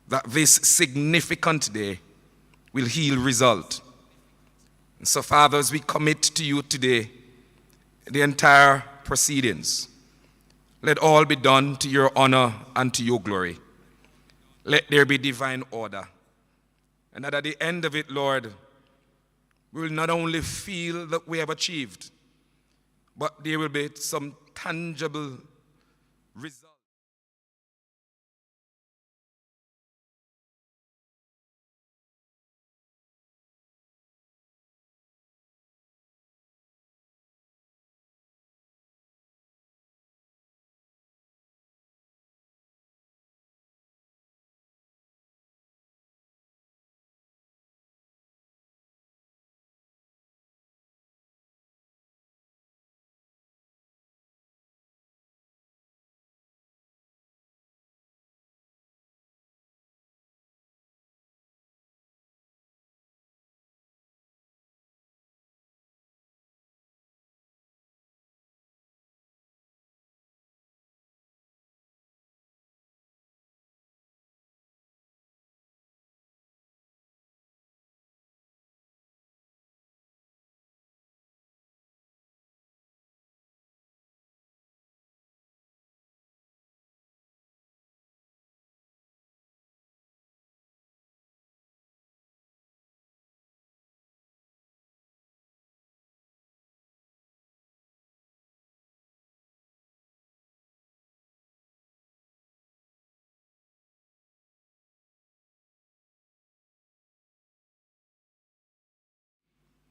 that this significant day will yield result. And so, Father, as we commit to you today, the entire proceedings, let all be done to your honor and to your glory. Let there be divine order. And that at the end of it, Lord, we will not only feel that we have achieved, but there will be some tangible result.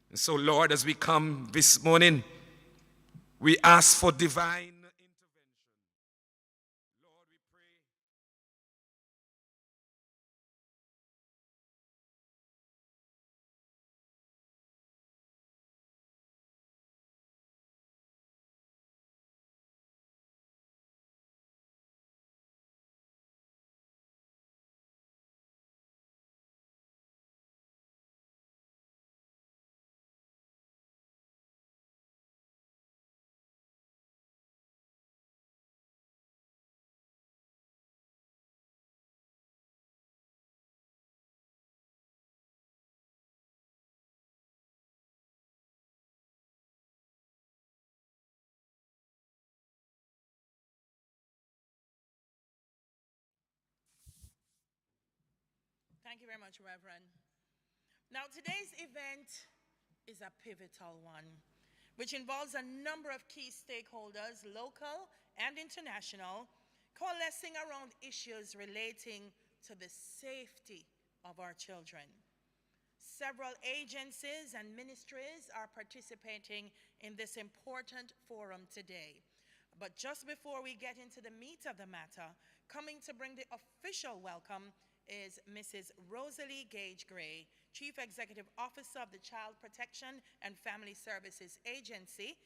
And so, Lord, as we come this morning, we ask for divine intervention. Lord, we pray. Thank you very much, Reverend. Now, today's event is a pivotal one, which involves a number of key stakeholders, local and international, coalescing around issues relating to the safety of our children. Several agencies and ministries are participating in this important forum today. But just before we get into the meat of the matter, coming to bring the official welcome is Mrs. Rosalie Gage Gray, Chief Executive Officer of the Child Protection and Family Services Agency,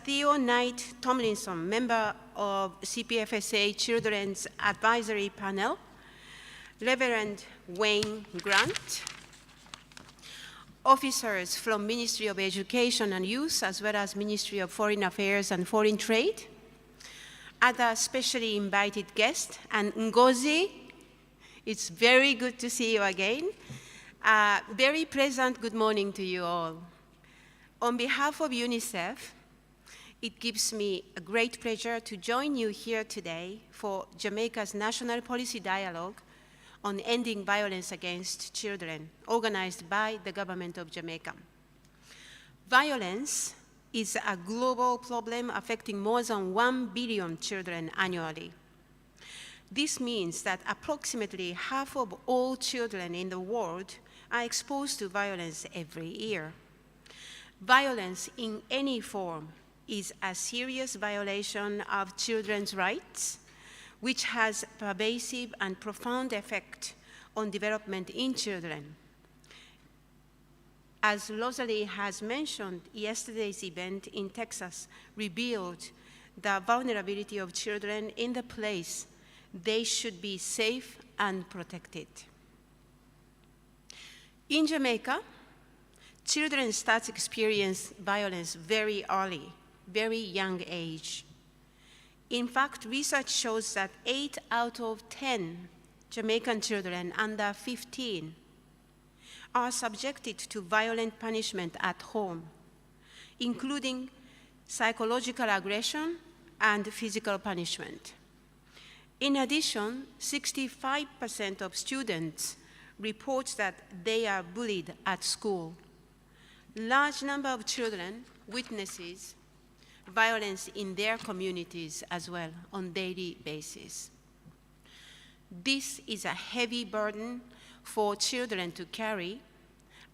Theo Knight Tomlinson, member of CPFSA Children's Advisory Panel, Reverend Wayne Grant, officers from Ministry of Education and Youth, as well as Ministry of Foreign Affairs and Foreign Trade, other specially invited guests, and Ngozi, it's very good to see you again. Very pleasant good morning to you all. On behalf of UNICEF, it gives me a great pleasure to join you here today for Jamaica's National Policy Dialogue on Ending Violence Against Children, organized by the government of Jamaica. Violence is a global problem affecting more than 1 billion children annually. This means that approximately half of all children in the world are exposed to violence every year. Violence in any form is a serious violation of children's rights, which has pervasive and profound effect on development in children. As Rosalie has mentioned, yesterday's event in Texas revealed the vulnerability of children in the place they should be safe and protected. In Jamaica, children start to experience violence very early, very young age. In fact, research shows that 8 out of 10 Jamaican children under 15 are subjected to violent punishment at home, including psychological aggression and physical punishment. In addition, 65% of students report that they are bullied at school. Large number of children witnesses violence in their communities as well on a daily basis. This is a heavy burden for children to carry,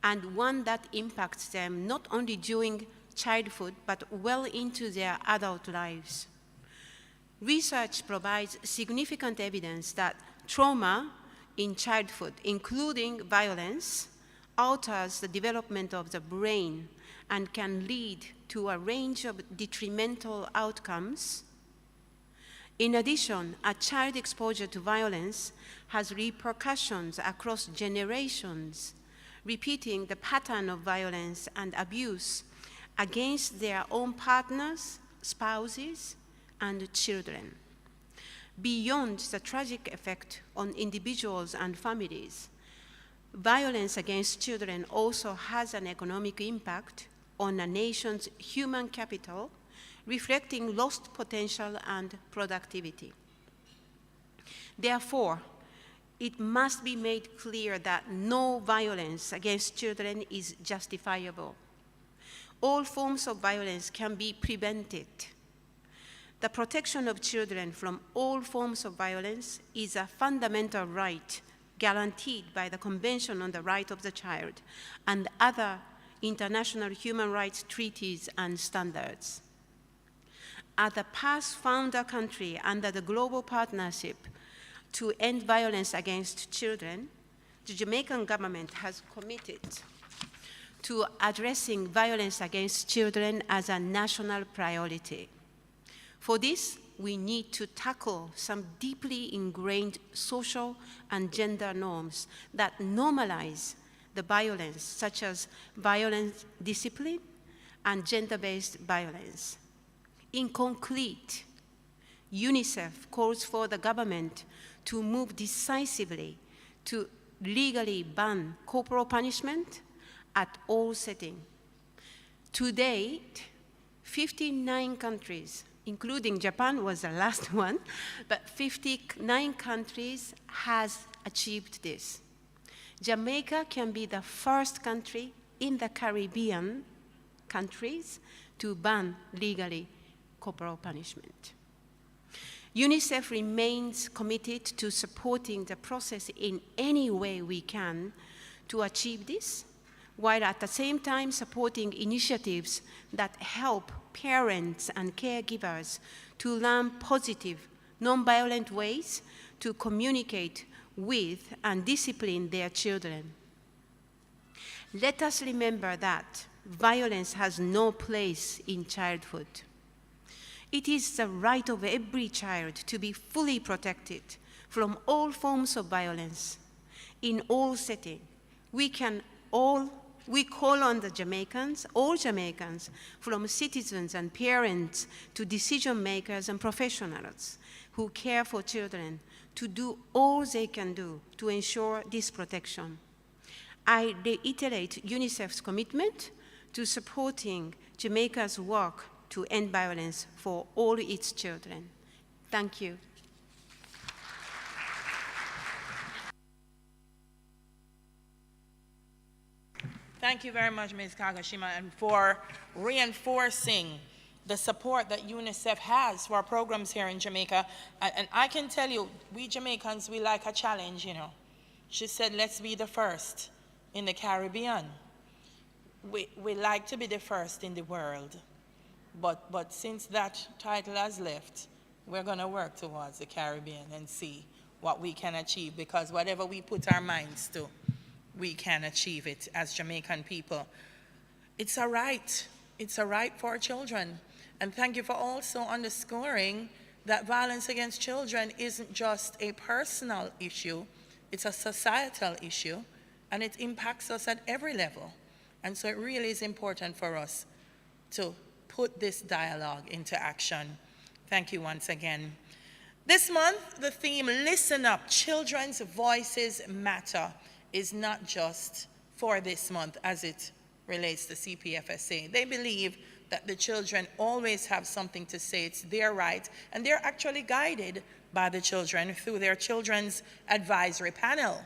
and one that impacts them not only during childhood, but well into their adult lives. Research provides significant evidence that trauma in childhood, including violence, alters the development of the brain and can lead to a range of detrimental outcomes. In addition, a child exposure to violence has repercussions across generations, repeating the pattern of violence and abuse against their own partners, spouses, and children. Beyond the tragic effect on individuals and families, violence against children also has an economic impact on a nation's human capital, reflecting lost potential and productivity. Therefore, it must be made clear that no violence against children is justifiable. All forms of violence can be prevented. The protection of children from all forms of violence is a fundamental right guaranteed by the Convention on the Right of the Child and other international human rights treaties and standards. As the past founder country under the Global Partnership to End Violence Against Children, the Jamaican government has committed to addressing violence against children as a national priority. For this, we need to tackle some deeply ingrained social and gender norms that normalize the violence, such as violence discipline and gender-based violence. In concrete, UNICEF calls for the government to move decisively to legally ban corporal punishment at all settings. To date, 59 countries, including Japan was the last one, but 59 countries has achieved this. Jamaica can be the first country in the Caribbean countries to ban legally corporal punishment. UNICEF remains committed to supporting the process in any way we can to achieve this, while at the same time supporting initiatives that help parents and caregivers to learn positive, nonviolent ways to communicate with and discipline their children. Let us remember that violence has no place in childhood. It is the right of every child to be fully protected from all forms of violence. In all settings, we call on the Jamaicans, all Jamaicans, from citizens and parents to decision makers and professionals who care for children, to do all they can do to ensure this protection. I reiterate UNICEF's commitment to supporting Jamaica's work to end violence for all its children. Thank you. Thank you very much, Ms. Kagashima, and for reinforcing the support that UNICEF has for our programs here in Jamaica. And I can tell you, we Jamaicans, we like a challenge, you know. She said, let's be the first in the Caribbean. We like to be the first in the world. But since that title has left, we're going to work towards the Caribbean and see what we can achieve, because whatever we put our minds to, we can achieve it as Jamaican people. It's a right. It's a right for our children. And thank you for also underscoring that violence against children isn't just a personal issue, it's a societal issue, and it impacts us at every level. And so it really is important for us to put this dialogue into action. Thank you once again. This month, the theme, Listen Up, Children's Voices Matter, is not just for this month as it relates to CPFSA. They believe that the children always have something to say. It's their right, and they're actually guided by the children through their Children's Advisory Panel.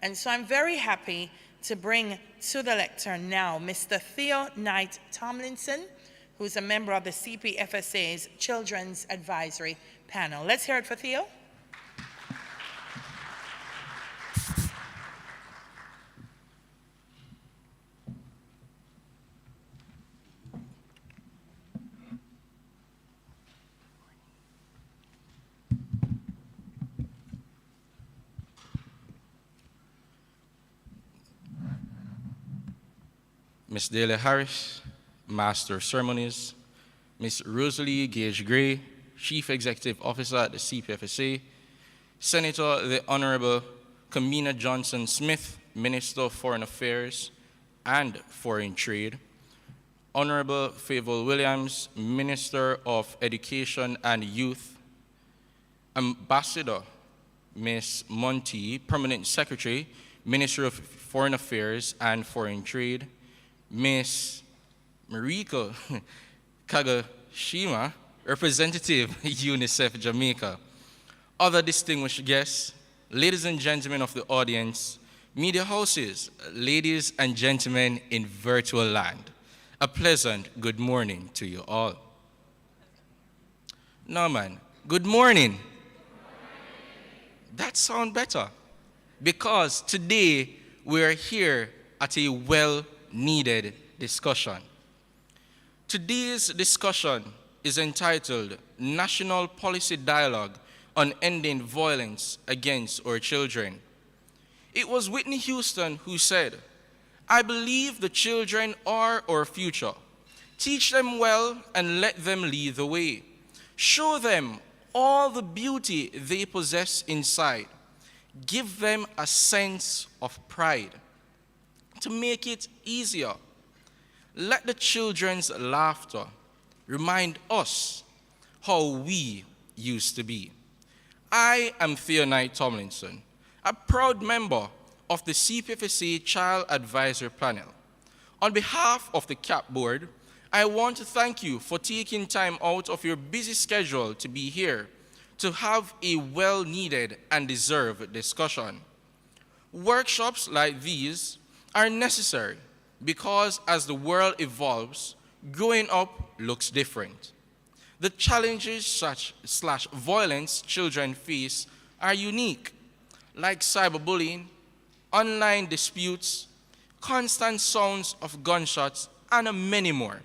And so I'm very happy to bring to the lectern now Mr. Theo Knight Tomlinson, who's a member of the CPFSA's Children's Advisory Panel. Let's hear it for Theo. Ms. Daly Harris, Master of Ceremonies, Ms. Rosalie Gage-Gray, Chief Executive Officer at the CPFSA, Senator the Honorable Kamina Johnson-Smith, Minister of Foreign Affairs and Foreign Trade, Honorable Favour Williams, Minister of Education and Youth, Ambassador Ms. Monty, Permanent Secretary, Ministry of Foreign Affairs and Foreign Trade, Ms. Mariko Kagashima, Representative UNICEF Jamaica, other distinguished guests, ladies and gentlemen of the audience, media houses, ladies and gentlemen in virtual land, a pleasant good morning to you all. No, man, good morning. That sounds better, because today we're here at a well-needed discussion. Today's discussion is entitled National Policy Dialogue on Ending Violence Against Our Children. It was Whitney Houston who said, "I believe the children are our future. Teach them well and let them lead the way. Show them all the beauty they possess inside. Give them a sense of pride. To make it easier, let the children's laughter remind us how we used to be." I am Theo Knight Tomlinson, a proud member of the CPFSA Child Advisory Panel. On behalf of the CAP Board, I want to thank you for taking time out of your busy schedule to be here to have a well-needed and deserved discussion. Workshops like these are necessary because as the world evolves, growing up looks different. The challenges such violence children face are unique, like cyberbullying, online disputes, constant sounds of gunshots, and many more.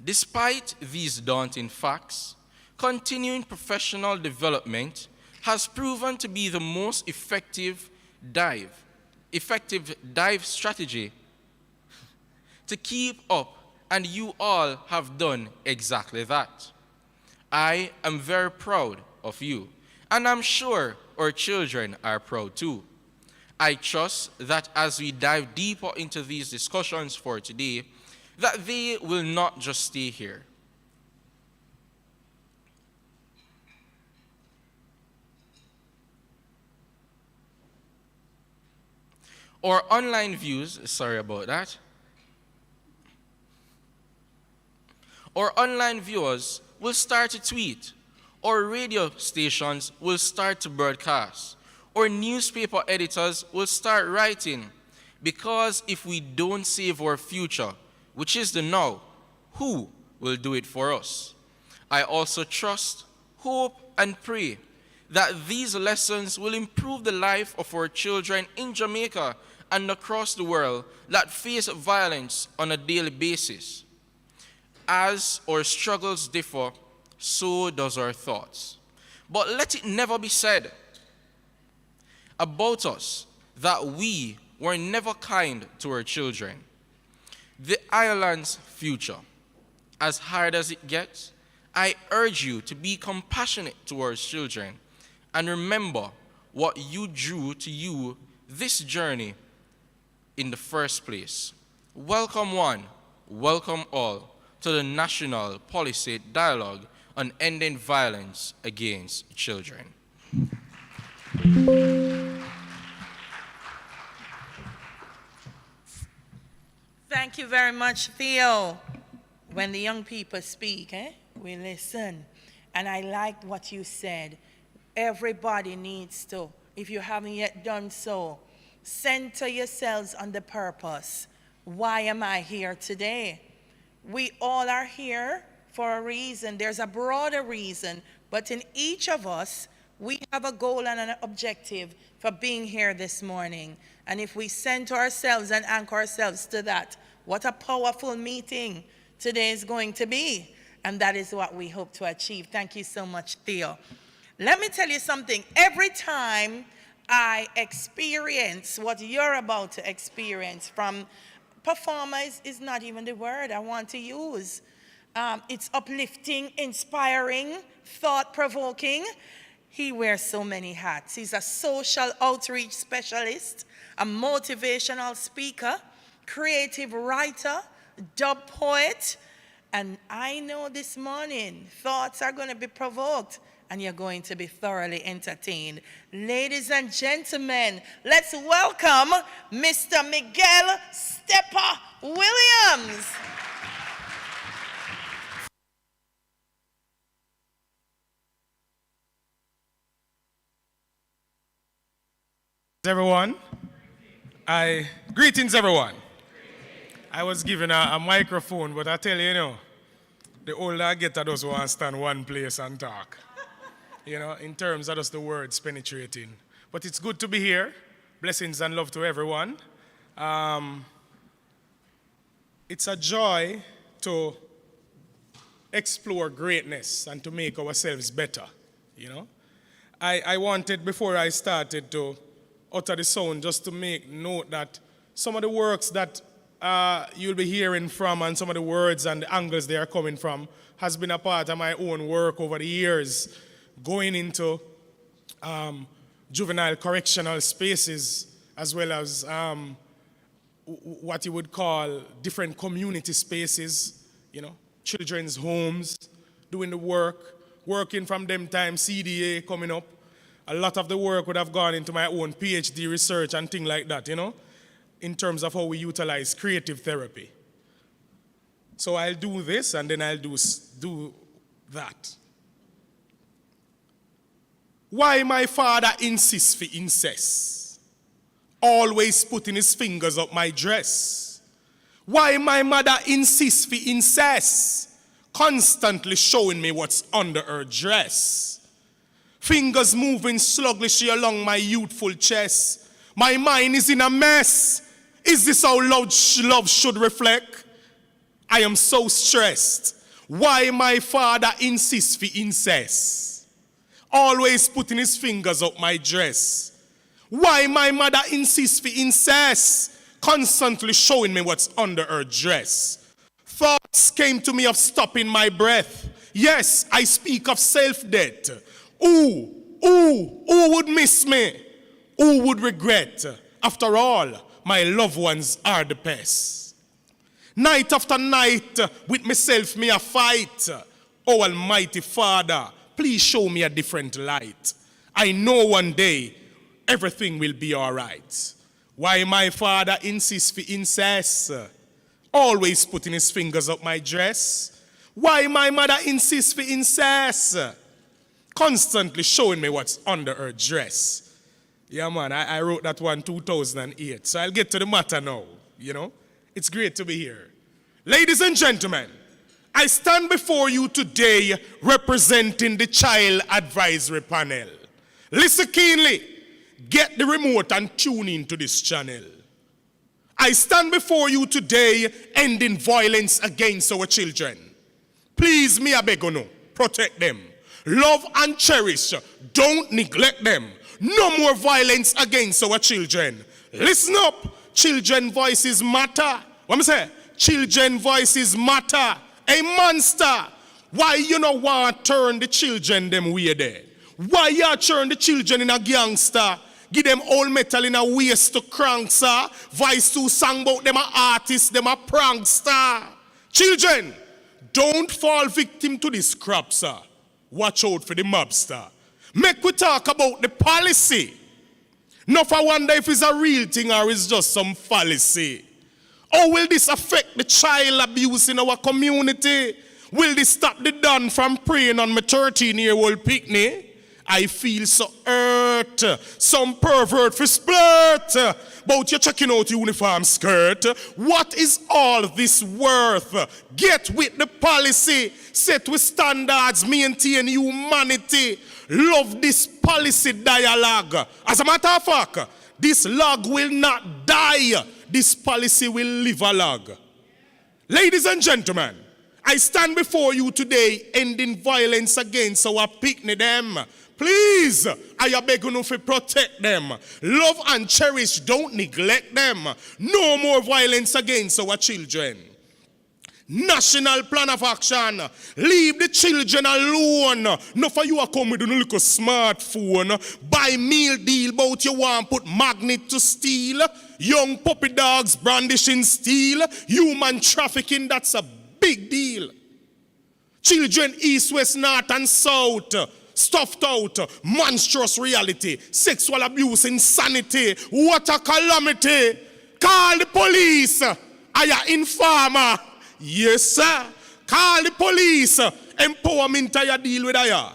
Despite these daunting facts, continuing professional development has proven to be the most effective dive strategy to keep up and you all have done exactly that. I am very proud of you, and I'm sure our children are proud too. I trust that as we dive deeper into these discussions for today, that they will not just stay here. Our online views, sorry about that. Our online viewers will start to tweet. Our radio stations will start to broadcast. Our newspaper editors will start writing. Because if we don't save our future, which is the now, who will do it for us? I also trust, hope, and pray that these lessons will improve the life of our children in Jamaica and across the world that face violence on a daily basis. As our struggles differ, so does our thoughts. But let it never be said about us that we were never kind to our children. The island's future, as hard as it gets, I urge you to be compassionate towards children and remember what you drew to you this journey in the first place. Welcome one, welcome all to the National Policy Dialogue on Ending Violence Against Children. Thank you very much, Theo. When the young people speak, we listen. And I liked what you said. Everybody needs to, if you haven't yet done so, center yourselves on the purpose. Why am I here today? We all are here for a reason. There's a broader reason, but in each of us, we have a goal and an objective for being here this morning. And if we center ourselves and anchor ourselves to that, what a powerful meeting today is going to be. And that is what we hope to achieve. Thank you so much, Theo. Let me tell you something. Every time I experience what you're about to experience from performers is not even the word I want to use. It's uplifting, inspiring, thought-provoking. He wears so many hats. He's a social outreach specialist, a motivational speaker, creative writer, dub poet, and I know this morning thoughts are going to be provoked and you're going to be thoroughly entertained. Ladies and gentlemen, let's welcome Mr. Miguel Stepper Williams. Everyone, greetings everyone. I was given a microphone, but I tell you, the older I get, I just want to stand one place and talk. In terms of just the words penetrating. But it's good to be here. Blessings and love to everyone. It's a joy to explore greatness and to make ourselves better, I wanted, before I started, to utter the sound just to make note that some of the works that you'll be hearing from and some of the words and the angles they are coming from has been a part of my own work over the years, going into juvenile correctional spaces as well as what you would call different community spaces, children's homes, doing the work, working from them time, CDA coming up. A lot of the work would have gone into my own PhD research and things like that, in terms of how we utilize creative therapy. So I'll do this and then I'll do that. Why my father insists for incest, always putting his fingers up my dress. Why my mother insists for incest, constantly showing me what's under her dress. Fingers moving sluggishly along my youthful chest. My mind is in a mess. Is this how love should reflect? I am so stressed. Why my father insists for incest, always putting his fingers up my dress. Why my mother insists for incest, constantly showing me what's under her dress. Thoughts came to me of stopping my breath. Yes, I speak of self-death. Who would miss me? Who would regret? After all, my loved ones are the best. Night after night, with myself, me a fight. Oh, Almighty Father, please show me a different light. I know one day, everything will be all right. Why my father insists for incest? Always putting his fingers up my dress. Why my mother insists for incest? Constantly showing me what's under her dress. Yeah, man, I wrote that one 2008, so I'll get to the matter now, you know. It's great to be here. Ladies and gentlemen, I stand before you today representing the Child Advisory Panel. Listen keenly. Get the remote and tune into this channel. I stand before you today ending violence against our children. Please, me I beg you, protect them. Love and cherish. Don't neglect them. No more violence against our children. Listen up. Children voices matter. What me say? Children voices matter. A monster. Why you no want to turn the children them way there? Why you turn the children in a gangster? Give them all metal in a waist to crank, sir. Vice 2 sang about them a artist, them a prankster. Children, don't fall victim to this crap, sir. Watch out for the mobster. Make we talk about the policy. Not I wonder if it's a real thing or it's just some fallacy. How will this affect the child abuse in our community? Will this stop the Don from preying on my 13-year-old picnic? I feel so hurt. Some pervert for splurt. About you checking out uniform skirt. What is all this worth? Get with the policy. Set with standards. Maintain humanity. Love this policy dialogue. As a matter of fact, this log will not die. This policy will live a log. Ladies and gentlemen, I stand before you today ending violence against our picnic them. Please, I beg you to protect them. Love and cherish, don't neglect them. No more violence against our children. National plan of action. Leave the children alone. No for you are come with a little smartphone. Buy meal deal about you want put magnet to steal. Young puppy dogs brandishing steel. Human trafficking, that's a big deal. Children east, west, north and south. Stuffed out, monstrous reality, sexual abuse, insanity. What a calamity. Call the police. I am informer. Yes, sir. Call the police. Empowerment I deal with I.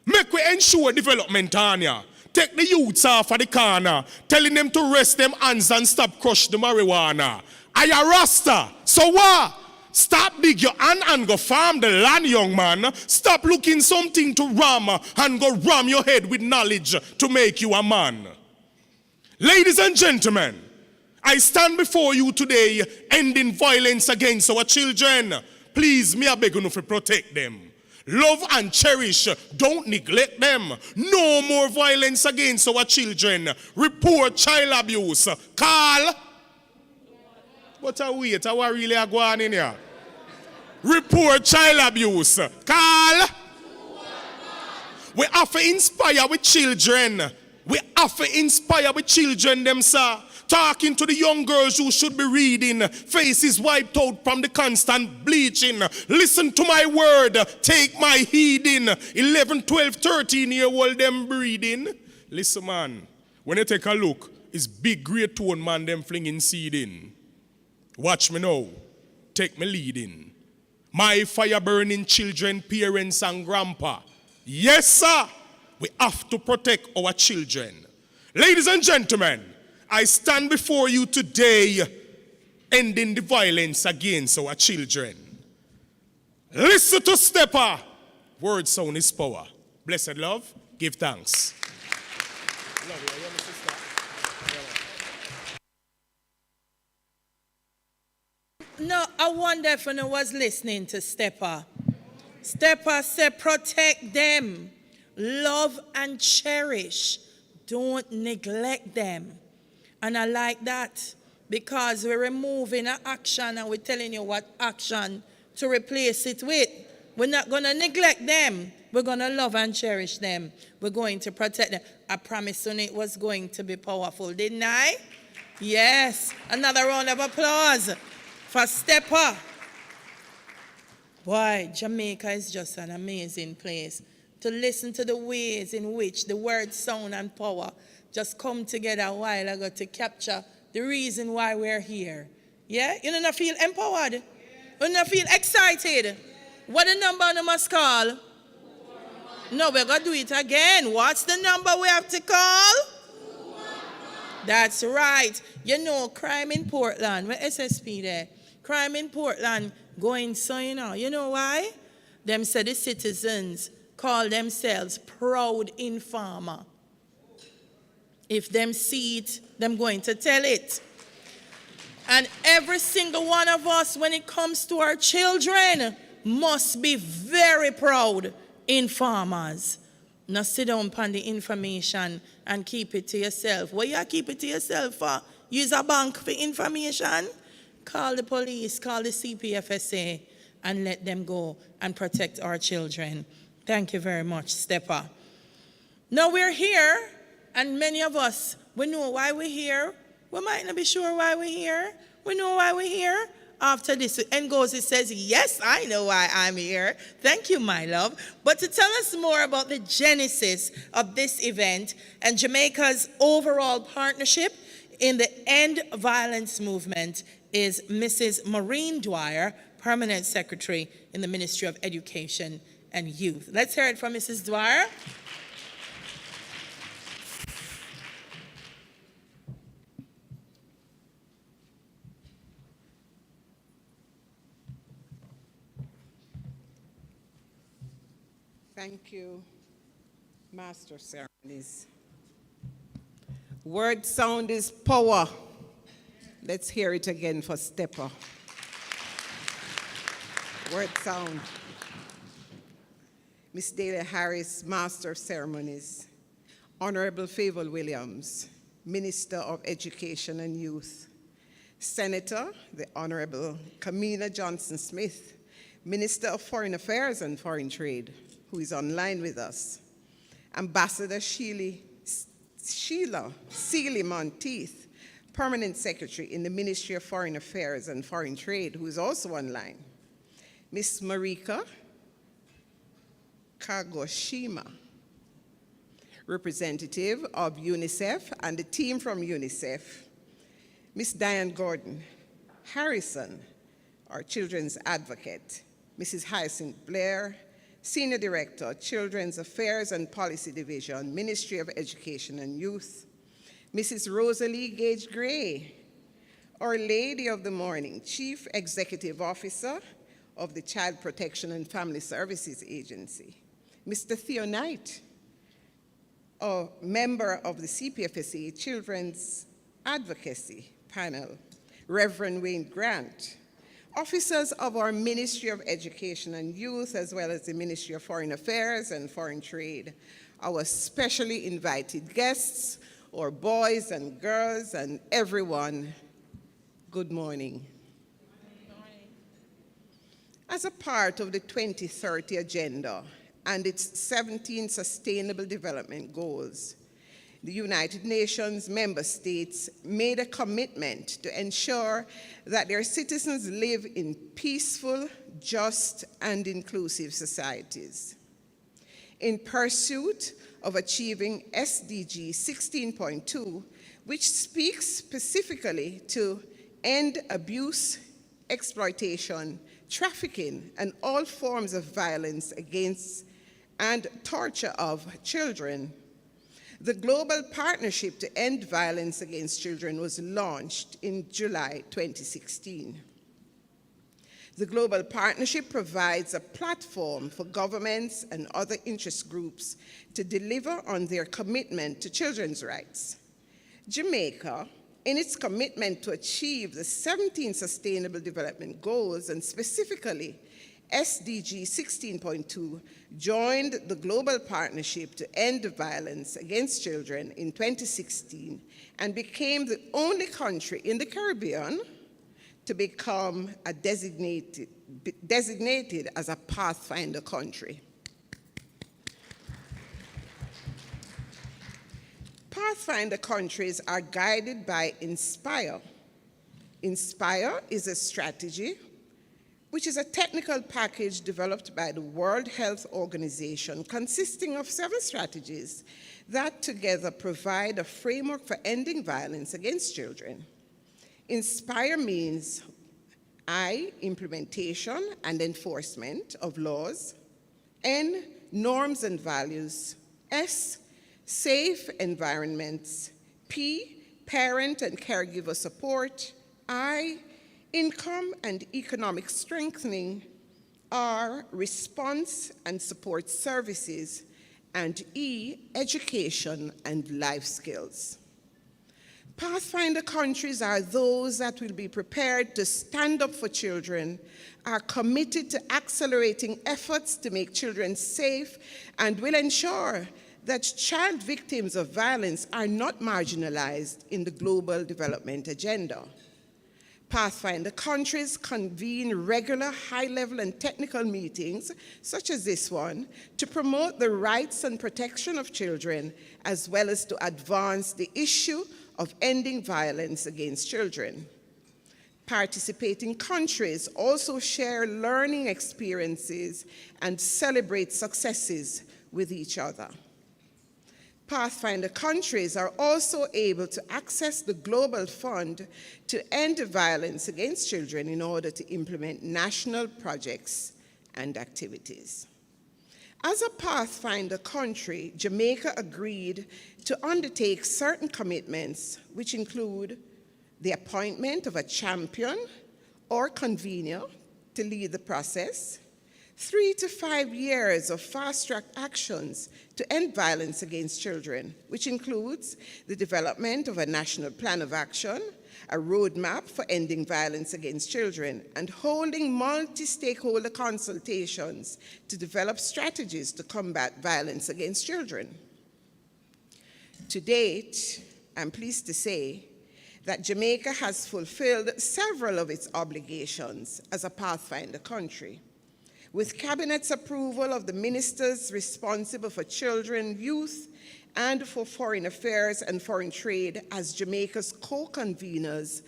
Make we ensure development on ya. Take the youths off of the corner, telling them to rest them hands and stop crush the marijuana. I a Rasta. So what? Stop dig your hand and go farm the land, young man. Stop looking something to ram and go ram your head with knowledge to make you a man. Ladies and gentlemen, I stand before you today ending violence against our children. Please, me I beg you to protect them. Love and cherish, don't neglect them. No more violence against our children. Report child abuse. Call. What a wait, how are really going in here? Report child abuse. Call. We have to inspire with children. We have to inspire with children them, sir. Talking to the young girls who should be reading. Faces wiped out from the constant bleaching. Listen to my word. Take my heeding. 11, 12, 13-year-old them breeding. Listen, man. When you take a look, it's big great tone man them flinging seed in. Watch me now. Take me leading. My fire burning children, parents and grandpa. Yes, sir. We have to protect our children. Ladies and gentlemen, I stand before you today ending the violence against our children. Listen to Stepper. Word sound is power. Blessed love, give thanks. Love you. Are you my sister? No, I wonder if anyone was listening to Stepper. Stepper said, protect them. Love and cherish. Don't neglect them. And I like that. because we're removing an action and we're telling you what action to replace it with. We're not going to neglect them. We're going to love and cherish them. We're going to protect them. I promised you it was going to be powerful, didn't I? Yes. Another round of applause for Stepper. Boy, Jamaica is just an amazing place to listen to the ways in which the word, sound, and power just come together a while ago to capture the reason why we're here. Yeah? You don't feel empowered? Yeah. You don't feel excited? Yeah. What the number you must call? No, we're going to do it again. What's the number we have to call? That's right. You know, crime in Portland, where SSP there? Crime in Portland going so, you know. You know why? Them say the citizens call themselves proud informer. If them see it, them going to tell it. And every single one of us, when it comes to our children, must be very proud informers. Now sit down upon the information and keep it to yourself. What you keep it to yourself for? Use a bank for information? Call the police, call the CPFSA, and let them go and protect our children. Thank you very much, Stepper. Now we're here, and many of us, we know why we're here. We might not be sure why we're here. We know why we're here. After this end goes, it says, yes, I know why I'm here. Thank you, my love. But to tell us more about the genesis of this event and Jamaica's overall partnership in the End Violence movement is Mrs. Maureen Dwyer, Permanent Secretary in the Ministry of Education and Youth. Let's hear it from Mrs. Dwyer. Thank you, Master Ceremonies. Word sound is power. Let's hear it again for Stepper. Word sound. Miss Dahlia Harris, Master of Ceremonies. Honorable Favour Williams, Minister of Education and Youth. Senator, the Honorable Camilla Johnson-Smith, Minister of Foreign Affairs and Foreign Trade, who is online with us. Ambassador Sheila Seeley Monteith, Permanent Secretary in the Ministry of Foreign Affairs and Foreign Trade, who is also online. Ms. Marika Kagoshima, representative of UNICEF and the team from UNICEF. Ms. Diane Gordon Harrison, our children's advocate. Mrs. Hyacinth Blair, Senior Director, Children's Affairs and Policy Division, Ministry of Education and Youth. Mrs. Rosalie Gage Gray, Our Lady of the Morning, Chief Executive Officer of the Child Protection and Family Services Agency. Mr. Theo Knight, a member of the CPFSA Children's Advocacy Panel. Reverend Wayne Grant, officers of our Ministry of Education and Youth, as well as the Ministry of Foreign Affairs and Foreign Trade, our specially invited guests, our boys and girls, and everyone, good morning. Good morning. As a part of the 2030 Agenda and its 17 Sustainable Development Goals, the United Nations member states made a commitment to ensure that their citizens live in peaceful, just, and inclusive societies. In pursuit of achieving SDG 16.2, which speaks specifically to end abuse, exploitation, trafficking, and all forms of violence against and torture of children, the Global Partnership to End Violence Against Children was launched in July 2016. The Global Partnership provides a platform for governments and other interest groups to deliver on their commitment to children's rights. Jamaica, in its commitment to achieve the 17 Sustainable Development Goals, and specifically SDG 16.2 joined the Global Partnership to End Violence Against Children in 2016 and became the only country in the Caribbean to become designated as a Pathfinder country. Pathfinder countries are guided by INSPIRE. INSPIRE is a strategy which is a technical package developed by the World Health Organization consisting of 7 strategies that together provide a framework for ending violence against children. INSPIRE means I, implementation and enforcement of laws, N, norms and values, S, safe environments, P, parent and caregiver support, I, income and economic strengthening, R, response and support services, and E, education and life skills. Pathfinder countries are those that will be prepared to stand up for children, are committed to accelerating efforts to make children safe, and will ensure that child victims of violence are not marginalized in the global development agenda. Pathfinder countries convene regular high-level and technical meetings, such as this one, to promote the rights and protection of children, as well as to advance the issue of ending violence against children. Participating countries also share learning experiences and celebrate successes with each other. Pathfinder countries are also able to access the Global Fund to end violence against children in order to implement national projects and activities. As a Pathfinder country, Jamaica agreed to undertake certain commitments, which include the appointment of a champion or convener to lead the process, 3 to 5 years of fast-track actions to end violence against children, which includes the development of a national plan of action, a roadmap for ending violence against children, and holding multi-stakeholder consultations to develop strategies to combat violence against children. To date, I'm pleased to say that Jamaica has fulfilled several of its obligations as a Pathfinder country. With Cabinet's approval of the ministers responsible for children, youth, and for foreign affairs and foreign trade as Jamaica's co-conveners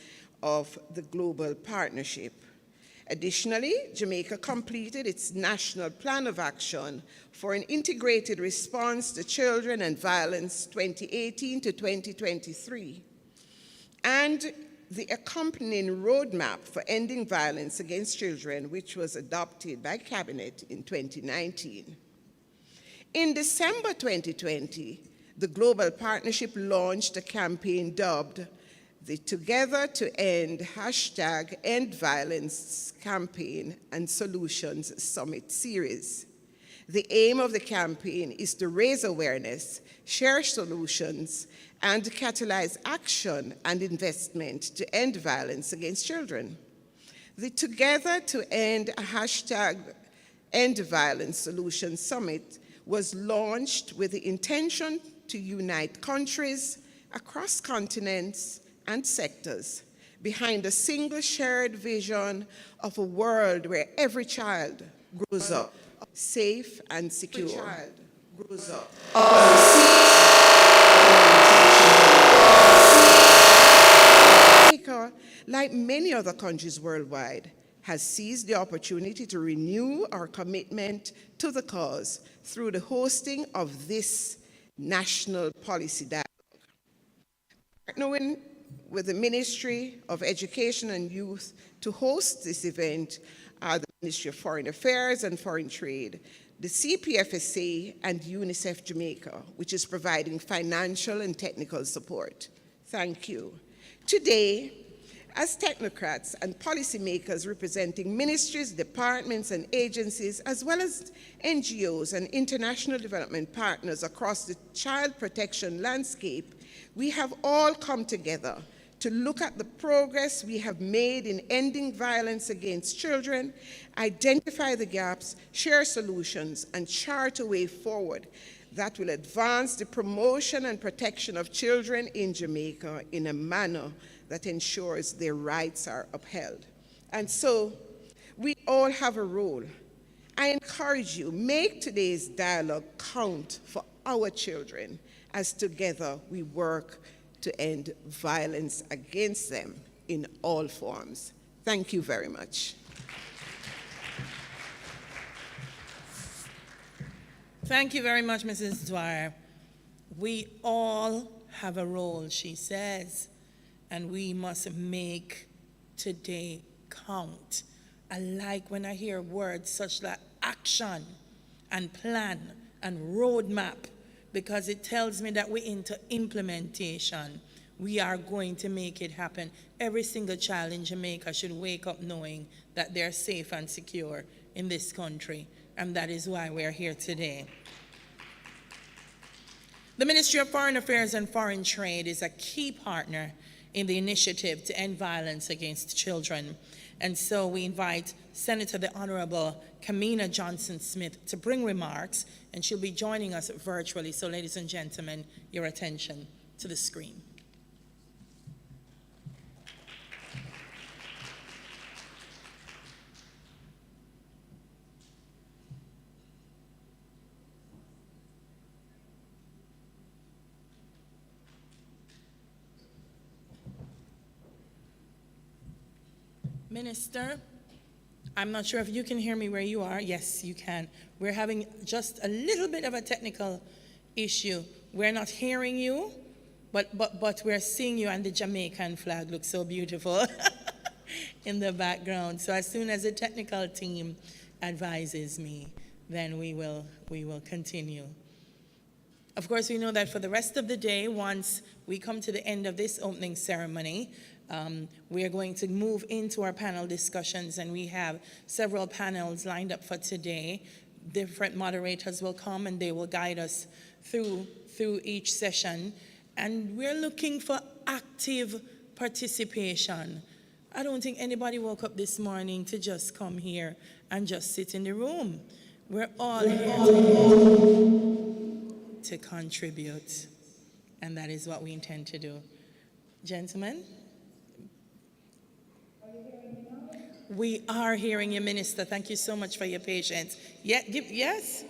of the Global Partnership. Additionally, Jamaica completed its National Plan of Action for an Integrated Response to Children and Violence 2018 to 2023, and the accompanying roadmap for ending violence against children, which was adopted by Cabinet in 2019. In December 2020, the Global Partnership launched a campaign dubbed the Together to End #EndViolence Campaign and Solutions Summit Series. The aim of the campaign is to raise awareness, share solutions, and catalyze action and investment to end violence against children. The Together to End #EndViolence Solutions Summit was launched with the intention to unite countries across continents and sectors behind a single shared vision of a world where every child grows up safe and secure. Every child grows up. Jamaica, like many other countries worldwide, has seized the opportunity to renew our commitment to the cause through the hosting of this national policy dialogue. Partnering with the Ministry of Education and Youth to host this event are the Ministry of Foreign Affairs and Foreign Trade, the CPFSA, and UNICEF Jamaica, which is providing financial and technical support. Thank you. Today, as technocrats and policymakers representing ministries, departments, and agencies, as well as NGOs and international development partners across the child protection landscape, we have all come together to look at the progress we have made in ending violence against children, identify the gaps, share solutions, and chart a way forward that will advance the promotion and protection of children in Jamaica in a manner that ensures their rights are upheld. And so, we all have a role. I encourage you, make today's dialogue count for our children as together we work to end violence against them in all forms. Thank you very much. Thank you very much, Mrs. Dwyer. We all have a role, she says, and we must make today count. I like when I hear words such like action and plan and roadmap, because it tells me that we're into implementation. We are going to make it happen. Every single child in Jamaica should wake up knowing that they're safe and secure in this country, and that is why we're here today. The Ministry of Foreign Affairs and Foreign Trade is a key partner in the initiative to end violence against children. And so we invite Senator the Honorable Kamina Johnson-Smith to bring remarks, and she'll be joining us virtually. So ladies and gentlemen, your attention to the screen. Minister, I'm not sure if you can hear me where you are. Yes, you can. We're having just a little bit of a technical issue. We're not hearing you, but we're seeing you, and the Jamaican flag looks so beautiful in the background. So as soon as the technical team advises me, then we will continue. Of course, we know that for the rest of the day, once we come to the end of this opening ceremony, we are going to move into our panel discussions, and we have several panels lined up for today. Different moderators will come and they will guide us through each session. And we're looking for active participation. I don't think anybody woke up this morning to just come here and just sit in the room. We're all here to contribute, and that is what we intend to do. Gentlemen? We are hearing you, Minister. Thank you so much for your patience. Yes,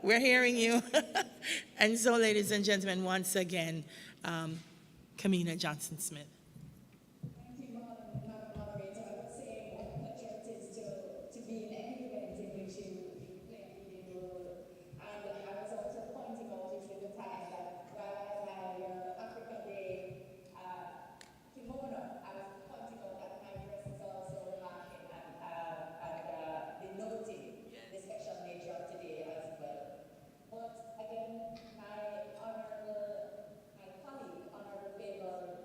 we're hearing you. And so, ladies and gentlemen, once again, Kamina Johnson-Smith. Thank you, Madam Moderator, saying what a pleasure it is to be in any event in which you play a leading role. And I was also pointing out to you at the time that while I had my Africa Day kimono, I was pointing out that my dress is also remarking and denoting the special nature of today as well. But again, my colleague, Honorable Favour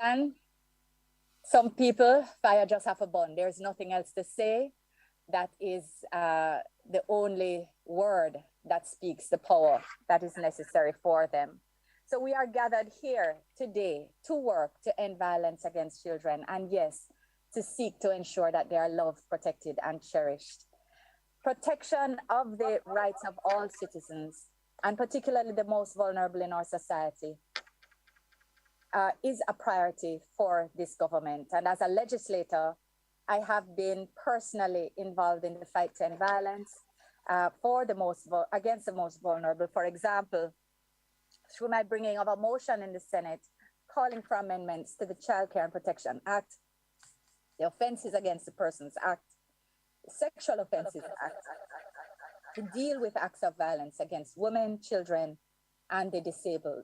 And some people, fire just have a burn. There's nothing else to say. That is the only word that speaks the power that is necessary for them. So we are gathered here today to work to end violence against children, and yes, to seek to ensure that they are loved, protected, and cherished. Protection of the rights of all citizens, and particularly the most vulnerable in our society, is a priority for this government. And as a legislator, I have been personally involved in the fight to end violence against the most vulnerable. For example, through my bringing of a motion in the Senate calling for amendments to the Child Care and Protection Act, the Offenses Against the Persons Act, the Sexual Offenses Act, to deal with acts of violence against women, children, and the disabled.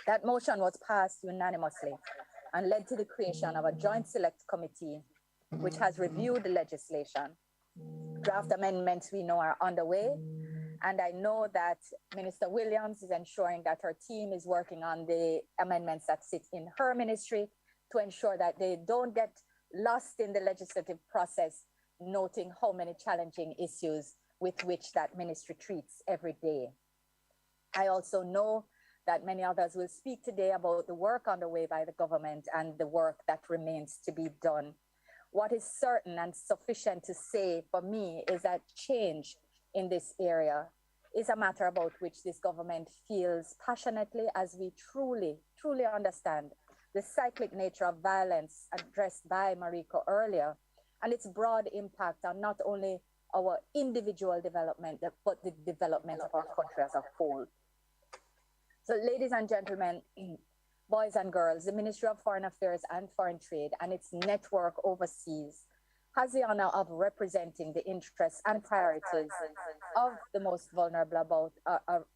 That motion was passed unanimously and led to the creation of a joint select committee which has reviewed the legislation. Draft amendments we know are underway, and I know that Minister Williams is ensuring that her team is working on the amendments that sit in her ministry to ensure that they don't get lost in the legislative process, noting how many challenging issues with which that ministry treats every day. I also know that many others will speak today about the work underway by the government and the work that remains to be done. What is certain and sufficient to say for me is that change in this area is a matter about which this government feels passionately, as we truly, truly understand the cyclic nature of violence addressed by Mariko earlier, and its broad impact on not only our individual development, but the development of our country as a whole. So ladies and gentlemen, boys and girls, the Ministry of Foreign Affairs and Foreign Trade and its network overseas has the honor of representing the interests and priorities of the most vulnerable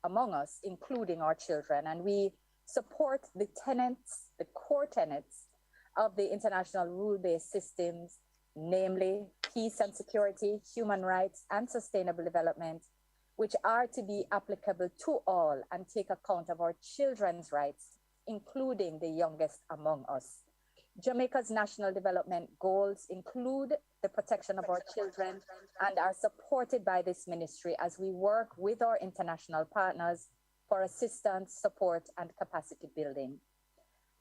among us, including our children. And we support the tenets, the core tenets of the international rule-based systems, namely peace and security, human rights, and sustainable development, which are to be applicable to all and take account of our children's rights, including the youngest among us. Jamaica's national development goals include the protection of our children and are supported by this ministry as we work with our international partners for assistance, support, and capacity building.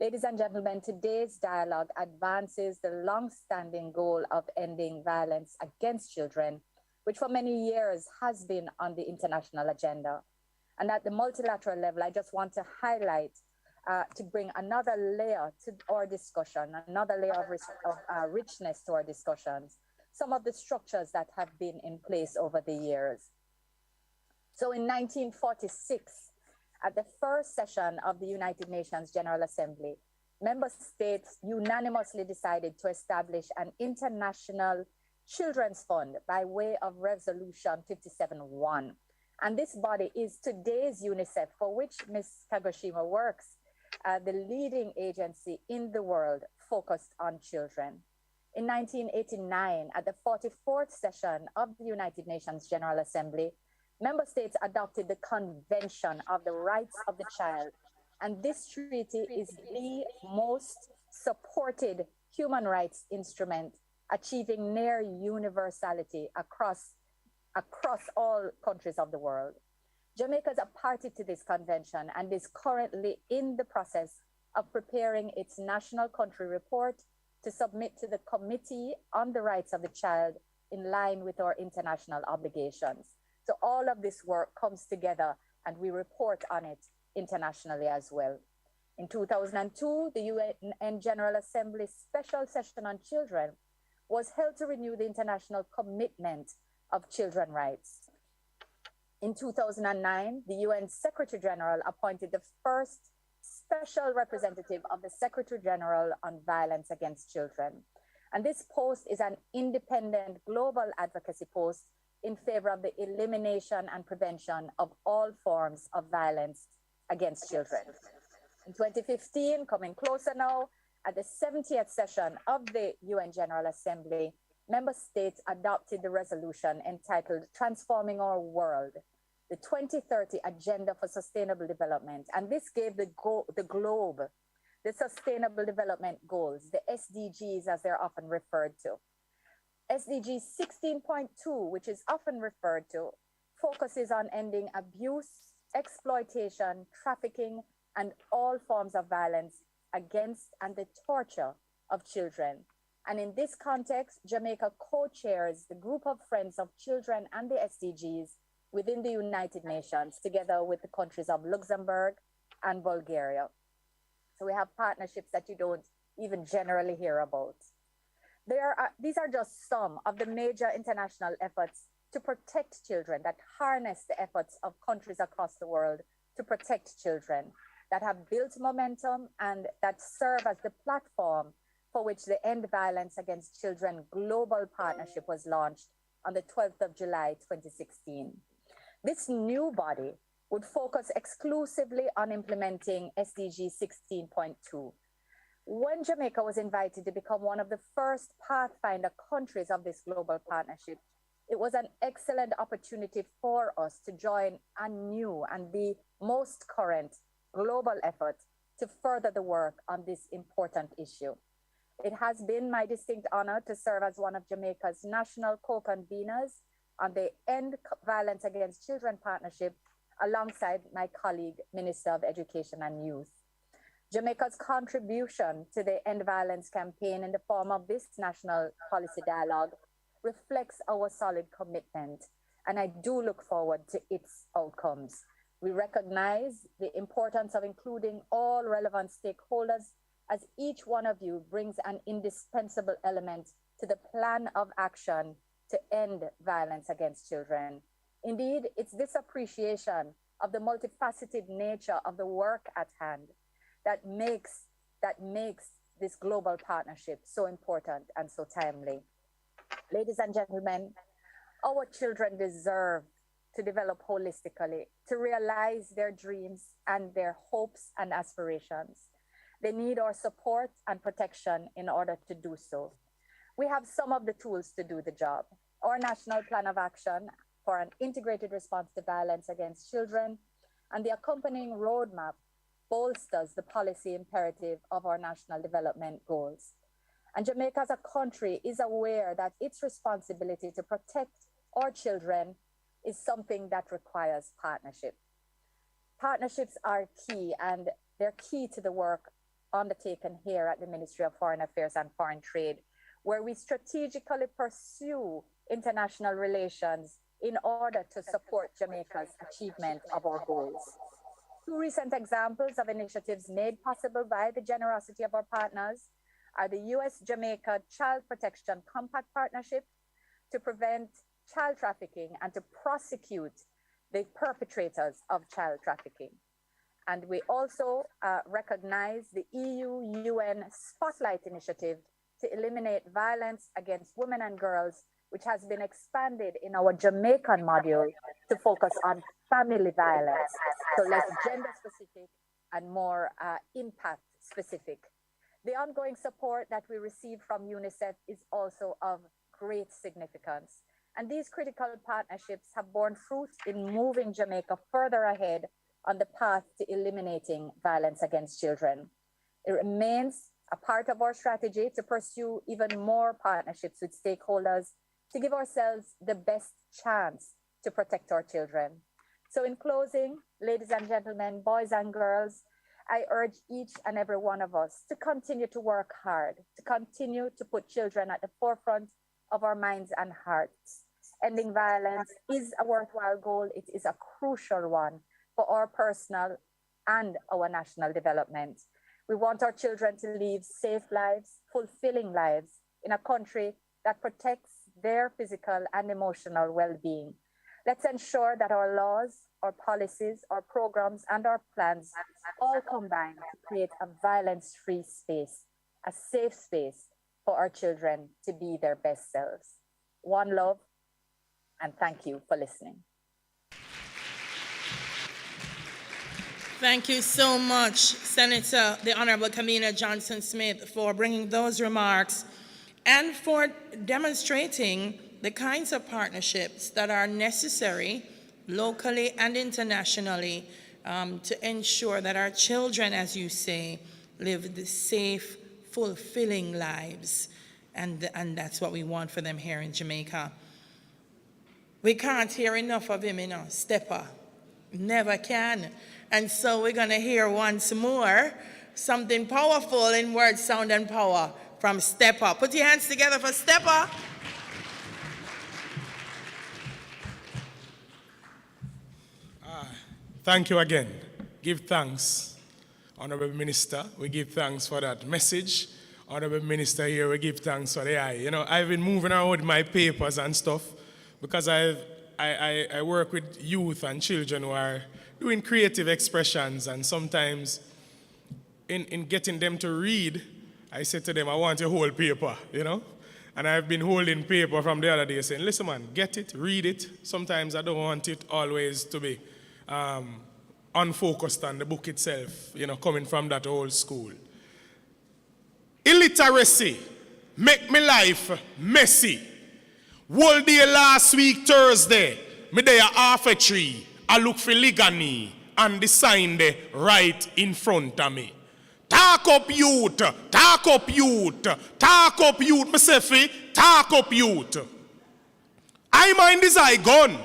Ladies and gentlemen, today's dialogue advances the long-standing goal of ending violence against children, which for many years has been on the international agenda. And at the multilateral level, I just want to highlight to bring another layer to our discussion, another layer of richness to our discussions, some of the structures that have been in place over the years. So in 1946, at the first session of the United Nations General Assembly, member states unanimously decided to establish an international children's fund by way of Resolution 57.1. And this body is today's UNICEF, for which Ms. Kagoshima works, the leading agency in the world focused on children. In 1989, at the 44th session of the United Nations General Assembly, member states adopted the Convention of the Rights of the Child. And this treaty is the most supported human rights instrument, achieving near universality across all countries of the world. Jamaica is a party to this convention and is currently in the process of preparing its national country report to submit to the Committee on the Rights of the Child in line with our international obligations. So all of this work comes together and we report on it internationally as well. In 2002, the UN General Assembly's special session on children was held to renew the international commitment of children's rights. In 2009, the UN Secretary General appointed the first special representative of the Secretary General on Violence Against Children. And this post is an independent global advocacy post in favor of the elimination and prevention of all forms of violence against children. In 2015, coming closer now, at the 70th session of the UN General Assembly, member states adopted the resolution entitled Transforming Our World, the 2030 Agenda for Sustainable Development. And this gave the globe the Sustainable Development Goals, the SDGs as they're often referred to. SDG 16.2, which is often referred to, focuses on ending abuse, exploitation, trafficking, and all forms of violence against and the torture of children. And in this context, Jamaica co-chairs the group of friends of children and the SDGs within the United Nations, together with the countries of Luxembourg and Bulgaria. So we have partnerships that you don't even generally hear about. These are just some of the major international efforts to protect children that harness the efforts of countries across the world to protect children, that have built momentum and that serve as the platform for which the End Violence Against Children Global Partnership was launched on the 12th of July, 2016. This new body would focus exclusively on implementing SDG 16.2. When Jamaica was invited to become one of the first pathfinder countries of this global partnership, it was an excellent opportunity for us to join a new and the most current global effort to further the work on this important issue. It has been my distinct honor to serve as one of Jamaica's national co-conveners on the End Violence Against Children Partnership alongside my colleague, Minister of Education and Youth. Jamaica's contribution to the End Violence campaign in the form of this national policy dialogue reflects our solid commitment, and I do look forward to its outcomes. We recognize the importance of including all relevant stakeholders, as each one of you brings an indispensable element to the plan of action to end violence against children. Indeed, it's this appreciation of the multifaceted nature of the work at hand that makes this global partnership so important and so timely. Ladies and gentlemen, our children deserve to develop holistically, to realize their dreams and their hopes and aspirations. They need our support and protection in order to do so. We have some of the tools to do the job. Our National Plan of Action for an Integrated Response to Violence Against Children and the accompanying roadmap bolsters the policy imperative of our national development goals. And Jamaica as a country is aware that its responsibility to protect our children is something that requires partnership. Partnerships are key, and they're key to the work undertaken here at the Ministry of Foreign Affairs and Foreign Trade, where we strategically pursue international relations in order to support Jamaica's achievement of our goals. Two recent examples of initiatives made possible by the generosity of our partners are the US-Jamaica Child Protection Compact Partnership to prevent child trafficking and to prosecute the perpetrators of child trafficking. And we also recognize the EU-UN Spotlight Initiative to eliminate violence against women and girls, which has been expanded in our Jamaican module to focus on family violence, so less gender-specific and more impact-specific. The ongoing support that we receive from UNICEF is also of great significance. And these critical partnerships have borne fruit in moving Jamaica further ahead on the path to eliminating violence against children. It remains a part of our strategy to pursue even more partnerships with stakeholders to give ourselves the best chance to protect our children. So in closing, ladies and gentlemen, boys and girls, I urge each and every one of us to continue to work hard, to continue to put children at the forefront of our minds and hearts. Ending violence is a worthwhile goal. It is a crucial one for our personal and our national development. We want our children to live safe lives, fulfilling lives in a country that protects their physical and emotional well-being. Let's ensure that our laws, our policies, our programs, and our plans all combine to create a violence-free space, a safe space for our children to be their best selves. One love, and thank you for listening. Thank you so much, Senator, the Honorable Kamina Johnson-Smith, for bringing those remarks and for demonstrating the kinds of partnerships that are necessary locally and internationally to ensure that our children, as you say, live the safe, fulfilling lives. And that's what we want for them here in Jamaica. We can't hear enough of him, Stepper. Never can. And so we're going to hear once more something powerful in word, sound, and power from Stepper. Put your hands together for Stepper. Thank you again. Give thanks, Honorable Minister. We give thanks for that message. Honorable Minister here, we give thanks for the eye. You know, I've been moving around with my papers and stuff because I work with youth and children who are doing creative expressions, and sometimes in getting them to read, I say to them, I want a whole paper, you know? And I've been holding paper from the other day saying, listen man, get it, read it. Sometimes I don't want it always to be unfocused on the book itself, you know, coming from that old school. Illiteracy make me life messy. Whole day last week, Thursday, me there half a tree. I look for Ligani and the sign there right in front of me. Talk up youth, talk up youth, talk up youth, myself, talk up youth. I mind is I gun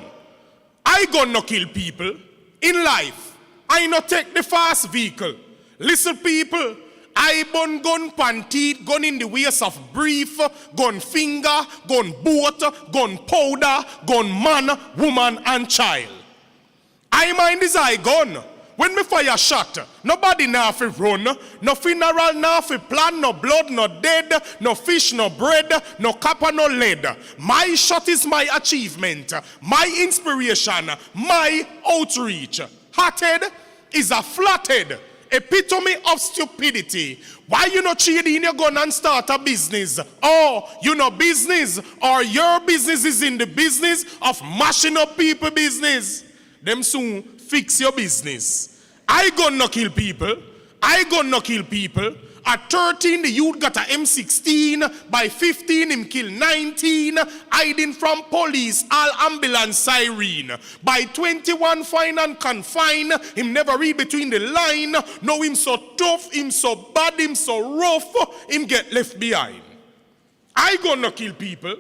no kill people in life. I no take the fast vehicle. Listen people, I burn gun panteed, gun in the waist of brief, gun finger, gun boat, gun powder, gun man, woman and child. I mind is I gun. When me fire shot, nobody now fi run, no funeral now fi plan, no blood, no dead, no fish, no bread, no copper, no lead. My shot is my achievement, my inspiration, my outreach. Hothead is a flathead, epitome of stupidity. Why you not trade in your gun and start a business? Or you know business, or your business is in the business of mashing up people business. Them soon fix your business. I gonna kill people. I gonna kill people. At 13, the youth got a M16. By 15, him kill 19. Hiding from police, all ambulance siren. By 21, fine and confine. Him never read between the line. Know him so tough, him so bad, him so rough. Him get left behind. I gonna kill people.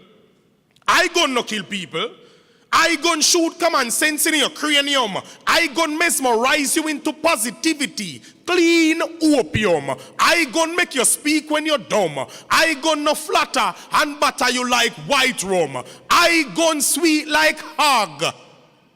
I gonna kill people. I gon' shoot common sense in your cranium. I gon' mesmerize you into positivity. Clean opium. I gon' make you speak when you're dumb. I gon' flatter and butter you like white rum. I gon' sweet like hog.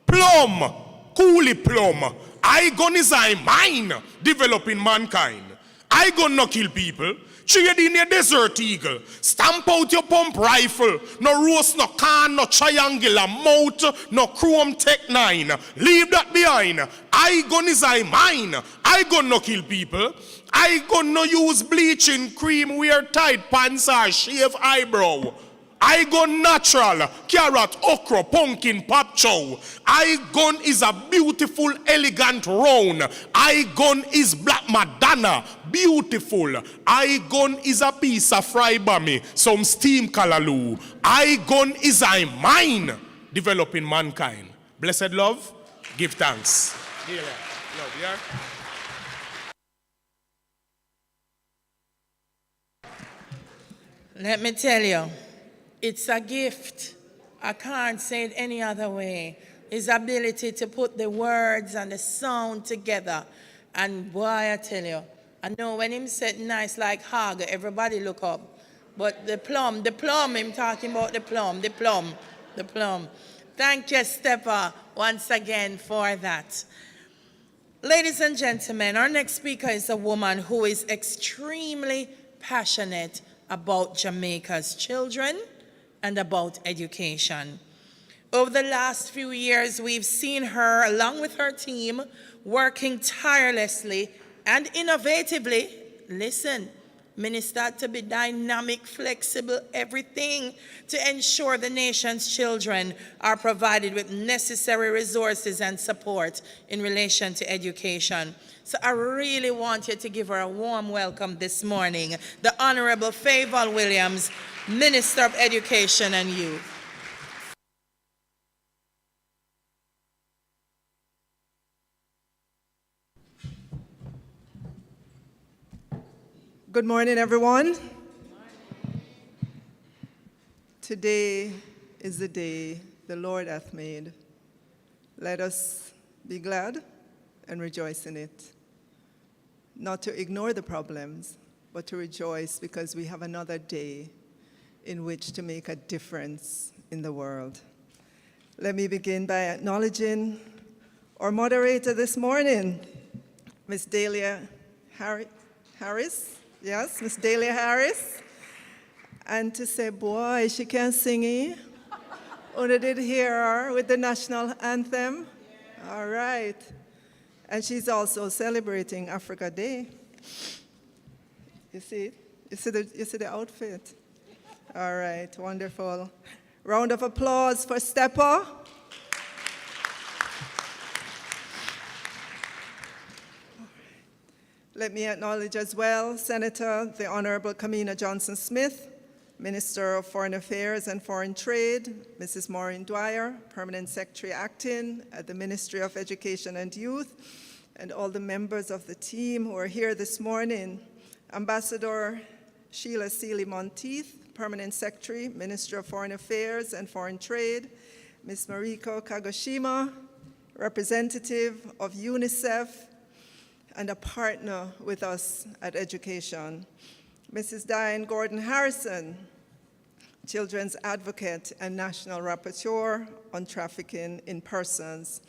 Plum. Coolie plum. I gon' is I mine. Developing mankind. I gon' kill people. Trade in your desert eagle. Stamp out your pump rifle. No roast, no can, no triangular mouth, no chrome tech 9. Leave that behind. I gun is I mine. I gun no kill people. I gun no use bleaching cream, wear tight pants or shave eyebrow. I gun natural, carrot, okra, pumpkin, pop chow. I gun is a beautiful, elegant round. I gun is black Madonna, beautiful. I gun is a piece of fry bami, some steam kalaloo. I gun is I mine, developing mankind. Blessed love, give thanks. Here, love, yeah? Let me tell you, it's a gift. I can't say it any other way. His ability to put the words and the sound together. And boy, I tell you, I know when him said nice like hog, everybody look up. But the plum, him talking about the plum. Thank you, Stepper, once again for that. Ladies and gentlemen, our next speaker is a woman who is extremely passionate about Jamaica's children and about education. Over the last few years, we've seen her, along with her team, working tirelessly and innovatively, listen, Minister, to be dynamic, flexible, everything to ensure the nation's children are provided with necessary resources and support in relation to education. So I really want you to give her a warm welcome this morning, the Honorable Favour Williams, Minister of Education and Youth. Good morning, everyone. Today is the day the Lord hath made. Let us be glad and rejoice in it. Not to ignore the problems, but to rejoice because we have another day in which to make a difference in the world. Let me begin by acknowledging our moderator this morning, Miss Dahlia Harris. Yes, Miss Dahlia Harris. And to say, boy, she can sing, eh? Una did hear her with the national anthem. Yeah. All right. And she's also celebrating Africa Day. You see it? You see the outfit? All right, wonderful. Round of applause for Stepper. Let me acknowledge as well Senator the Honorable Kamina Johnson-Smith, Minister of Foreign Affairs and Foreign Trade, Mrs. Maureen Dwyer, Permanent Secretary Acting at the Ministry of Education and Youth, and all the members of the team who are here this morning. Ambassador Sheila Sealy-Monteith, Permanent Secretary, Minister of Foreign Affairs and Foreign Trade, Ms. Mariko Kagoshima, representative of UNICEF, and a partner with us at education. Mrs. Diane Gordon-Harrison, Children's Advocate and National Rapporteur on Trafficking in Persons.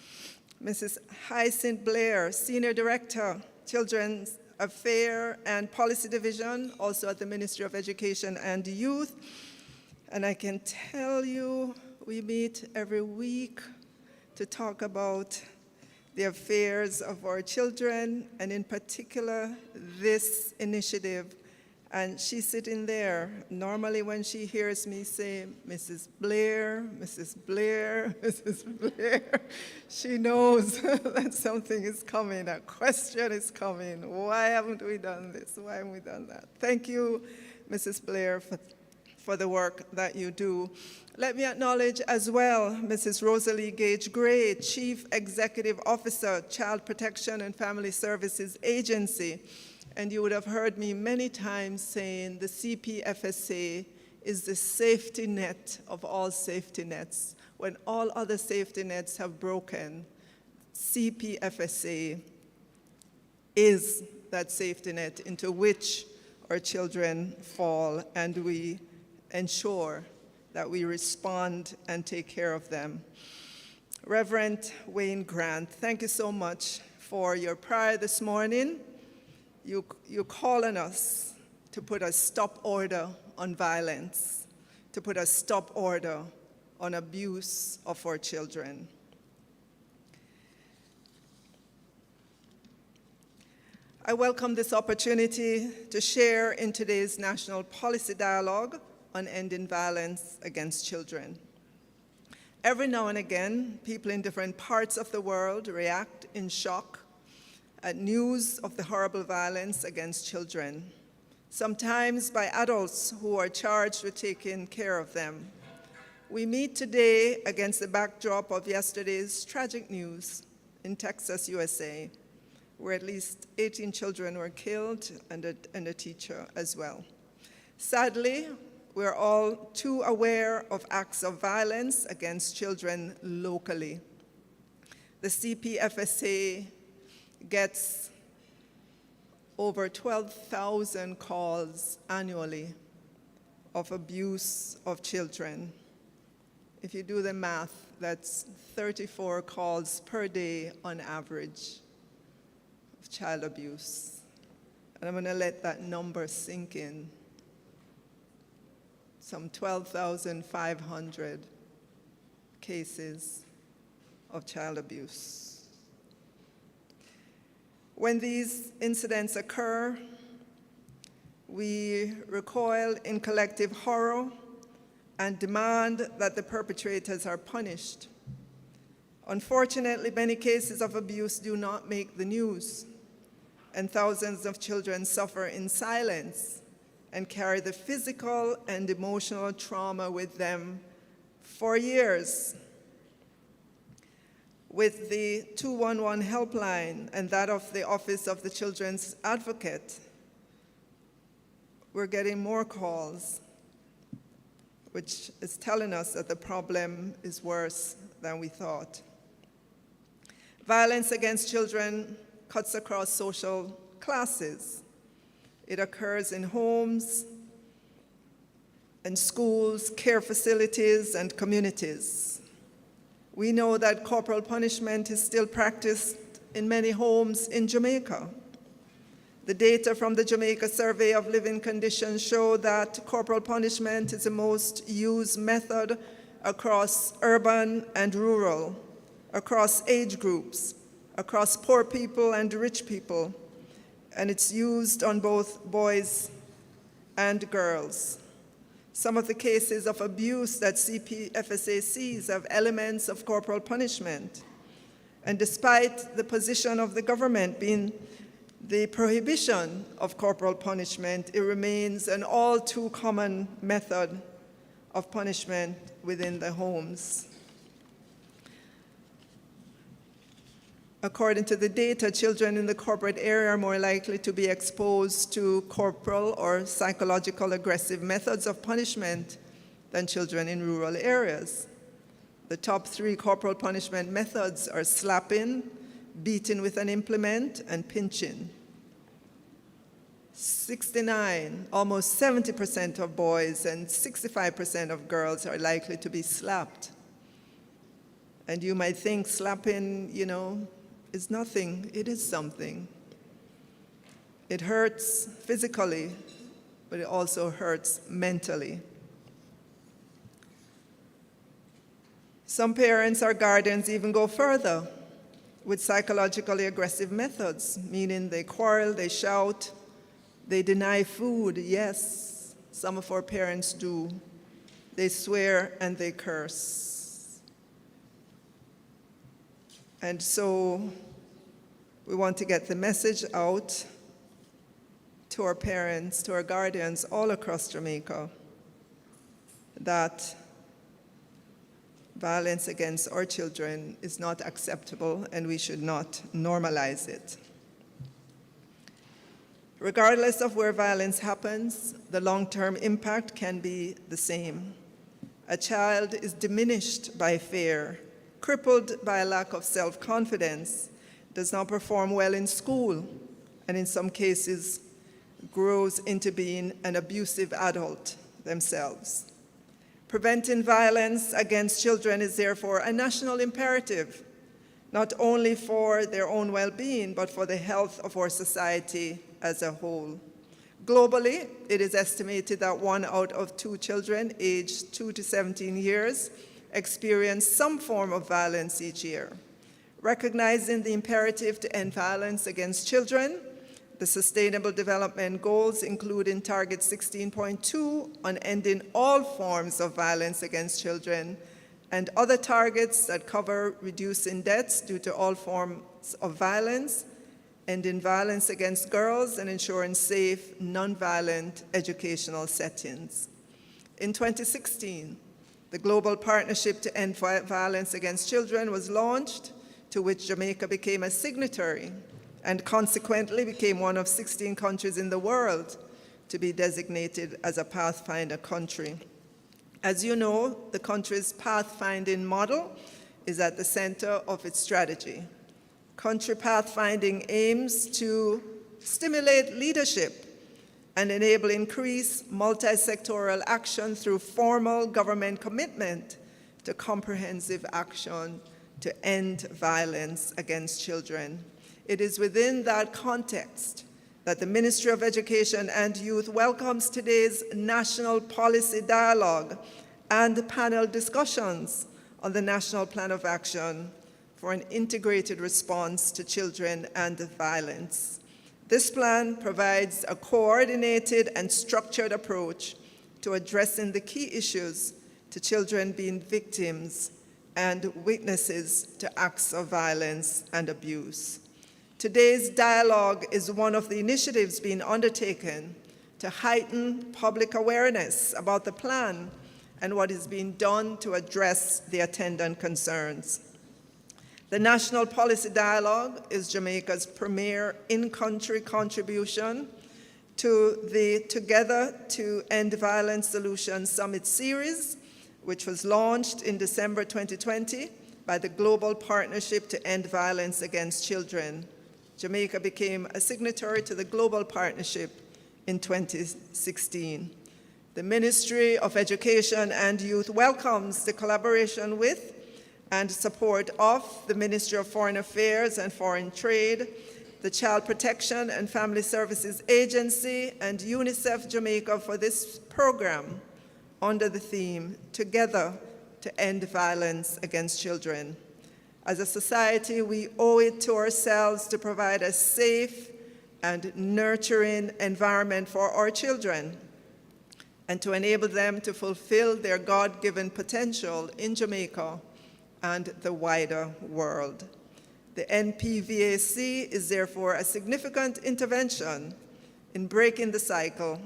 Mrs. Hyacinth Blair, Senior Director, Children's Affairs and Policy Division, also at the Ministry of Education and Youth. And I can tell you, we meet every week to talk about the affairs of our children, and in particular, this initiative. And she's sitting there. Normally when she hears me say, Mrs. Blair, Mrs. Blair, Mrs. Blair, she knows that something is coming, a question is coming. Why haven't we done this? Why haven't we done that? Thank you, Mrs. Blair, for the work that you do. Let me acknowledge as well Mrs. Rosalie Gage-Gray, Chief Executive Officer, Child Protection and Family Services Agency. And you would have heard me many times saying the CPFSA is the safety net of all safety nets. When all other safety nets have broken, CPFSA is that safety net into which our children fall, and we ensure that we respond and take care of them. Reverend Wayne Grant, thank you so much for your prayer this morning. You call on us to put a stop order on violence, to put a stop order on abuse of our children. I welcome this opportunity to share in today's National Policy Dialogue on ending violence against children. Every now and again, people in different parts of the world react in shock at news of the horrible violence against children, sometimes by adults who are charged with taking care of them. We meet today against the backdrop of yesterday's tragic news in Texas, USA, where at least 18 children were killed and a teacher as well. Sadly, we're all too aware of acts of violence against children locally. The CPFSA gets over 12,000 calls annually of abuse of children. If you do the math, that's 34 calls per day on average of child abuse. And I'm going to let that number sink in. Some 12,500 cases of child abuse. When these incidents occur, we recoil in collective horror and demand that the perpetrators are punished. Unfortunately, many cases of abuse do not make the news, and thousands of children suffer in silence and carry the physical and emotional trauma with them for years. With the 211 helpline and that of the Office of the Children's Advocate, we're getting more calls, which is telling us that the problem is worse than we thought. Violence against children cuts across social classes. It occurs in homes, in schools, care facilities, and communities. We know that corporal punishment is still practiced in many homes in Jamaica. The data from the Jamaica Survey of Living Conditions show that corporal punishment is the most used method across urban and rural, across age groups, across poor people and rich people, and it's used on both boys and girls. Some of the cases of abuse that CPFSA sees have elements of corporal punishment. And despite the position of the government being the prohibition of corporal punishment, it remains an all too common method of punishment within the homes. According to the data, children in the corporate area are more likely to be exposed to corporal or psychological aggressive methods of punishment than children in rural areas. The top 3 corporal punishment methods are slapping, beating with an implement, and pinching. 69, almost 70% of boys and 65% of girls are likely to be slapped. And you might think slapping, is nothing. It is something. It hurts physically, but it also hurts mentally. Some parents or guardians even go further with psychologically aggressive methods, meaning they quarrel, they shout, they deny food. Yes, some of our parents do. They swear and they curse. And so we want to get the message out to our parents, to our guardians all across Jamaica, that violence against our children is not acceptable and we should not normalize it. Regardless of where violence happens, the long-term impact can be the same. A child is diminished by fear, crippled by a lack of self-confidence, does not perform well in school, and in some cases grows into being an abusive adult themselves. Preventing violence against children is therefore a national imperative, not only for their own well-being, but for the health of our society as a whole. Globally, it is estimated that 1 out of 2 children aged 2 to 17 years experience some form of violence each year. Recognizing the imperative to end violence against children, the Sustainable Development Goals, including Target 16.2 on ending all forms of violence against children, and other targets that cover reducing deaths due to all forms of violence, ending violence against girls, and ensuring safe, nonviolent educational settings. In 2016, the Global Partnership to End Violence Against Children was launched, to which Jamaica became a signatory and consequently became one of 16 countries in the world to be designated as a pathfinder country. As you know, the country's pathfinding model is at the center of its strategy. Country pathfinding aims to stimulate leadership and enable increased multi-sectoral action through formal government commitment to comprehensive action to end violence against children. It is within that context that the Ministry of Education and Youth welcomes today's national policy dialogue and panel discussions on the National Plan of Action for an integrated response to children and violence. This plan provides a coordinated and structured approach to addressing the key issues to children being victims and witnesses to acts of violence and abuse. Today's dialogue is one of the initiatives being undertaken to heighten public awareness about the plan and what is being done to address the attendant concerns. The National Policy Dialogue is Jamaica's premier in-country contribution to the Together to End Violence Solutions Summit Series, which was launched in December 2020 by the Global Partnership to End Violence Against Children. Jamaica became a signatory to the Global Partnership in 2016. The Ministry of Education and Youth welcomes the collaboration with and support of the Ministry of Foreign Affairs and Foreign Trade, the Child Protection and Family Services Agency, and UNICEF Jamaica for this program under the theme, Together to End Violence Against Children. As a society, we owe it to ourselves to provide a safe and nurturing environment for our children and to enable them to fulfill their God-given potential in Jamaica and the wider world. The NPVAC is therefore a significant intervention in breaking the cycle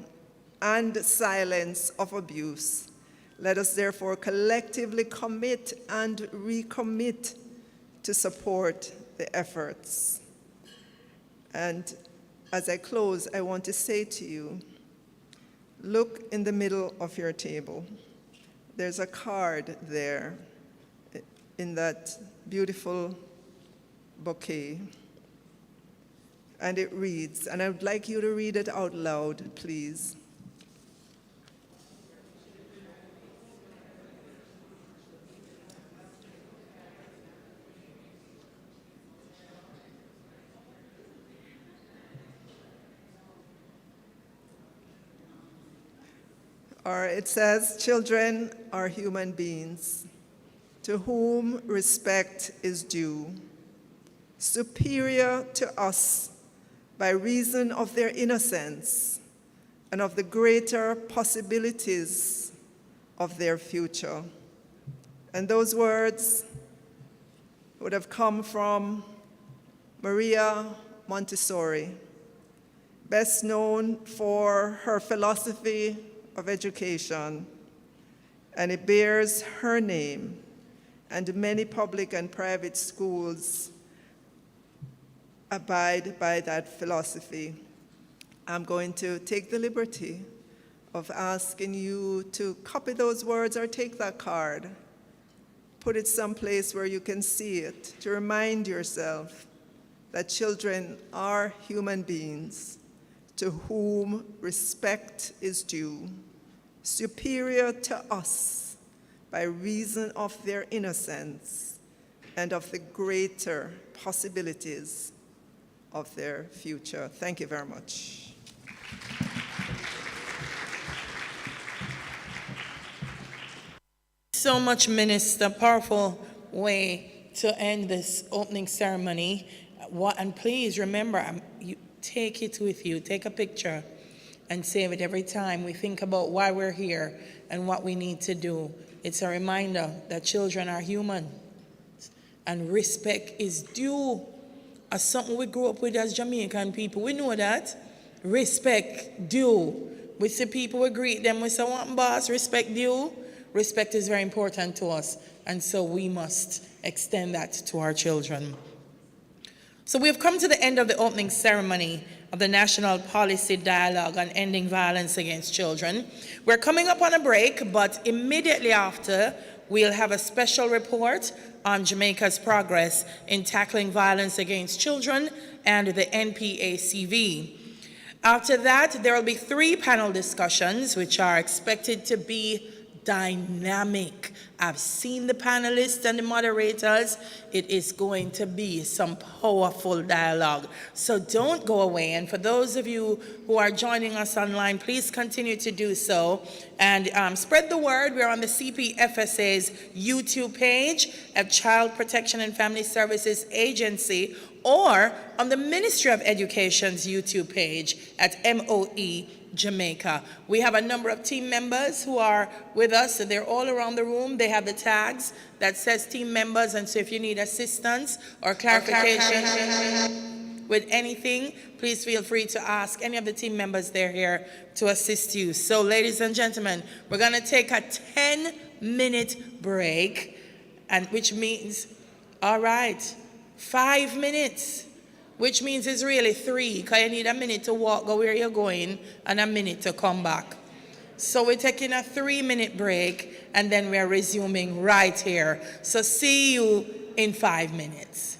and silence of abuse. Let us therefore collectively commit and recommit to support the efforts. And as I close, I want to say to you, look in the middle of your table. There's a card there in that beautiful bouquet. And it reads, and I would like you to read it out loud, please. Or it says, children are human beings to whom respect is due, superior to us by reason of their innocence and of the greater possibilities of their future. And those words would have come from Maria Montessori, best known for her philosophy of education, and it bears her name, and many public and private schools abide by that philosophy. I'm going to take the liberty of asking you to copy those words or take that card, put it someplace where you can see it, to remind yourself that children are human beings to whom respect is due, superior to us by reason of their innocence and of the greater possibilities of their future. Thank you very much. So much, Minister. Powerful way to end this opening ceremony. And please remember, you take it with you. Take a picture and save it every time we think about why we're here and what we need to do. It's a reminder that children are human and respect is due. As something we grew up with as Jamaican people, we know that. Respect due. We see people, we greet them, we say, "What boss, respect due." Respect is very important to us, and so we must extend that to our children. So we have come to the end of the opening ceremony of the National Policy Dialogue on Ending Violence Against Children. We're coming up on a break, but immediately after, we'll have a special report on Jamaica's progress in tackling violence against children and the NPACV. After that, there will be 3 panel discussions, which are expected to be dynamic. I've seen the panelists and the moderators. It is going to be some powerful dialogue. So don't go away. And for those of you who are joining us online, please continue to do so. And spread the word. We're on the CPFSA's YouTube page at Child Protection and Family Services Agency, or on the Ministry of Education's YouTube page at MOE Jamaica. We have a number of team members who are with us, and they're all around the room. They have the tags that says team members, and so if you need assistance or clarification with anything, please feel free to ask any of the team members. They're here to assist you. So ladies and gentlemen, we're going to take a 10-minute break, and which means, all right, 5 minutes. which means it's really 3, because you need a minute to walk, go where you're going, and a minute to come back. So we're taking a 3-minute break, and then we're resuming right here. So see you in 5 minutes.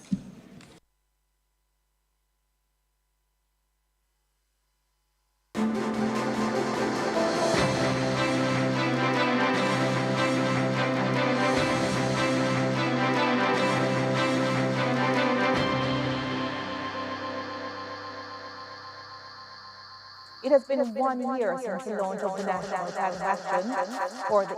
It has been 1 year since the launch of the National Child Action for the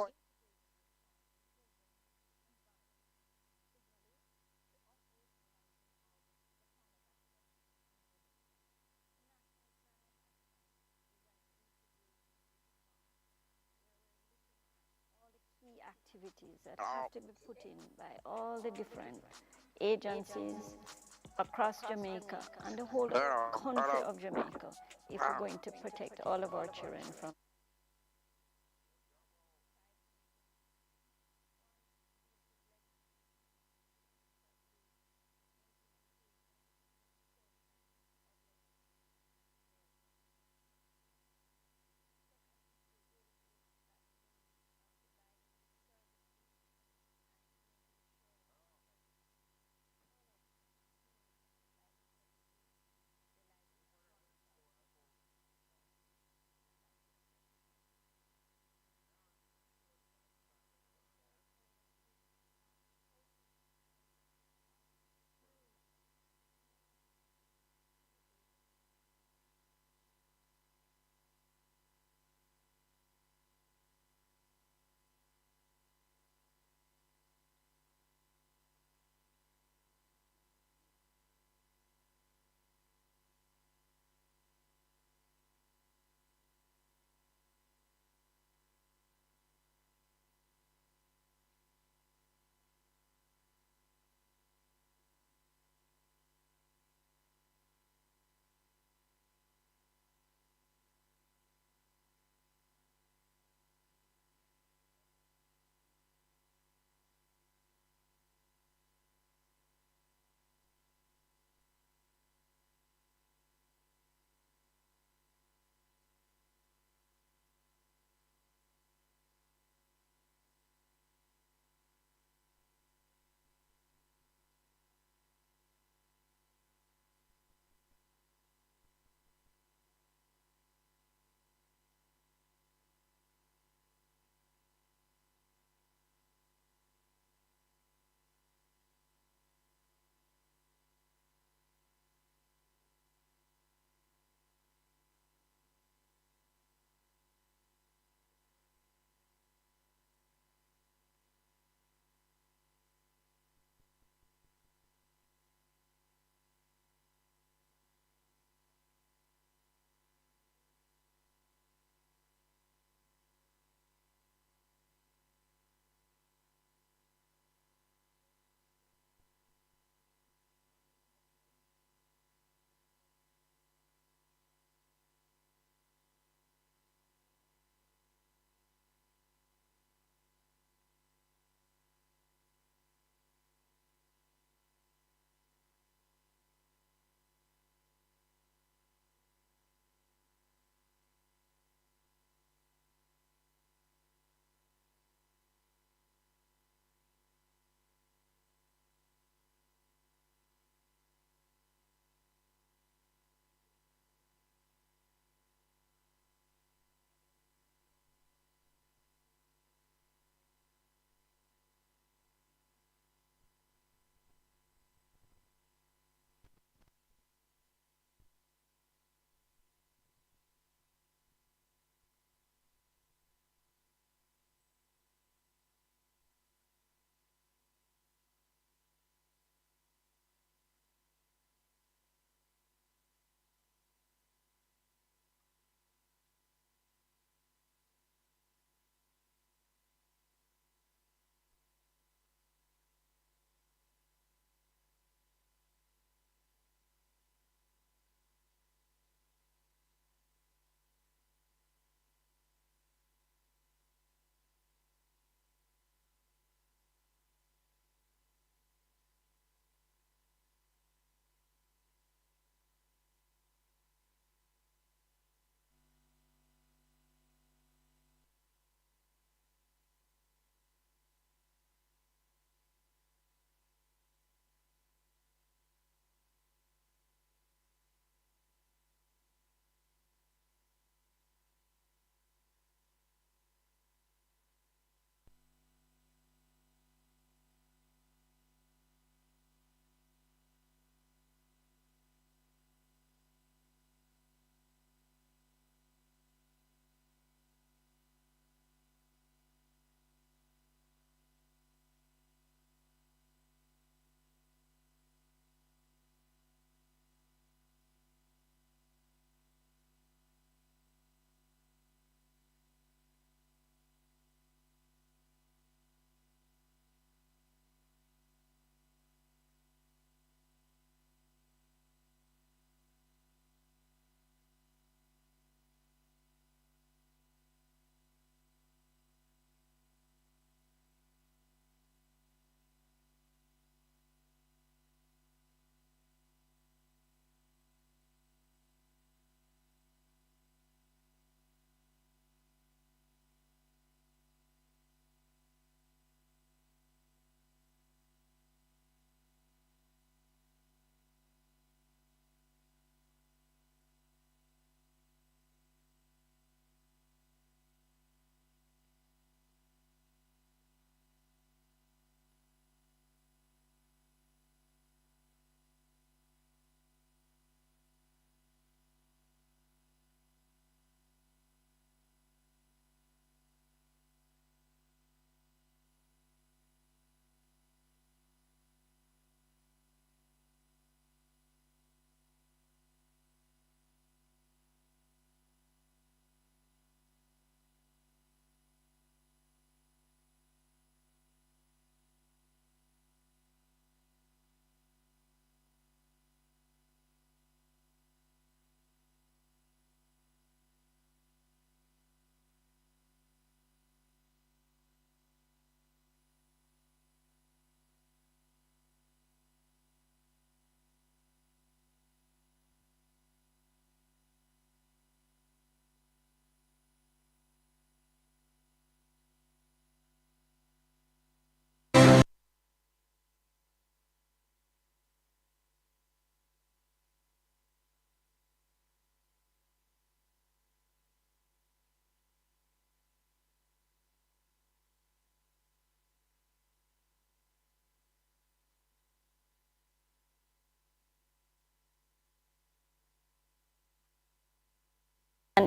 key activities that have to be put in by all the different agencies across Jamaica and the whole country of Jamaica if we're going to protect all of our children from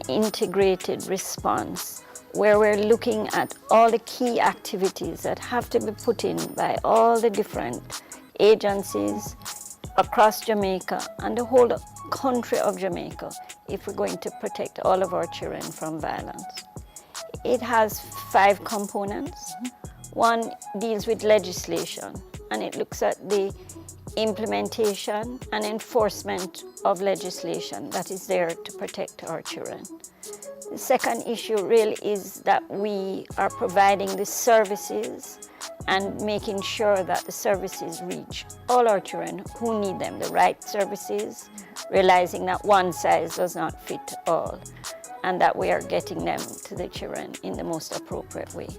integrated response where we're looking at all the key activities that have to be put in by all the different agencies across Jamaica and the whole country of Jamaica if we're going to protect all of our children from violence. It has 5 components. One deals with legislation, and it looks at the implementation and enforcement of legislation that is there to protect our children. The second issue really is that we are providing the services and making sure that the services reach all our children who need them, the right services, realizing that one size does not fit all, and that we are getting them to the children in the most appropriate way.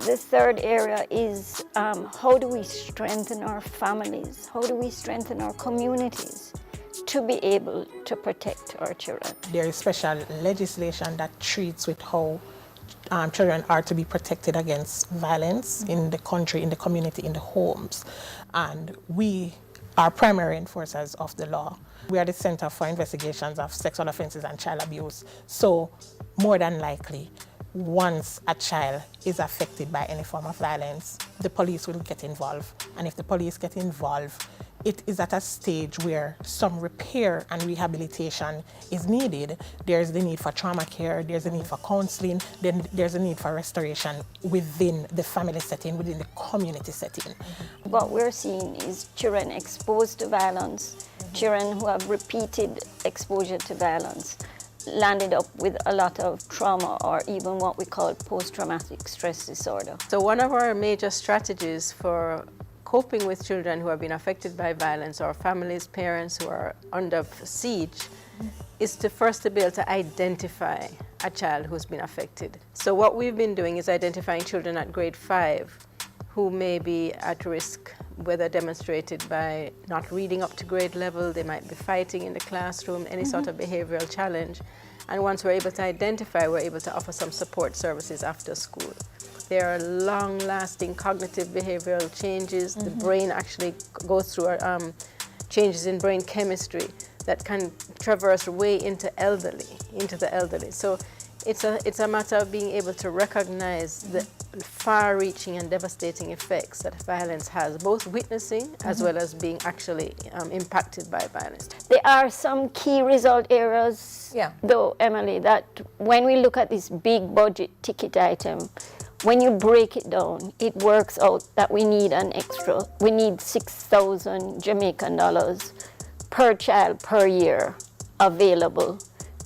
The third area is how do we strengthen our families? How do we strengthen our communities to be able to protect our children? There is special legislation that treats with how children are to be protected against violence in the country, in the community, in the homes. And we are primary enforcers of the law. We are the Center for Investigations of Sexual Offenses and Child Abuse. So more than likely, once a child is affected by any form of violence, the police will get involved. And if the police get involved, it is at a stage where some repair and rehabilitation is needed. There's the need for trauma care, there's the need for counseling, then there's a need for restoration within the family setting, within the community setting. What we're seeing is children exposed to violence, children who have repeated exposure to violence, landed up with a lot of trauma or even what we call post-traumatic stress disorder. So one of our major strategies for coping with children who have been affected by violence or families, parents who are under siege is to first be able to identify a child who's been affected. So what we've been doing is identifying children at grade 5 who may be at risk, whether demonstrated by not reading up to grade level, they might be fighting in the classroom, any sort of behavioral challenge. And once we're able to identify, we're able to offer some support services after school. There are long-lasting cognitive behavioral changes. The brain actually goes through changes in brain chemistry that can traverse way into the elderly. So it's a matter of being able to recognize the far-reaching and devastating effects that violence has, both witnessing as well as being actually impacted by violence. There are some key result areas, though, Emily, that when we look at this big budget ticket item, when you break it down, it works out that we need 6,000 Jamaican dollars per child per year available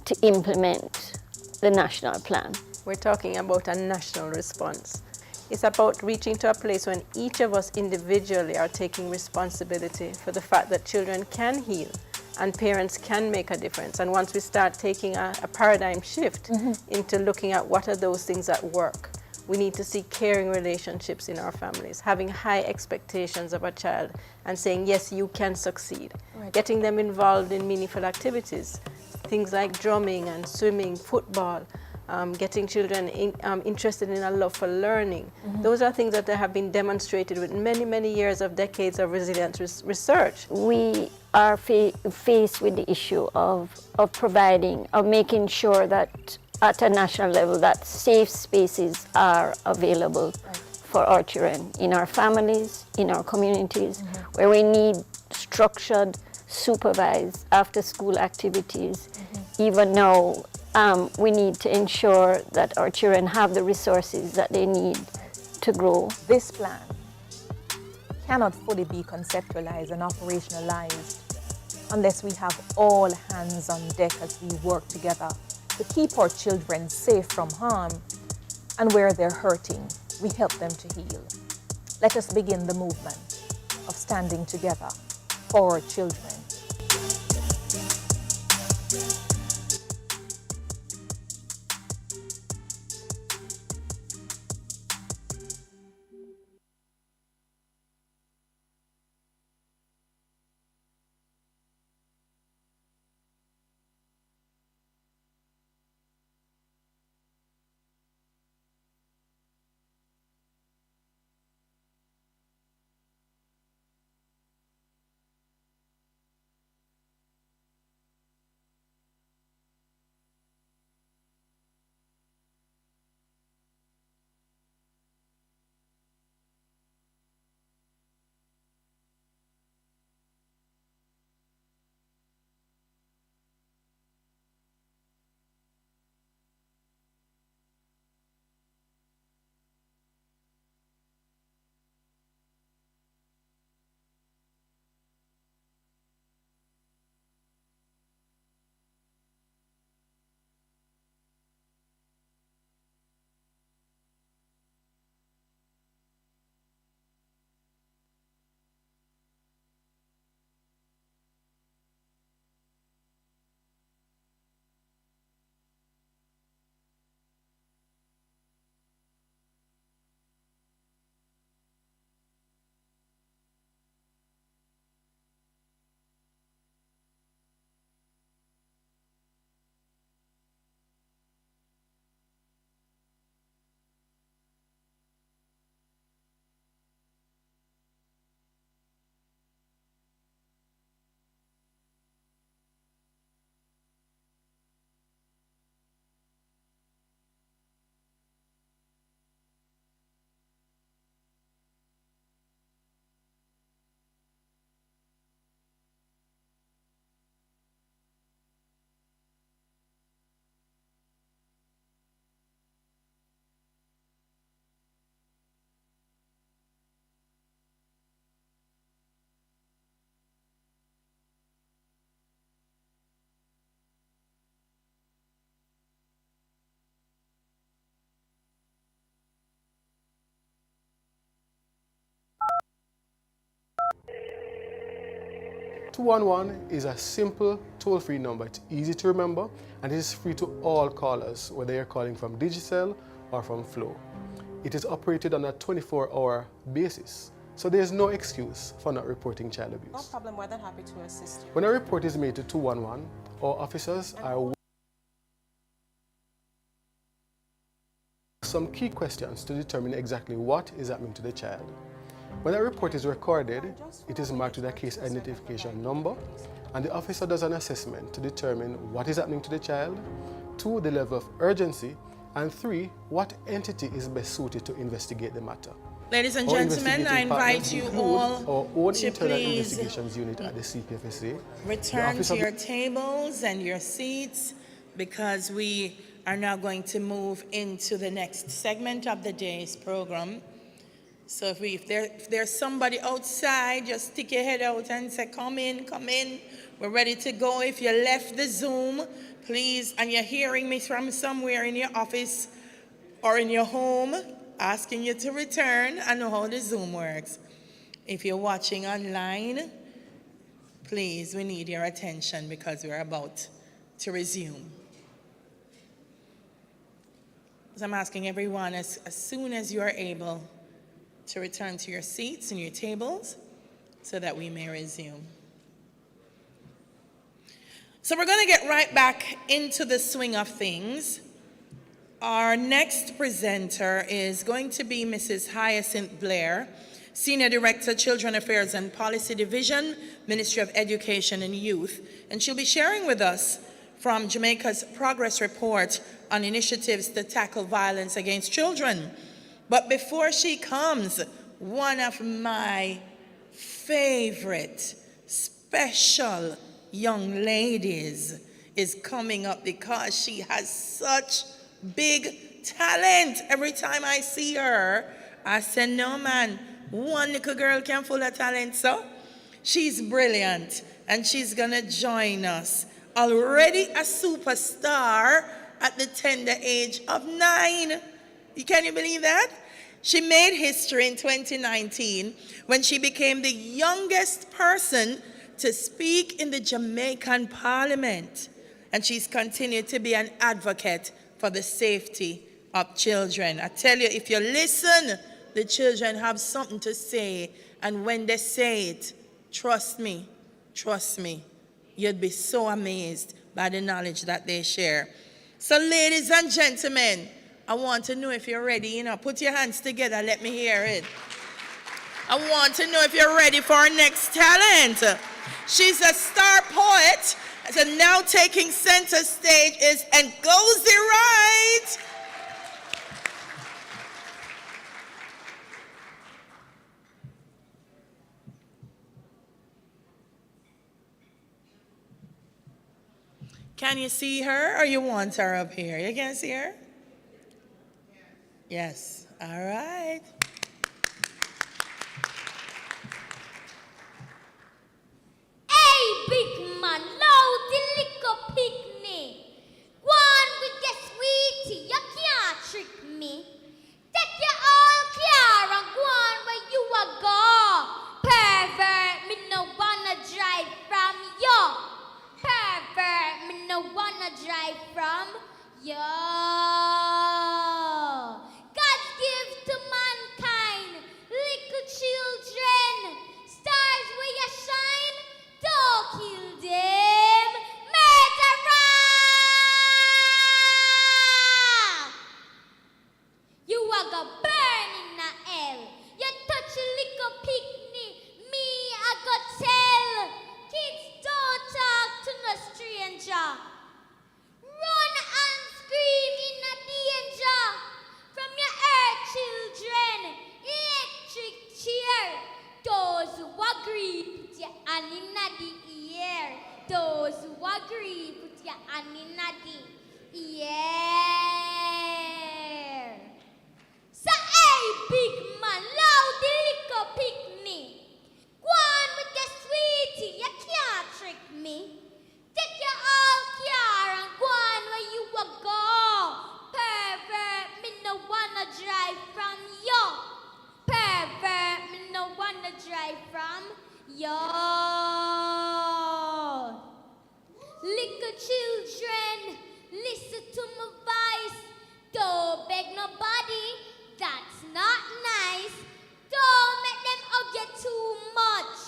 to implement the national plan. We're talking about a national response. It's about reaching to a place when each of us individually are taking responsibility for the fact that children can heal and parents can make a difference. And once we start taking a paradigm shift into looking at what are those things that work, we need to see caring relationships in our families, having high expectations of a child and saying, yes, you can succeed. Right. Getting them involved in meaningful activities, things like drumming and swimming, football, getting children interested in a love for learning. Those are things that have been demonstrated with many, many years of decades of resilient research. We are faced with the issue of making sure that at a national level that safe spaces are available for our children in our families, in our communities, where we need structured, supervised after-school activities. Even now, we need to ensure that our children have the resources that they need to grow. This plan cannot fully be conceptualized and operationalized unless we have all hands on deck as we work together to keep our children safe from harm, and where they're hurting, we help them to heal. Let us begin the movement of standing together for our children. 211 is a simple toll-free number. It's easy to remember, and it is free to all callers, whether you're calling from Digicel or from Flow. It is operated on a 24-hour basis, so there's no excuse for not reporting child abuse. No problem, more than happy to assist you. When a report is made to 211, our officers are some key questions to determine exactly what is happening to the child. When a report is recorded, it is marked with a case identification number, and the officer does an assessment to determine what is happening to the child, 2, the level of urgency, and 3, what entity is best suited to investigate the matter. Ladies and Our gentlemen, I investigating invite partners you include all our own to internal please investigations unit at the CPFSA. return to your tables and your seats, because we are now going to move into the next segment of the day's program. So if there's somebody outside, just stick your head out and say, come in, we're ready to go. If you left the Zoom, please, and you're hearing me from somewhere in your office or in your home, asking you to return. I know how the Zoom works. If you're watching online, please, we need your attention because we're about to resume. So I'm asking everyone, as soon as you are able, to return to your seats and your tables so that we may resume. So we're going to get right back into the swing of things. Our next presenter is going to be Mrs. Hyacinth Blair, Senior Director, Children Affairs and Policy Division, Ministry of Education and Youth, and she'll be sharing with us from Jamaica's progress report on initiatives to tackle violence against children. But before she comes, one of my favorite special young ladies is coming up because she has such big talent. Every time I see her, I say, no man, one little girl can full of talent, so she's brilliant, and she's gonna join us. Already a superstar at the tender age of 9. Can you believe that? She made history in 2019 when she became the youngest person to speak in the Jamaican Parliament. And she's continued to be an advocate for the safety of children. I tell you, if you listen, the children have something to say. And when they say it, trust me, you'd be so amazed by the knowledge that they share. So ladies and gentlemen, I want to know if you're ready. Put your hands together. Let me hear it. I want to know if you're ready for our next talent. She's a star poet. So now taking center stage is Ngozi Wright. Can you see her, or you want her up here? You can see her? Yes. All right. Hey, big man, loud the liquor picnic. Go on with your sweetie, you can't trick me. Take your all clear and go on where you a go. Pervert, me no wanna drive from you. Pervert, me no wanna drive from you. God gives to mankind little children. Stars where you shine, don't kill them. Murderer! You are go burn in the hell. You touch a little picnic, me I go tell. Kids don't talk to no stranger. Run and scream in a danger from your earth children. Electric chair. Those who agree, put your hand in the ear. Those who agree, put your hand in the ear. So hey, big man, loud the liquor picnic. Go on with your sweetie, you can't trick me. Take your all care and go on where you will go. Pervert, me no wanna drive from you. Pervert, me no wanna drive from you. little children, listen to my voice. Don't beg nobody, that's not nice. Don't make them hug you too much.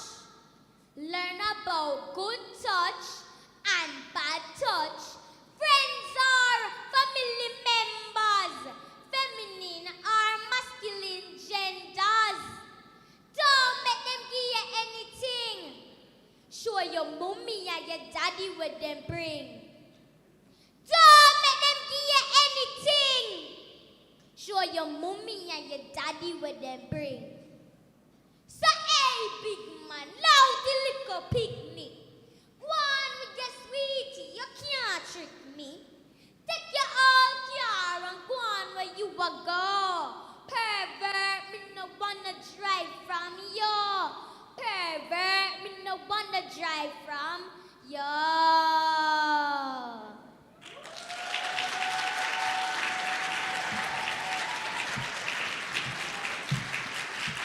Learn about good touch and bad touch. Friends are family members, feminine or masculine genders. Don't make them give you anything. Show your mommy and your daddy what them bring. Don't make them give you anything. Show your mommy and your daddy what them bring. So hey big man, loudy little picnic. Go on with your sweetie, you can't trick me. Take your old car and go on where you a go. Pervert, me no wanna drive from you. Pervert, me no wanna drive from you.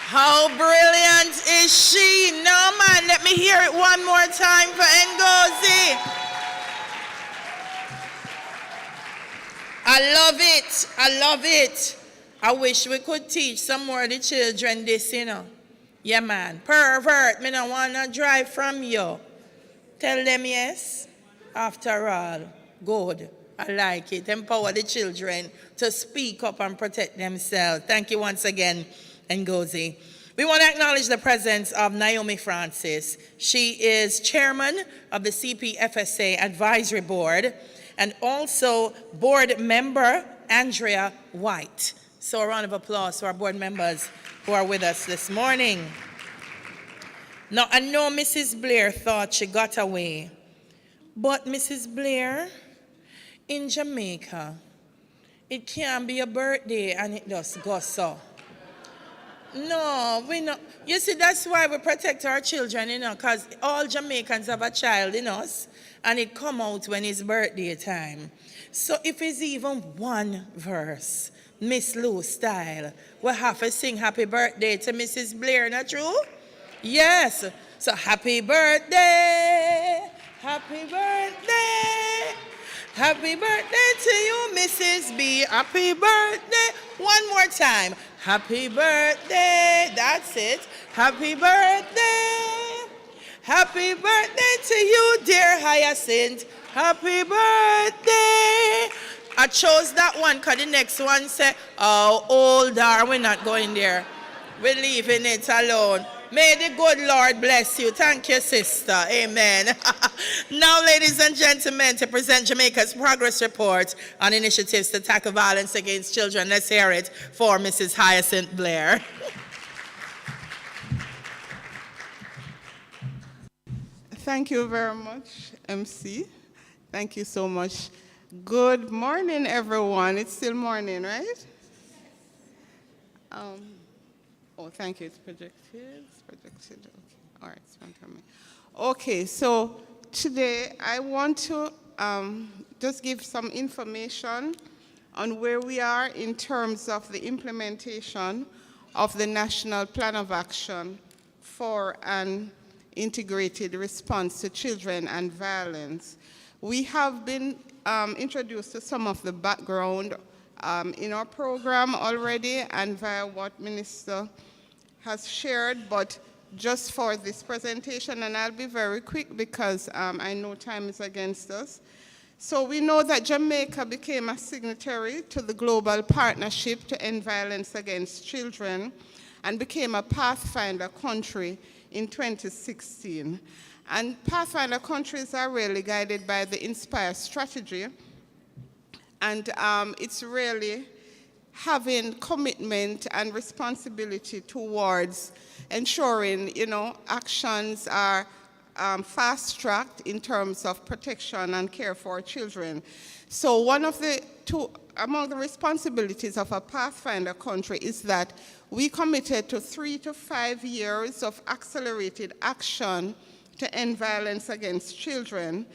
How brilliant is she? No man, let me hear it one more time for Ngozi. I love it. I love it. I wish we could teach some more of the children this, you know. Yeah, man. Pervert, me no wanna drive from you. Tell them yes. After all, good. I like it. Empower the children to speak up and protect themselves. Thank you once again, Ngozi. We want to acknowledge the presence of Naomi Francis. She is chairman of the CPFSA Advisory Board and also board member Andrea White. So a round of applause to our board members who are with us this morning. Now, I know Mrs. Blair thought she got away, but Mrs. Blair, in Jamaica, it can be a birthday and it just goes so. No, we not. You see, that's why we protect our children, you know, because all Jamaicans have a child in us, and it come out when it's birthday time. So if it's even one verse, Miss Lou style, we have to sing happy birthday to Mrs. Blair, not true? Yes. So happy birthday, happy birthday. Happy birthday to you, Mrs. B. Happy birthday. One more time. Happy birthday. That's it. Happy birthday. Happy birthday to you, dear Hyacinth. Happy birthday. I chose that one because the next one said, oh, old are we not going there. We're leaving it alone. May the good Lord bless you. Thank you, sister. Amen. Now, ladies and gentlemen, to present Jamaica's progress report on initiatives to tackle violence against children, let's hear it for Mrs. Hyacinth Blair. Thank you very much, MC. Thank you so much. Good morning, everyone. It's still morning, right? Oh, thank you. It's projected. Okay. All right. It's fine for me. Okay. So today I want to just give some information on where we are in terms of the implementation of the National Plan of Action for an Integrated Response to Children and Violence. We have been introduced to some of the background in our program already and via what Minister has shared, but just for this presentation, and I'll be very quick because I know time is against us. So we know that Jamaica became a signatory to the Global Partnership to End Violence Against Children and became a Pathfinder country in 2016. And Pathfinder countries are really guided by the INSPIRE strategy, and it's really having commitment and responsibility towards ensuring, actions are fast-tracked in terms of protection and care for children. So among the responsibilities of a Pathfinder country is that we committed to 3 to 5 years of accelerated action to end violence against children.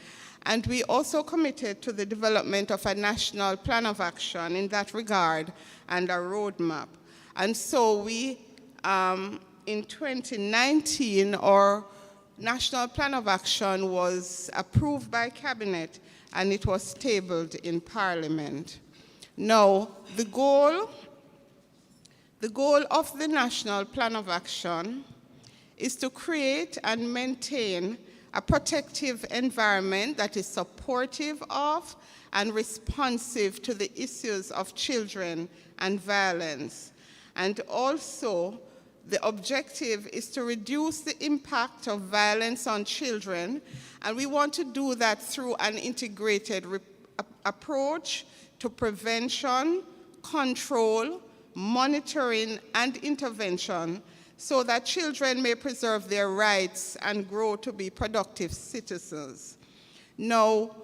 And we also committed to the development of a national plan of action in that regard and a roadmap. And so we, in 2019, or National Plan of Action was approved by Cabinet and it was tabled in Parliament. Now, the goal of the National Plan of Action is to create and maintain a protective environment that is supportive of and responsive to the issues of children and violence. And also, the objective is to reduce the impact of violence on children, and we want to do that through an integrated approach to prevention, control, monitoring, and intervention so that children may preserve their rights and grow to be productive citizens. Now,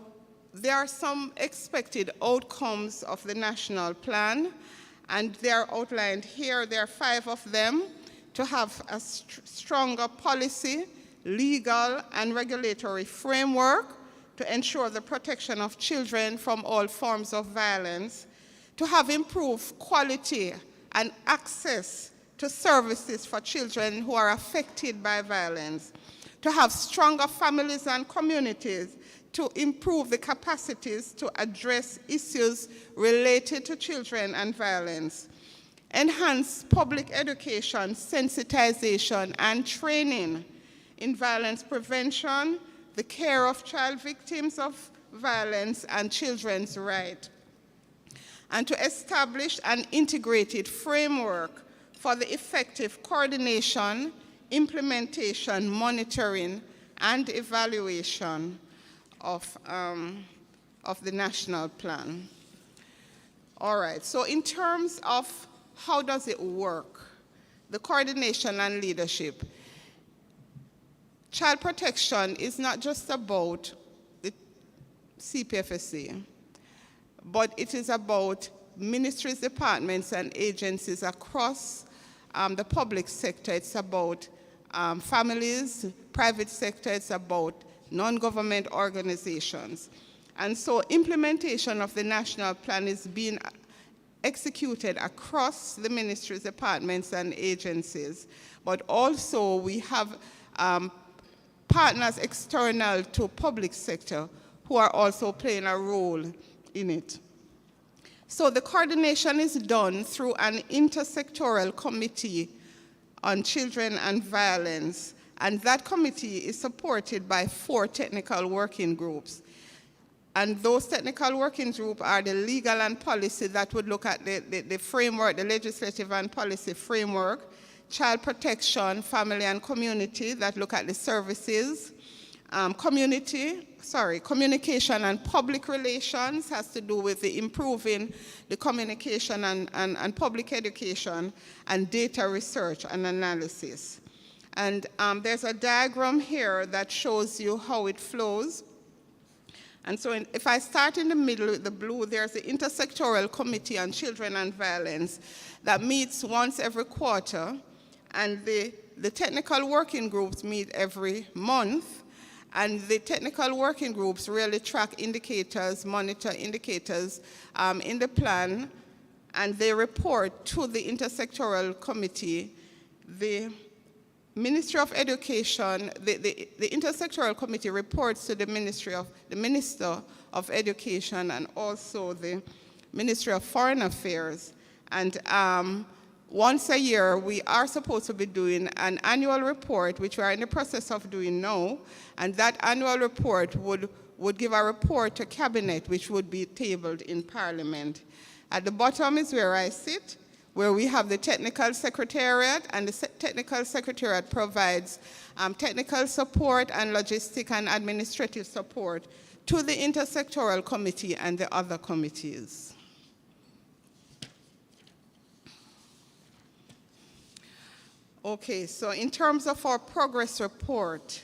there are some expected outcomes of the national plan, and they are outlined here. There are 5 of them: to have a stronger policy, legal, and regulatory framework to ensure the protection of children from all forms of violence, to have improved quality and access to services for children who are affected by violence, to have stronger families and communities to improve the capacities to address issues related to children and violence, enhance public education, sensitization, and training in violence prevention, the care of child victims of violence, and children's rights, and to establish an integrated framework for the effective coordination, implementation, monitoring, and evaluation of the national plan. All right, so in terms of how does it work, the coordination and leadership, child protection is not just about the CPFSA, but it is about ministries, departments, and agencies across the public sector. It's about families, private sector, it's about non-government organizations. And so implementation of the national plan is being executed across the ministries, departments, and agencies. But also we have partners external to public sector who are also playing a role in it. So the coordination is done through an intersectoral committee on children and violence, and that committee is supported by 4 technical working groups. And those technical working groups are the legal and policy that would look at the framework, the legislative and policy framework, child protection, family and community that look at the services, communication and public relations has to do with the improving the communication and public education, and data research and analysis. And there's a diagram here that shows you how it flows. And so if I start in the middle with the blue, there's the Intersectoral Committee on Children and Violence that meets once every quarter, and the technical working groups meet every month, and the technical working groups really track indicators, monitor indicators in the plan, and they report to the Intersectoral Committee. The Ministry of Education, the Intersectoral Committee reports to the Minister of Education and also the Ministry of Foreign Affairs. And once a year, we are supposed to be doing an annual report, which we are in the process of doing now, and that annual report would give a report to Cabinet, which would be tabled in Parliament. At the bottom is where I sit, where we have the technical secretariat, and the technical secretariat provides technical support and logistic and administrative support to the intersectoral committee and the other committees. Okay, so in terms of our progress report,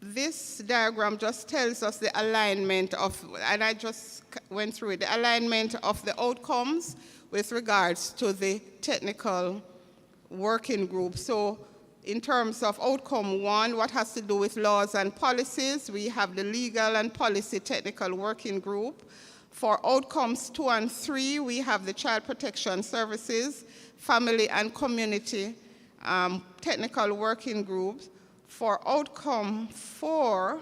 this diagram just tells us the alignment of, and I just went through it, the alignment of the outcomes with regards to the technical working group. So in terms of outcome 1, what has to do with laws and policies, we have the legal and policy technical working group. For outcomes 2 and 3, we have the Child Protection Services, Family and Community Technical Working Groups. For outcome 4,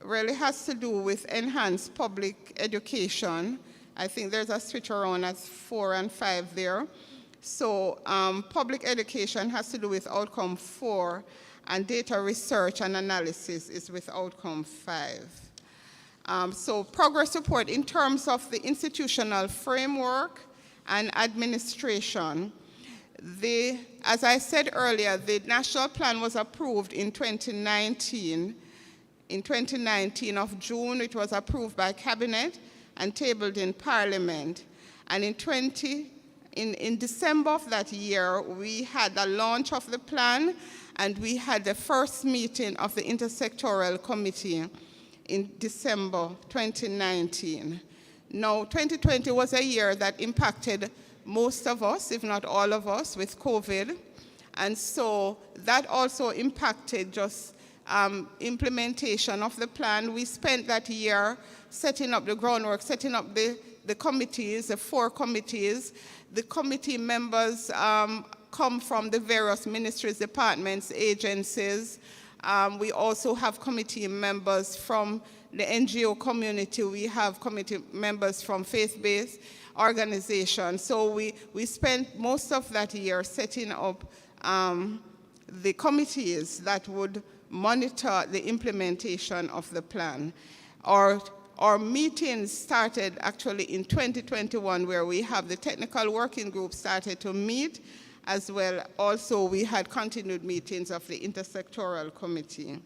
really has to do with enhanced public education. I think there's a switch around at 4 and 5 there. So public education has to do with outcome 4, and data research and analysis is with outcome 5. So progress report in terms of the institutional framework and administration. As I said earlier, the national plan was approved in 2019. In 2019 of June, it was approved by Cabinet and tabled in Parliament. And in December of that year, we had the launch of the plan, and we had the first meeting of the Intersectoral Committee in December 2019. Now, 2020 was a year that impacted most of us, if not all of us, with COVID. And so that also impacted just implementation of the plan. We spent that year setting up the groundwork, setting up the committees, the 4 committees. The committee members come from the various ministries, departments, agencies. We also have committee members from the NGO community. We have committee members from faith-based organizations. So we spent most of that year setting up the committees that would monitor the implementation of the plan. Our meetings started actually in 2021, where we have the technical working group started to meet, as well also we had continued meetings of the intersectoral committee.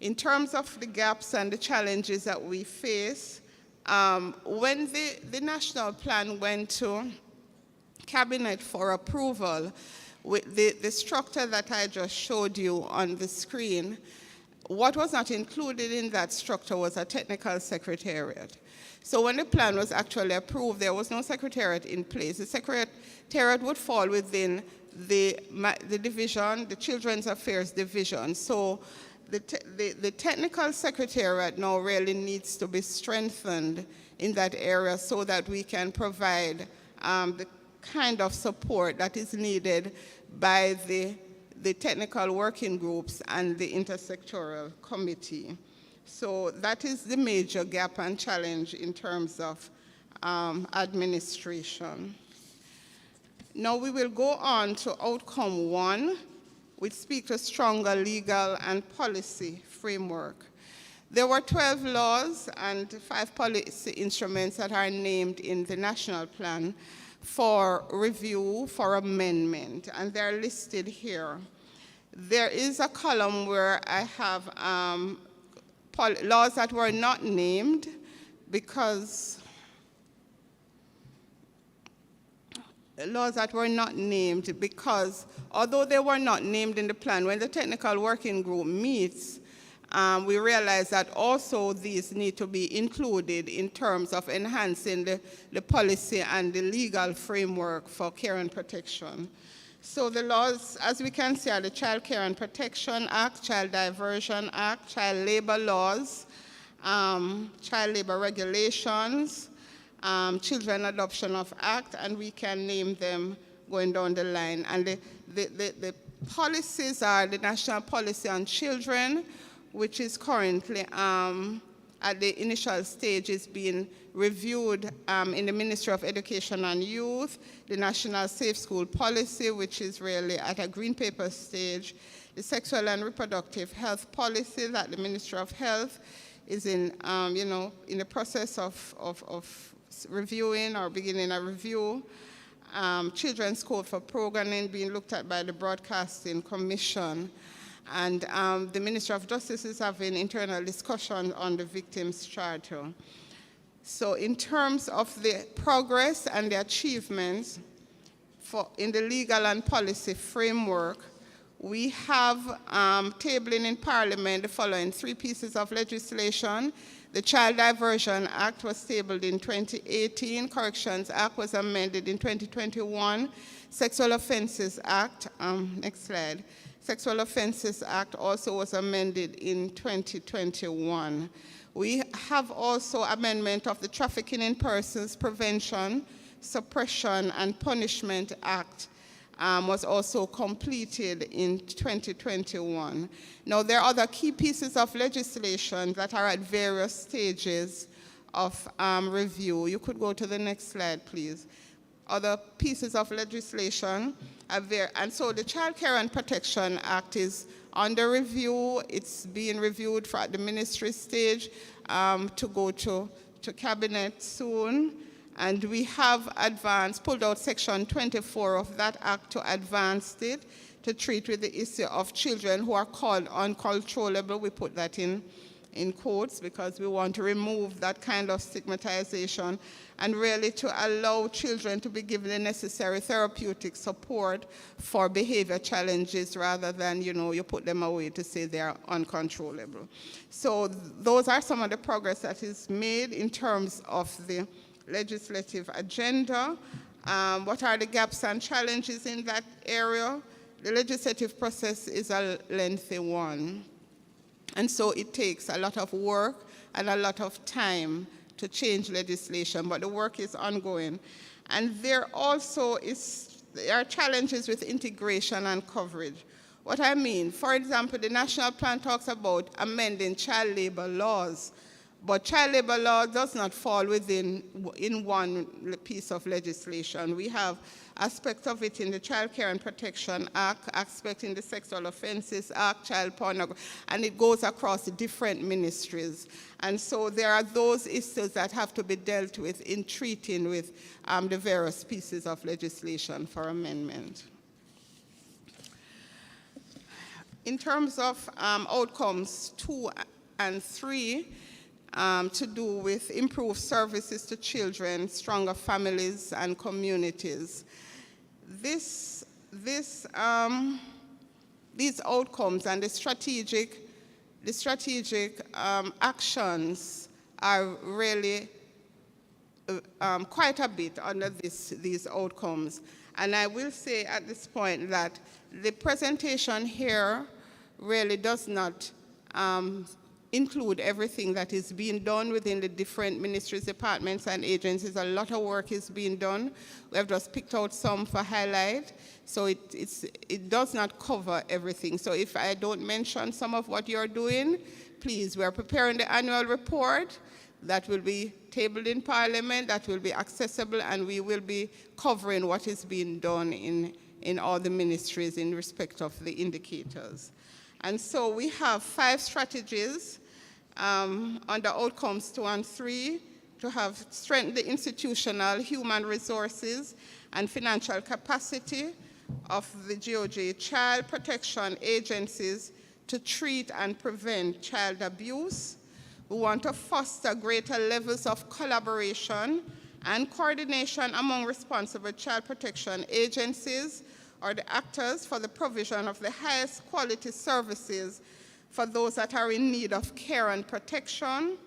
In terms of the gaps and the challenges that we face, when the national plan went to Cabinet for approval, with the structure that I just showed you on the screen, what was not included in that structure was a technical secretariat. So when the plan was actually approved, there was no secretariat in place. The secretariat would fall within the division, the Children's Affairs Division. So the technical secretariat now really needs to be strengthened in that area so that we can provide the kind of support that is needed by the technical working groups and the intersectoral committee. So that is the major gap and challenge in terms of administration. Now we will go on to outcome 1, which speaks to stronger legal and policy framework. There were 12 laws and 5 policy instruments that are named in the national plan for review, for amendment, and they're listed here. There is a column where I have laws that were not named because although they were not named in the plan, when the technical working group meets, we realize that also these need to be included in terms of enhancing the policy and the legal framework for care and protection. So the laws, as we can see, are the Child Care and Protection Act, Child Diversion Act, Child Labor Laws, Child Labor Regulations, Children Adoption of Act, and we can name them going down the line. And the policies are the National Policy on Children, which is currently at the initial stage is being reviewed in the Ministry of Education and Youth, the National Safe School Policy, which is really at a green paper stage, the Sexual and Reproductive Health Policy that the Ministry of Health is in the process of reviewing or beginning a review, Children's Code for Programming being looked at by the Broadcasting Commission, and the Ministry of Justice is having internal discussion on the Victims Charter. So in terms of the progress and the achievements in the legal and policy framework, we have tabling in Parliament the following 3 pieces of legislation. The Child Diversion Act was tabled in 2018. Corrections Act was amended in 2021. Sexual Offences Act, next slide, Sexual Offences Act also was amended in 2021. We have also amendment of the Trafficking in Persons Prevention, Suppression and Punishment Act was also completed in 2021. Now, there are other key pieces of legislation that are at various stages of review. You could go to the next slide, please. Other pieces of legislation are there. And so the Child Care and Protection Act is under review. It's being reviewed at the ministry stage to go to cabinet soon. And we have pulled out section 24 of that act to advance it to treat with the issue of children who are called uncontrollable. We put that in quotes because we want to remove that kind of stigmatization and really to allow children to be given the necessary therapeutic support for behavior challenges rather than, you put them away to say they are uncontrollable. So those are some of the progress that is made in terms of the legislative agenda. What are the gaps and challenges in that area? The legislative process is a lengthy one. And so it takes a lot of work and a lot of time to change legislation, but the work is ongoing. And there are challenges with integration and coverage. What I mean, for example, the national plan talks about amending child labor laws, but child labor law does not fall in one piece of legislation. We have aspects of it in the Child Care and Protection Act, aspects in the Sexual Offences Act, child pornography, and it goes across the different ministries. And so there are those issues that have to be dealt with in treating with the various pieces of legislation for amendment. In terms of outcomes 2 and 3, to do with improved services to children, stronger families and communities. These outcomes and the strategic actions are really quite a bit under these outcomes. And I will say at this point that the presentation here really does not include everything that is being done within the different ministries, departments, and agencies. A lot of work is being done. We have just picked out some for highlight, so it does not cover everything. So if I don't mention some of what you're doing, please, we're preparing the annual report that will be tabled in Parliament, that will be accessible, and we will be covering what is being done in all the ministries in respect of the indicators. And so we have 5 strategies under outcomes 2 and 3 to have strengthened the institutional, human resources, and financial capacity of the GOJ child protection agencies to treat and prevent child abuse. We want to foster greater levels of collaboration and coordination among responsible child protection agencies or the actors for the provision of the highest quality services for those that are in need of care and protection.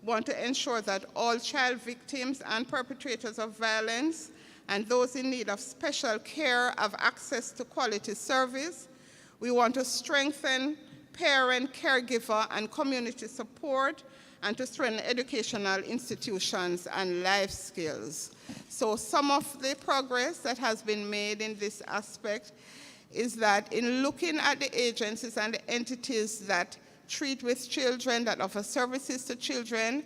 We want to ensure that all child victims and perpetrators of violence and those in need of special care have access to quality service. We want to strengthen parent, caregiver, and community support, and to strengthen educational institutions and life skills. So some of the progress that has been made in this aspect is that in looking at the agencies and the entities that treat with children, that offer services to children,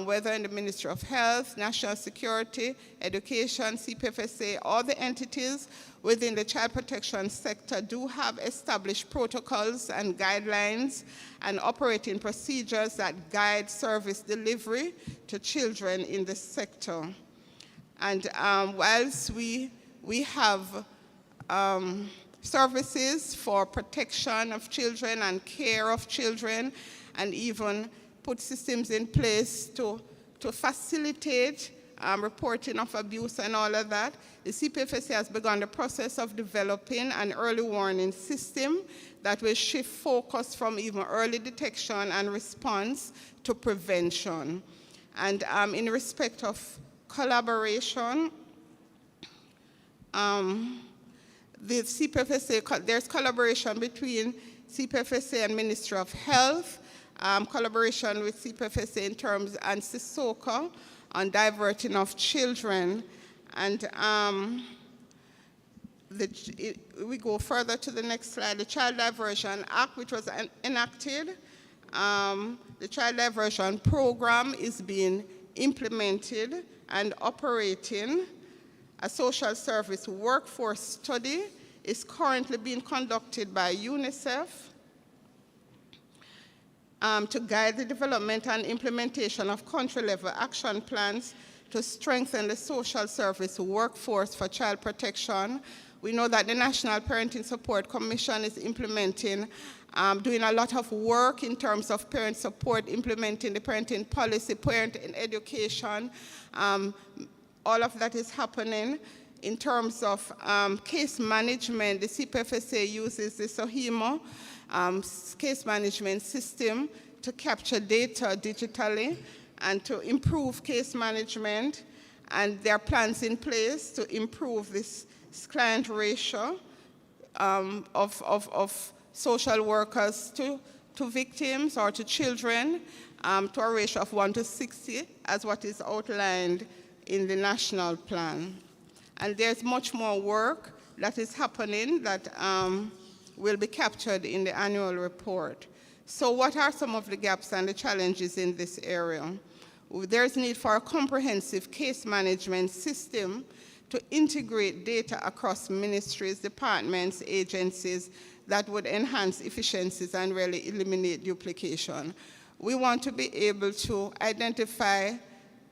whether in the Ministry of Health, National Security, Education, CPFSA, all the entities within the child protection sector do have established protocols and guidelines and operating procedures that guide service delivery to children in the sector. And whilst we have services for protection of children and care of children, and even put systems in place to facilitate reporting of abuse and all of that, the CPFSA has begun the process of developing an early warning system that will shift focus from even early detection and response to prevention. And in respect of collaboration, the CPFSA, there's collaboration between CPFSA and Ministry of Health, collaboration with CPFSA in terms, and Sissoko on diverting of children. And we go further to the next slide. The Child Diversion Act, which was enacted, the Child Diversion Program is being implemented and operating. A social service workforce study is currently being conducted by UNICEF to guide the development and implementation of country-level action plans to strengthen the social service workforce for child protection. We know that the National Parenting Support Commission is implementing, doing a lot of work in terms of parent support, implementing the parenting policy, parenting education. All of that is happening. In terms of case management, the CPFSA uses the SOHIMO case management system to capture data digitally and to improve case management. And there are plans in place to improve this client ratio of social workers to victims or to children to a ratio of 1 to 60, as what is outlined in the national plan. And there's much more work that is happening that will be captured in the annual report. So what are some of the gaps and the challenges in this area? There's need for a comprehensive case management system to integrate data across ministries, departments, agencies that would enhance efficiencies and really eliminate duplication. We want to be able to identify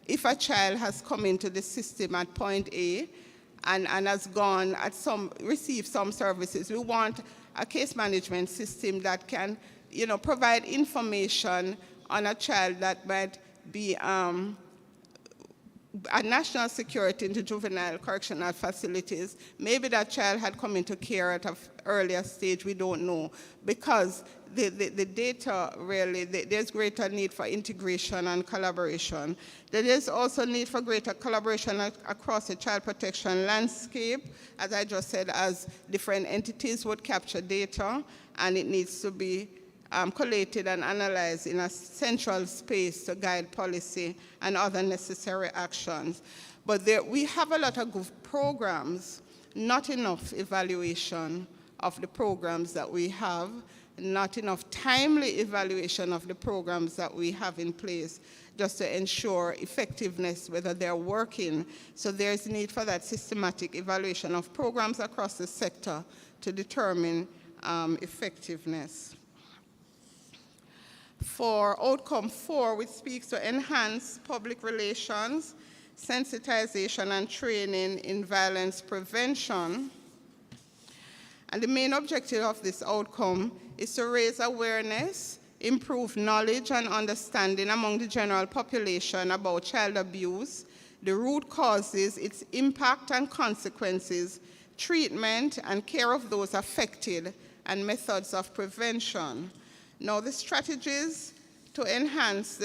if a child has come into the system at point A and has gone at received some services. We want a case management system that can, provide information on a child that might be a national security into juvenile correctional facilities. Maybe that child had come into care at an earlier stage, we don't know, because the data really, there's greater need for integration and collaboration. There is also need for greater collaboration across the child protection landscape, as I just said, as different entities would capture data, and it needs to be collated and analyzed in a central space to guide policy and other necessary actions. But we have a lot of good programs, not enough evaluation of the programs that we have, not enough timely evaluation of the programs that we have in place just to ensure effectiveness, whether they're working. So there's need for that systematic evaluation of programs across the sector to determine effectiveness. For outcome 4, which speaks to enhance public relations, sensitization and training in violence prevention. And the main objective of this outcome is to raise awareness, improve knowledge and understanding among the general population about child abuse, the root causes, its impact and consequences, treatment and care of those affected, and methods of prevention. Now, the strategies to enhance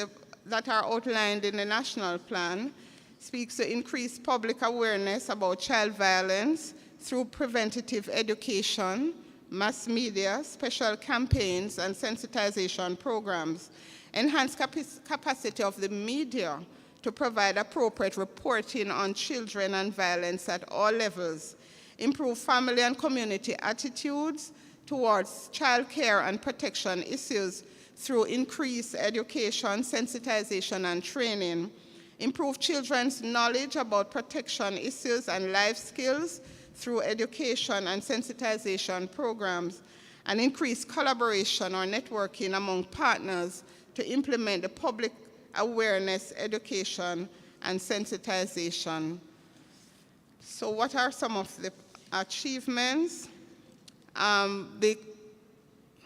that are outlined in the national plan speaks to increase public awareness about child violence through preventative education, mass media, special campaigns, and sensitization programs. Enhance capacity of the media to provide appropriate reporting on children and violence at all levels. Improve family and community attitudes towards child care and protection issues through increased education, sensitization, and training. Improve children's knowledge about protection issues and life skills through education and sensitization programs. And increase collaboration or networking among partners to implement the public awareness, education, and sensitization. So what are some of the achievements? The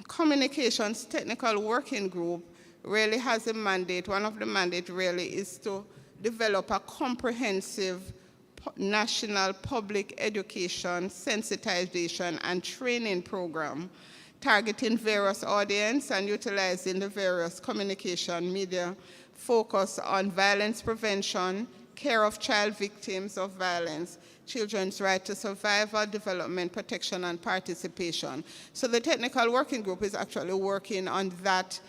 Communications Technical Working Group really has a mandate. One of the mandates really is to develop a comprehensive national public education, sensitization, and training program targeting various audiences and utilizing the various communication media focus on violence prevention, care of child victims of violence, children's right to survival, development, protection, and participation. So the technical working group is actually working on that,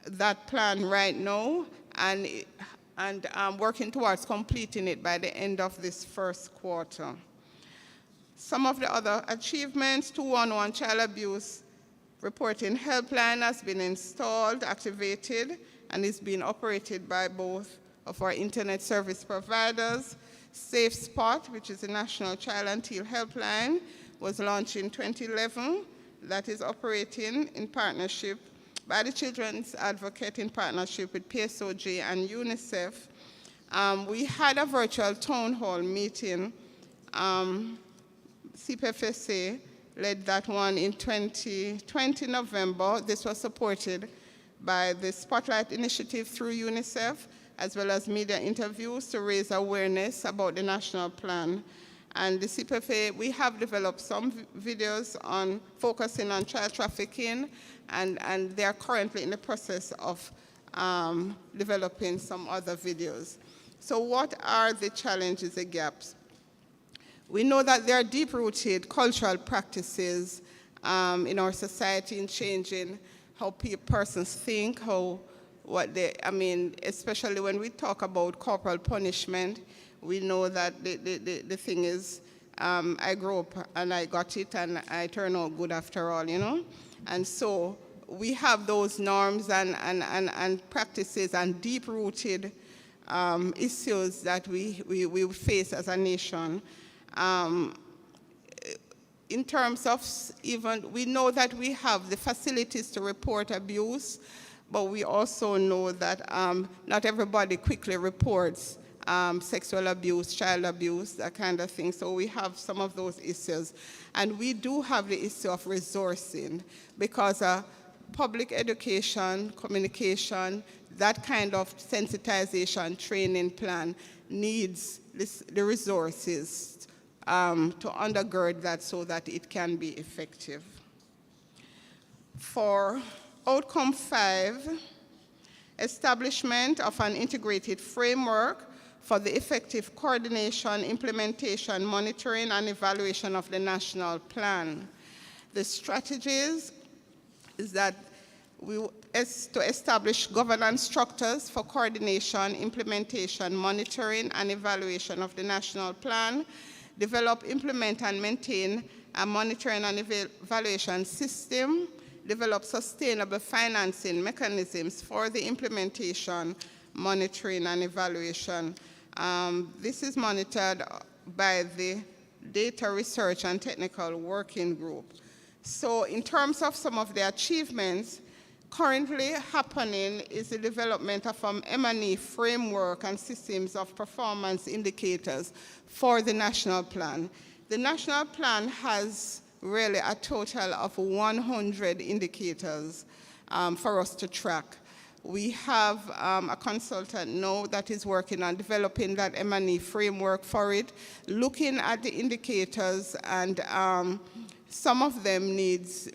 that plan right now, and working towards completing it by the end of this first quarter. Some of the other achievements: 211 child abuse reporting helpline has been installed, activated, and is being operated by both of our internet service providers. Safe Spot, which is a national child and teen helpline, was launched in 2011. That is operating in partnership by the Children's Advocate in partnership with PSOG and UNICEF. We had a virtual town hall meeting. CPFSA led that one in 2020 November. This was supported by the Spotlight Initiative through UNICEF, as well as media interviews to raise awareness about the national plan. And the CPFA, we have developed some videos on focusing on child trafficking, and they are currently in the process of developing some other videos. So what are the challenges, the gaps? We know that there are deep-rooted cultural practices in our society in changing how persons think, especially when we talk about corporal punishment. We know that the thing is, I grew up and I got it and I turn out good after all, you know? And so we have those norms and practices and deep-rooted issues that we face as a nation. In terms of we know that we have the facilities to report abuse, but we also know that not everybody quickly reports sexual abuse, child abuse, that kind of thing. So we have some of those issues. And we do have the issue of resourcing, because public education, communication, that kind of sensitization training plan needs the resources to undergird that so that it can be effective. For outcome 5, establishment of an integrated framework for the effective coordination, implementation, monitoring, and evaluation of the national plan. The strategies is that to establish governance structures for coordination, implementation, monitoring, and evaluation of the national plan, develop, implement, and maintain a monitoring and evaluation system, develop sustainable financing mechanisms for the implementation, monitoring, and evaluation. This is monitored by the Data Research and Technical Working Group. So in terms of some of the achievements, currently happening is the development of an M&E framework and systems of performance indicators for the national plan. The national plan has really a total of 100 indicators for us to track. We have a consultant now that is working on developing that M&E framework for it, looking at the indicators, and some of them needs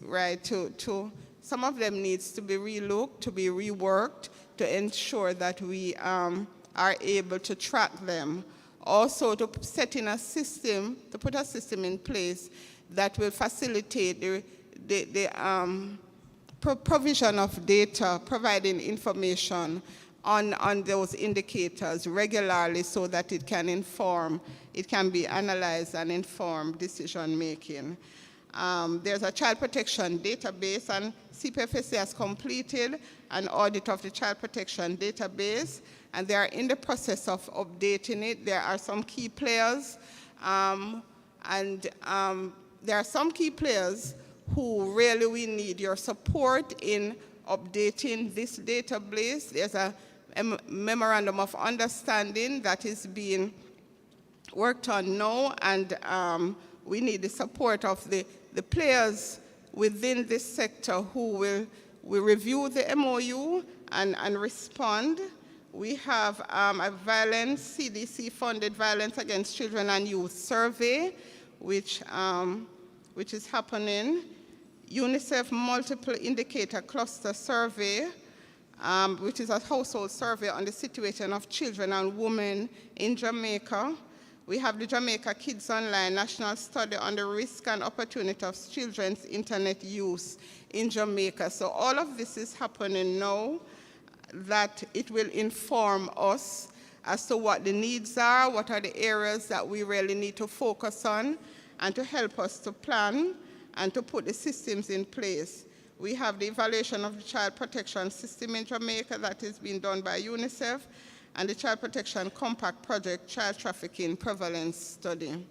some of them needs to be relooked, to be reworked, to ensure that we are able to track them. Also, to set in a system, to put a system in place that will facilitate the provision of data, providing information on those indicators regularly so that it can inform, it can be analyzed and inform decision making. There's a child protection database, and CPFSA has completed an audit of the child protection database, and they are in the process of updating it. There are some key players, there are some key players who really we need your support in updating this database. There's a memorandum of understanding that is being worked on now, and we need the support of the players within this sector who will review the MOU and respond. We have a CDC-funded violence against children and youth survey, which is happening. UNICEF multiple indicator cluster survey, which is a household survey on the situation of children and women in Jamaica. We have the Jamaica Kids Online National Study on the Risk and Opportunity of Children's Internet Use in Jamaica. So all of this is happening now, that it will inform us as to what the needs are, what are the areas that we really need to focus on, and to help us to plan and to put the systems in place. We have the evaluation of the child protection system in Jamaica that is being done by UNICEF, and the Child Protection Compact Project Child Trafficking Prevalence Study.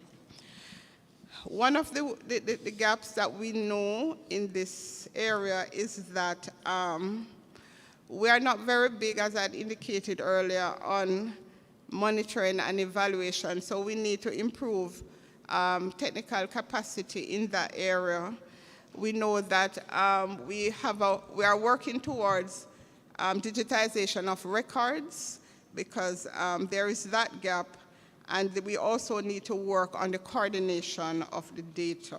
One of the gaps that we know in this area is that we are not very big, as I had indicated earlier, on monitoring and evaluation, so we need to improve technical capacity in that area. We know that we are working towards digitization of records, because there is that gap, and we also need to work on the coordination of the data.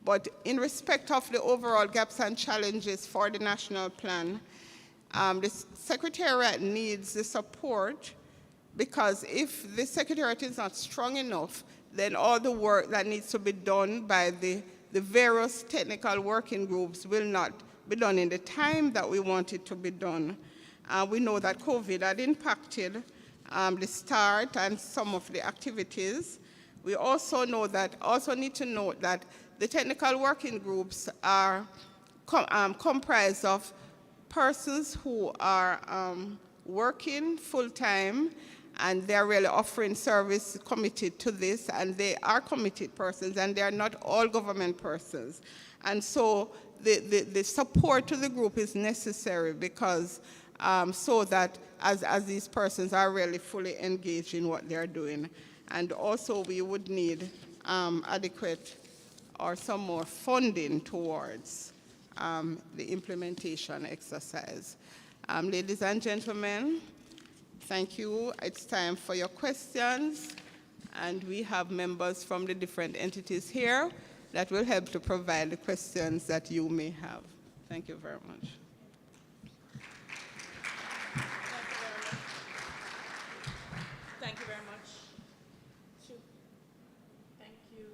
But in respect of the overall gaps and challenges for the national plan, the Secretariat needs the support, because if the Secretariat is not strong enough, then all the work that needs to be done by the various technical working groups will not be done in the time that we want it to be done. We know that COVID had impacted the start and some of the activities. We also need to note that the technical working groups are comprised of persons who are working full-time, and they're really offering service committed to this, and they are committed persons, and they are not all government persons. And so the support to the group is necessary, because so that as these persons are really fully engaged in what they're doing. And also we would need adequate or some more funding towards the implementation exercise. Ladies and gentlemen, thank you. It's time for your questions, and we have members from the different entities here that will help to provide the questions that you may have. Thank you very much. Thank you very much. Thank you.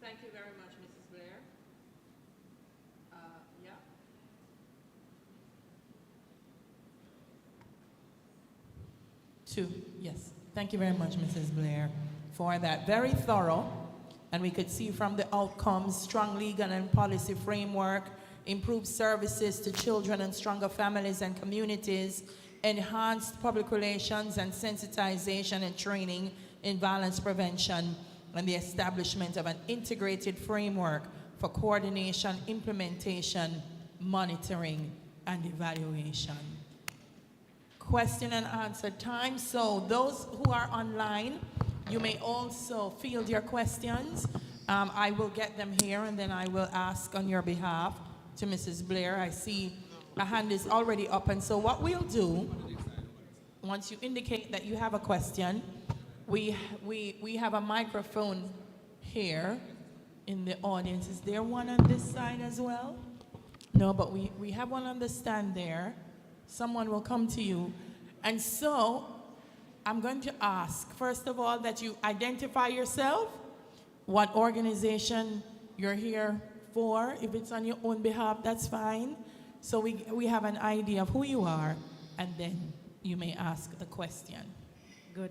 Thank you very much, Mrs. Blair. Yeah. Yes. Thank you very much, Mrs. Blair, for that. Very thorough. And we could see from the outcomes, strong legal and policy framework, improved services to children and stronger families and communities, enhanced public relations and sensitization and training in violence prevention, and the establishment of an integrated framework for coordination, implementation, monitoring, and evaluation. Question and answer time. So those who are online, you may also field your questions. I will get them here, and then I will ask on your behalf to Mrs. Blair. I see a hand is already up, and so what we'll do, once you indicate that you have a question, we have a microphone here in the audience. Is there one on this side as well? No, but we have one on the stand there. Someone will come to you. And so I'm going to ask, first of all, that you identify yourself, what organization you're here for. If it's on your own behalf, that's fine. So we have an idea of who you are, and then you may ask the question. Good.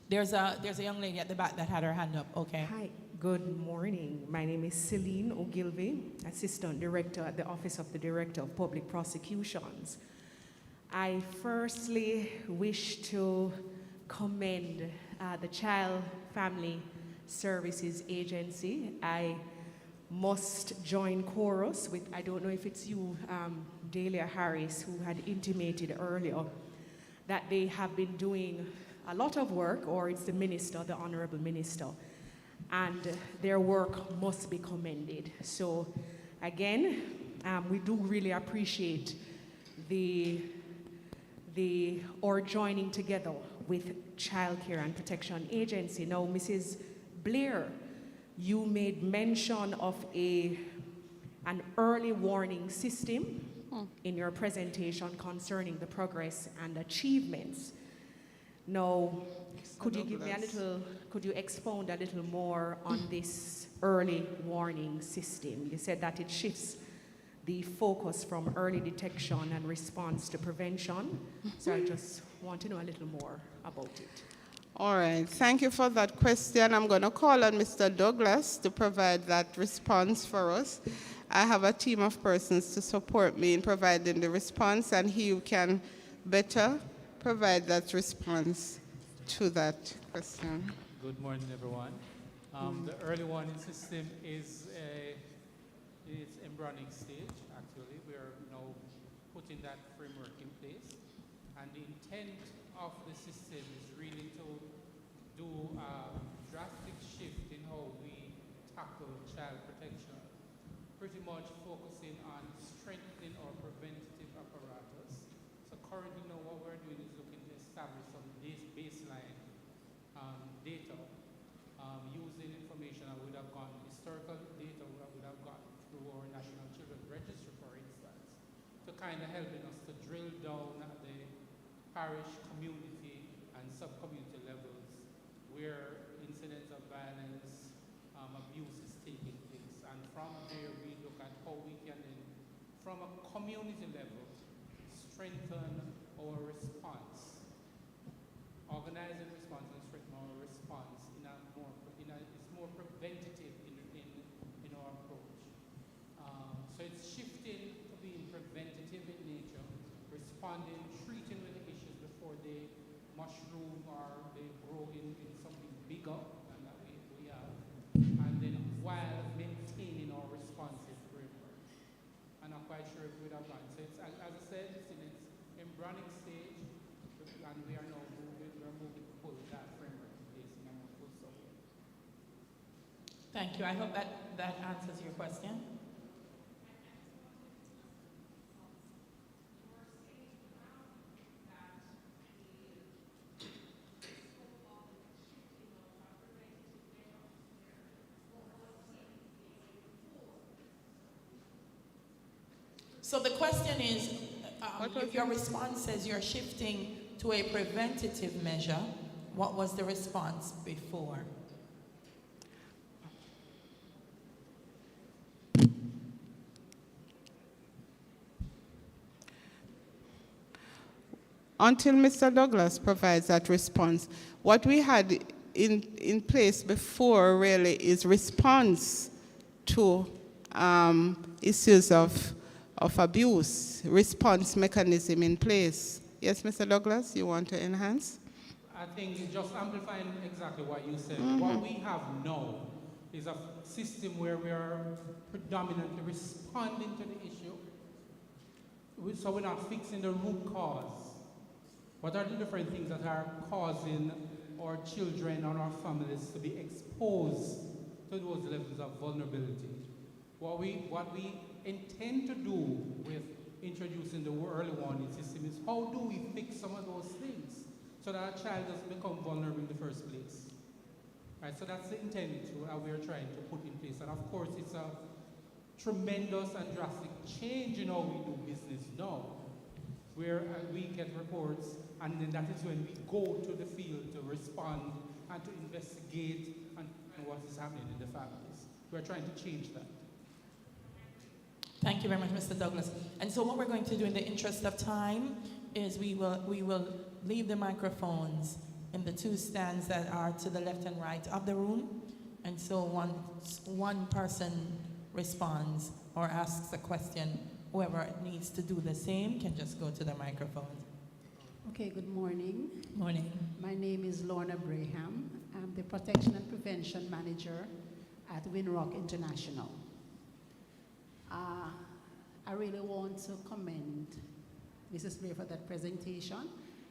There's a young lady at the back that had her hand up. Okay. Hi. Good morning. My name is Celine Ogilvie, Assistant Director at the Office of the Director of Public Prosecutions. I firstly wish to commend the Child Family Services Agency. I must join chorus with, I don't know if it's you, Delia Harris, who had intimated earlier that they have been doing a lot of work, or it's the minister, the Honorable Minister, and their work must be commended. So again, we do really appreciate our joining together with Child Care and Protection Agency. Now, Mrs. Blair, you made mention of an early warning system in your presentation concerning the progress and achievements. Now, could you expound a little more on this early warning system? You said that it shifts the focus from early detection and response to prevention. So I just want to know a little more about it. All right, thank you for that question. I'm going to call on Mr. Douglas to provide that response for us. I have a team of persons to support me in providing the response, and he can better provide that response to that question. Good morning, everyone. The early warning system is its embryonic stage, actually. We are now putting that framework in place. And the intent of the system is really to do a drastic shift in how we tackle child protection, pretty much focusing on strengthening our preventative apparatus. So currently now what we're doing is looking to establish some baseline data using information that would have gone, historical data that would have gone through our National Children's Registry, for instance, to kind of helping us to drill down at the parish, community, and sub-community levels where incidents of violence, abuse is taking place. And from there, we look at how we can then, from a community level, strengthen our response, organizing response and strengthen our response it's more preventative in our approach. So it's shifting to being preventative in nature, responding, treating with the issues before they mushroom or they grow into something bigger than that we have, and then while maintaining our responsive framework. I'm not quite sure if we'd have gone. So it's, as I said, it's in its embryonic stage, and we are now moving to pull that framework in place in a more full circle. Thank you. I hope that answers your question. So the question is, if your response says you're shifting to a preventative measure, what was the response before? Until Mr. Douglas provides that response, what we had in place before really is response to issues of abuse, response mechanism in place. Yes, Mr. Douglas, you want to enhance? I think just amplifying exactly what you said. What we have now is a system where we are predominantly responding to the issue. So we're not fixing the root cause. What are the different things that are causing our children and our families to be exposed to those levels of vulnerability? What we intend to do with introducing the early warning system is how do we fix some of those things so that a child doesn't become vulnerable in the first place? Right, so that's the intent we are trying to put in place. And of course, it's a tremendous and drastic change in how we do business now, where we get reports, and then that is when we go to the field to respond and to investigate and what is happening in the families. We're trying to change that. Thank you very much, Mr. Douglas. And so what we're going to do in the interest of time is we will leave the microphones in the two stands that are to the left and right of the room. And so once one person responds or asks a question, whoever needs to do the same can just go to the microphone. Okay, good morning. Morning. My name is Lorna Braham. I'm the Protection and Prevention Manager at Winrock International. I really want to commend Mrs. Blair for that presentation.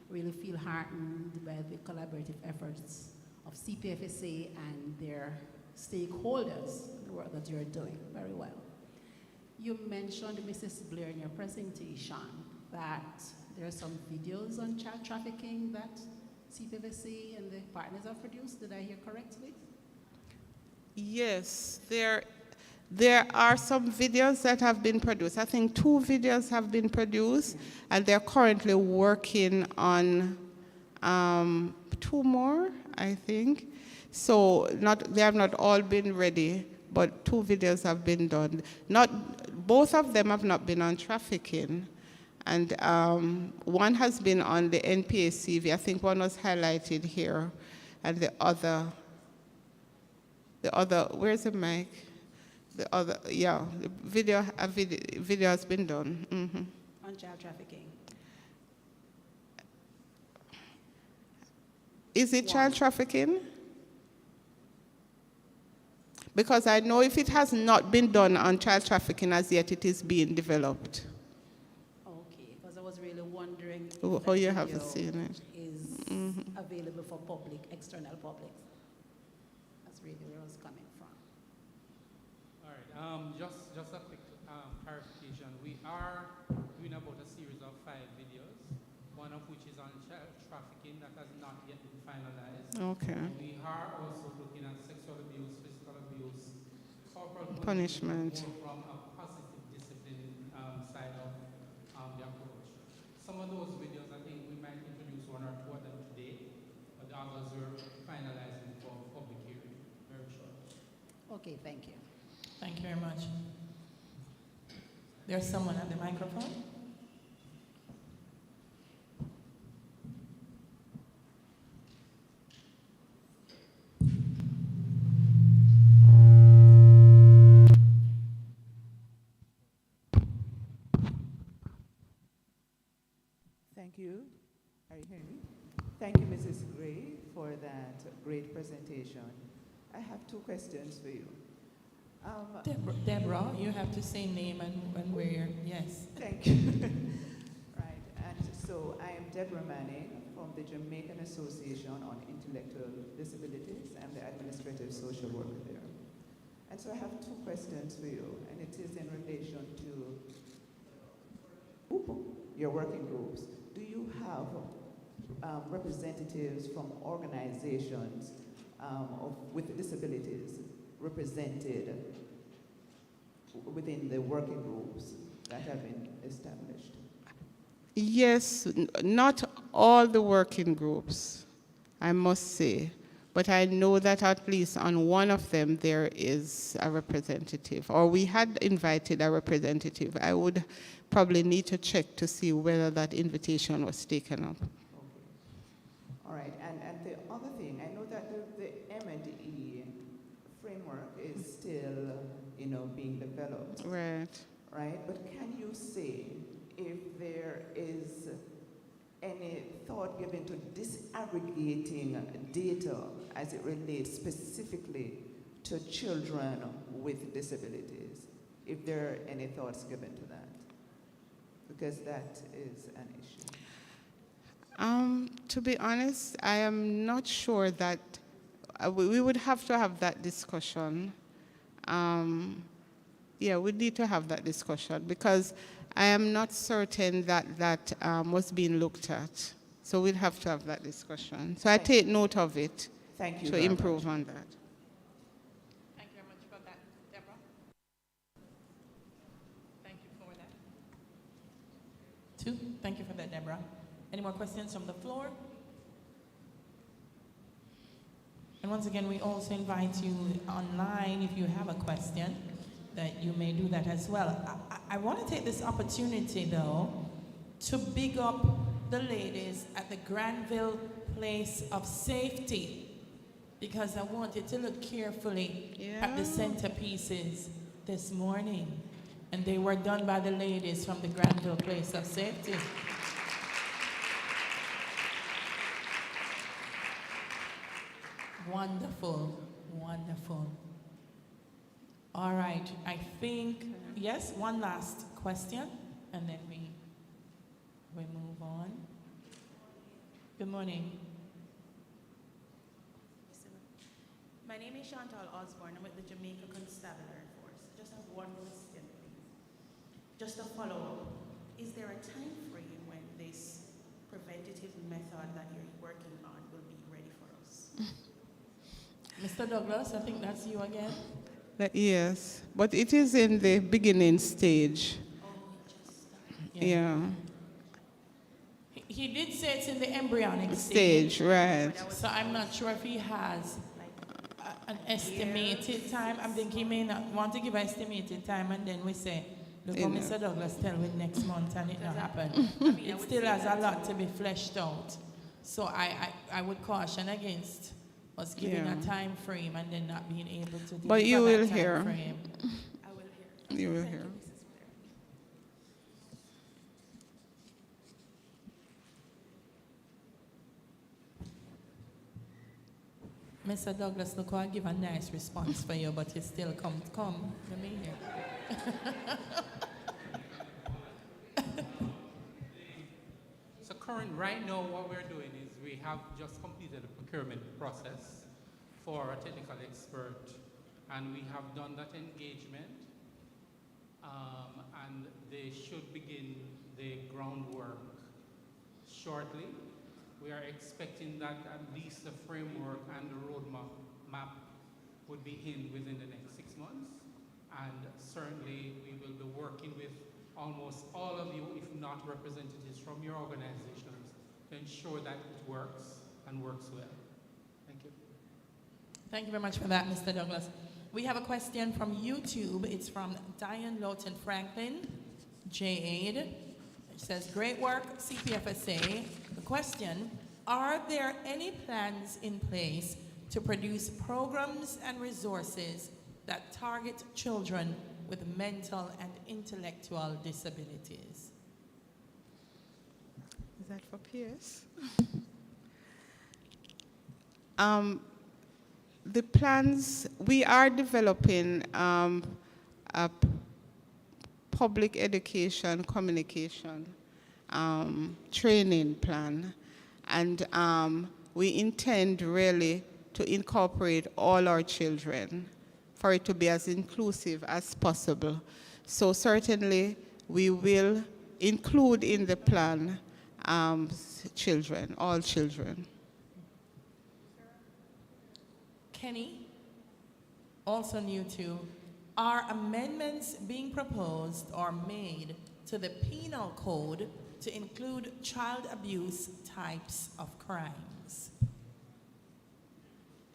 Really feel heartened by the collaborative efforts of CPFSA and their stakeholders, the work that you're doing very well. You mentioned, Mrs. Blair, in your presentation that there are some videos on child trafficking that CPFSA and the partners have produced. Did I hear correctly? Yes, there are some videos that have been produced. I think 2 videos have been produced, and they're currently working on 2 more, I think. So they have not all been ready, but 2 videos have been done. Both of them have not been on trafficking. And one has been on the NPACV. I think one was highlighted here. And the other, where's the mic? The other, yeah, the video has been done. On child trafficking. Is it child trafficking? Because I know if it has not been done on child trafficking as yet, it is being developed. Okay, because I was really wondering How you haven't seen it. Is available for public, external public. That's really where I was coming from. All right, just a quick clarification. We are doing about a series of 5 videos, one of which is on child trafficking that has not yet been finalized. Okay. We are also looking at sexual abuse, physical abuse, corporal punishment. more from a positive discipline side of the approach. Some of those videos, I think we might introduce 1 or 2 of them today, but the others we're finalizing for public hearing very shortly. Okay, thank you. Thank you very much. There's someone at the microphone. Thank you. Are you hearing me? Thank you, Mrs. Gray, for that great presentation. I have 2 questions for you. Deborah, you have to say name and where. Yes. Thank you. Right, and so I am Deborah Manning from the Jamaican Association on Intellectual Disabilities and the Administrative Social Worker there. And so I have 2 questions for you, and it is in relation to your working groups. Do you have representatives from organizations with disabilities represented within the working groups that have been established? Yes, not all the working groups, I must say. But I know that at least on one of them there is a representative, or we had invited a representative. I would probably need to check to see whether that invitation was taken up. Okay. All right, and the other thing, I know that the M&E framework is still, being developed. Right. Right, but can you say if there is any thought given to disaggregating data as it relates specifically to children with disabilities? If there are any thoughts given to that? Because that is an issue. To be honest, I am not sure that we would have to have that discussion. Yeah, we need to have that discussion because I am not certain that that was being looked at. So we'll have to have that discussion. So I take note of it. Thank you to improve on that. Thank you very much for that, Deborah. Thank you for that. 2, thank you for that, Deborah. Any more questions from the floor? And once again, we also invite you online, if you have a question, that you may do that as well. I want to take this opportunity, though, to big up the ladies at the Granville Place of Safety, because I wanted to look carefully at the centerpieces this morning. And they were done by the ladies from the Granville Place of Safety. Wonderful, wonderful. All right, I think, yes, one last question, and then we move on. Good morning. My name is Chantal Osborne. I'm with the Jamaica Constabulary Force. Just have one question, please. Just a follow-up. Is there a time frame when this preventative method that you're working on will be ready for us? Mr. Douglas, I think that's you again. Yes, but it is in the beginning stage. Yeah. He did say it's in the embryonic stage, right? So I'm not sure if he has an estimated time. I think he may not want to give an estimated time, and then we say, look, how Mr. Douglas tell me next month, and it not happen. It still has a lot to be fleshed out. So I would caution against us giving a time frame and then not being able to deliver. But you that will time hear. frame. I will hear. You will hear. Mr. Douglas, look, I'll give a nice response for you, but you still come, let me hear. So right now what we're doing is we have just completed the procurement process for a technical expert, and we have done that engagement, and they should begin the groundwork shortly. We are expecting that at least the framework and the roadmap would be in within the next 6 months. And certainly we will be working with almost all of you, if not representatives from your organizations, to ensure that it works and works well. Thank you. Thank you very much for that, Mr. Douglas. We have a question from YouTube. It's from Diane Lawton Franklin, J-Aid. It says, great work, CPFSA. The question, are there any plans in place to produce programs and resources that target children with mental and intellectual disabilities? Is that for PS? The plans, we are developing a public education communication training plan, and we intend really to incorporate all our children for it to be as inclusive as possible. So certainly we will include in the plan children, all children. Kenny, also new to, are amendments being proposed or made to the penal code to include child abuse types of crimes?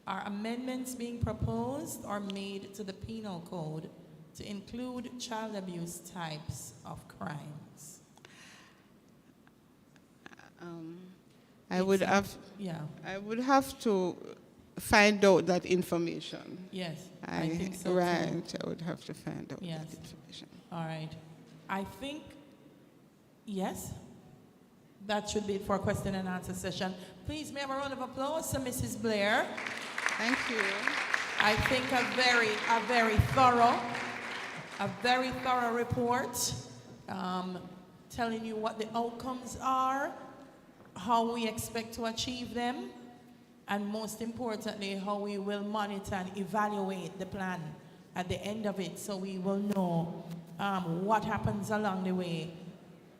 Are amendments being proposed or made to the penal code to include child abuse types of crimes? I would have to find out that information. Yes, I think so right, too. I would have to find out Yes. that information. All right. I think, yes, that should be it for a question and answer session. Please, may I have a round of applause to Mrs. Blair. Thank you. I think a very thorough report, telling you what the outcomes are, how we expect to achieve them, and most importantly, how we will monitor and evaluate the plan at the end of it, so we will know what happens along the way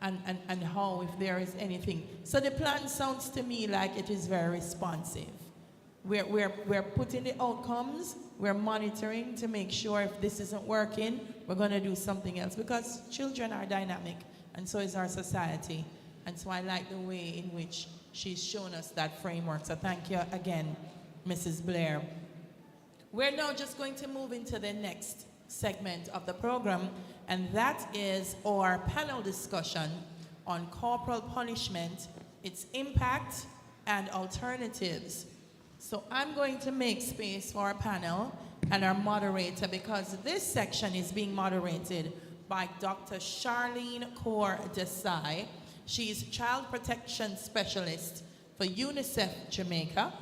and how, if there is anything. So the plan sounds to me like it is very responsive. We're putting the outcomes, we're monitoring to make sure if this isn't working, we're going to do something else, because children are dynamic, and so is our society. And so I like the way in which she's shown us that framework. So thank you again, Mrs. Blair. We're now just going to move into the next segment of the program, and that is our panel discussion on corporal punishment, its impact, and alternatives. So I'm going to make space for our panel and our moderator, because this section is being moderated by Dr. Charlene Kaur Desai. She's Child Protection Specialist for UNICEF Jamaica.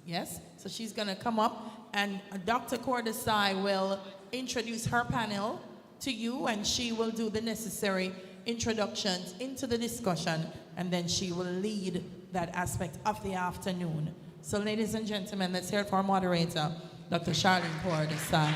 Yes, so she's going to come up, and Dr. Kaur Desai will introduce her panel to you, and she will do the necessary introductions into the discussion, and then she will lead that aspect of the afternoon. So ladies and gentlemen, let's hear it for our moderator, Dr. Charlene Kaur Desai.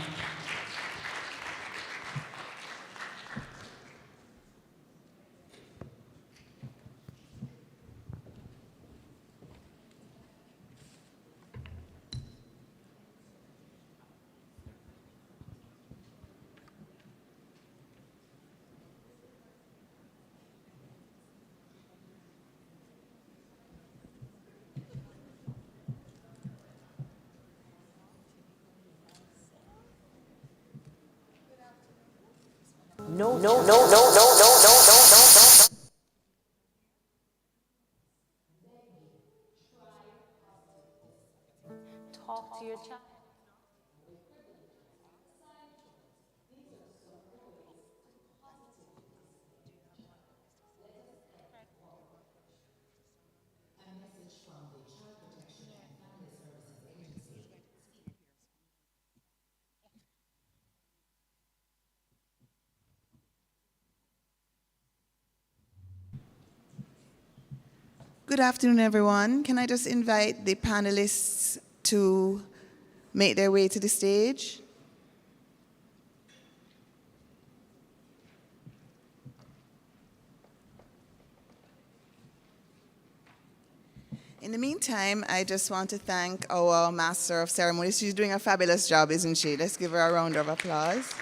No, no, no, no, no, no, no, no, no. Talk to your child. Good afternoon, everyone. Can I just invite the panelists to make their way to the stage? In the meantime, I just want to thank our Master of Ceremonies. She's doing a fabulous job, isn't she? Let's give her a round of applause.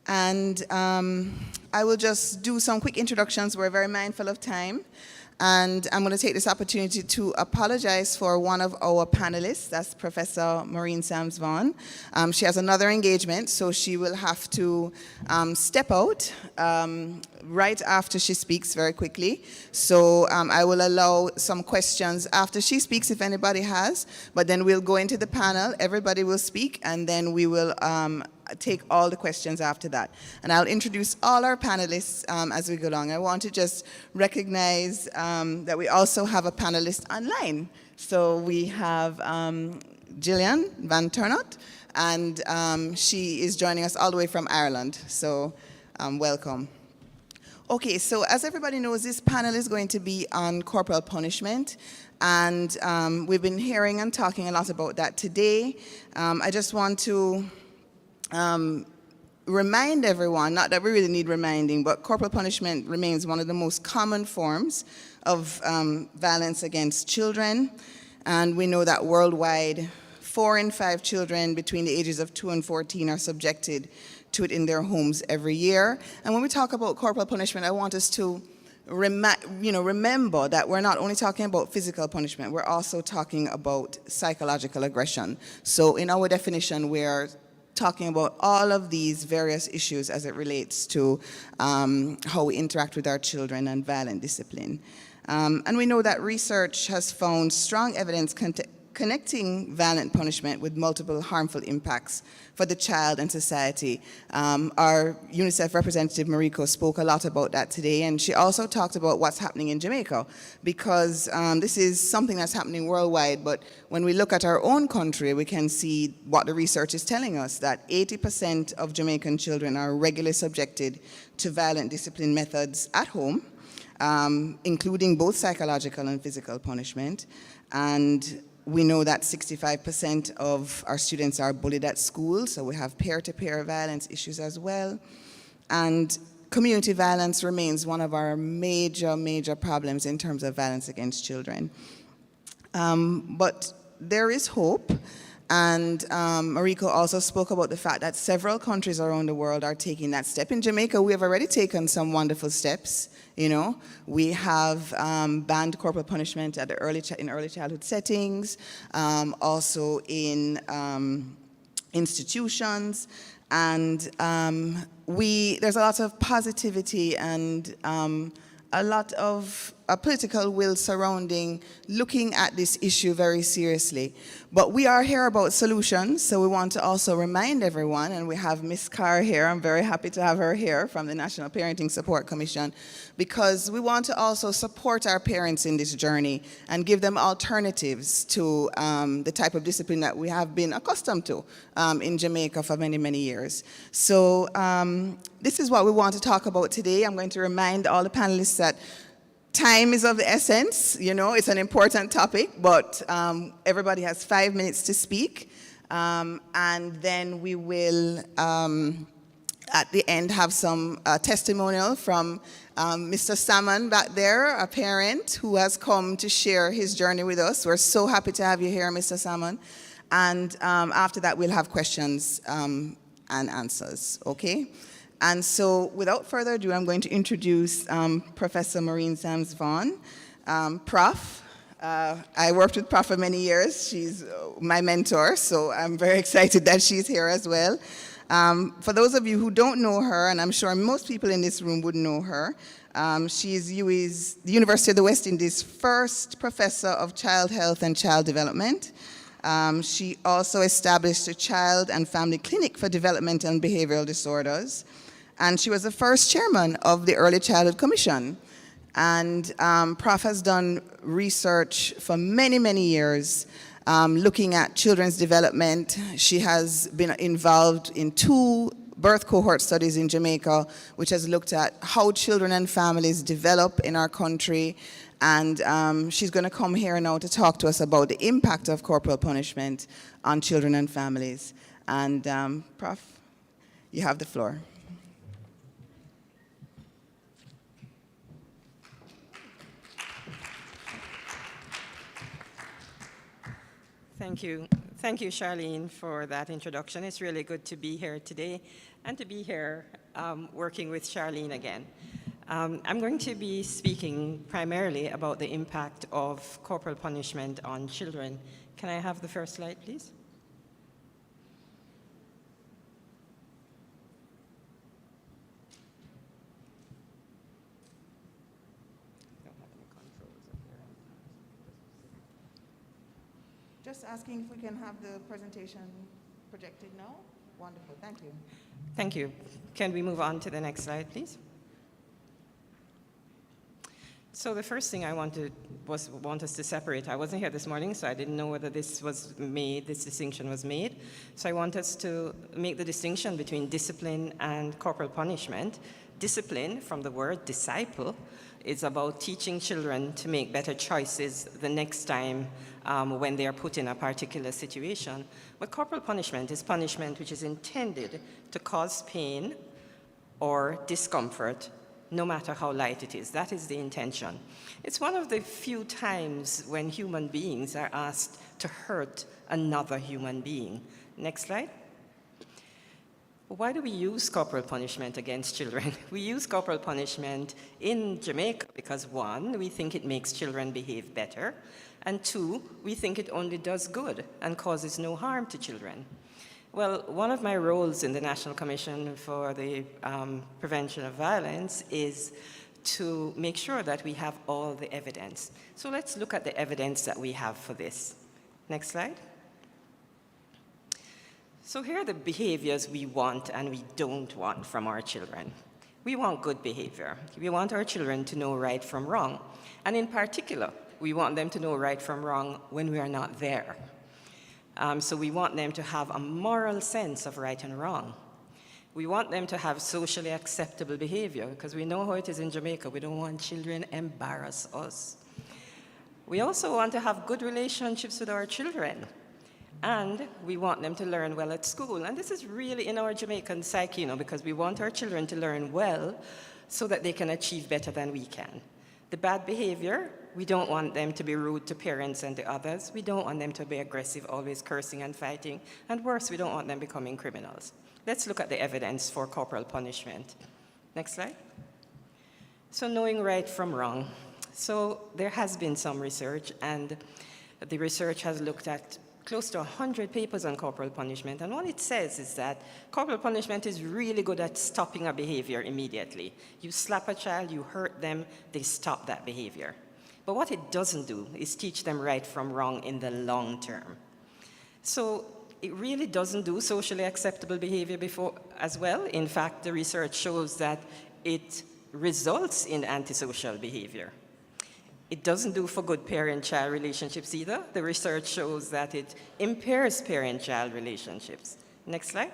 And I will just do some quick introductions. We're very mindful of time. And I'm going to take this opportunity to apologize for one of our panelists, that's Professor Maureen Sams-Vaughan. She has another engagement, so she will have to step out right after she speaks very quickly. So I will allow some questions after she speaks, if anybody has, but then we'll go into the panel, everybody will speak, and then we will take all the questions after that. And I'll introduce all our panelists as we go along. I want to just recognize that we also have a panelist online. So we have Gillian Van Turnot, and she is joining us all the way from Ireland. So welcome. Okay, so as everybody knows, this panel is going to be on corporal punishment. And we've been hearing and talking a lot about that today. I just want to remind everyone, not that we really need reminding, but corporal punishment remains one of the most common forms of violence against children. And we know that worldwide, 4 in 5 children between the ages of 2 and 14 are subjected to it in their homes every year. And when we talk about corporal punishment, I want us to remember that we're not only talking about physical punishment, we're also talking about psychological aggression. So in our definition, we're talking about all of these various issues as it relates to how we interact with our children and violent discipline. And we know that research has found strong evidence connecting violent punishment with multiple harmful impacts for the child and society. Our UNICEF representative, Mariko, spoke a lot about that today, and she also talked about what's happening in Jamaica, because this is something that's happening worldwide, but when we look at our own country, we can see what the research is telling us, that 80% of Jamaican children are regularly subjected to violent discipline methods at home, including both psychological and physical punishment. And we know that 65% of our students are bullied at school, so we have peer-to-peer violence issues as well. And community violence remains one of our major problems in terms of violence against children. But there is hope, and Mariko also spoke about the fact that several countries around the world are taking that step. In Jamaica, we have already taken some wonderful steps. You know, we have banned corporal punishment at the early childhood settings, also in institutions, and there's a lot of positivity and a lot of political will surrounding looking at this issue very seriously. But we are here about solutions, so we want to also remind everyone, and we have Ms. Carr here, I'm very happy to have her here from the National Parenting Support Commission, because we want to also support our parents in this journey and give them alternatives to the type of discipline that we have been accustomed to in Jamaica for many years. So this is what we want to talk about today. I'm going to remind all the panelists that time is of the essence. You know, it's an important topic, but everybody has 5 minutes to speak. And then we will, at the end, have some testimonial from Mr. Salmon back there, a parent who has come to share his journey with us. We're so happy to have you here, Mr. Salmon. And after that, we'll have questions and answers, okay? And so, without further ado, I'm going to introduce Professor Maureen Sams-Vaughan. Prof, I worked with Prof for many years. She's my mentor, so I'm very excited that she's here as well. For those of you who don't know her, and I'm sure most people in this room would know her, she is UWI's, the University of the West Indies' first professor of child health and child development. She also established a child and family clinic for developmental and behavioral disorders. And she was the first chairman of the Early Childhood Commission. And Prof has done research for many, many years looking at children's development. She has been involved in 2 birth cohort studies in Jamaica, which has looked at how children and families develop in our country. And she's going to come here now to talk to us about the impact of corporal punishment on children and families. And Prof, you have the floor. Thank you, Charlene, for that introduction. It's really good to be here today and to be here working with Charlene again. I'm going to be speaking primarily about the impact of corporal punishment on children. Can I have the first slide, please? Just asking if we can have the presentation projected now. Wonderful, thank you. Thank you. Can we move on to the next slide, please? So the first thing I want us to separate. I wasn't here this morning, so I didn't know whether this distinction was made. So I want us to make the distinction between discipline and corporal punishment. Discipline, from the word disciple, is about teaching children to make better choices the next time when they are put in a particular situation. But corporal punishment is punishment which is intended to cause pain or discomfort, no matter how light it is. That is the intention. It's one of the few times when human beings are asked to hurt another human being. Next slide. Why do we use corporal punishment against children? We use corporal punishment in Jamaica because 1, we think it makes children behave better, and 2, we think it only does good and causes no harm to children. Well, one of my roles in the National Commission for the Prevention of Violence is to make sure that we have all the evidence. So let's look at the evidence that we have for this. Next slide. So here are the behaviors we want and we don't want from our children. We want good behavior. We want our children to know right from wrong. And in particular, we want them to know right from wrong when we are not there. So we want them to have a moral sense of right and wrong. We want them to have socially acceptable behavior because we know how it is in Jamaica. We don't want children embarrass us. We also want to have good relationships with our children. And we want them to learn well at school. And this is really in our Jamaican psyche, because we want our children to learn well so that they can achieve better than we can. The bad behavior, we don't want them to be rude to parents and to others. We don't want them to be aggressive, always cursing and fighting. And worse, we don't want them becoming criminals. Let's look at the evidence for corporal punishment. Next slide. So knowing right from wrong. So there has been some research, and the research has looked at close to 100 papers on corporal punishment, and what it says is that corporal punishment is really good at stopping a behavior immediately. You slap a child, you hurt them, they stop that behavior. But what it doesn't do is teach them right from wrong in the long term. So it really doesn't do socially acceptable behavior as well. In fact, the research shows that it results in antisocial behavior. It doesn't do for good parent-child relationships either. The research shows that it impairs parent-child relationships. Next slide.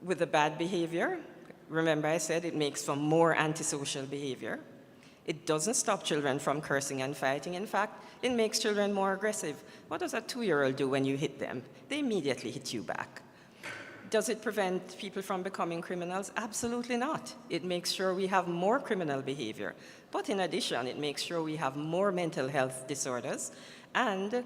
With the bad behavior, remember I said it makes for more antisocial behavior. It doesn't stop children from cursing and fighting. In fact, it makes children more aggressive. What does a 2-year-old do when you hit them? They immediately hit you back. Does it prevent people from becoming criminals? Absolutely not. It makes sure we have more criminal behavior. But in addition, it makes sure we have more mental health disorders. And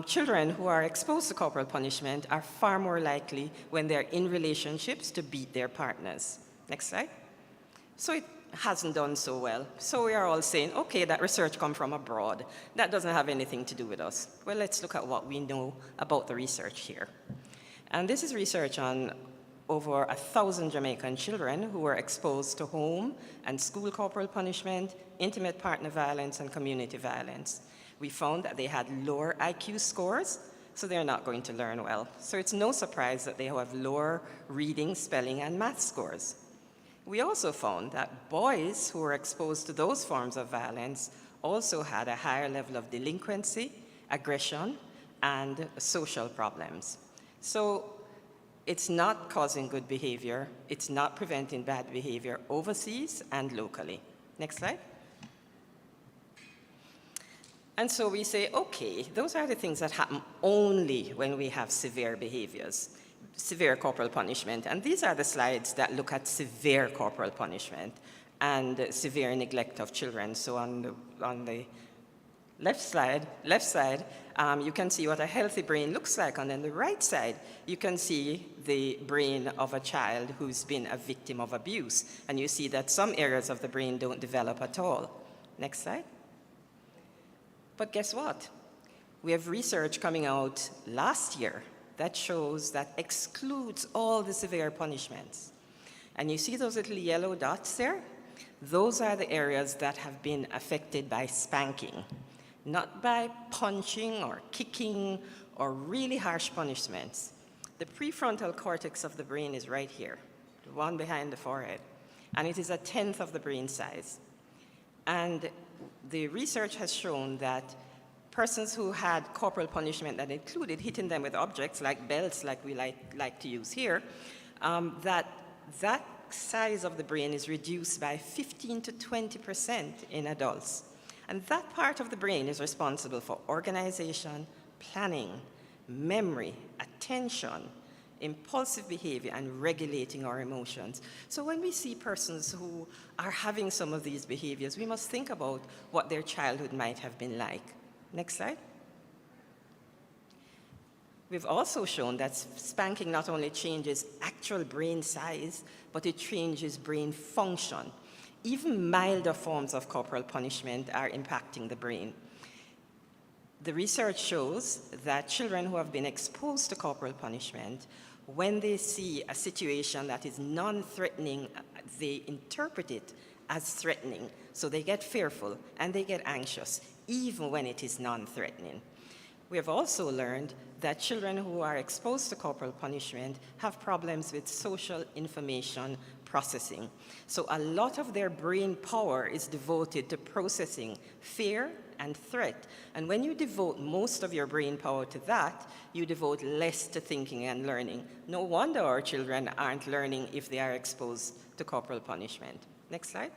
children who are exposed to corporal punishment are far more likely when they're in relationships to beat their partners. Next slide. So hasn't done so well. So we are all saying, okay, that research comes from abroad. That doesn't have anything to do with us. Well, let's look at what we know about the research here. And this is research on over 1,000 Jamaican children who were exposed to home and school corporal punishment, intimate partner violence, and community violence. We found that they had lower IQ scores, so they're not going to learn well. So it's no surprise that they have lower reading, spelling, and math scores. We also found that boys who were exposed to those forms of violence also had a higher level of delinquency, aggression, and social problems. So it's not causing good behavior, it's not preventing bad behavior overseas and locally. Next slide. And so we say, okay, those are the things that happen only when we have severe behaviors, severe corporal punishment. And these are the slides that look at severe corporal punishment and severe neglect of children. So on the left side, you can see what a healthy brain looks like. And on the right side, you can see the brain of a child who's been a victim of abuse. And you see that some areas of the brain don't develop at all. Next slide. But guess what? We have research coming out last year that shows that excludes all the severe punishments. And you see those little yellow dots there? Those are the areas that have been affected by spanking, not by punching or kicking or really harsh punishments. The prefrontal cortex of the brain is right here, the one behind the forehead, and it is 1/10 of the brain size. And the research has shown that persons who had corporal punishment that included hitting them with objects like belts, like we like to use here, that size of the brain is reduced by 15 to 20% in adults. And that part of the brain is responsible for organization, planning, memory, attention, impulsive behavior, and regulating our emotions. So when we see persons who are having some of these behaviors, we must think about what their childhood might have been like. Next slide. We've also shown that spanking not only changes actual brain size, but it changes brain function. Even milder forms of corporal punishment are impacting the brain. The research shows that children who have been exposed to corporal punishment, when they see a situation that is non-threatening, they interpret it as threatening. So they get fearful and they get anxious, even when it is non-threatening. We have also learned that children who are exposed to corporal punishment have problems with social information processing. So a lot of their brain power is devoted to processing fear and threat. And when you devote most of your brain power to that, you devote less to thinking and learning. No wonder our children aren't learning if they are exposed to corporal punishment. Next slide.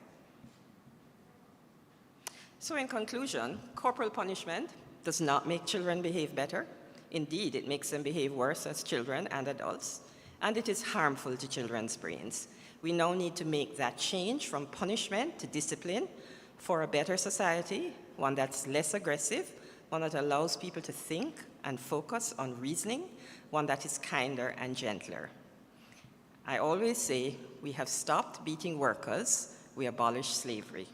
So in conclusion, corporal punishment does not make children behave better. Indeed, it makes them behave worse as children and adults, and it is harmful to children's brains. We now need to make that change from punishment to discipline for a better society, one that's less aggressive, one that allows people to think and focus on reasoning, one that is kinder and gentler. I always say we have stopped beating workers, we abolished slavery.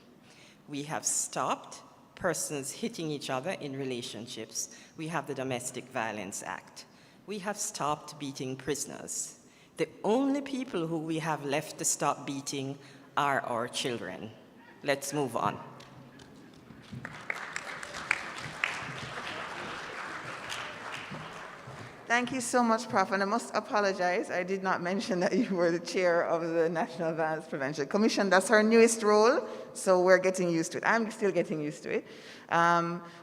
We have stopped persons hitting each other in relationships. We have the Domestic Violence Act. We have stopped beating prisoners. The only people who we have left to stop beating are our children. Let's move on. Thank you so much, Prof. And I must apologize. I did not mention that you were the chair of the National Violence Prevention Commission. That's our newest role, so we're getting used to it. I'm still getting used to it.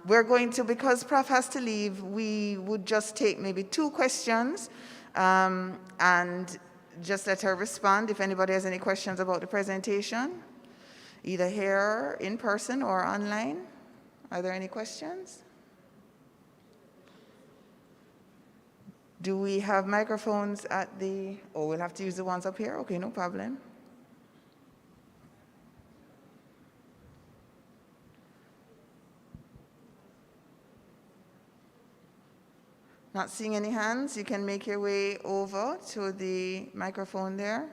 We're going to, because Prof has to leave, we would just take maybe 2 questions and just let her respond if anybody has any questions about the presentation, either here in person or online. Are there any questions? Do we have microphones at the, oh, we'll have to use the ones up here? Okay, no problem. Not seeing any hands, you can make your way over to the microphone there.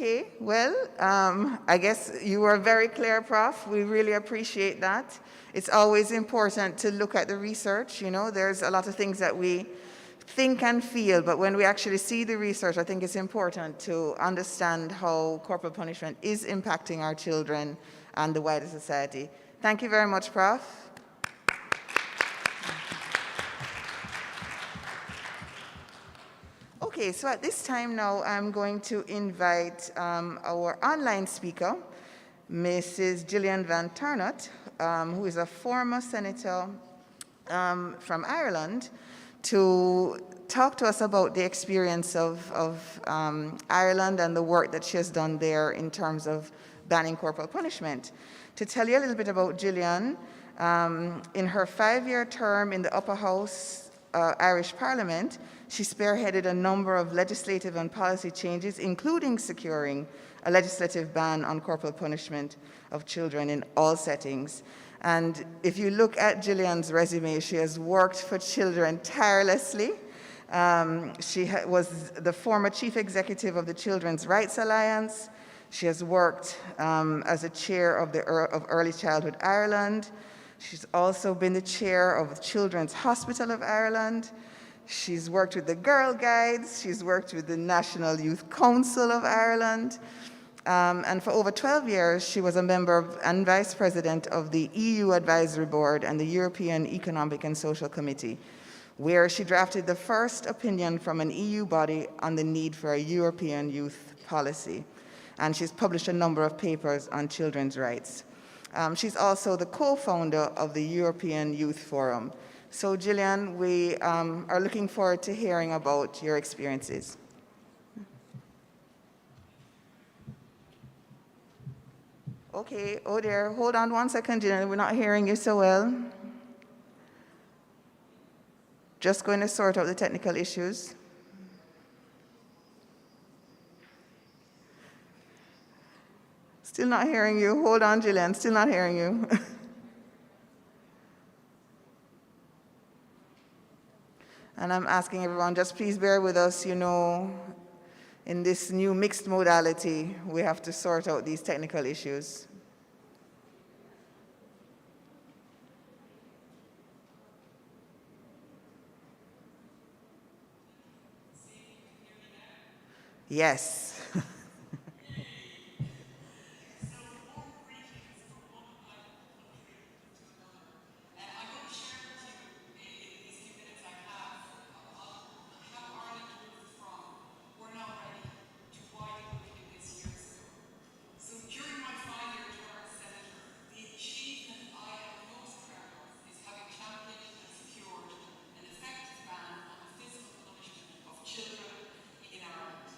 Okay, well, I guess you were very clear, Prof. We really appreciate that. It's always important to look at the research. You know, there's a lot of things that we think and feel, but when we actually see the research, I think it's important to understand how corporal punishment is impacting our children and the wider society. Thank you very much, Prof. Okay, so at this time now, I'm going to invite our online speaker, Mrs. Gillian Van Tarnot, who is a former senator from Ireland, to talk to us about the experience of Ireland and the work that she has done there in terms of banning corporal punishment. To tell you a little bit about Gillian, in her 5-year term in the Upper House Irish Parliament, she spearheaded a number of legislative and policy changes, including securing a legislative ban on corporal punishment of children in all settings. And if you look at Gillian's resume, she has worked for children tirelessly. She was the former chief executive of the Children's Rights Alliance. She has worked as a chair of Early Childhood Ireland. She's also been the chair of the Children's Hospital of Ireland. She's worked with the Girl Guides. She's worked with the National Youth Council of Ireland. And for over 12 years, she was a member and vice president of the EU Advisory Board and the European Economic and Social Committee, where she drafted the first opinion from an EU body on the need for a European youth policy. And she's published a number of papers on children's rights. She's also the co-founder of the European Youth Forum. So Gillian, we are looking forward to hearing about your experiences. Okay, oh dear, hold on one second, Gillian, we're not hearing you so well. Just going to sort out the technical issues. Still not hearing you. Hold on, Gillian, still not hearing you. And I'm asking everyone, just please bear with us, you know, in this new mixed modality, we have to sort out these technical issues. Yes. Children in Ireland.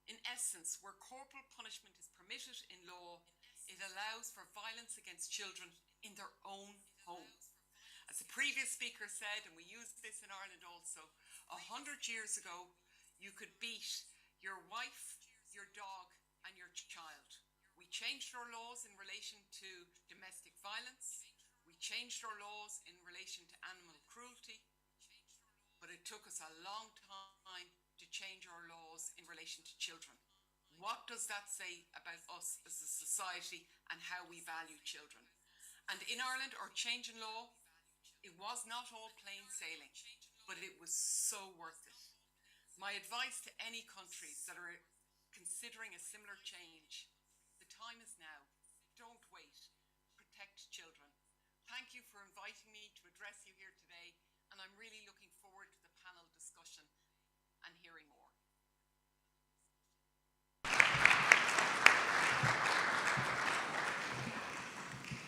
In essence, where corporal punishment is permitted in law, it allows for violence against children in their own home. As the previous speaker said, and we use this in Ireland also, 100 years ago, you could beat your wife, your dog, and your child. We changed our laws in relation to domestic violence. We changed our laws in relation to animal cruelty. But it took us a long time to change our laws in relation to children. What does that say about us as a society and how we value children? And in Ireland, our change in law, it was not all plain sailing, but it was so worth it. My advice to any countries that are considering a similar change, the time is now. Don't wait. Protect children. Thank you for inviting me to address you here today, and I'm really looking forward to the panel discussion and hearing more.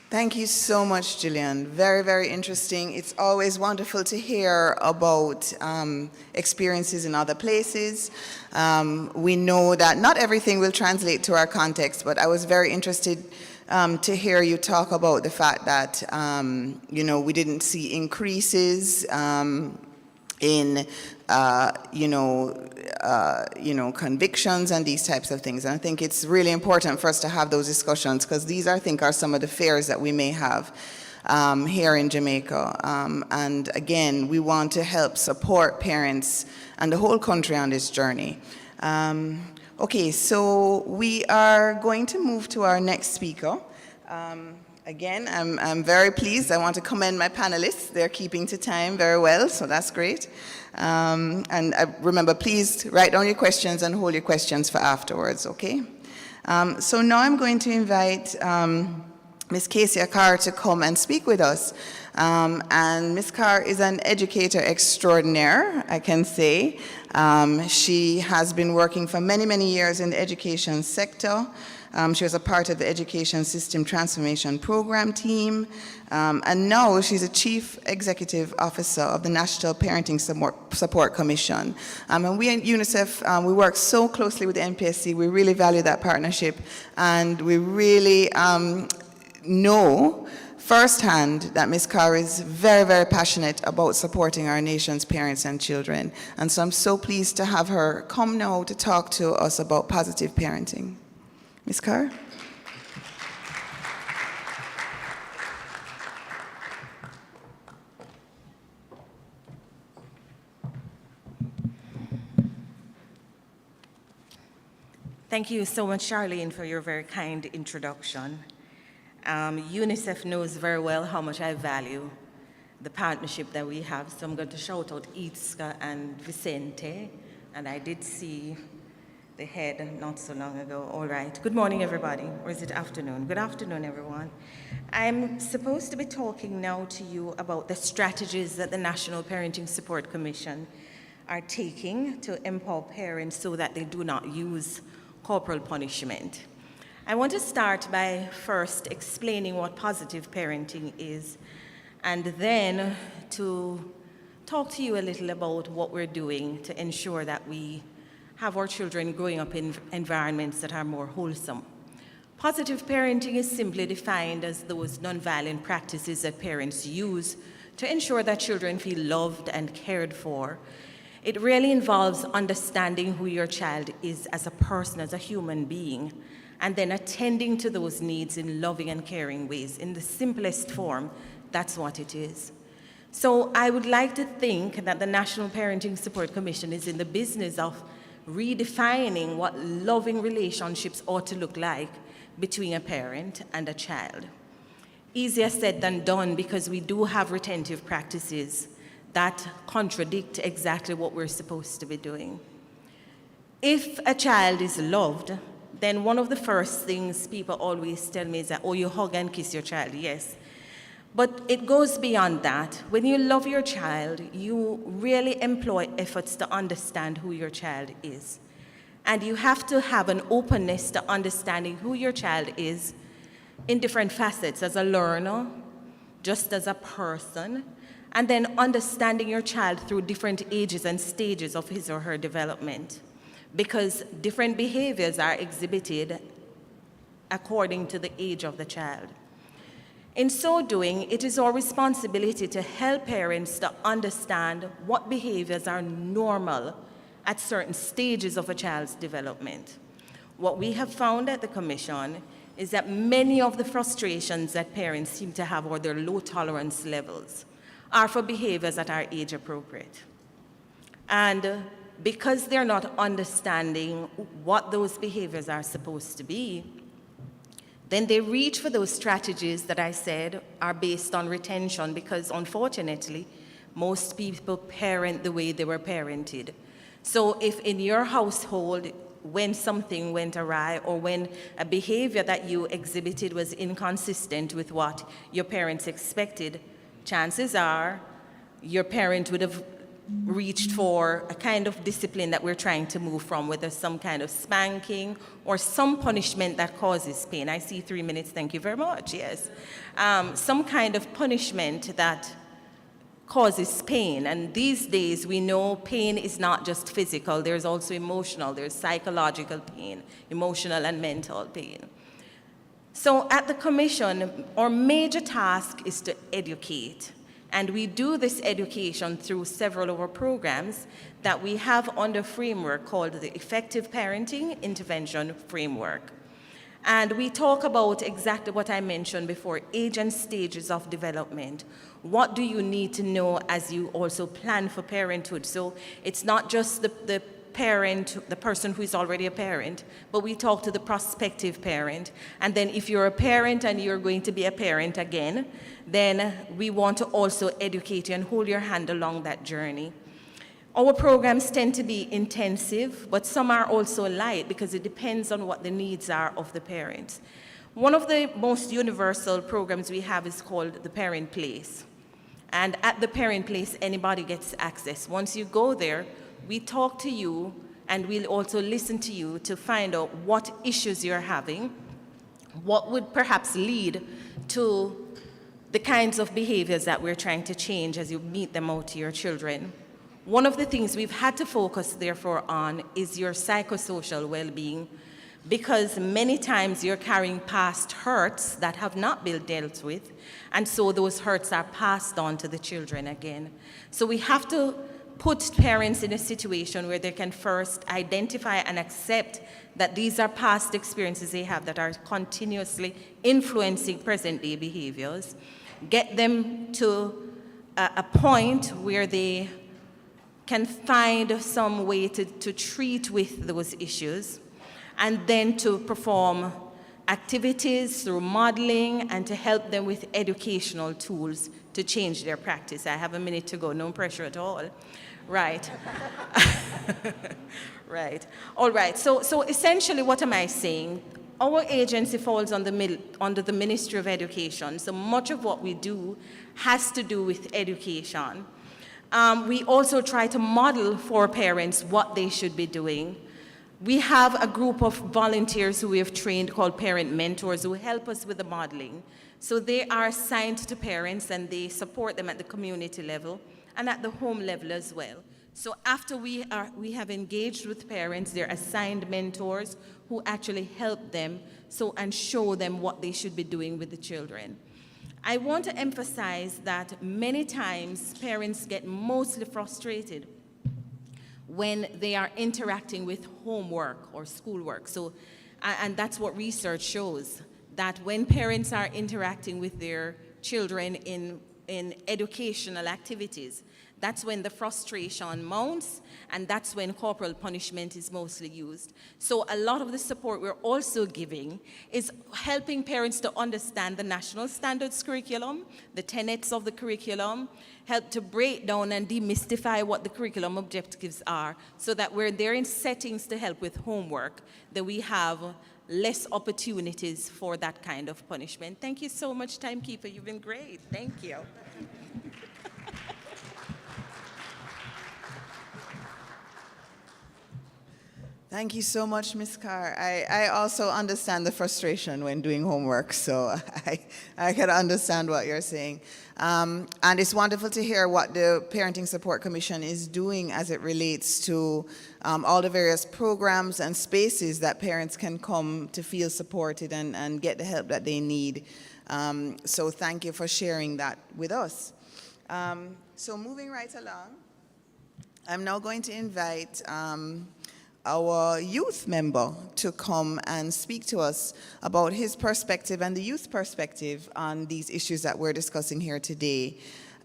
Thank you so much, Gillian. Very, very interesting. It's always wonderful to hear about experiences in other places. We know that not everything will translate to our context, but I was very interested to hear you talk about the fact that, we didn't see increases in convictions and these types of things. And I think it's really important for us to have those discussions, because these, I think, are some of the fears that we may have here in Jamaica. And again, we want to help support parents and the whole country on this journey. Okay, so we are going to move to our next speaker. Again, I'm very pleased. I want to commend my panelists. They're keeping to time very well, so that's great. And remember, please write down your questions and hold your questions for afterwards, okay? So now I'm going to invite Ms. Casey Carr to come and speak with us. And Ms. Carr is an educator extraordinaire, I can say. She has been working for many, many years in the education sector. She was a part of the Education System Transformation Program team, and now she's a Chief Executive Officer of the National Parenting Support Commission. And we at UNICEF, we work so closely with the NPACV. We really value that partnership, and we really know firsthand that Ms. Carr is very, very passionate about supporting our nation's parents and children. And so I'm so pleased to have her come now to talk to us about positive parenting. Ms. Carr? Thank you so much, Charlene, for your very kind introduction. UNICEF knows very well how much I value the partnership that we have, so I'm going to shout out Itzka and Vicente, and I did see the head not so long ago. All right. Good morning, everybody. Or is it afternoon? Good afternoon, everyone. I'm supposed to be talking now to you about the strategies that the National Parenting Support Commission are taking to empower parents so that they do not use corporal punishment. I want to start by first explaining what positive parenting is, and then to talk to you a little about what we're doing to ensure that we have our children growing up in environments that are more wholesome. Positive parenting is simply defined as those nonviolent practices that parents use to ensure that children feel loved and cared for. It really involves understanding who your child is as a person, as a human being, and then attending to those needs in loving and caring ways. In the simplest form, that's what it is. So I would like to think that the National Parenting Support Commission is in the business of redefining what loving relationships ought to look like between a parent and a child. Easier said than done, because we do have retentive practices that contradict exactly what we're supposed to be doing. If a child is loved, then one of the first things people always tell me is that, oh, you hug and kiss your child, yes. But it goes beyond that. When you love your child, you really employ efforts to understand who your child is. And you have to have an openness to understanding who your child is in different facets, as a learner, just as a person, and then understanding your child through different ages and stages of his or her development. because different behaviors are exhibited according to the age of the child. In so doing, it is our responsibility to help parents to understand what behaviors are normal at certain stages of a child's development. What we have found at the Commission is that many of the frustrations that parents seem to have, or their low tolerance levels, are for behaviors that are age appropriate. And because they're not understanding what those behaviors are supposed to be, then they reach for those strategies that I said are based on retention, because unfortunately, most people parent the way they were parented. So if in your household, when something went awry or when a behavior that you exhibited was inconsistent with what your parents expected, chances are your parent would have reached for a kind of discipline that we're trying to move from, whether some kind of spanking or some punishment that causes pain. I see 3 minutes, thank you very much, yes. Some kind of punishment that causes pain. And these days we know pain is not just physical, there's also emotional, there's psychological pain, emotional and mental pain. So at the Commission, our major task is to educate. And we do this education through several of our programs that we have under framework called the Effective Parenting Intervention Framework. And we talk about exactly what I mentioned before, age and stages of development. What do you need to know as you also plan for parenthood? So it's not just the parent, the person who is already a parent, but we talk to the prospective parent. And then if you're a parent and you're going to be a parent again, then we want to also educate you and hold your hand along that journey. Our programs tend to be intensive, but some are also light because it depends on what the needs are of the parents. One of the most universal programs we have is called the Parent Place. And at the Parent Place, anybody gets access. Once you go there, we talk to you and we'll also listen to you to find out what issues you're having, what would perhaps lead to the kinds of behaviors that we're trying to change as you meet them out to your children. One of the things we've had to focus, therefore, on is your psychosocial well-being, because many times you're carrying past hurts that have not been dealt with, and so those hurts are passed on to the children again. So we have to put parents in a situation where they can first identify and accept that these are past experiences they have that are continuously influencing present-day behaviors, get them to a point where they can find some way to treat with those issues, and then to perform activities through modeling and to help them with educational tools to change their practice. I have a minute to go, no pressure at all. Right. Right. All right. So essentially, what am I saying? Our agency falls under the Ministry of Education. So much of what we do has to do with education. We also try to model for parents what they should be doing. We have a group of volunteers who we have trained called parent mentors who help us with the modeling. So they are assigned to parents and they support them at the community level and at the home level as well. So after we have engaged with parents, they're assigned mentors who actually help them and show them what they should be doing with the children. I want to emphasize that many times parents get mostly frustrated when they are interacting with homework or schoolwork. So, and that's what research shows, that when parents are interacting with their children in educational activities, that's when the frustration mounts, and that's when corporal punishment is mostly used. So a lot of the support we're also giving is helping parents to understand the national standards curriculum, the tenets of the curriculum, help to break down and demystify what the curriculum objectives are, so that we're there in settings to help with homework, that we have less opportunities for that kind of punishment. Thank you so much, Timekeeper. You've been great. Thank you. Thank you so much, Ms. Carr. I also understand the frustration when doing homework, so I can understand what you're saying. And it's wonderful to hear what the Parenting Support Commission is doing as it relates to all the various programs and spaces that parents can come to feel supported and get the help that they need. So thank you for sharing that with us. So moving right along, I'm now going to invite our youth member to come and speak to us about his perspective and the youth perspective on these issues that we're discussing here today.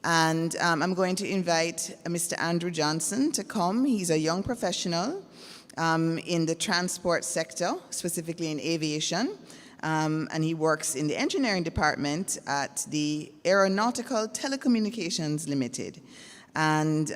And I'm going to invite Mr. Andrew Johnson to come. He's a young professional in the transport sector, specifically in aviation. And he works in the engineering department at the Aeronautical Telecommunications Limited. And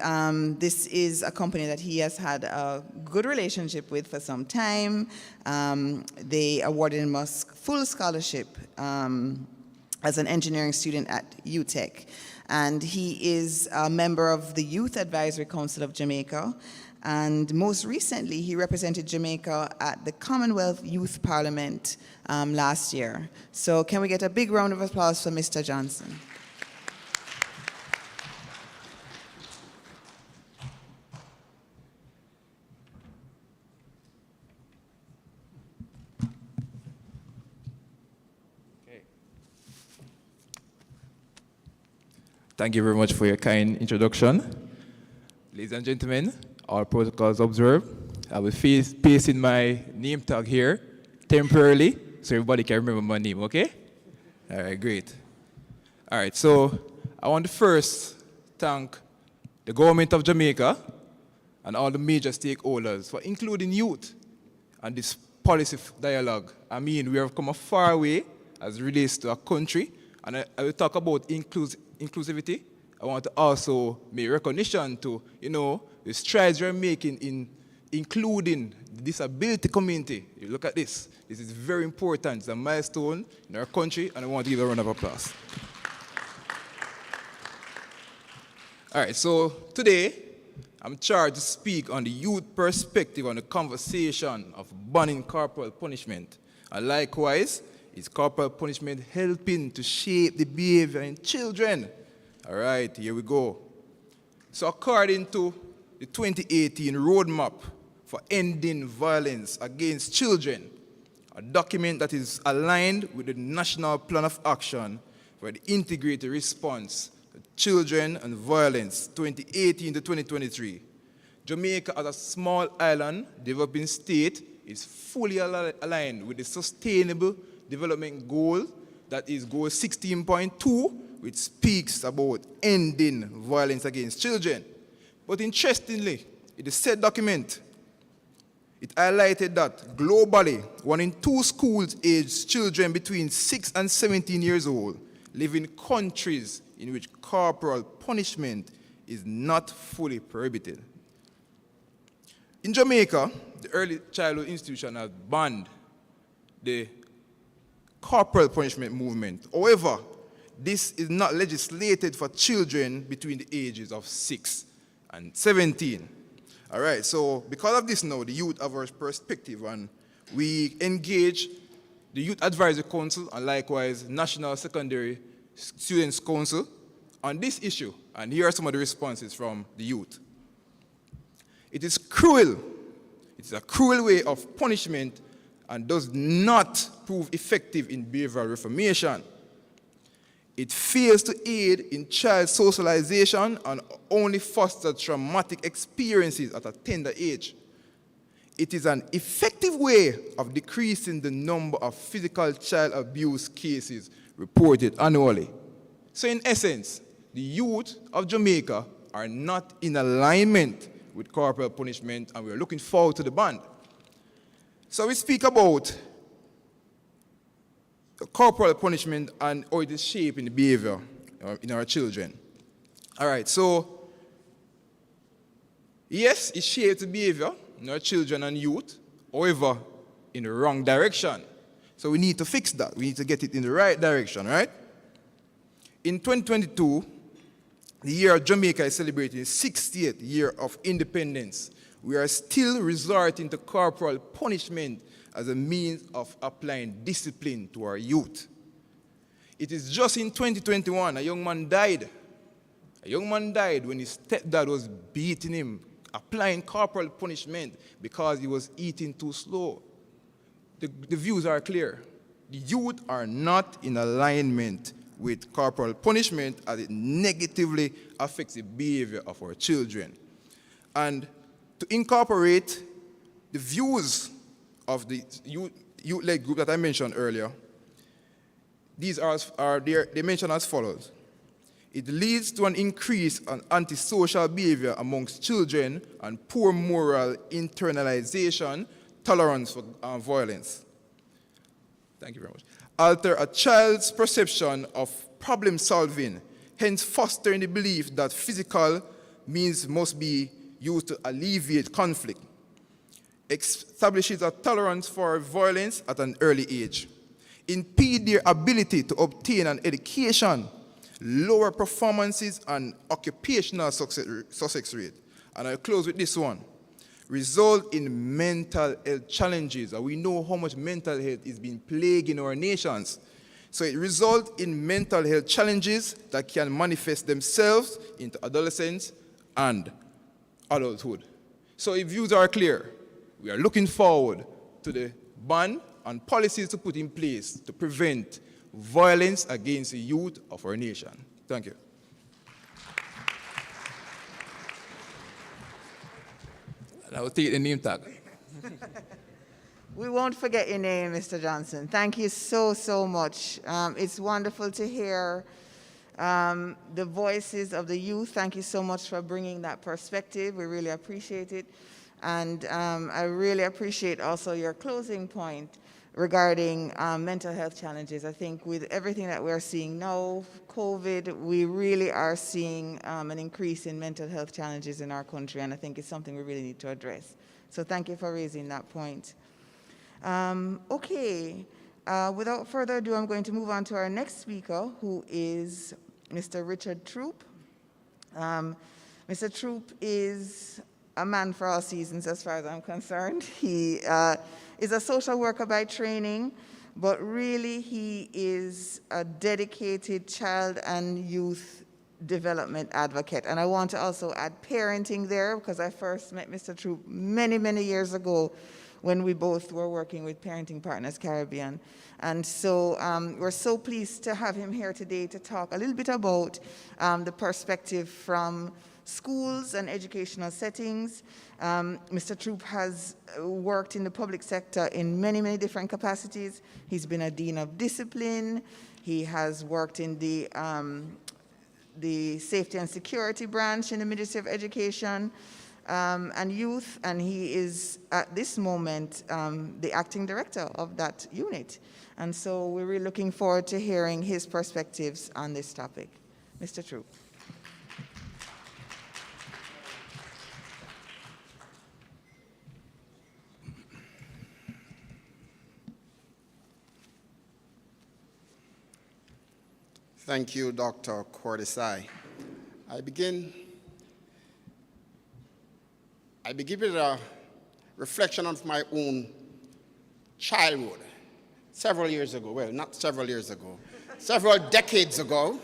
this is a company that he has had a good relationship with for some time. They awarded him a full scholarship as an engineering student at UTech. And he is a member of the Youth Advisory Council of Jamaica. And most recently, he represented Jamaica at the Commonwealth Youth Parliament last year. So can we get a big round of applause for Mr. Johnson? Thank you very much for your kind introduction. Ladies and gentlemen, all protocols observed. I will be pasting my name tag here temporarily so everybody can remember my name, okay? All right, great. All right, so I want to first thank the government of Jamaica and all the major stakeholders for including youth and this policy dialogue. I mean, we have come a far way as it relates to our country, and I will talk about inclusivity. I want to also make recognition to, the strides we're making in including the disability community. You look at this. This is very important. It's a milestone in our country, and I want to give a round of applause. All right, so today, I'm charged to speak on the youth perspective on the conversation of banning corporal punishment. And likewise, is corporal punishment helping to shape the behavior in children? All right, here we go. So according to the 2018 Roadmap for Ending Violence Against Children, a document that is aligned with the National Plan of Action for the Integrated Response to Children and Violence 2018 to 2023, Jamaica as a small island developing state is fully aligned with the Sustainable Development Goal, that is Goal 16.2, which speaks about ending violence against children. But interestingly, in the said document, it highlighted that globally, 1 in 2 school-aged children between 6 and 17 years old live in countries in which corporal punishment is not fully prohibited. In Jamaica, the Early Childhood Institution has banned the corporal punishment movement. However, this is not legislated for children between the ages of 6 and 17. All right, so because of this now, the youth have a perspective, and we engage the Youth Advisory Council and likewise National Secondary Students Council on this issue, and here are some of the responses from the youth. It is cruel. It is a cruel way of punishment and does not prove effective in behavioral reformation. It fails to aid in child socialization and only fosters traumatic experiences at a tender age. It is an effective way of decreasing the number of physical child abuse cases reported annually. So in essence, the youth of Jamaica are not in alignment with corporal punishment, and we're looking forward to the ban. So we speak about corporal punishment and how it is shaping the behavior in our children. All right, so yes, it shapes the behavior in our children and youth, however, in the wrong direction. So we need to fix that. We need to get it in the right direction, right? In 2022, the year of Jamaica is celebrating its 60th year of independence, we are still resorting to corporal punishment as a means of applying discipline to our youth. It is just in 2021, a young man died. A young man died when his stepdad was beating him, applying corporal punishment because he was eating too slow. The views are clear. The youth are not in alignment with corporal punishment as it negatively affects the behavior of our children. And to incorporate the views of the youth-led group that I mentioned earlier, these they mention as follows. It leads to an increase in antisocial behavior amongst children and poor moral internalization, tolerance for violence. Thank you very much. Alter a child's perception of problem solving, hence fostering the belief that physical means must be used to alleviate conflict. Establishes a tolerance for violence at an early age. Impede their ability to obtain an education, lower performances and occupational success rate. And I'll close with this one. Result in mental health challenges. And we know how much mental health is being plaguing our nations. So it results in mental health challenges that can manifest themselves into adolescence and adulthood. So if views are clear, we are looking forward to the ban and policies to put in place to prevent violence against the youth of our nation. Thank you. I will take the name tag. We won't forget your name, Mr. Johnson. Thank you so, so much. It's wonderful to hear the voices of the youth. Thank you so much for bringing that perspective. We really appreciate it. And I really appreciate also your closing point regarding mental health challenges. I think with everything that we're seeing now, COVID, we really are seeing an increase in mental health challenges in our country, and I think it's something we really need to address. So thank you for raising that point. Okay, without further ado, I'm going to move on to our next speaker, who is Mr. Richard Troop. Mr. Troop is a man for all seasons as far as I'm concerned. He is a social worker by training, but really he is a dedicated child and youth development advocate. And I want to also add parenting there, because I first met Mr. Troop many, many years ago when we both were working with Parenting Partners Caribbean. And so we're so pleased to have him here today to talk a little bit about the perspective from schools and educational settings. Mr. Troop has worked in the public sector in many, many different capacities. He's been a Dean of Discipline. He has worked in the Safety and Security branch in the Ministry of Education and Youth, and he is at this moment the acting director of that unit. And so we're really looking forward to hearing his perspectives on this topic. Mr. Troop. Thank you, Dr. Cordesai. I begin with a reflection of my own childhood. Several years ago, well, not several years ago, several decades ago,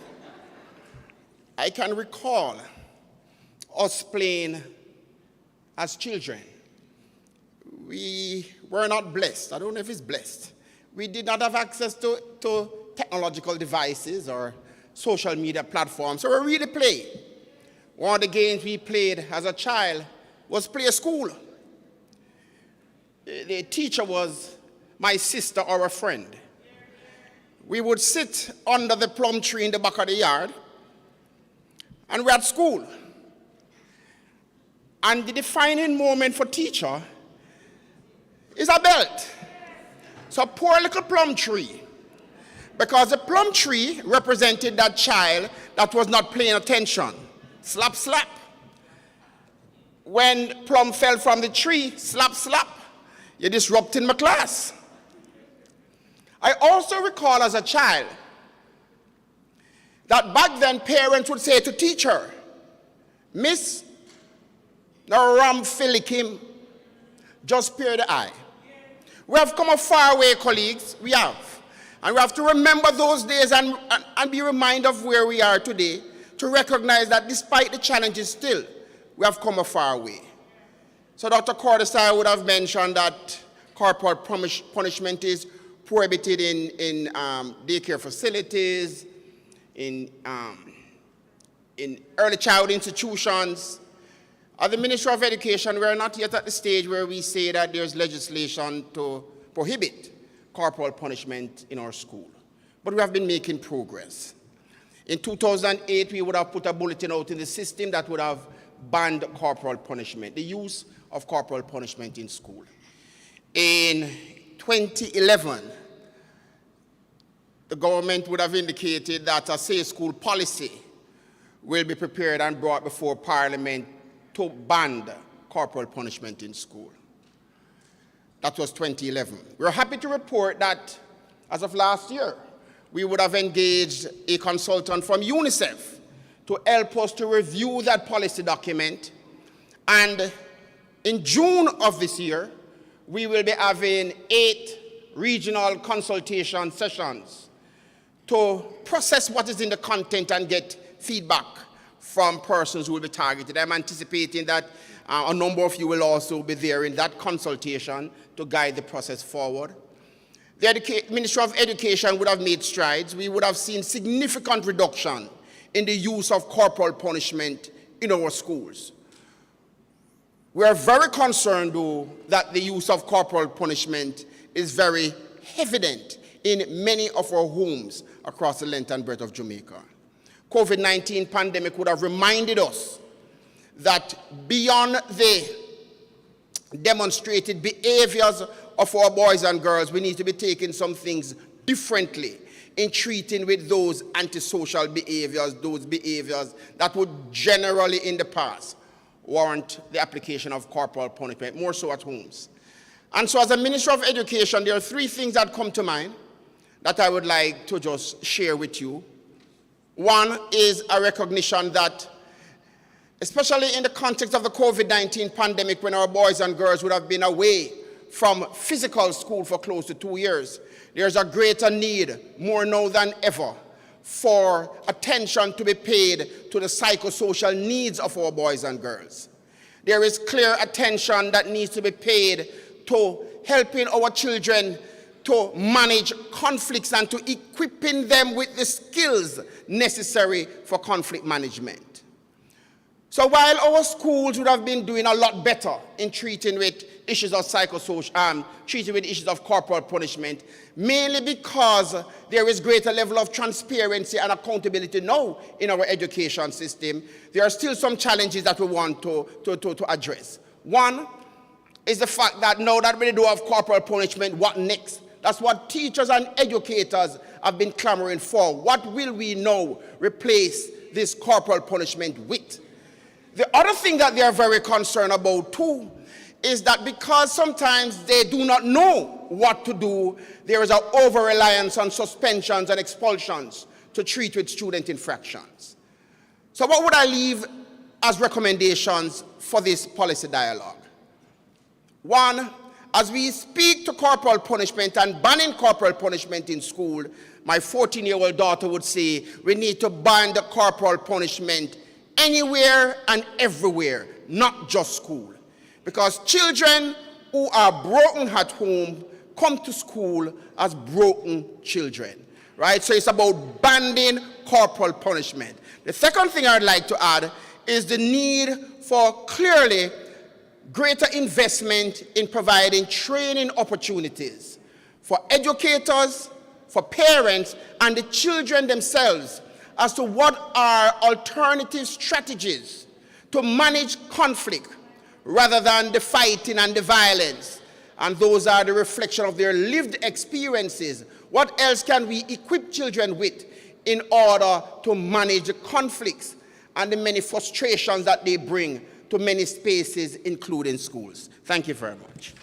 I can recall us playing as children. We were not blessed. I don't know if it's blessed. We did not have access to technological devices or social media platforms, so we really played. One of the games we played as a child was play school. The teacher was my sister or a friend. We would sit under the plum tree in the back of the yard, and we're at school. And the defining moment for teacher is a belt. So poor little plum tree, because the plum tree represented that child that was not paying attention. Slap, slap. When plum fell from the tree, slap, slap. You're disrupting my class. I also recall as a child that back then parents would say to teacher, Miss, nor ram filick him. Just spare the eye. We have come a far way, colleagues. We have. And we have to remember those days and be reminded of where we are today to recognize that despite the challenges still, we have come a far way. So Dr. Cordesai would have mentioned that corporal punishment is prohibited in daycare facilities, in early childhood institutions. At the Ministry of Education, we are not yet at the stage where we say that there's legislation to prohibit corporal punishment in our school. But we have been making progress. In 2008, we would have put a bulletin out in the system that would have banned corporal punishment, the use of corporal punishment in school. In 2011, the government would have indicated that a safe school policy will be prepared and brought before Parliament to ban corporal punishment in school. That was 2011. We're happy to report that as of last year, we would have engaged a consultant from UNICEF to help us to review that policy document. And in June of this year, we will be having 8 regional consultation sessions to process what is in the content and get feedback from persons who will be targeted. I'm anticipating that a number of you will also be there in that consultation to guide the process forward. The Ministry of Education would have made strides. We would have seen significant reduction in the use of corporal punishment in our schools. We are very concerned, though, that the use of corporal punishment is very evident in many of our homes across the length and breadth of Jamaica. COVID-19 pandemic would have reminded us that beyond the demonstrated behaviors of our boys and girls, we need to be taking some things differently in treating with those antisocial behaviors, those behaviors that would generally in the past warrant the application of corporal punishment, more so at homes. And so as a Minister of Education, there are 3 things that come to mind that I would like to just share with you. One is a recognition that, especially in the context of the COVID-19 pandemic, when our boys and girls would have been away from physical school for close to 2 years, there's a greater need, more now than ever, for attention to be paid to the psychosocial needs of our boys and girls. There is clear attention that needs to be paid to helping our children to manage conflicts and to equipping them with the skills necessary for conflict management. So while our schools would have been doing a lot better in treating with issues of treating with issues of corporal punishment, mainly because there is greater level of transparency and accountability now in our education system, there are still some challenges that we want to address. One is the fact that now that we do have corporal punishment, what next? That's what teachers and educators have been clamoring for. What will we now replace this corporal punishment with? The other thing that they are very concerned about too is that because sometimes they do not know what to do, there is an over-reliance on suspensions and expulsions to treat with student infractions. So what would I leave as recommendations for this policy dialogue? One, as we speak to corporal punishment and banning corporal punishment in school, my 14-year-old daughter would say, we need to ban the corporal punishment anywhere and everywhere, not just school. Because children who are broken at home come to school as broken children, right? So it's about banning corporal punishment. The second thing I'd like to add is the need for clearly greater investment in providing training opportunities for educators, for parents, and the children themselves as to what are alternative strategies to manage conflict rather than the fighting and the violence. And those are the reflection of their lived experiences. What else can we equip children with in order to manage the conflicts and the many frustrations that they bring to many spaces, including schools? Thank you very much.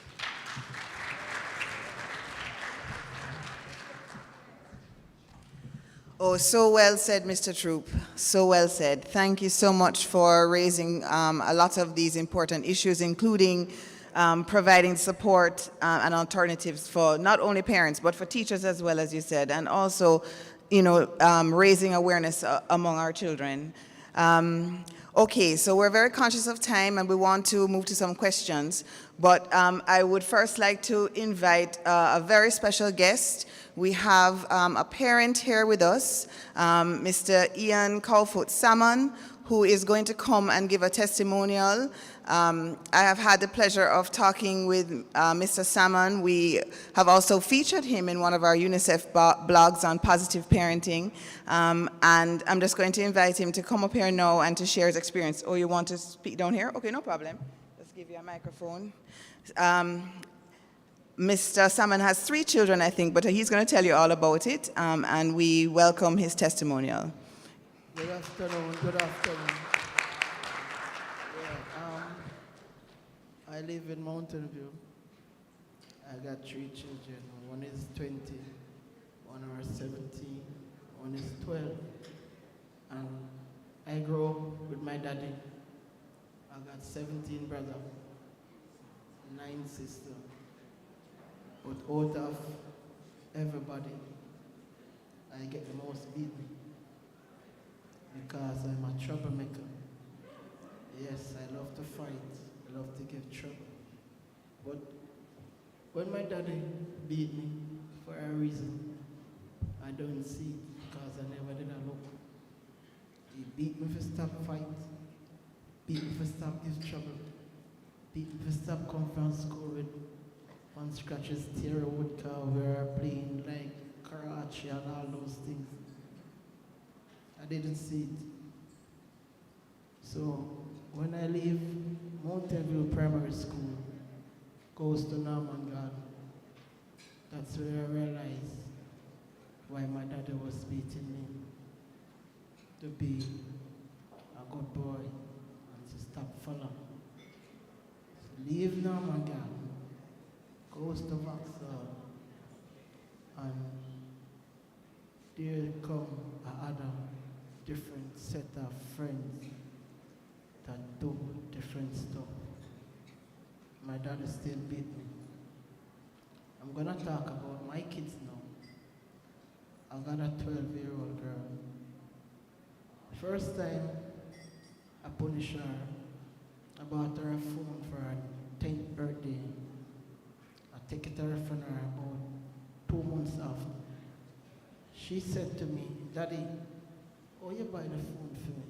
Oh, so well said, Mr. Troop. So well said. Thank you so much for raising a lot of these important issues, including providing support and alternatives for not only parents, but for teachers as well, as you said, and also, raising awareness among our children. Okay, so we're very conscious of time and we want to move to some questions, but I would first like to invite a very special guest. We have a parent here with us, Mr. Ian Cowfoot Salmon, who is going to come and give a testimonial. I have had the pleasure of talking with Mr. Salmon. We have also featured him in one of our UNICEF blogs on positive parenting. And I'm just going to invite him to come up here now and to share his experience. Oh, you want to speak down here? Okay, no problem. Let's give you a microphone. Mr. Salmon has 3 children, I think, but he's going to tell you all about it, and we welcome his testimonial. Good afternoon. Good afternoon. I live in Mountain View. I got 3 children. One is 20, one is 17, one is 12. And I grew up with my daddy. I got 17 brothers, 9 sisters. But out of everybody, I get the most beaten because I'm a troublemaker. Yes, I love to fight. I love to give trouble. But when my daddy beat me for a reason, I don't see it because I never did a look. He beat me for stop fight, beat me for stop give trouble, beat me for stop come from school with one scratches, tear a wood car, we were playing like Karachi and all those things. I didn't see it. So when I leave Mountain View Primary School, goes to Norman Garden, that's where I realized why my daddy was beating me. To be a good boy and to stop following. So leave Norman Garden, goes to Vauxhall, and there come another different set of friends that do different stuff. My dad still beat me. I'm gonna talk about my kids now. I got a 12-year-old girl. First time I punished her, I bought her a phone for her 10th birthday. I take it to her from her about 2 months after. She said to me, Daddy, oh, you buy the phone for me?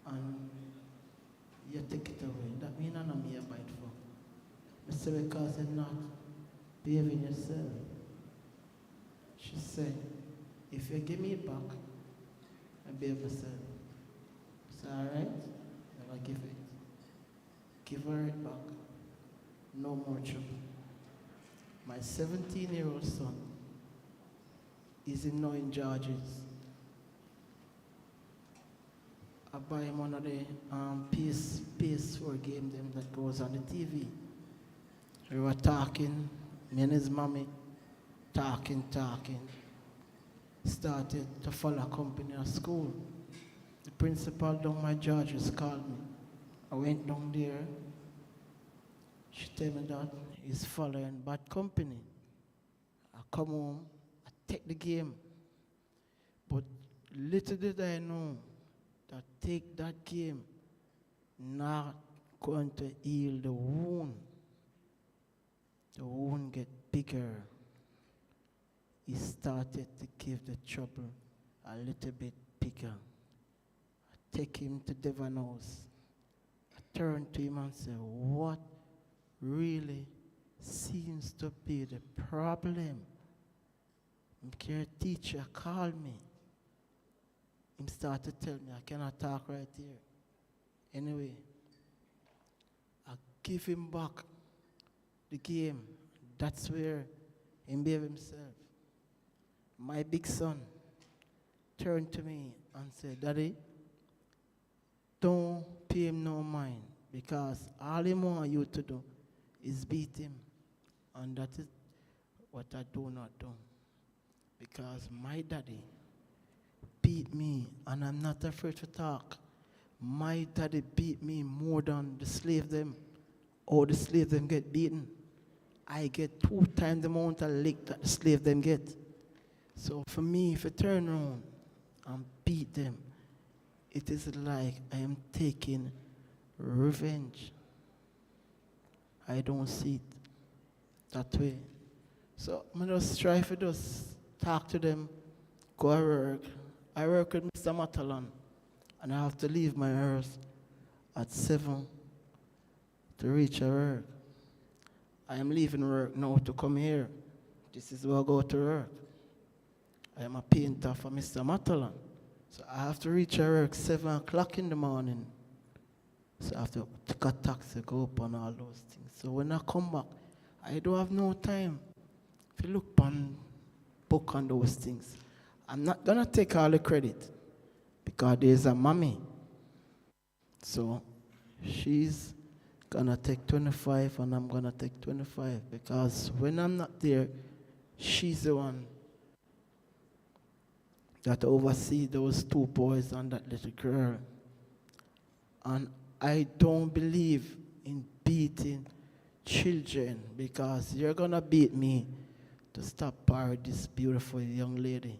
And you take it away. That means I'm here buy it for. I said, because you're not behaving yourself. She said, if you give me it back, I'll behave myself. I said, all right, I'll give it. Give her it back. No more trouble. My 17-year-old son is now in Georges. I buy him one of the PS4 game them that goes on the TV. We were talking, me and his mommy, talking. Started to follow company at school. The principal down my Georges called me. I went down there. She told me that he's following bad company. I come home, I take the game. But little did I know that take that game not going to heal the wound. The wound get bigger. He started to give the trouble a little bit bigger. I take him to Devon House. I turn to him and say, what really seems to be the problem? My teacher called me. He started to tell me I cannot talk right here. Anyway, I give him back the game. That's where he behaved himself. My big son turned to me and said, Daddy, don't pay him no mind because all he wants you to do is beat him. And that is what I do not do. because my daddy beat me, and I'm not afraid to talk. My daddy beat me more than the slave them, or the slave them get beaten. I get 2 times the amount of lick that the slave them get. So for me, if I turn around and beat them, it is like I am taking revenge. I don't see it that way. So I just try to just talk to them, go to work. I work with Mr. Matalan, and I have to leave my house at 7 to reach work. I am leaving work now to come here. This is where I go to work. I am a painter for Mr. Matalan. So I have to reach work 7 o'clock in the morning. So I have to take a taxi, go up on all those things. So when I come back, I don't have no time. If you look on book on those things, I'm not gonna take all the credit because there's a mommy. So she's gonna take 25 and I'm gonna take 25 because when I'm not there, she's the one that oversees those 2 boys and that little girl. And I don't believe in beating children because you're gonna beat me to stop par with this beautiful young lady.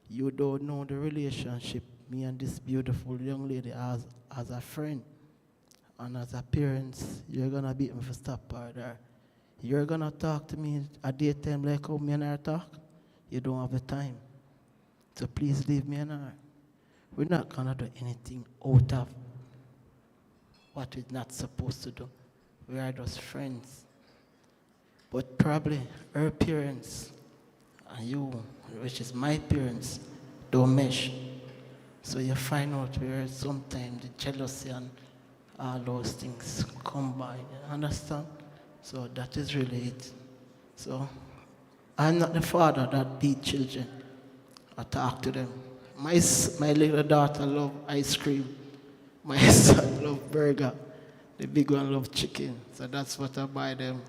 You don't know the relationship me and this beautiful young lady as a friend. And as a parent, you're gonna beat me for stop par with her. You're gonna talk to me at daytime like how me and her talk. You don't have the time. So please leave me and her. We're not gonna do anything out of what we're not supposed to do. We are just friends. But probably her parents and you, which is my parents, don't mesh. So you find out where sometimes the jealousy and all those things come by. You understand? So that is really it. So I'm not the father that beat children. I talk to them. My little daughter love ice cream. My son love burger. The big one love chicken. So that's what I buy them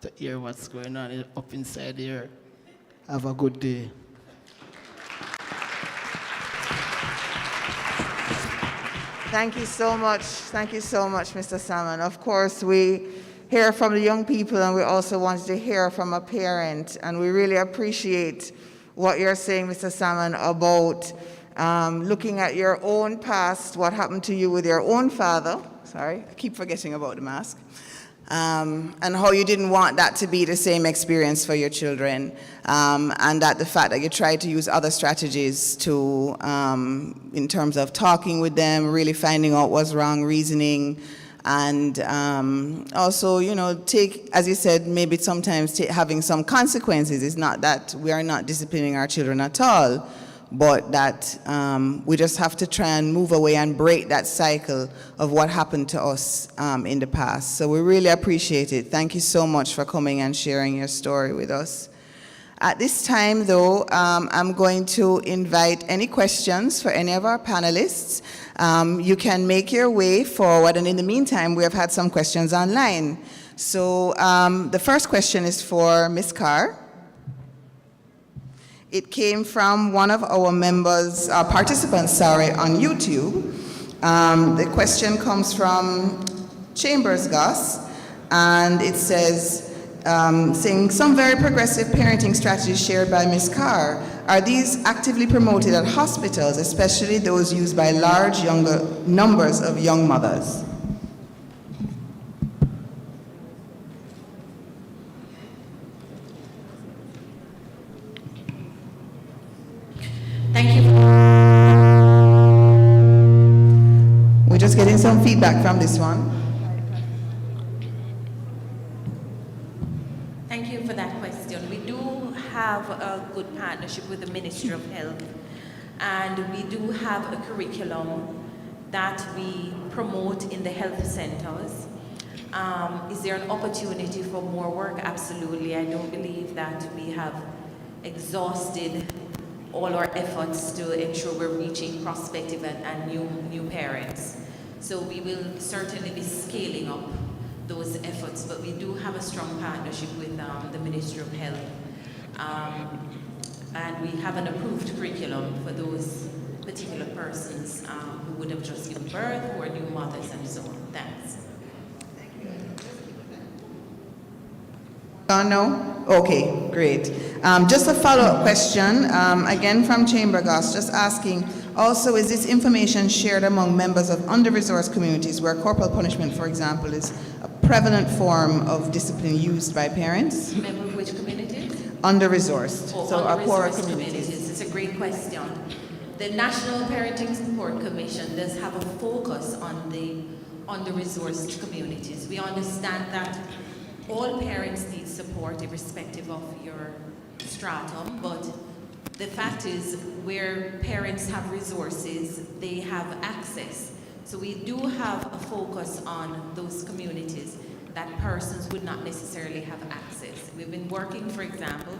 to hear what's going on up inside here. Have a good day. Thank you so much. Thank you so much, Mr. Salmon. Of course, we hear from the young people, and we also wanted to hear from a parent, and we really appreciate what you're saying, Mr. Salmon, about looking at your own past, what happened to you with your own father. Sorry, I keep forgetting about the mask. And how you didn't want that to be the same experience for your children, and that the fact that you tried to use other strategies to, in terms of talking with them, really finding out what's wrong, reasoning, and also, you know, take, as you said, maybe sometimes having some consequences. It's not that we are not disciplining our children at all, but that we just have to try and move away and break that cycle of what happened to us in the past. So we really appreciate it. Thank you so much for coming and sharing your story with us. At this time, though, I'm going to invite any questions for any of our panelists. You can make your way forward, and in the meantime, we have had some questions online. So the first question is for Ms. Carr. It came from one of our members, participants, on YouTube. The question comes from Chambers Goss, and it says, saying some very progressive parenting strategies shared by Ms. Carr. Are these actively promoted at hospitals, especially those used by large numbers of young mothers? Thank you. We're just getting some feedback from this one. Thank you for that question. We do have a good partnership with the Ministry of Health, and we do have a curriculum that we promote in the health centers. Is there an opportunity for more work? Absolutely. I don't believe that we have exhausted all our efforts to ensure we're reaching prospective and new parents. So we will certainly be scaling up those efforts, but we do have a strong partnership with the Ministry of Health. and we have an approved curriculum for those particular persons who would have just given birth, who are new mothers, and so on. Thanks. No? Okay, great. Just a follow-up question, again from Chambergos, just asking, also, is this information shared among members of under-resourced communities where corporal punishment, for example, is a prevalent form of discipline used by parents? Member of which communities? Under-resourced. Oh, So our poorer under-resourced communities. It's a great question. The National Parenting Support Commission does have a focus on the under-resourced communities. We understand that all parents need support irrespective of your stratum, but the fact is where parents have resources, they have access. So we do have a focus on those communities that persons would not necessarily have access. We've been working, for example,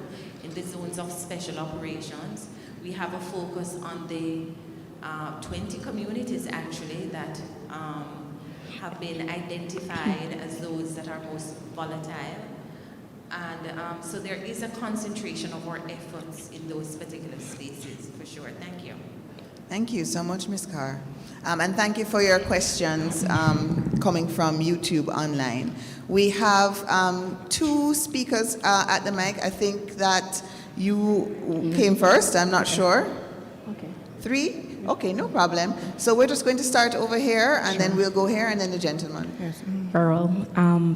in the zones of special operations. We have a focus on the 20 communities actually that have been identified as those that are most volatile. And so there is a concentration of our efforts in those particular spaces, for sure. Thank you. Thank you so much, Ms. Carr. And thank you for your questions coming from YouTube online. We have 2 speakers at the mic. I think that you came first, I'm not sure. Okay. 3? Okay, no problem. So we're just going to start over here, and then we'll go here, and then the gentleman. Yes. Earl,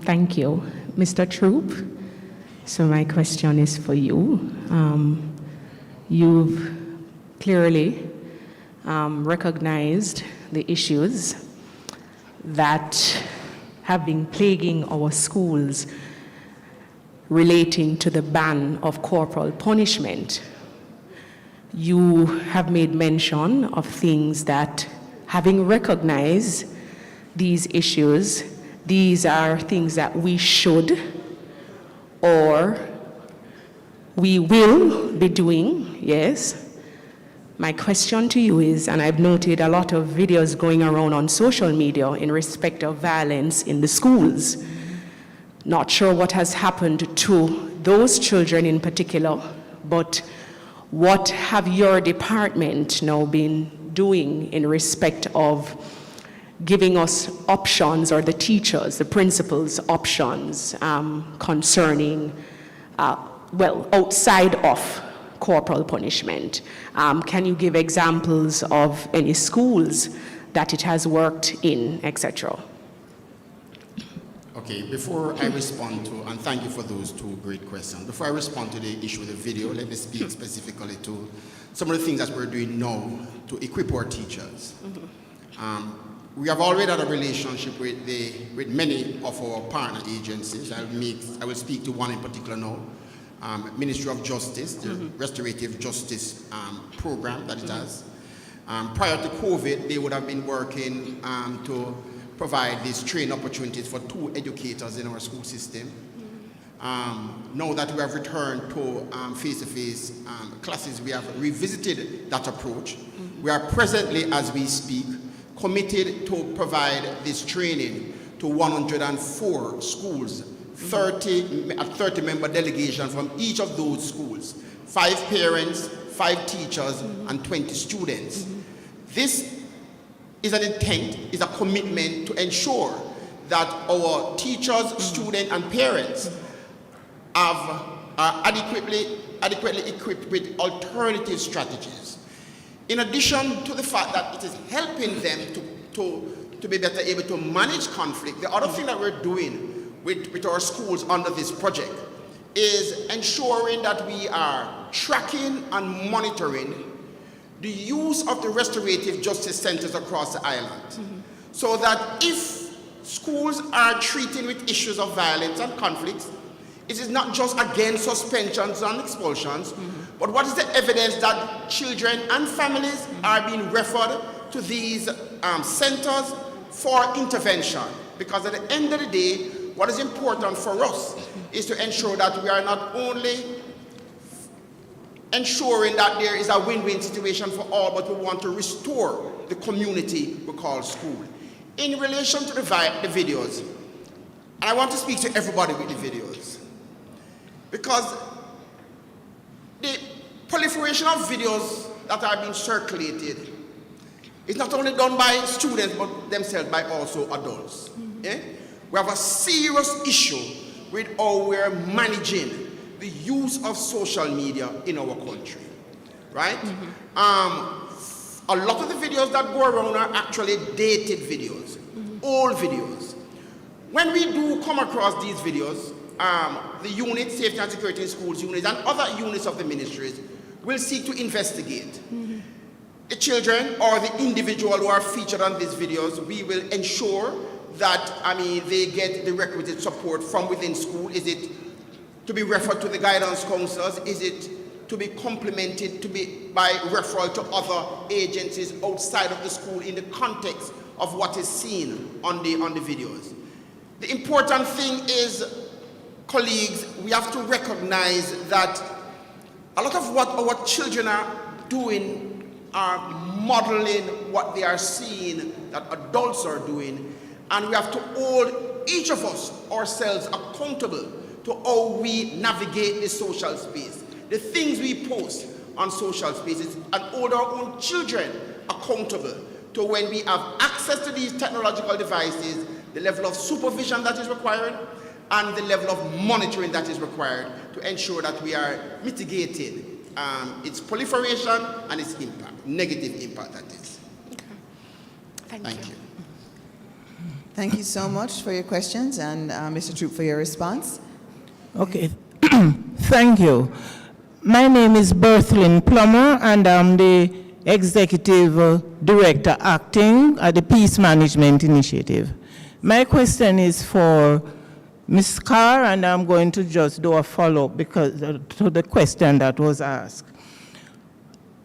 thank you. Mr. Troop, so my question is for you. You've clearly recognized the issues that have been plaguing our schools relating to the ban of corporal punishment. You have made mention of things that, having recognized these issues, these are things that we should or we will be doing, yes. My question to you is, and I've noted a lot of videos going around on social media in respect of violence in the schools. Not sure what has happened to those children in particular, but what have your department now been doing in respect of giving us options, or the teachers, the principals, options concerning, well, outside of corporal punishment? Can you give examples of any schools that it has worked in, etc.? Okay, before I respond to, and thank you for those 2 great questions. Before I respond to the issue of the video, let me speak specifically to some of the things that we're doing now to equip our teachers. We have already had a relationship with many of our partner agencies. I will speak to one in particular now. Ministry of Justice, the restorative justice program that it has. Prior to COVID, they would have been working to provide these training opportunities for 2 educators in our school system. Now that we have returned to face-to-face classes, we have revisited that approach. We are presently, as we speak, committed to provide this training to 104 schools, 30-member delegation from each of those schools, 5 parents, 5 teachers, and 20 students. This is an intent, is a commitment to ensure that our teachers, students, and parents are adequately equipped with alternative strategies. In addition to the fact that it is helping them to be better able to manage conflict, the other thing that we're doing with our schools under this project is ensuring that we are tracking and monitoring the use of the restorative justice centers across the island. So that if schools are treating with issues of violence and conflicts, it is not just again suspensions and expulsions, but what is the evidence that children and families are being referred to these centers for intervention? Because at the end of the day, what is important for us is to ensure that we are not only ensuring that there is a win-win situation for all, but we want to restore the community we call school. In relation to the videos, and I want to speak to everybody with the videos, because the proliferation of videos that are being circulated is not only done by students but themselves, by also adults. We have a serious issue with how we're managing the use of social media in our country, right? A lot of the videos that go around are actually dated videos, old videos. When we do come across these videos, the unit, Safety and Security in Schools units, and other units of the ministries will seek to investigate. The children or the individual who are featured on these videos, we will ensure that, they get the requisite support from within school. Is it to be referred to the guidance counselors? Is it to be complemented by referral to other agencies outside of the school in the context of what is seen on the videos? The important thing is, colleagues, we have to recognize that a lot of what our children are doing are modeling what they are seeing that adults are doing, and we have to hold each of us ourselves accountable to how we navigate the social space, the things we post on social spaces, and hold our own children accountable to, when we have access to these technological devices, the level of supervision that is required and the level of monitoring that is required to ensure that we are mitigating its proliferation and its impact, negative impact that is. Okay. Thank you. Thank you so much for your questions, and Mr. Troop for your response. Okay, thank you. My name is Berthlyn Plummer, and I'm the Executive Director acting at the Peace Management Initiative. My question is for Ms. Carr, and I'm going to just do a follow-up because to the question that was asked.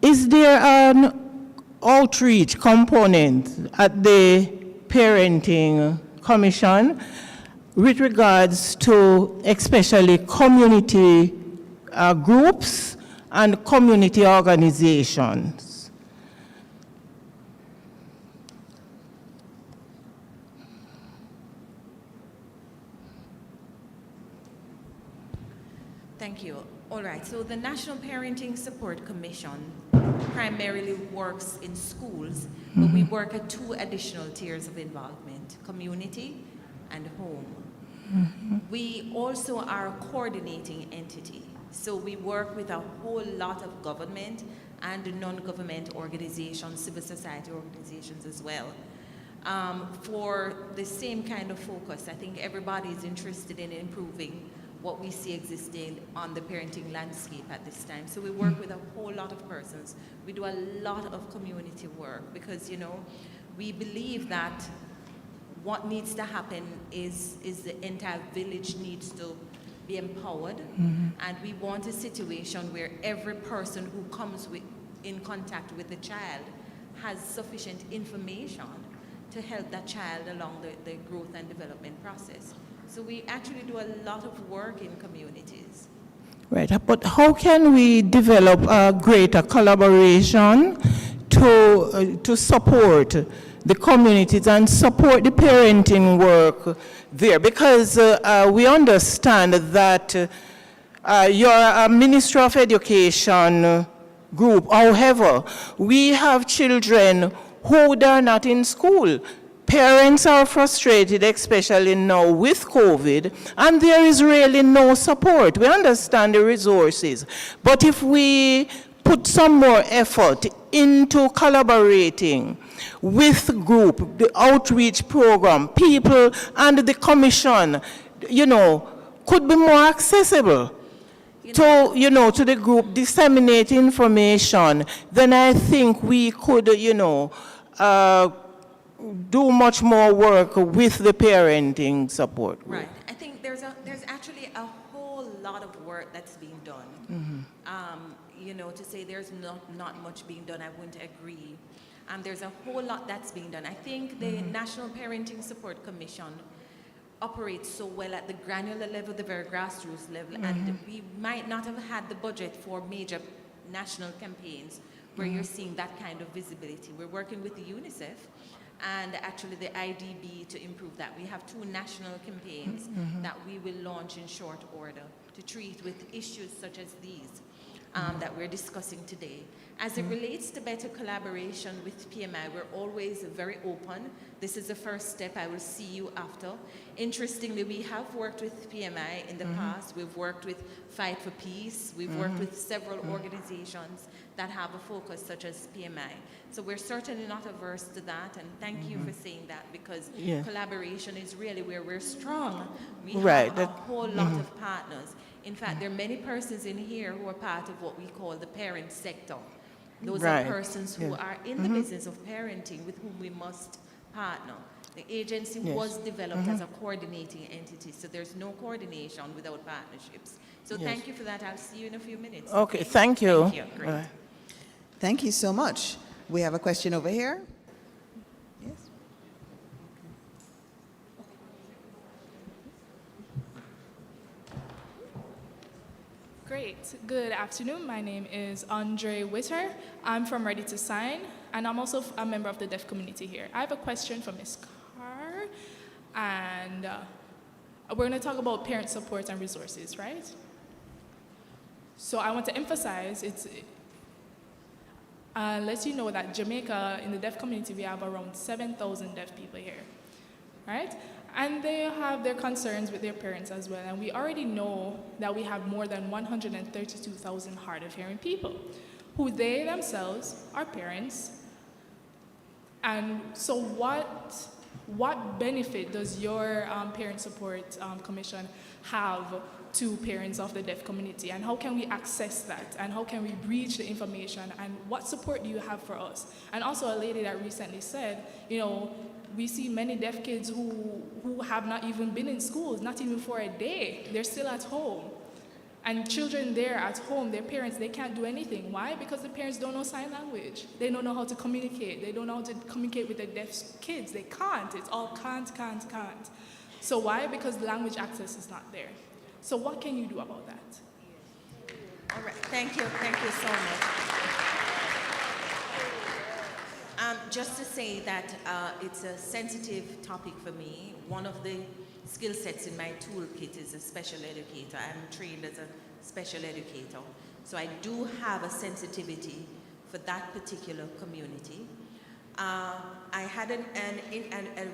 Is there an outreach component at the Parenting Commission with regards to especially community groups and community organizations? Thank you. All right, so the National Parenting Support Commission primarily works in schools, but we work at two additional tiers of involvement: community and home. We also are a coordinating entity, so we work with a whole lot of government and non-government organizations, civil society organizations as well. For the same kind of focus, I think everybody is interested in improving what we see existing on the parenting landscape at this time. So we work with a whole lot of persons. We do a lot of community work because, we believe that what needs to happen is the entire village needs to be empowered. And we want a situation where every person who comes in contact with the child has sufficient information to help that child along the growth and development process. So we actually do a lot of work in communities. Right, but how can we develop a greater collaboration to support the communities and support the parenting work there? Because we understand that you're a Ministry of Education group. However, we have children who are not in school. Parents are frustrated, especially now with COVID, and there is really no support. We understand the resources, but if we put some more effort into collaborating with the group, the outreach program, people and the commission, could be more accessible to the group, disseminate information, then I think we could, do much more work with the parenting support group. Right. I think there's actually a whole lot of work that's being done. To say there's not much being done, I wouldn't agree. There's a whole lot that's being done. I think the National Parenting Support Commission operates so well at the granular level, the very grassroots level, and we might not have had the budget for major national campaigns where you're seeing that kind of visibility. We're working with the UNICEF and actually the IDB to improve that. We have two national campaigns that we will launch in short order to treat with issues such as these. that we're discussing today. As it relates to better collaboration with PMI, we're always very open. This is the first step. I will see you after. Interestingly, we have worked with PMI in the past. We've worked with Fight for Peace. We've worked with several organizations that have a focus, such as PMI. So we're certainly not averse to that, and thank you for saying that, because collaboration is really where we're strong. We have a whole lot of partners. In fact, there are many persons in here who are part of what we call the parent sector. Those are persons who are in the business of parenting with whom we must partner. The agency was developed as a coordinating entity, so there's no coordination without partnerships. So thank you for that. I'll see you in a few minutes. Okay, thank you. Thank you. Great. Thank you so much. We have a question over here. Yes. Great. Good afternoon. My name is Andre Witter. I'm from Ready to Sign, and I'm also a member of the deaf community here. I have a question for Ms. Carr, and we're going to talk about parent support and resources, right? So I want to emphasize, let you know that Jamaica, in the deaf community, we have around 7,000 deaf people here, right? And they have their concerns with their parents as well. And we already know that we have more than 132,000 hard of hearing people who they themselves are parents. And so what benefit does your Parent Support Commission have to parents of the deaf community? And how can we access that? And how can we reach the information? And what support do you have for us? And also a lady that recently said, you know, we see many deaf kids who have not even been in schools, not even for a day. They're still at home. And children there at home, their parents, they can't do anything. Why? Because the parents don't know sign language. They don't know how to communicate. They don't know how to communicate with the deaf kids. They can't. It's all can't. So why? Because language access is not there. So what can you do about that? All right. Thank you. Thank you so much. Just to say that it's a sensitive topic for me. One of the skill sets in my toolkit is a special educator. I'm trained as a special educator. So I do have a sensitivity for that particular community. I had a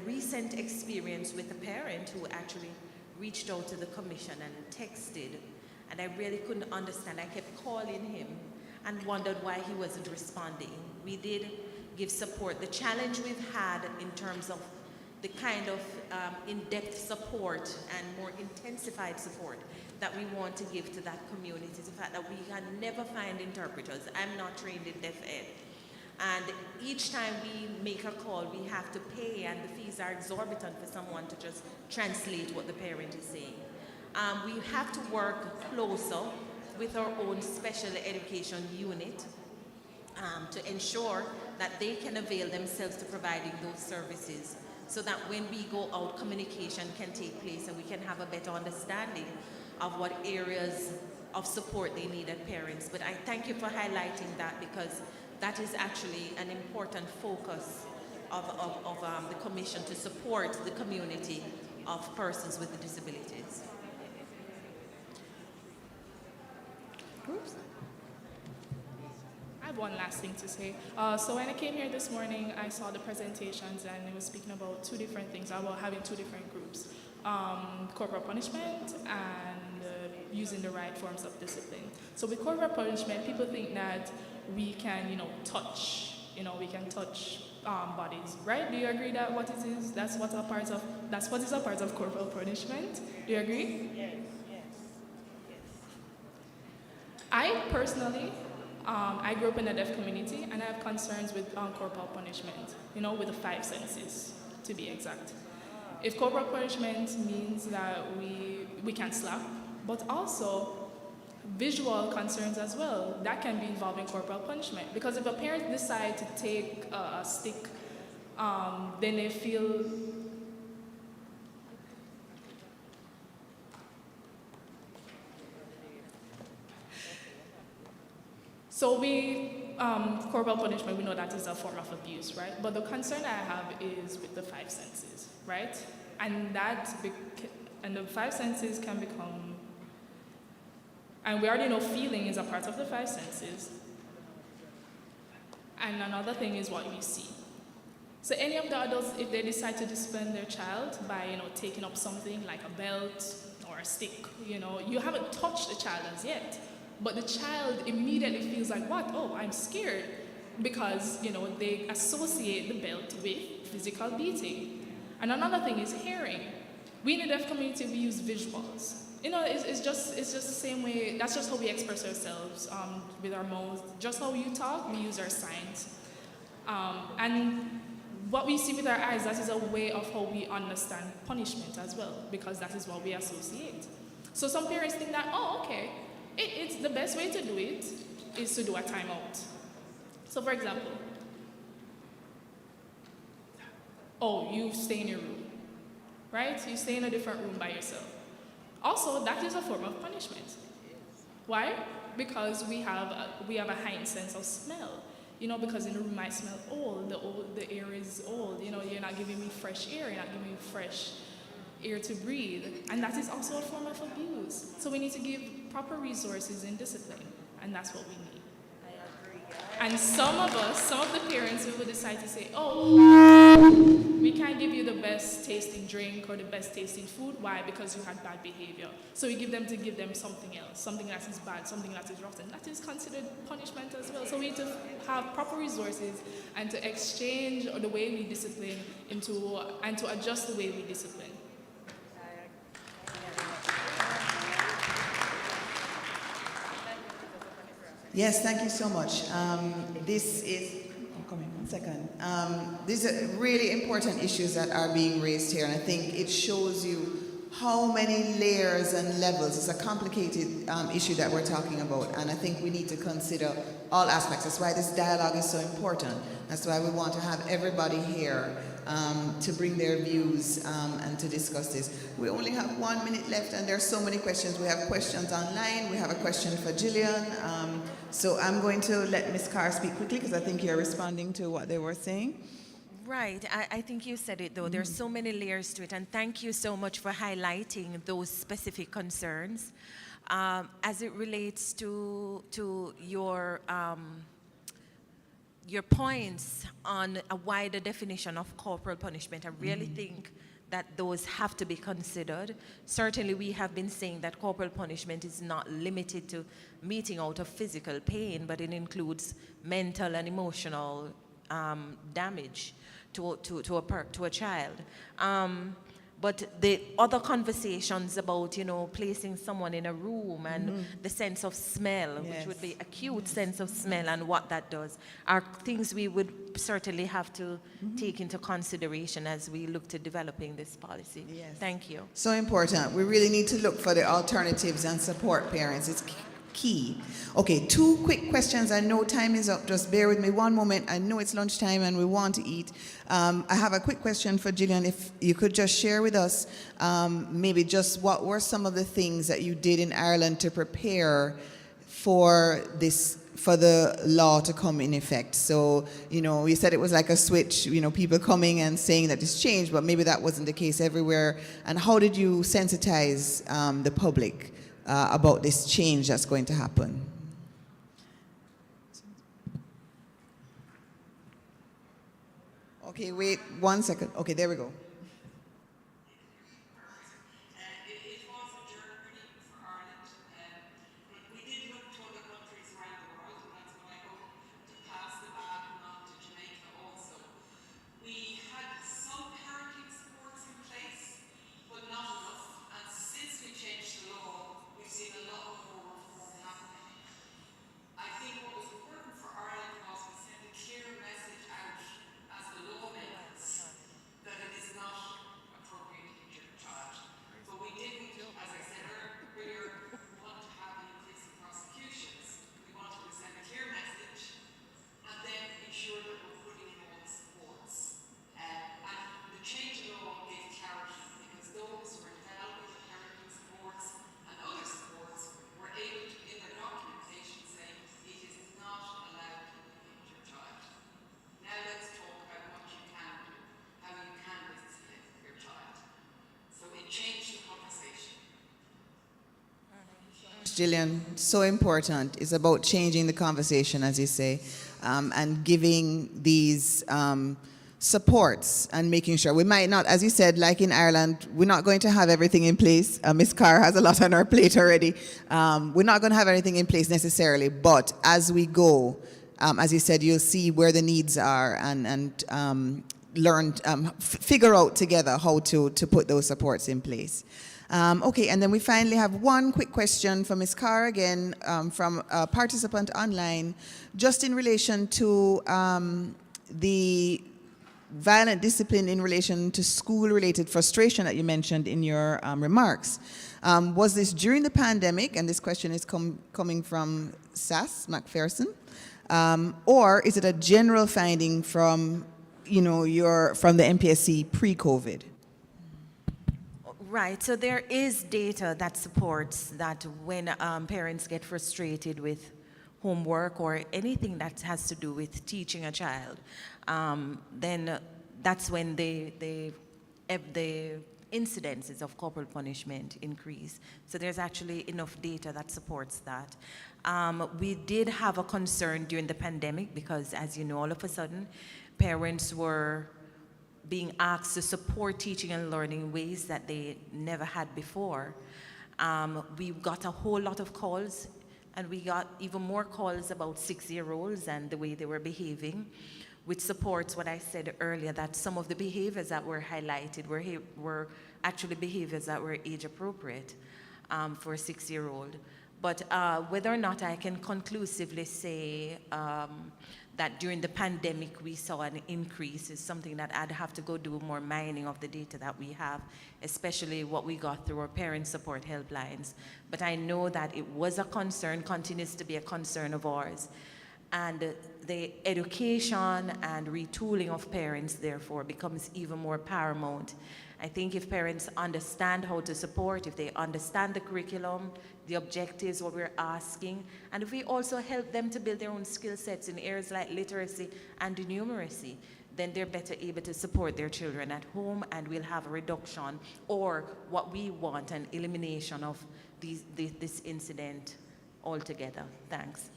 recent experience with a parent who actually reached out to the commission and texted, and I really couldn't understand. I kept calling him and wondered why he wasn't responding. We did give support. The challenge we've had in terms of the kind of in-depth support and more intensified support that we want to give to that community is the fact that we can never find interpreters. I'm not trained in deaf ed. And each time we make a call, we have to pay, and the fees are exorbitant for someone to just translate what the parent is saying. We have to work closer with our own special education unit to ensure that they can avail themselves to providing those services, so that when we go out, communication can take place and we can have a better understanding of what areas of support they need as parents. But I thank you for highlighting that, because that is actually an important focus of the Commission, to support the community of persons with disabilities. Oops. I have one last thing to say. So when I came here this morning, I saw the presentations, and it was speaking about two different things, about having two different groups, corporal punishment and using the right forms of discipline. So with corporal punishment, people think that we can, touch, we can touch bodies, right? Do you agree that what it is, that's what is a part of corporal punishment? Do you agree? Yes. I personally, I grew up in a deaf community, and I have concerns with corporal punishment, with the 5 senses, to be exact. If corporal punishment means that we can slap, but also visual concerns as well, that can be involved in corporal punishment. Because if a parent decides to take a stick, then they feel so corporal punishment, we know that is a form of abuse, right? But the concern I have is with the 5 senses, right? And the 5 senses can become And we already know feeling is a part of the five senses. And another thing is what you see. So any of the adults, if they decide to discipline their child by, taking up something like a belt or a stick, you haven't touched the child as yet, but the child immediately feels like, what? Oh, I'm scared, because, they associate the belt with physical beating. And another thing is hearing. We in the deaf community, we use visuals. It's just the same way. That's just how we express ourselves with our mouths. Just how you talk, we use our signs. And what we see with our eyes, that is a way of how we understand punishment as well, because that is what we associate. So some parents think that, oh, okay, it's the best way to do it is to do a timeout. So for example, oh, you stay in your room, right? You stay in a different room by yourself. Also, that is a form of punishment. Why? Because we have a heightened sense of smell. Because in the room might smell old, the air is old. You're not giving me fresh air, you're not giving me fresh air to breathe. And that is also a form of abuse. So we need to give proper resources and discipline, and that's what we need. I agree. And some of the parents, we will decide to say, oh, we can't give you the best tasting drink or the best tasting food. Why? Because you had bad behavior. So we give them something else, something that is bad, something that is rotten. That is considered punishment as well. So we need to have proper resources and to exchange the way we discipline and to adjust the way we discipline. Yes, thank you so much. These are really important issues that are being raised here, and I think it shows you how many layers and levels. It's a complicated issue that we're talking about, and I think we need to consider all aspects. That's why this dialogue is so important. That's why we want to have everybody here to bring their views and to discuss this. We only have 1 minute left, and there's so many questions. We have questions online. We have a question for Gillian. So I'm going to let Ms. Carr speak quickly, because I think you're responding to what they were saying. Right. I think you said it, though. There's so many layers to it, and thank you so much for highlighting those specific concerns. As it relates to your points on a wider definition of corporal punishment, I really think that those have to be considered. Certainly, we have been saying that corporal punishment is not limited to meting out of physical pain, but it includes mental and emotional damage to a child. But the other conversations about, placing someone in a room and the sense of smell, which would be acute sense of smell, and what that does, are things we would certainly have to take into consideration as we look to developing this policy. Yes. Thank you. So important. We really need to look for the alternatives and support parents. It's key. Okay, 2 quick questions. I know time is up. Just bear with me 1 moment. I know it's lunchtime and we want to eat. I have a quick question for Gillian. If you could just share with us maybe just what were some of the things that you did in Ireland to prepare for the law to come in effect. So, you said it was like a switch, people coming and saying that this changed, but maybe that wasn't the case everywhere. And how did you sensitize the public about this change that's going to happen? Okay, wait 1 second. Okay, there we go. That it is not much, Gillian. So important. It's about changing the conversation, as you say, and giving these supports and making sure. We might not, as you said, like in Ireland, we're not going to have everything in place. Ms. Carr has a lot on her plate already. We're not going to have everything in place necessarily, but as we go, as you said, you'll see where the needs are and learn, figure out together how to put those supports in place. Okay, and then we finally have one quick question from Ms. Carr again, from a participant online, just in relation to the violent discipline in relation to school-related frustration that you mentioned in your remarks. Was this during the pandemic, and this question is coming from Sass McPherson, or is it a general finding from, from the NPSC pre-COVID? Right, so there is data that supports that when parents get frustrated with homework or anything that has to do with teaching a child, then that's when the incidences of corporal punishment increase. So there's actually enough data that supports that. We did have a concern during the pandemic because, as you know, all of a sudden, parents were being asked to support teaching and learning in ways that they never had before. We got a whole lot of calls, and we got even more calls about 6-year-olds and the way they were behaving, which supports what I said earlier, that some of the behaviors that were highlighted were actually behaviors that were age appropriate for a 6-year-old. But whether or not I can conclusively say that during the pandemic we saw an increase is something that I'd have to go do more mining of the data that we have, especially what we got through our parent support helplines. But I know that it was a concern, continues to be a concern of ours. And the education and retooling of parents, therefore, becomes even more paramount. I think if parents understand how to support, if they understand the curriculum, the objectives, what we're asking, and if we also help them to build their own skill sets in areas like literacy and numeracy, then they're better able to support their children at home, and we'll have a reduction, or what we want, an elimination of this incident altogether. Thanks.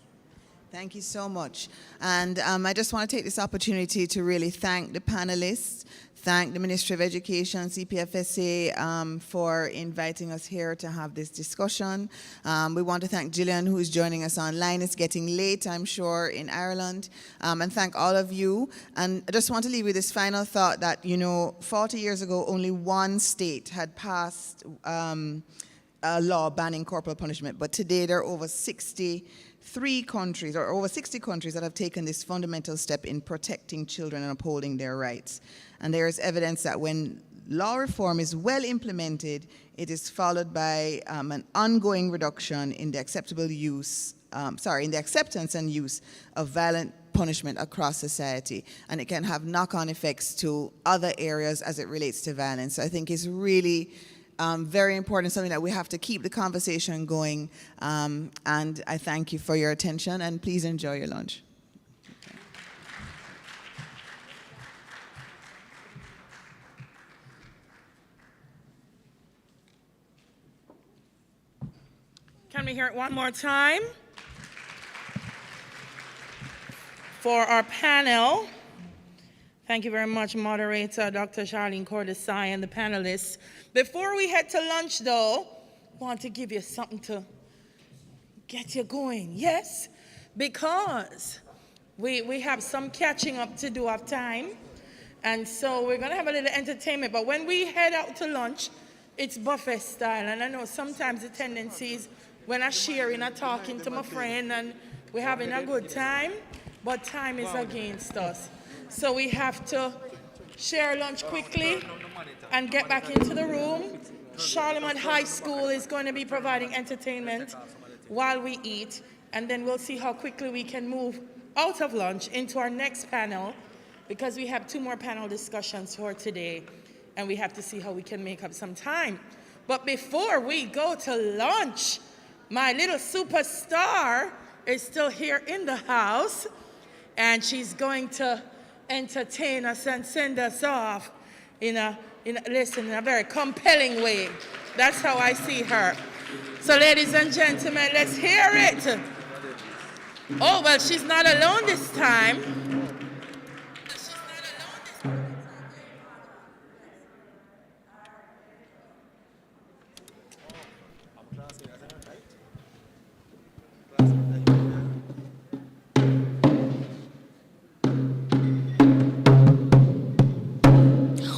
Thank you so much. And I just want to take this opportunity to really thank the panelists, thank the Ministry of Education, CPFSA, for inviting us here to have this discussion. We want to thank Gillian, who's joining us online. It's getting late, I'm sure, in Ireland. And thank all of you. And I just want to leave with this final thought that, 40 years ago, only one state had passed a law banning corporal punishment. But today, there are over 63 countries, or over 60 countries, that have taken this fundamental step in protecting children and upholding their rights. And there is evidence that when law reform is well implemented, it is followed by an ongoing reduction in the in the acceptance and use of violent punishment across society. And it can have knock-on effects to other areas as it relates to violence. So I think it's really very important, something that we have to keep the conversation going. And I thank you for your attention, and please enjoy your lunch. Can we hear it one more time? For our panel, thank you very much, moderator Dr. Charlene Cordesai and the panelists. Before we head to lunch, though, I want to give you something to get you going, yes? Because we have some catching up to do of time, and so we're going to have a little entertainment. But when we head out to lunch, it's buffet style, and I know sometimes the tendency is when I'm sharing, I'm talking to my friend, and we're having a good time, but time is against us. So we have to share lunch quickly and get back into the room. Charlemont High School is going to be providing entertainment while we eat, and then we'll see how quickly we can move out of lunch into our next panel, because we have 2 more panel discussions for today, and we have to see how we can make up some time. But before we go to lunch, my little superstar is still here in the house, and she's going to entertain us and send us off in a very compelling way. That's how I see her. So, ladies and gentlemen, let's hear it. Oh, well, she's not alone this time.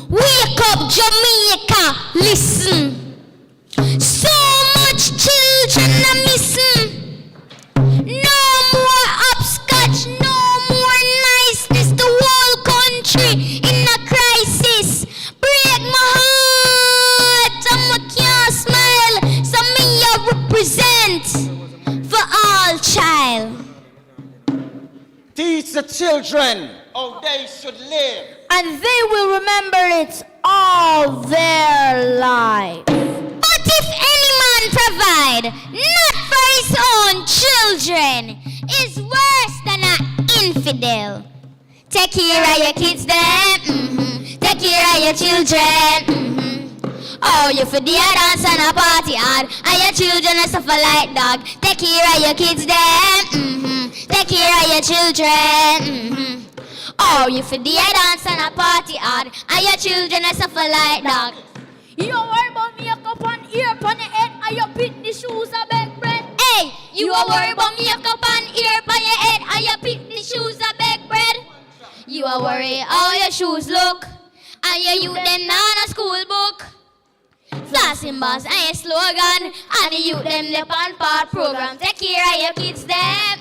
Wake up, Jamaica, listen. So much children are missing. No more upscotch, no more niceness. The whole country in a crisis. Break my heart, and I can't smile. So me I represent for all child. Teach the children how they should live. And they will remember it all their life. But if any man provide not for his own children, is worse than an infidel. Take care of your kids then, take care of your children. Oh, you for the dance and a party hard, and your children are suffer like dog. Take care of your kids then, take care of your children. Oh, you for the dance and a party hard, and your children are suffer like dog. You don't worry about makeup on ear, on your head, and your pit the shoes a beg bread. Hey, you don't worry about makeup on ear, on your head, and your pit the shoes a beg bread. You are worry how your shoes look, and your youth them not a school book. Flossing bars and your slogan, and the youth them the pan part program. Take care of your kids them,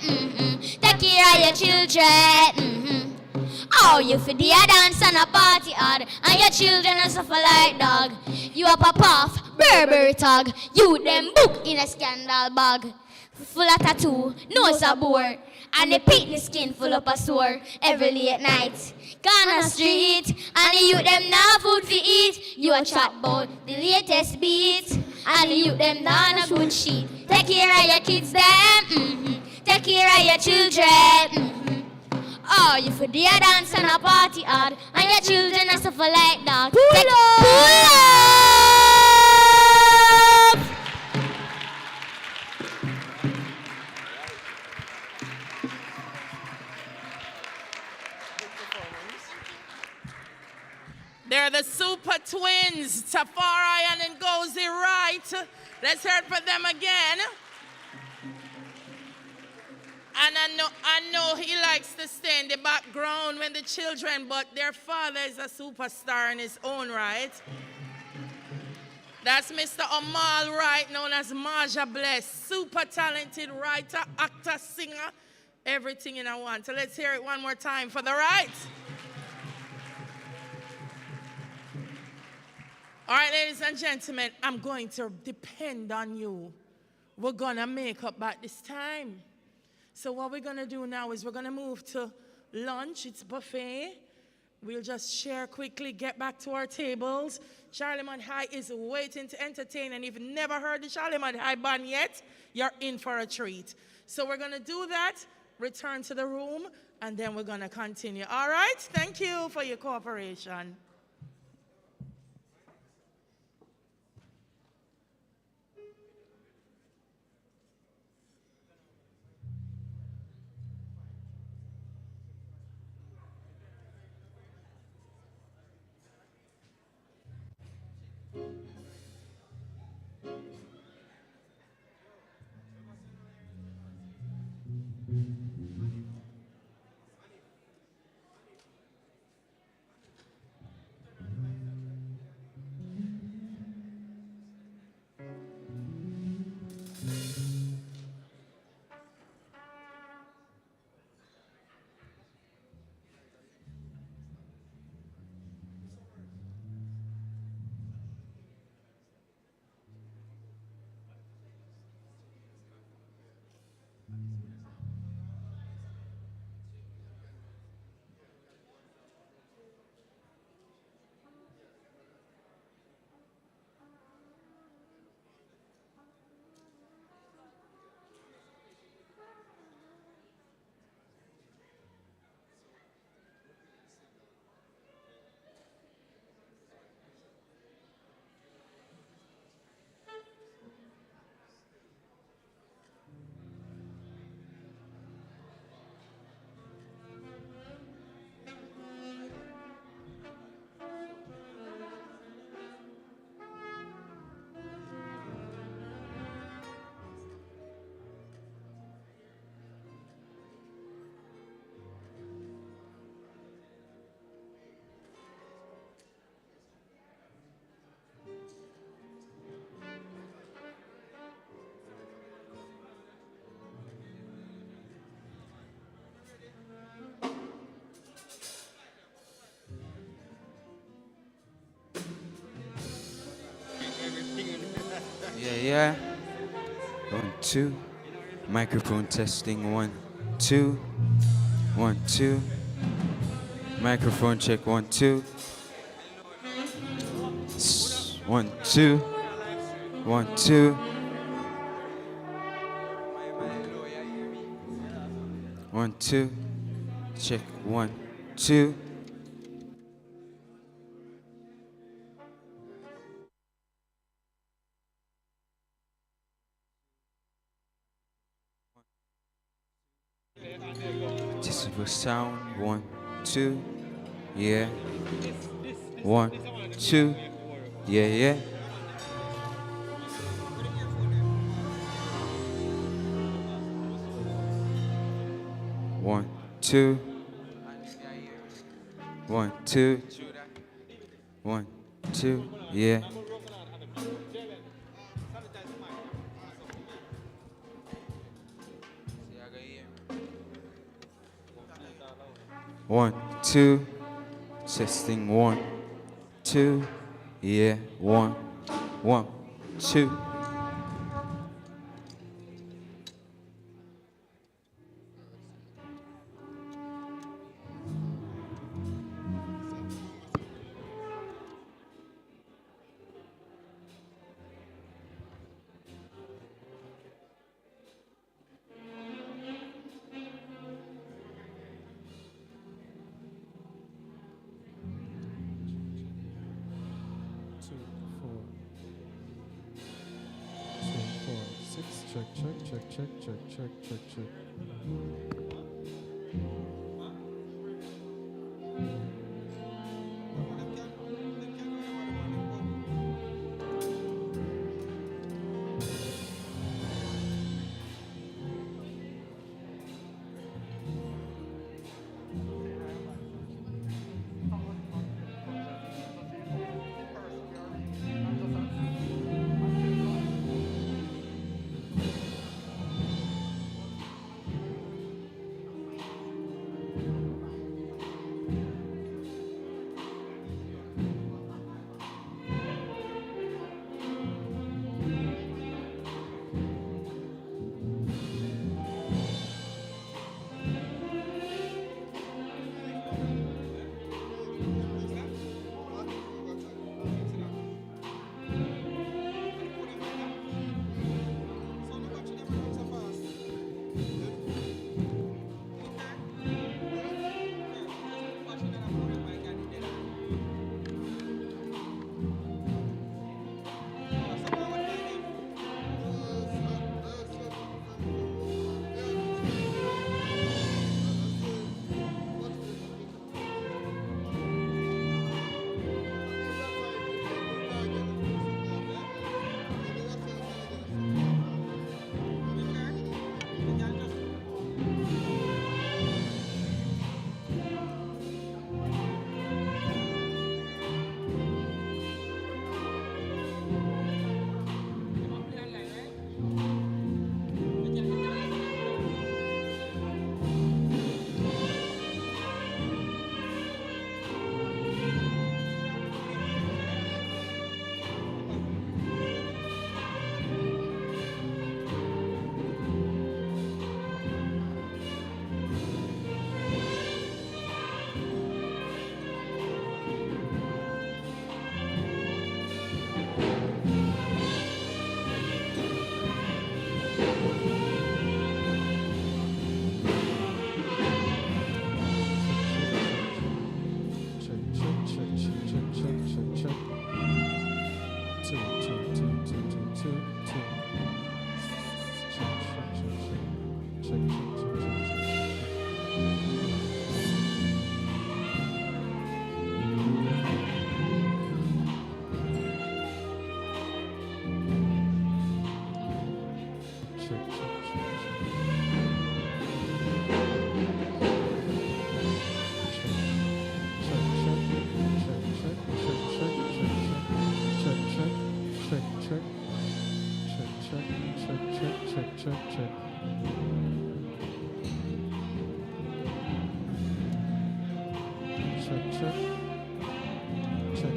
take care of your children. Oh, you for the dance and a party hard, and your children are suffer like dog. You a pop off, Burberry tag, you them book in a scandal bag. Full of tattoo, nose a bore, and the picnic skin full up a sore every late night. Corner street, and the youth them now food for eat. You a chat about the latest beat, and the youth them down a food sheet. Take care of your kids them, take care of your children. Oh, you for the dance and a party hard, and your children are suffer like that. Pull up! They're the super twins, Tafari and Ngozi Wright. Let's hear it for them again. And I know he likes to stay in the background when the children, but their father is a superstar in his own right. That's Mr. Amal Wright, known as Marja Bless. Super talented writer, actor, singer, everything in a one. So let's hear it one more time for the Wright. All right, ladies and gentlemen, I'm going to depend on you. We're going to make up by this time. So what we're going to do now is we're going to move to lunch. It's buffet. We'll just share quickly, get back to our tables. Charlemagne High is waiting to entertain, and if you've never heard the Charlemagne High band yet, you're in for a treat. So we're going to do that, return to the room, and then we're going to continue. All right? Thank you for your cooperation. Yeah. 1, 2. Microphone testing. 1, 2. 1, 2. Microphone check. 1, 2. 1, 2. 1, 2. 1, 2. Check. 1, 2. Decibel sound. 1, 2. Yeah. 1, 2. Yeah. 1, 2. 1, 2. 1, 2. Yeah. 1, 2. Testing. 1, 2. Yeah. 1, 1, 2. Check.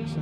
Check.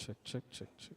Check, check, check, check.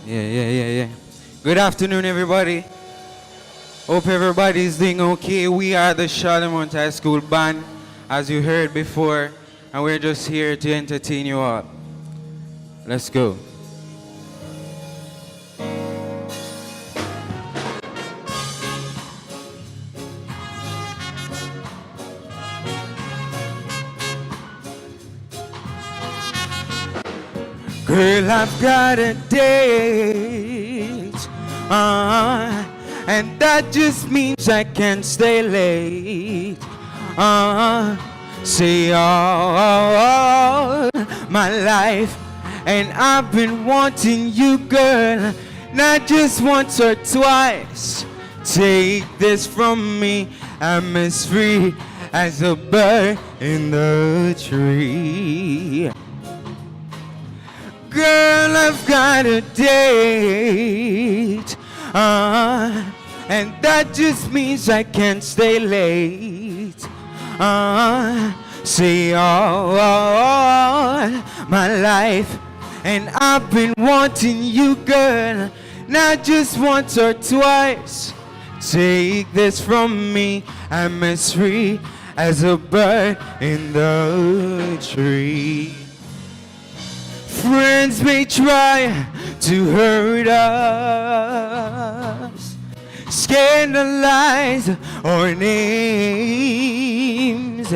Yeah. Good afternoon, everybody. Hope everybody's doing okay. We are the Charlemont High School Band, as you heard before, and we're just here to entertain you all. Let's go. Girl, I've got a date, and that just means I can't stay late. Say all my life, and I've been wanting you, girl, not just once or twice. Take this from me, I'm as free as a bird in the tree. Girl, I've got a date, and that just means I can't stay late. Say all my life, and I've been wanting you, girl, not just once or twice. Take this from me, I'm as free as a bird in the tree. Friends may try to hurt us, scandalize our names,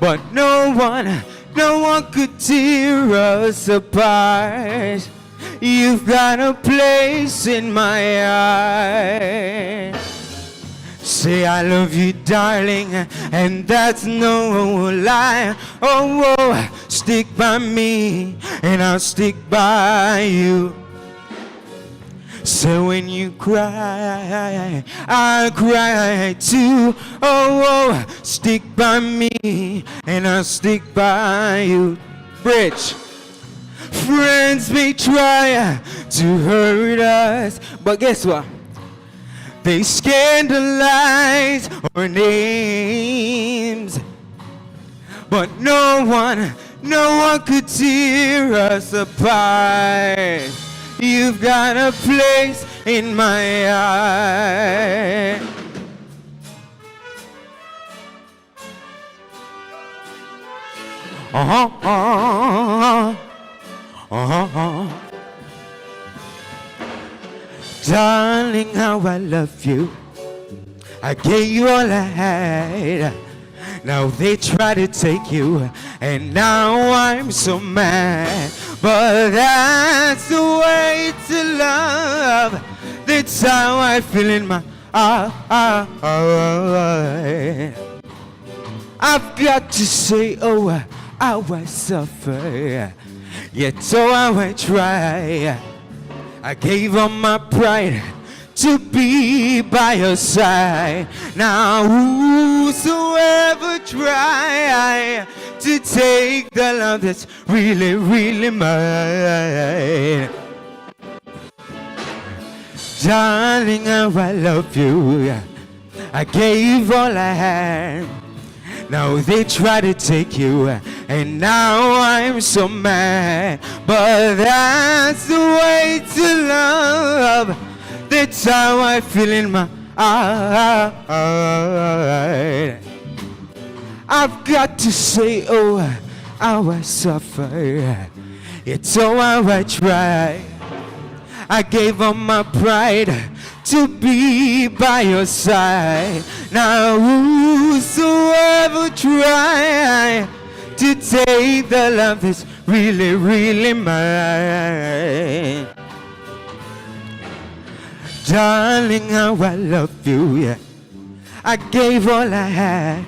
but no one could tear us apart. You've got a place in my heart. Say I love you, darling, and that's no lie. Oh, stick by me, and I'll stick by you. So when you cry, I'll cry too. Oh, stick by me, and I'll stick by you. Bridge. Friends may try to hurt us, but guess what? They scandalize our names, but no one could tear us apart. You've got a place in my heart. Darling, how I love you. I gave you all I had. Now they try to take you, and now I'm so mad. But that's the way to love. That's how I feel in my heart. I've got to say, oh, how I suffer, yet oh, how I try. I gave up my pride to be by your side. Now whosoever try to take the love that's really, really mine. Darling, how I love you. I gave all I had. Now they try to take you, and now I'm so mad. But that's the way to love. That's how I feel in my heart. I've got to say, oh, how I suffer. It's oh, how I try. I gave up my pride to be by your side. Now whosoever try to take the love that's really, really mine. Darling, how I love you, yeah. I gave all I had.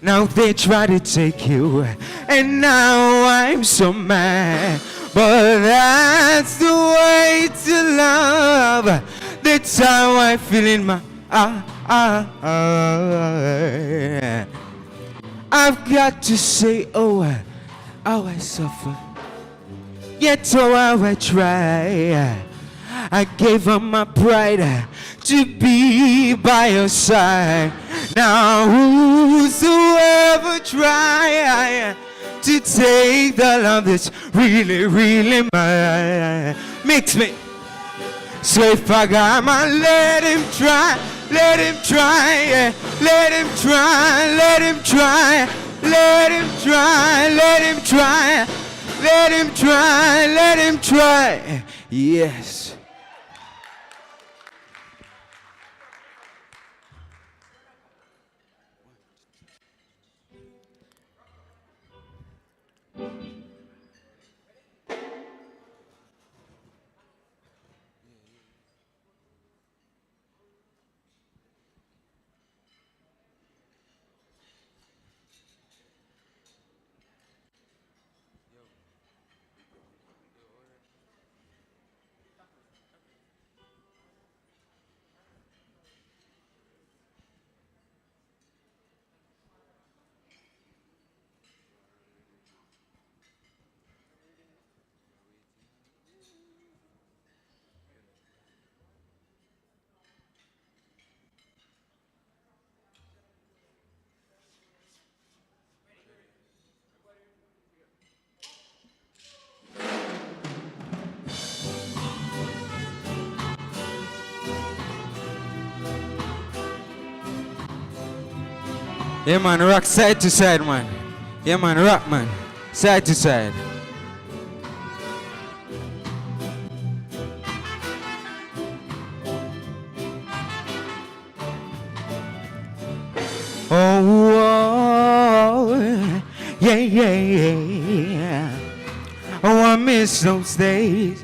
Now they try to take you, and now I'm so mad. But that's the way to love. That's how I feel in my heart. I've got to say, oh, how I suffer, yet oh, how I try. I gave up my pride to be by your side. Now whosoever try to take the love that's really, really mine. mix me. So if I got my, let him try, let him try, yeah. Let him try, let him try, let him try, let him try, let him try, let him try. Yes. Yeah, man, rock side to side, man. Yeah, man, rock, man. Side to side. Oh, yeah, yeah, yeah. Oh, I miss those days.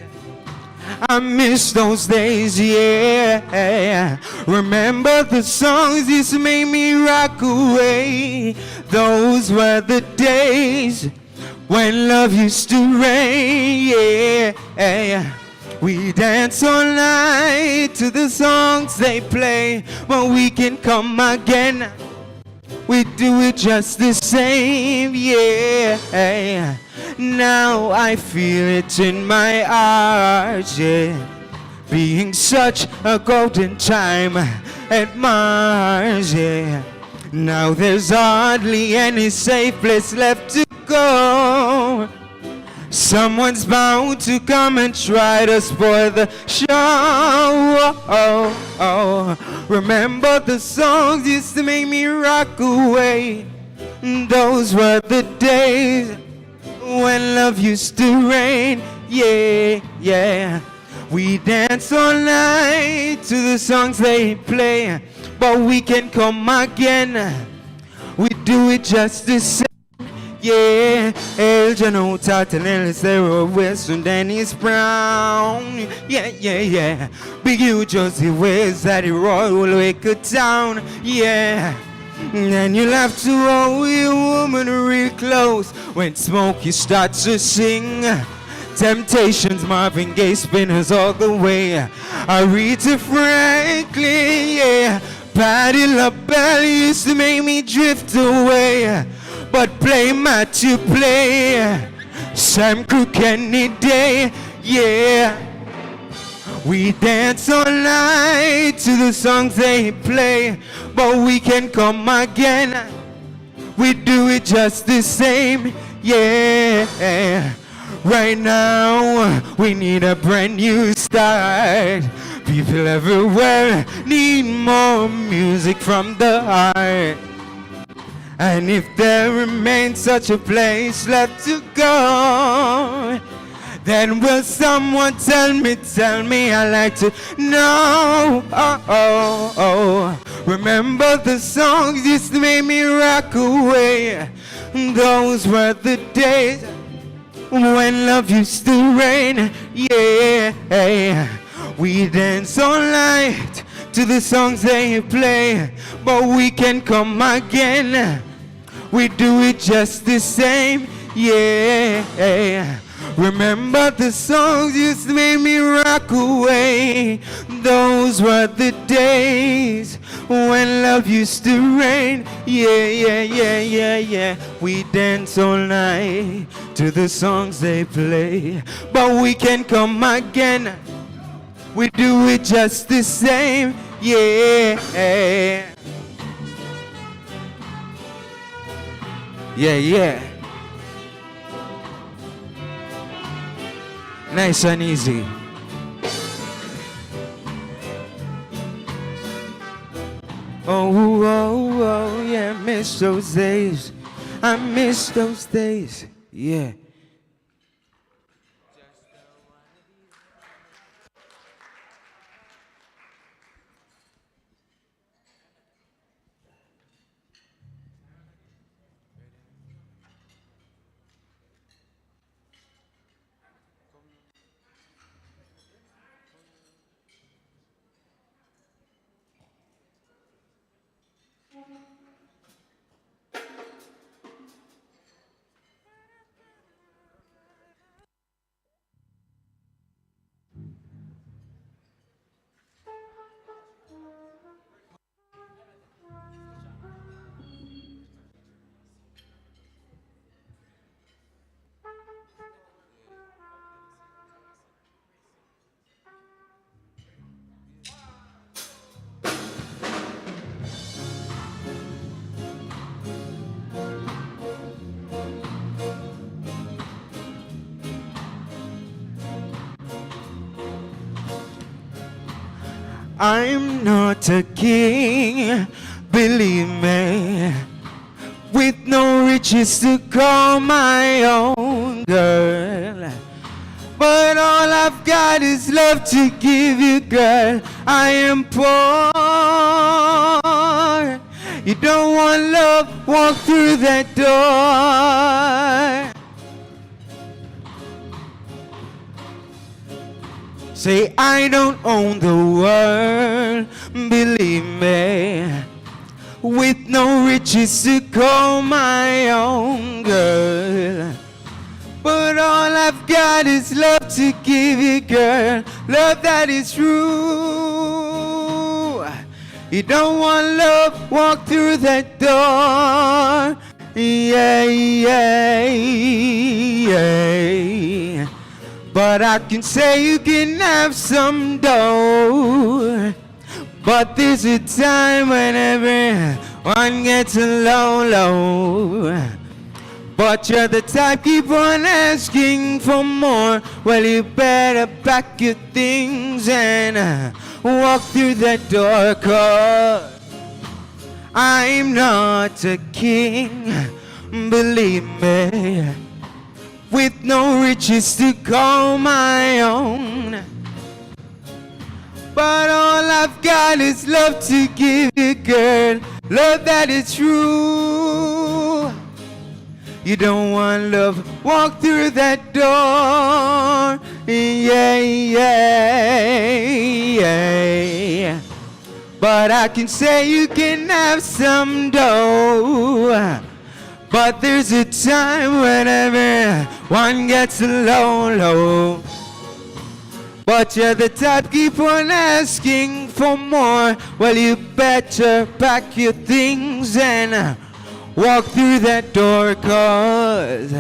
I miss those days, yeah. Remember the songs used to make me rock away. Those were the days when love used to rain, yeah. We dance all night to the songs they play, but we can come again. We do it just the same, yeah. Now I feel it in my heart, yeah. Being such a golden time at Mars, yeah. Now there's hardly any safe place left to go. Someone's bound to come and try to spoil the show. Remember the songs used to make me rock away. Those were the days when love used to rain, yeah. We dance all night to the songs they play, but we can come again. We do it just the same, yeah. El Jano, Tartan, Sarah Weston, Dennis Brown, yeah. Big U, Josie West, Daddy Roy will wake a town, yeah. And you'll have to hold your woman real close when Smokey starts to sing. Temptations, Marvin Gaye, Spinners all the way. Aretha Franklin, yeah. Patti LaBelle used to make me drift away. But play Matthew, play Sam Cooke any day, yeah. We dance all night to the songs they play, but we can come again. We do it just the same, yeah. Right now, we need a brand new start. People everywhere need more music from the heart. And if there remains such a place left to go, then will someone tell me, I'd like to know. Remember the songs used to make me rock away. Those were the days when love used to rain, yeah. We dance all night to the songs they play, but we can come again. We do it just the same, yeah. Remember the songs used to make me rock away. Those were the days when love used to rain, yeah. We dance all night to the songs they play, but we can come again. We do it just the same, yeah. Yeah. Nice and easy. Oh, oh, oh, yeah, miss those days. I miss those days. Yeah. I'm not a king, believe me, with no riches to call my own, girl. But all I've got is love to give you, girl. I am poor. You don't want love, walk through that door. Say, I don't own the world, believe me, with no riches to call my own, girl. But all I've got is love to give you, girl, love that is true. You don't want love, walk through that door. Yeah, yeah, yeah. But I can say you can have some dough. But there's a time when everyone gets low, low. But you're the type keep on asking for more. Well, you better pack your things and walk through that door, 'cause I'm not a king, believe me, with no riches to call my own. But all I've got is love to give you, girl, love that is true. You don't want love, walk through that door. Yeah, yeah, yeah. But I can say you can have some dough. But there's a time when everyone gets low, low. But you're the type keep on asking for more. Well, you better pack your things and walk through that door, 'cause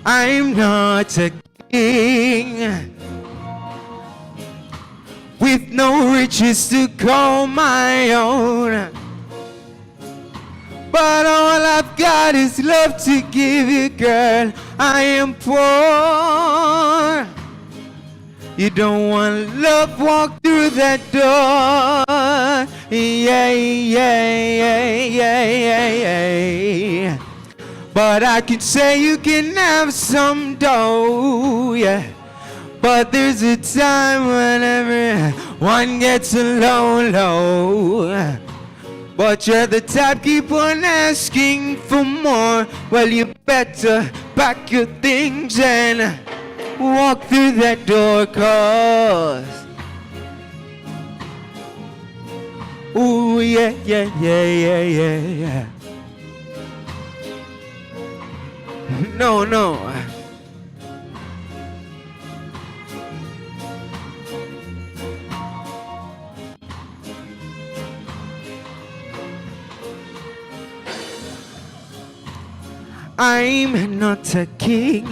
I'm not a king with no riches to call my own. But all I've got is love to give you, girl. I am poor. You don't want love, walk through that door. Yeah, yeah, yeah, yeah, yeah, yeah. But I can say you can have some dough, yeah. But there's a time when everyone gets low, low. But you're the type keep on asking for more. Well, you better pack your things and walk through that door, 'cause ooh, yeah, yeah, yeah, yeah, yeah, yeah. No, no. I'm not a king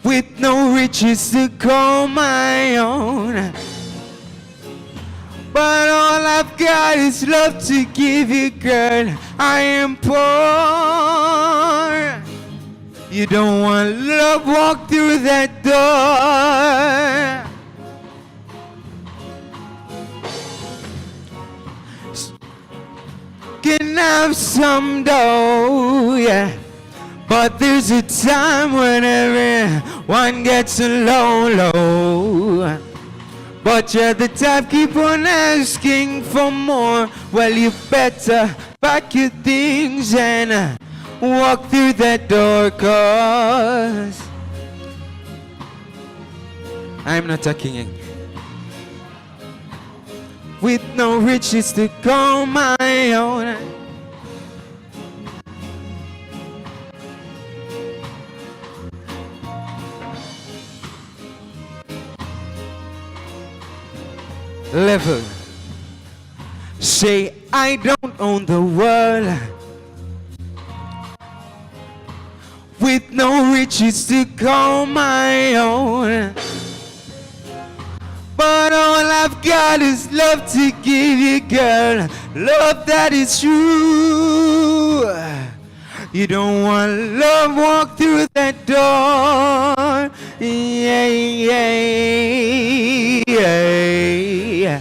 with no riches to call my own. But all I've got is love to give you, girl. I am poor. You don't want love, walk through that door. can have some dough, yeah. But there's a time when everyone gets low. But you're the type keep on asking for more. Well, you better pack your things and walk through that door, 'cause I'm not a king with no riches to call my own. Level. Say I don't own the world with no riches to call my own. But all I've got is love to give you, girl. Love that is true. You don't want love, walk through that door. Yeah.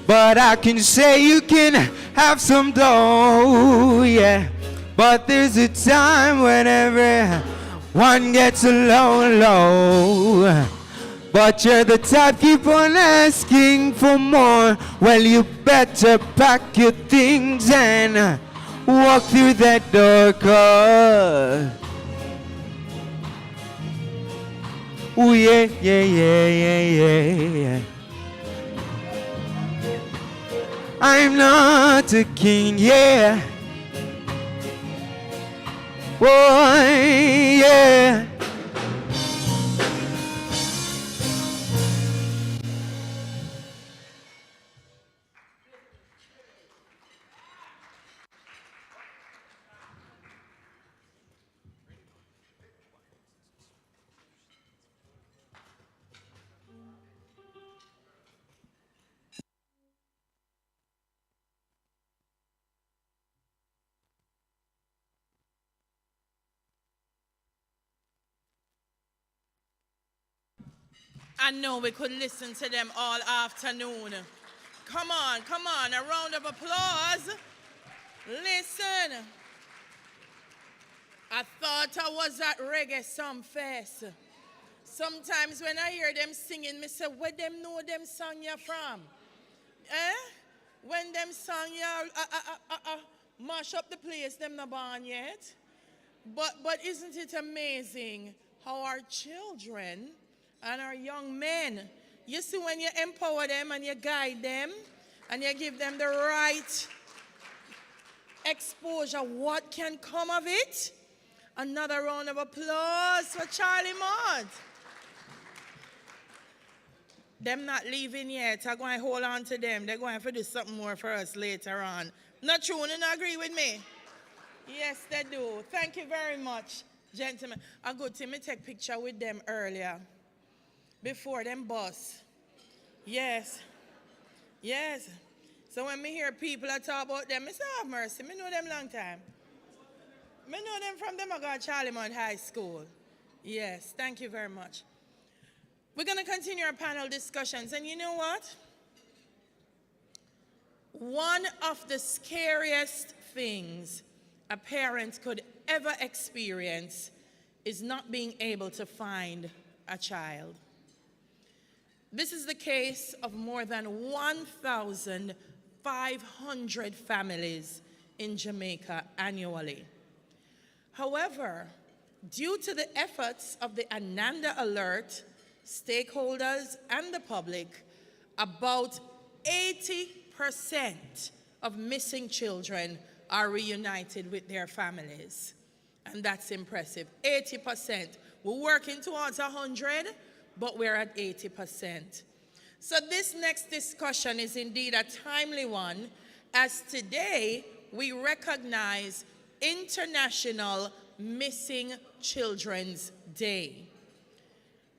But I can say you can have some dough, yeah. But there's a time when everyone gets low. But you're the type keep on asking for more. Well, you better pack your things and walk through that door, 'cause ooh, yeah. I'm not a king, yeah. Boy, yeah. I know we could listen to them all afternoon. Come on, a round of applause. Listen. I thought I was at Reggae Some Fest. Sometimes when I hear them singing, me say, where them know them song you from? When them song you mash up the place, them not born yet. But isn't it amazing how our children and our young men, you see when you empower them and you guide them and you give them the right exposure, what can come of it? Another round of applause for Charlie Mott. Them not leaving yet. I'm going to hold on to them. They're going to do something more for us later on. Not true? You don't agree with me? Yes, they do. Thank you very much, gentlemen. I go to me take picture with them earlier. Before them bus. Yes. So when me hear people that talk about them, I say, have mercy. Me know them long time. Me know them from them I got Charlie Mott High School. Yes, thank you very much. We're going to continue our panel discussions. And you know what? One of the scariest things a parent could ever experience is not being able to find a child. This is the case of more than 1,500 families in Jamaica annually. However, due to the efforts of the Ananda Alert, stakeholders, and the public, about 80% of missing children are reunited with their families. And that's impressive. 80%. We're working towards 100, but we're at 80%. So this next discussion is indeed a timely one, as today we recognize International Missing Children's Day.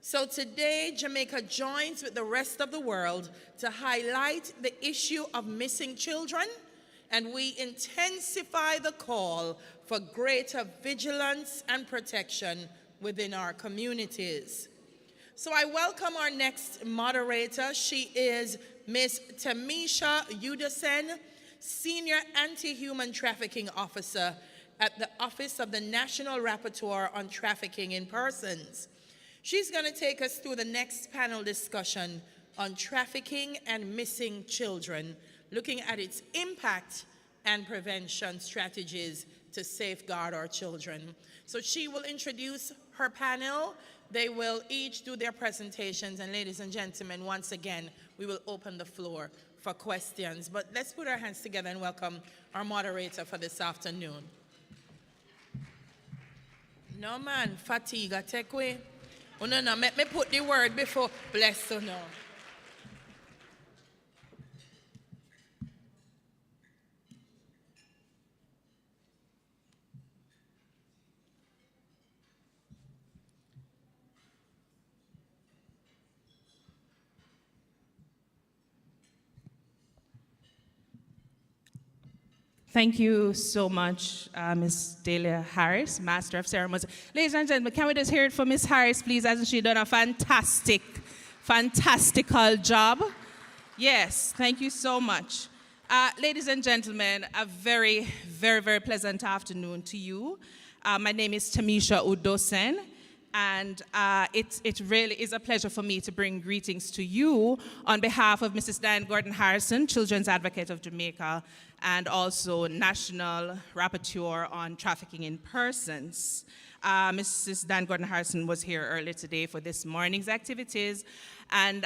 So today, Jamaica joins with the rest of the world to highlight the issue of missing children, and we intensify the call for greater vigilance and protection within our communities. So I welcome our next moderator. She is Ms. Tamisha Udesen. Senior Anti-Human Trafficking Officer at the Office of the National Rapporteur on Trafficking in Persons. She's going to take us through the next panel discussion on trafficking and missing children, looking at its impact and prevention strategies to safeguard our children. So she will introduce her panel. They will each do their presentations, and ladies and gentlemen, once again, we will open the floor for questions. But let's put our hands together and welcome our moderator for this afternoon. No man, fatigue, take away. Oh no, let me put the word before, bless you now. Thank you so much, Ms. Delia Harris, Master of Ceremonies. Ladies and gentlemen, can we just hear it for Ms. Harris, please, as she done a fantastical job. Yes, thank you so much. Ladies and gentlemen, a very, very, very pleasant afternoon to you. My name is Tamisha Udosen, and it really is a pleasure for me to bring greetings to you on behalf of Mrs. Diane Gordon Harrison, Children's Advocate of Jamaica, and also National Rapporteur on Trafficking in Persons. Mrs. Diane Gordon Harrison was here earlier today for this morning's activities, and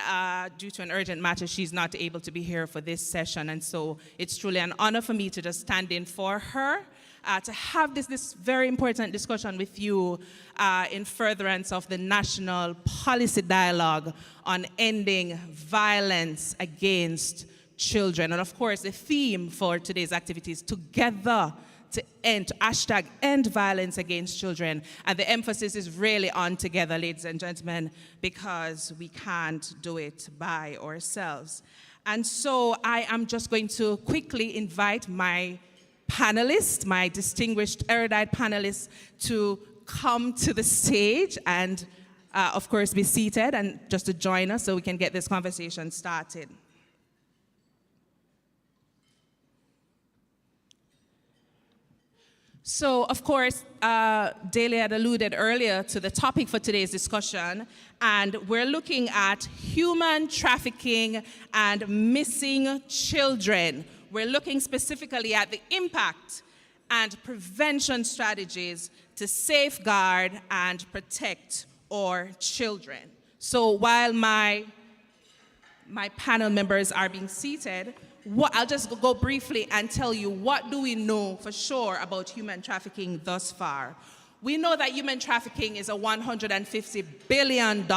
due to an urgent matter, she's not able to be here for this session, and so it's truly an honor for me to just stand in for her, to have this very important discussion with you in furtherance of the national policy dialogue on ending violence against children. And of course, the theme for today's activity is together to end, hashtag end violence against children. And the emphasis is really on together, ladies and gentlemen, because we can't do it by ourselves. And so I am just going to quickly invite my panelists, my distinguished erudite panelists, to come to the stage and, of course, be seated and just to join us so we can get this conversation started. So, of course, Delia had alluded earlier to the topic for today's discussion, and we're looking at human trafficking and missing children. We're looking specifically at the impact and prevention strategies to safeguard and protect our children. So while my panel members are being seated, I'll just go briefly and tell you what do we know for sure about human trafficking thus far. We know that human trafficking is a $150 billion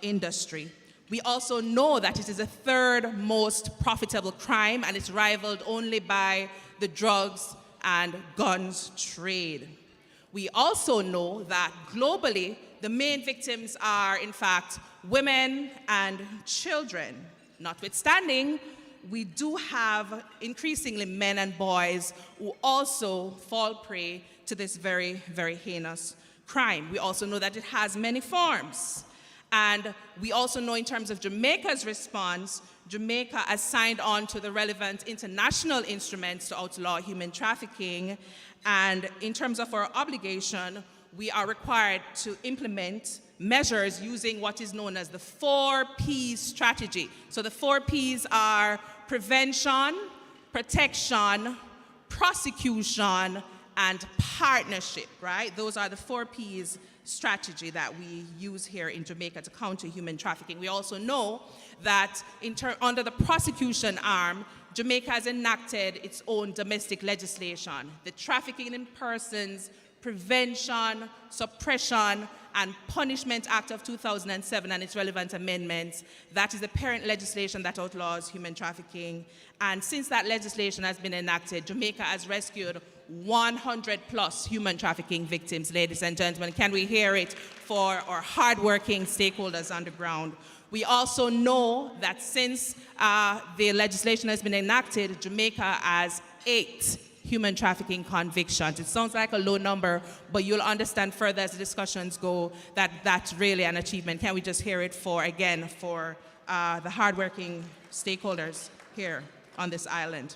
industry. We also know that it is the third most profitable crime, and it's rivaled only by the drugs and guns trade. We also know that globally, the main victims are, in fact, women and children. Notwithstanding, we do have increasingly men and boys who also fall prey to this very, very heinous crime. We also know that it has many forms. And we also know in terms of Jamaica's response, Jamaica has signed on to the relevant international instruments to outlaw human trafficking. And in terms of our obligation, we are required to implement measures using what is known as the 4 Ps strategy. So the 4 Ps are prevention, protection, prosecution, and partnership, right? Those are the 4 Ps strategy that we use here in Jamaica to counter human trafficking. We also know that under the prosecution arm, Jamaica has enacted its own domestic legislation, the Trafficking in Persons Prevention, Suppression, and Punishment Act of 2007 and its relevant amendments. That is the parent legislation that outlaws human trafficking. And since that legislation has been enacted, Jamaica has rescued 100 plus human trafficking victims, ladies and gentlemen. Can we hear it for our hardworking stakeholders on the ground? We also know that since the legislation has been enacted, Jamaica has 8 human trafficking convictions. It sounds like a low number, but you'll understand further as the discussions go that that's really an achievement. Can we just hear it for the hardworking stakeholders here on this island?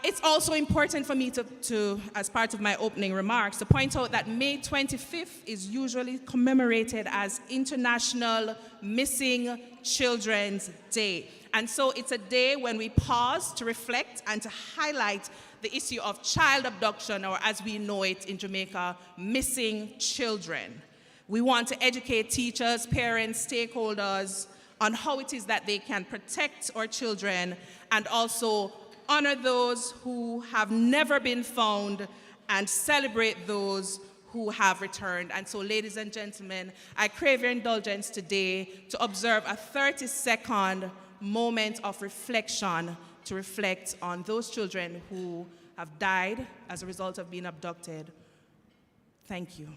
It's also important for me to, as part of my opening remarks, to point out that May 25th is usually commemorated as International Missing Children's Day. And so it's a day when we pause to reflect and to highlight the issue of child abduction, or as we know it in Jamaica, missing children. We want to educate teachers, parents, stakeholders on how it is that they can protect our children and also honor those who have never been found and celebrate those who have returned. And so, ladies and gentlemen, I crave your indulgence today to observe a 30-second moment of reflection to reflect on those children who have died as a result of being abducted. Thank you.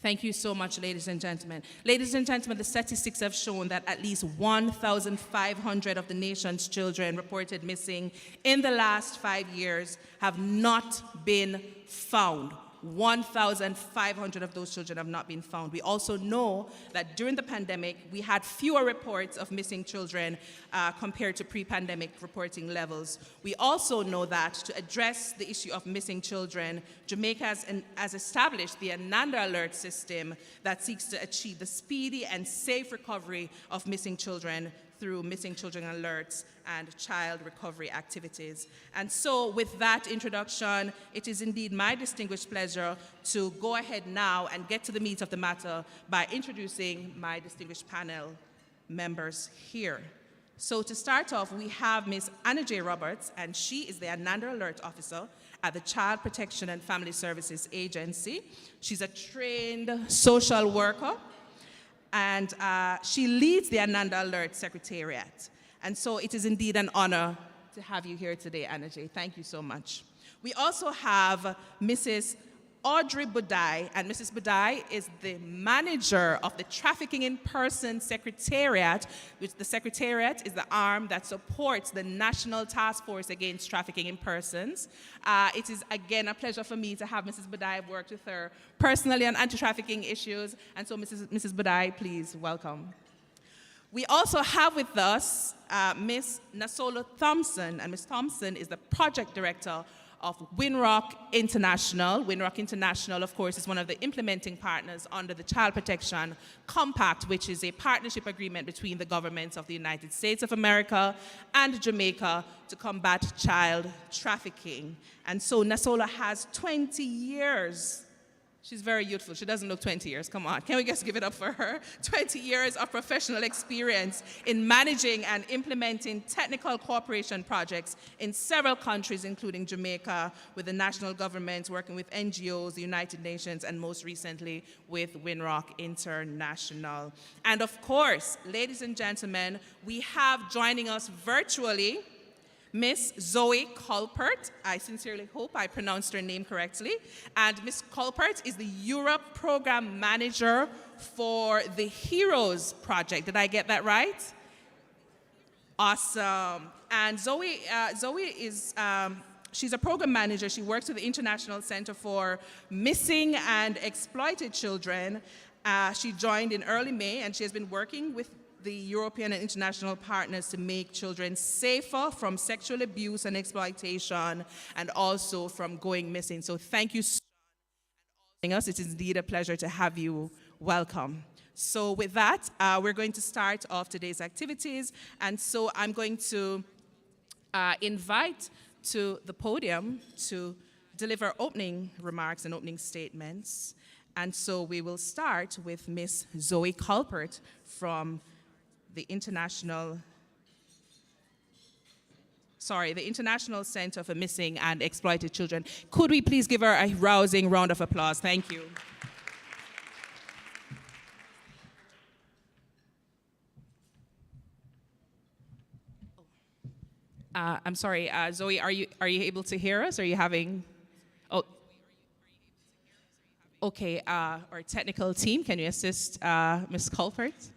Thank you so much, ladies and gentlemen. Ladies and gentlemen, the statistics have shown that at least 1,500 of the nation's children reported missing in the last 5 years have not been found. 1,500 of those children have not been found. We also know that during the pandemic, we had fewer reports of missing children compared to pre-pandemic reporting levels. We also know that to address the issue of missing children, Jamaica has established the Ananda Alert system that seeks to achieve the speedy and safe recovery of missing children through missing children alerts and child recovery activities. And so with that introduction, it is indeed my distinguished pleasure to go ahead now and get to the meat of the matter by introducing my distinguished panel members here. So to start off, we have Ms. Anna J. Roberts, and she is the Ananda Alert Officer at the Child Protection and Family Services Agency. She's a trained social worker, and she leads the Ananda Alert Secretariat. And so it is indeed an honor to have you here today, Anna J. Thank you so much. We also have Mrs. Audrey Budai, and Mrs. Budai is the manager of the Trafficking in Person Secretariat, which the Secretariat is the arm that supports the National Task Force Against Trafficking in Persons. It is, again, a pleasure for me to have Mrs. Budai. I've worked with her personally on anti-trafficking issues, and so Mrs. Budai, please welcome. We also have with us Ms. Nasola Thompson, and Ms. Thompson is the project director of Winrock International. Winrock International, of course, is one of the implementing partners under the Child Protection Compact, which is a partnership agreement between the governments of the United States of America and Jamaica to combat child trafficking. And so Nasola has 20 years. She's very youthful. She doesn't look 20 years. Come on. Can we just give it up for her? 20 years of professional experience in managing and implementing technical cooperation projects in several countries, including Jamaica, with the national government, working with NGOs, the United Nations, and most recently with Winrock International. And of course, ladies and gentlemen, we have joining us virtually Miss Zoe Culpert. I sincerely hope I pronounced her name correctly. And Miss Culpert is the Europe Program Manager for the HEROES project. Did I get that right? Awesome. And Zoe is, she's a program manager. She works with the International Center for Missing and Exploited Children. She joined in early May, and she has been working with the European and international partners to make children safer from sexual abuse and exploitation, and also from going missing. So thank you so much for joining us. It is indeed a pleasure to have you. Welcome. So with that, we're going to start off today's activities. And so I'm going to invite to the podium to deliver opening remarks and opening statements. And so we will start with Miss Zoe Culpert from the International Center for Missing and Exploited Children. Could we please give her a rousing round of applause? Thank you. I'm sorry, Zoe, are you able to hear us? Are you having? Oh, okay. Our technical team, can you assist Ms. Culpert?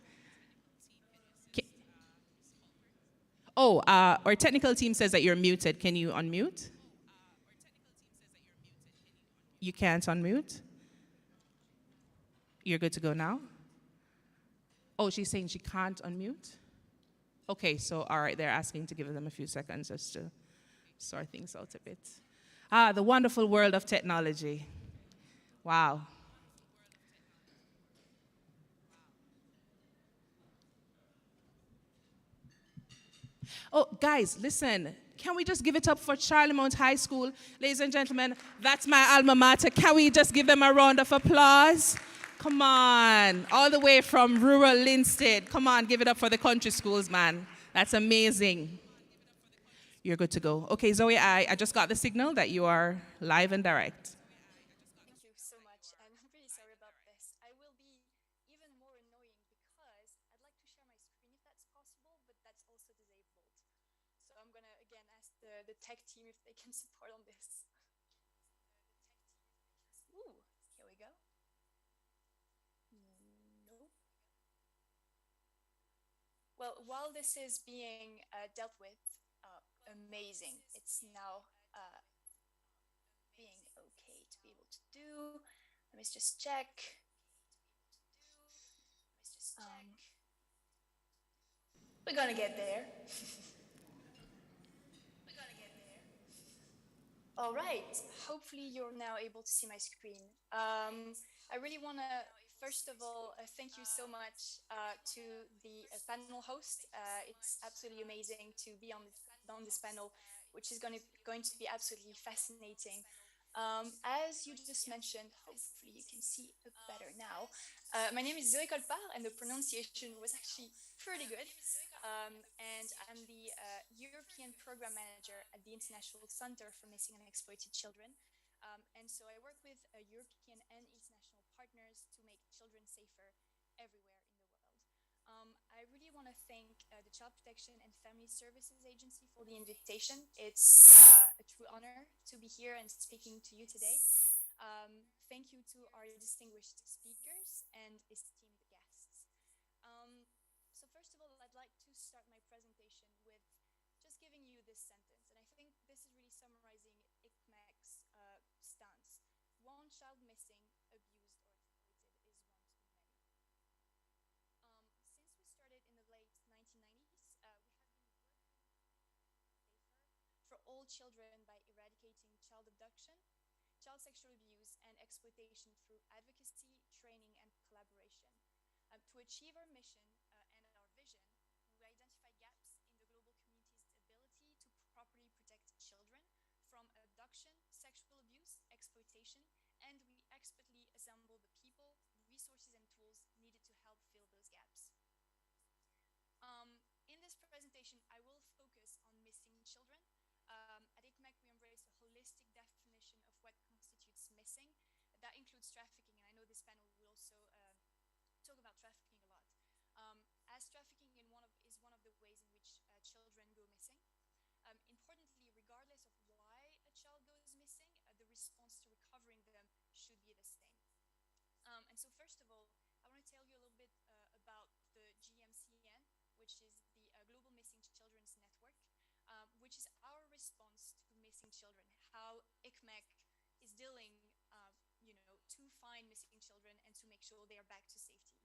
Oh, our technical team says that you're muted. Can you unmute? You can't unmute? You're good to go now? Oh, she's saying she can't unmute? Okay, so all right, they're asking to give them a few seconds just to sort things out a bit. Ah, the wonderful world of technology. Wow. Oh, guys, listen. Can we just give it up for Charlemont High School? Ladies and gentlemen, that's my alma mater. Can we just give them a round of applause? Come on. All the way from rural Linstead. Come on, give it up for the country schools, man. That's amazing. You're good to go. Okay, Zoe, I just got the signal that you are live and direct. Thank you so much, and I'm really sorry about this. I will be even more annoying because I'd like to share my screen if that's possible, but that's also disabled. So I'm gonna again ask the tech team if they can support on this. Ooh, here we go. Nope. Well, while this is being dealt with, amazing. It's now being okay to be able to do. Let me just check. We're gonna get there. All right. Hopefully you're now able to see my screen. I really want to, first of all, thank you so much to the panel host. It's absolutely amazing to be on this panel, which is going to be absolutely fascinating. As you just mentioned, hopefully you can see it better now. My name is Zoe Colpart, and the pronunciation was actually pretty good. And I'm the European Program Manager at the International Center for Missing and Exploited Children. And so I work with European and international partners to make children safer everywhere in the world. I really want to thank the Child Protection and Family Services Agency for the invitation. It's a true honor to be here and speaking to you today. Thank you to our distinguished speakers and esteemed guests. So first of all, I'd like to start my presentation with just giving you this sentence. And I think this is really summarizing ICMEC's stance. One child missing, abused, or exploited is one too many. Since we started in the late 1990s, we have been working for all children by eradicating child abduction, child sexual abuse, and exploitation through advocacy, training, and collaboration. To achieve our mission and our vision, we identify gaps in the global community's ability to properly protect children from abduction, sexual abuse, exploitation, and we expertly assemble the people, resources, and tools needed to help fill those gaps. In this presentation, I will focus on missing children. At ICMEC, we embrace a holistic definition of what constitutes missing. That includes trafficking, and I know this panel will also talk about trafficking a lot. As trafficking is one of the ways in which children go missing. Importantly, regardless of why a child goes missing, the response to recovering them should be the same. And so first of all, I want to tell you a little bit about the GMCN, which is the Global Missing Children's Network, which is our response to missing children, how ICMEC is dealing to find missing children and to make sure they are back to safety.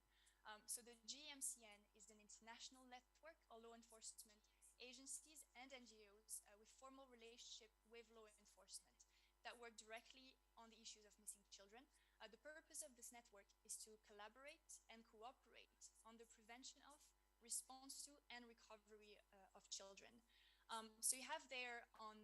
So the GMCN is an international network of law enforcement agencies and NGOs with formal relationship with law enforcement that work directly on the issues of missing children. The purpose of this network is to collaborate and cooperate on the prevention of, response to, and recovery of children. So you have there on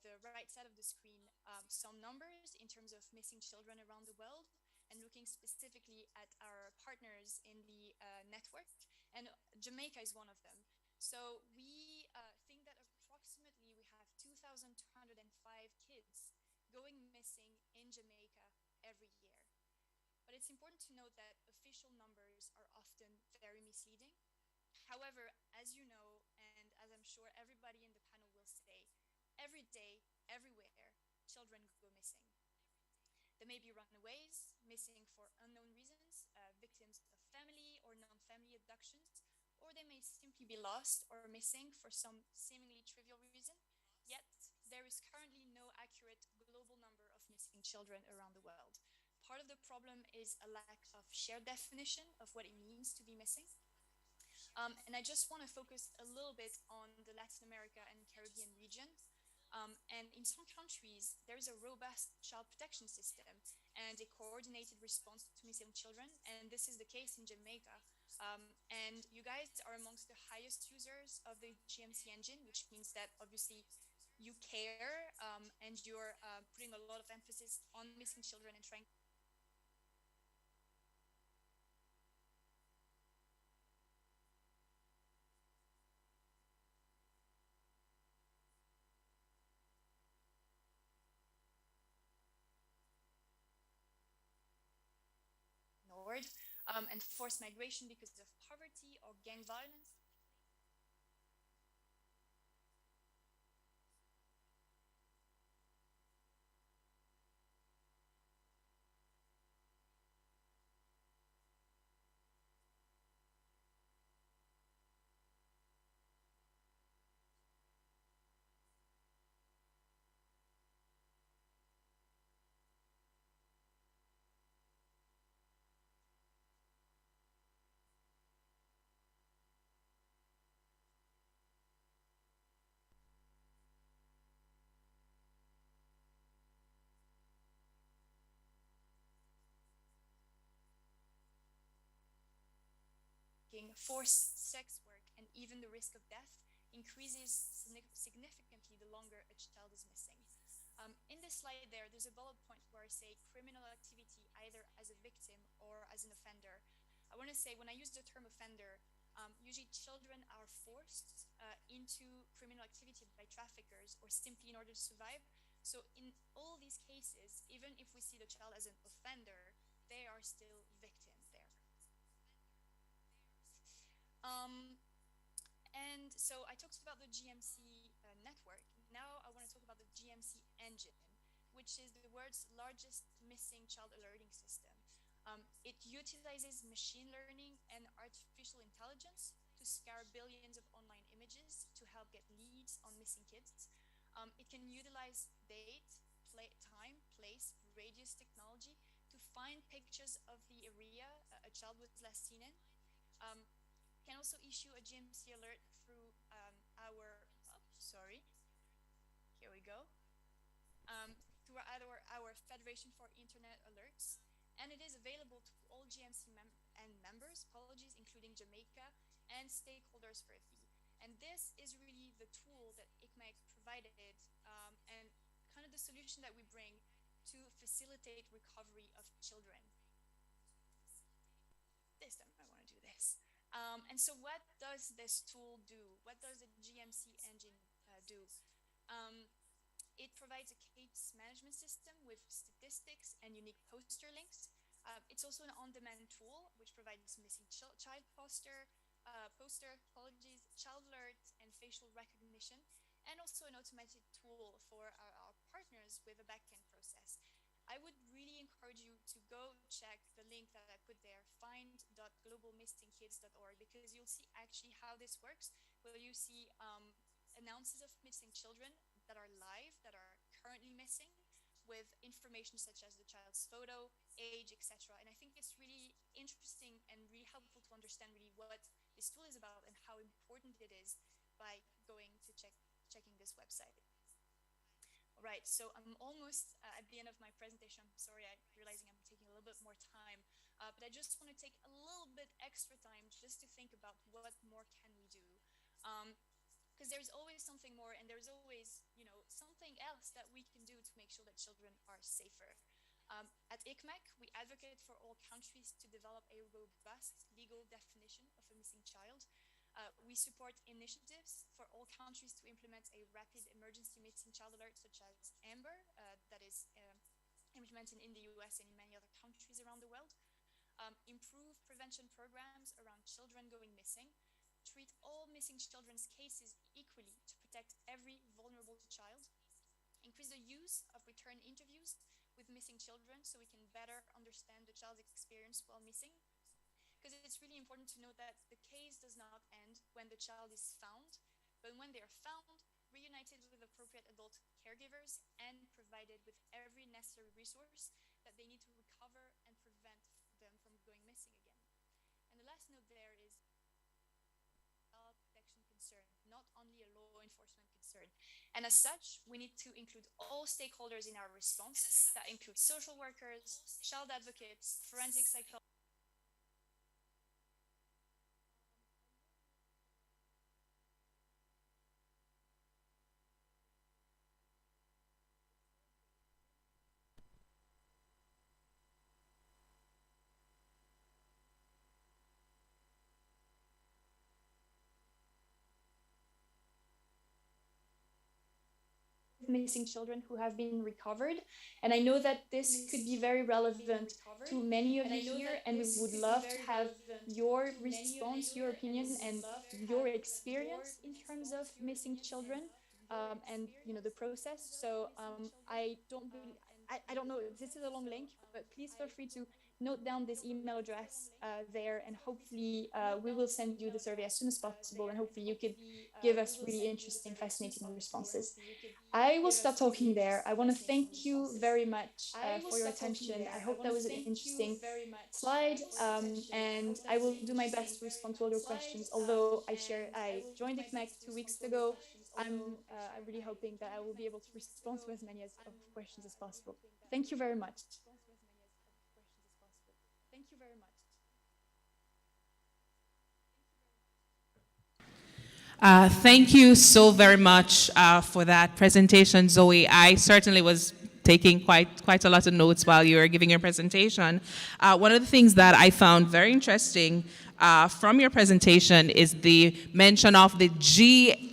the right side of the screen some numbers in terms of missing children around the world, and looking specifically at our partners in the network, and Jamaica is one of them. So we think that approximately we have 2,205 kids going missing in Jamaica every year. But it's important to note that official numbers are often very misleading. However, as you know, and as I'm sure everybody in the panel will say, every day, everywhere, children go missing. They may be runaways, missing for unknown reasons, victims of family or non-family abductions, or they may simply be lost or missing for some seemingly trivial reason. Yet, there is currently no accurate global number of missing children around the world. Part of the problem is a lack of shared definition of what it means to be missing. And I just want to focus a little bit on the Latin America and Caribbean region. And in some countries, there is a robust child protection system and a coordinated response to missing children. And this is the case in Jamaica. And you guys are amongst the highest users of the GMC engine, which means that obviously you care and you're putting a lot of emphasis on missing children and trying ignored, and forced migration because of poverty or gang violence. Forced sex work, and even the risk of death increases significantly the longer a child is missing. In this slide there's a bullet point where I say criminal activity either as a victim or as an offender. I want to say when I use the term offender, usually children are forced into criminal activity by traffickers or simply in order to survive. So in all these cases, even if we see the child as an offender, they are still victims there. And so I talked about the GMC network. Now I want to talk about the GMC engine, which is the world's largest missing child alerting system. It utilizes machine learning and artificial intelligence to scour billions of online images to help get leads on missing kids. It can utilize date, time, place, radius technology to find pictures of the area a child was last seen in. Can also issue a GMC alert through here we go, through our Federation for Internet Alerts, and it is available to all GMC members, including Jamaica, and stakeholders for a fee. And this is really the tool that ICMEC provided and kind of the solution that we bring to facilitate recovery of children. This time I want to do this. And so what does this tool do? What does the GMC engine do? It provides a case management system with statistics and unique poster links. It's also an on-demand tool which provides missing child poster, child alert, and facial recognition, and also an automated tool for our partners with a backend process. I would really encourage you to go check the link that I put there, find.globalmissingkids.org, because you'll see actually how this works, where you see announcements of missing children that are live, that are currently missing, with information such as the child's photo, age, etc. And I think it's really interesting and really helpful to understand really what this tool is about and how important it is by going to checking this website. All right, so I'm almost at the end of my presentation. I'm sorry, I'm realizing I'm taking a little bit more time, but I just want to take a little bit extra time just to think about what more can we do. Because there's always something more, and there's always, something else that we can do to make sure that children are safer. At ICMEC, we advocate for all countries to develop a robust legal definition of a missing child. We support initiatives for all countries to implement a rapid emergency missing child alert, such as AMBER, that is implemented in the US and in many other countries around the world. Improve prevention programs around children going missing. Treat all missing children's cases equally to protect every vulnerable child. Increase the use of return interviews with missing children so we can better understand the child's experience while missing. Because it's really important to note that the case does does not end when the child is found, but when they are found, reunited with appropriate adult caregivers, and provided with every necessary resource that they need to recover and prevent them from going missing again. And the last note there is child protection concern, not only a law enforcement concern. And as such, we need to include all stakeholders in our response. That includes social workers, child advocates, forensic psychologists. Missing children who have been recovered. And I know that this could be very relevant to many of you here, and we would love to have your response, your opinion, and your experience in terms of missing children and the process. So I don't know, this is a long link, but please feel free to note down this email address there, and hopefully we will send you the survey as soon as possible, and hopefully you could give us really interesting, fascinating responses. I will stop talking there. I want to thank you very much for your attention. I hope that was an interesting slide, and I will do my best to respond to all your questions. Although I joined the Connect 2 weeks ago, I'm really hoping that I will be able to respond to as many of questions as possible. Thank you very much. Thank you very much. Thank you so very much for that presentation, Zoe. I certainly was taking quite a lot of notes while you were giving your presentation. One of the things that I found very interesting from your presentation is the mention of the GMC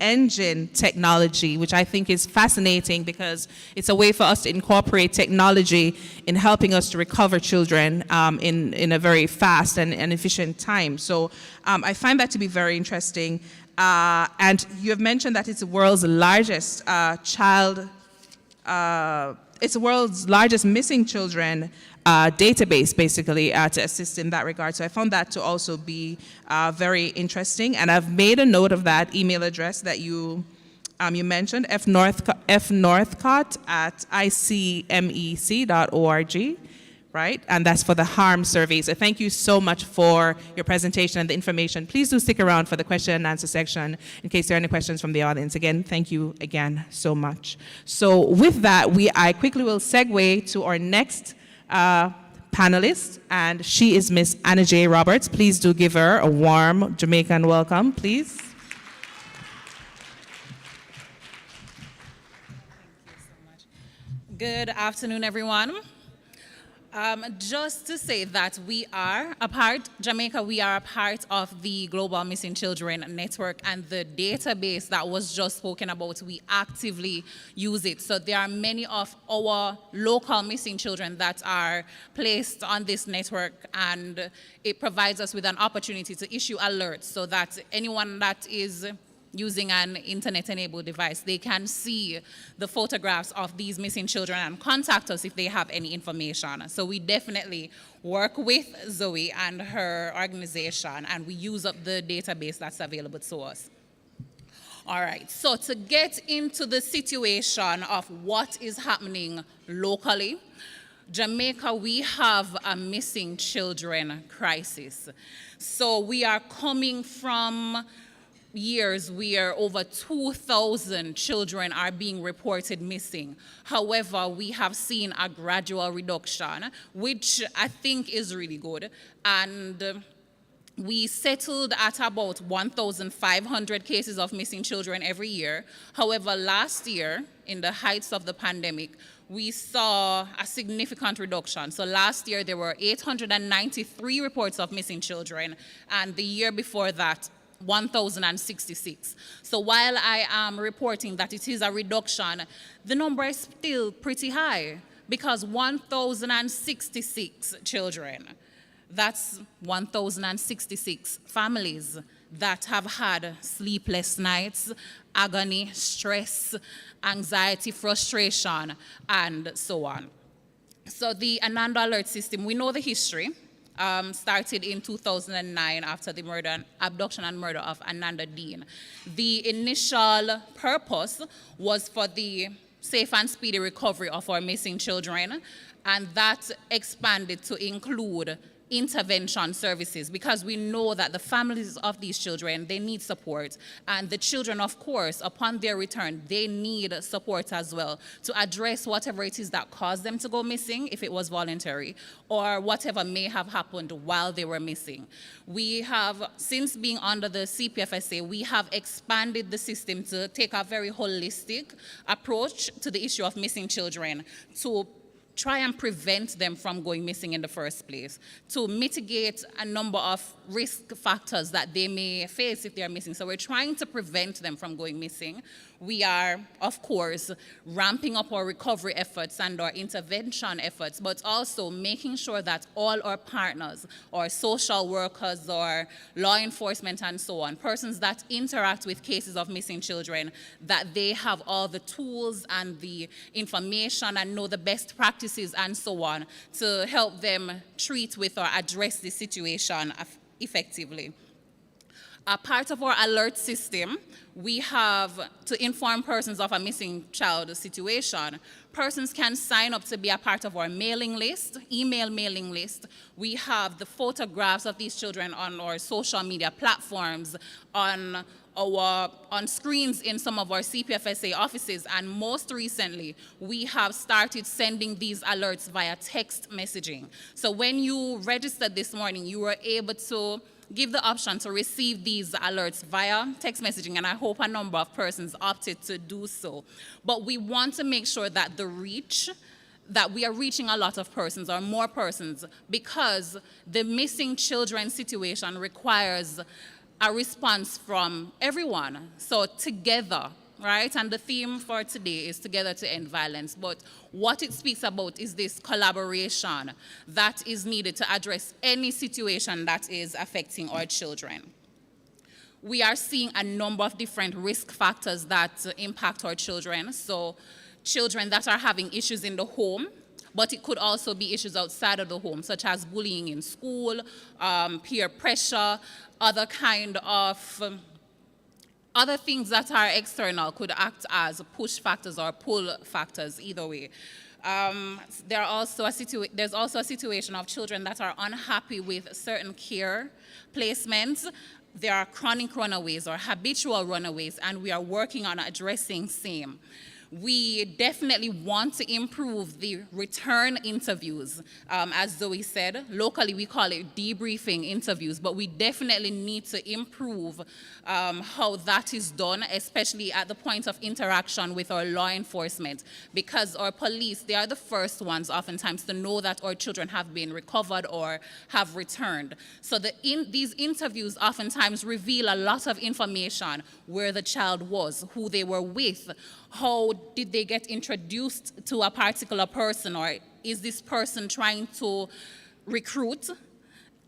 engine technology, which I think is fascinating because it's a way for us to incorporate technology in helping us to recover children in a very fast and efficient time. So I find that to be very interesting. And you have mentioned that it's the world's largest it's the world's largest missing children database, basically, to assist in that regard. So I found that to also be very interesting. And I've made a note of that email address that you mentioned, fnorthcott@icmec.org, right? And that's for the harm survey. So thank you so much for your presentation and the information. Please do stick around for the question and answer section in case there are any questions from the audience. Again, thank you again so much. So with that, I quickly will segue to our next panelist, and she is Miss Anna J. Roberts. Please do give her a warm Jamaican welcome, please. Good afternoon, everyone. Just to say that Jamaica, we are a part of the Global Missing Children Network, and the database that was just spoken about, we actively use it. So there are many of our local missing children that are placed on this network, and it provides us with an opportunity to issue alerts so that anyone that is using an internet-enabled device, they can see the photographs of these missing children and contact us if they have any information. So we definitely work with Zoe and her organization, and we use up the database that's available to us. All right, so to get into the situation of what is happening locally, Jamaica, we have a missing children crisis. So we are coming from years where over 2,000 children are being reported missing. However, we have seen a gradual reduction, which I think is really good. And we settled at about 1,500 cases of missing children every year. However, last year, in the heights of the pandemic, we saw a significant reduction. So last year, there were 893 reports of missing children, and the year before that, 1,066. So while I am reporting that it is a reduction, the number is still pretty high, because 1,066 children, that's 1,066 families that have had sleepless nights, agony, stress, anxiety, frustration, and so on. So the Ananda Alert System, we know the history. started in 2009 after the abduction and murder of Ananda Dean. The initial purpose was for the safe and speedy recovery of our missing children, and that expanded to include intervention services, because we know that the families of these children, they need support, and the children, of course, upon their return, they need support as well to address whatever it is that caused them to go missing, if it was voluntary, or whatever may have happened while they were missing. We have, since being under the CPFSA, we have expanded the system to take a very holistic approach to the issue of missing children, to try and prevent them from going missing in the first place, to mitigate a number of risk factors that they may face if they are missing. So we're trying to prevent them from going missing. We are, of course, ramping up our recovery efforts and our intervention efforts, but also making sure that all our partners, or social workers, or law enforcement and so on, persons that interact with cases of missing children, that they have all the tools and the information and know the best practices and so on to help them treat with or address the situation effectively. A part of our alert system, we have to inform persons of a missing child situation. Persons can sign up to be a part of our mailing list, email mailing list. We have the photographs of these children on our social media platforms, on screens in some of our CPFSA offices, and most recently, we have started sending these alerts via text messaging. So when you registered this morning, you were able to give the option to receive these alerts via text messaging, and I hope a number of persons opted to do so. But we want to make sure that that we are reaching a lot of persons, or more persons, because the missing children situation requires a response from everyone. So together, right? And the theme for today is Together to End Violence. But what it speaks about is this collaboration that is needed to address any situation that is affecting our children. We are seeing a number of different risk factors that impact our children. So children that are having issues in the home, but it could also be issues outside of the home, such as bullying in school, peer pressure, other kind of other things that are external could act as push factors or pull factors, either way. There's also a situation of children that are unhappy with certain care placements. There are chronic runaways or habitual runaways, and we are working on addressing same. We definitely want to improve the return interviews. As Zoe said, locally we call it debriefing interviews, but we definitely need to improve how that is done, especially at the point of interaction with our law enforcement, because our police, they are the first ones oftentimes to know that our children have been recovered or have returned. So these interviews oftentimes reveal a lot of information: where the child was, who they were with, how did they get introduced to a particular person, or is this person trying to recruit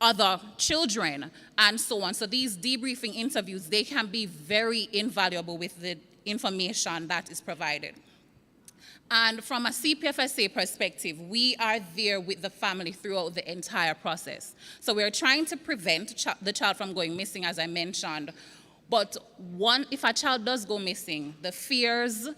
other children, and so on. So these debriefing interviews, they can be very invaluable with the information that is provided. And from a CPFSA perspective, we are there with the family throughout the entire process. So we're trying to prevent the child from going missing, as I mentioned. But if a child does go missing, the fears,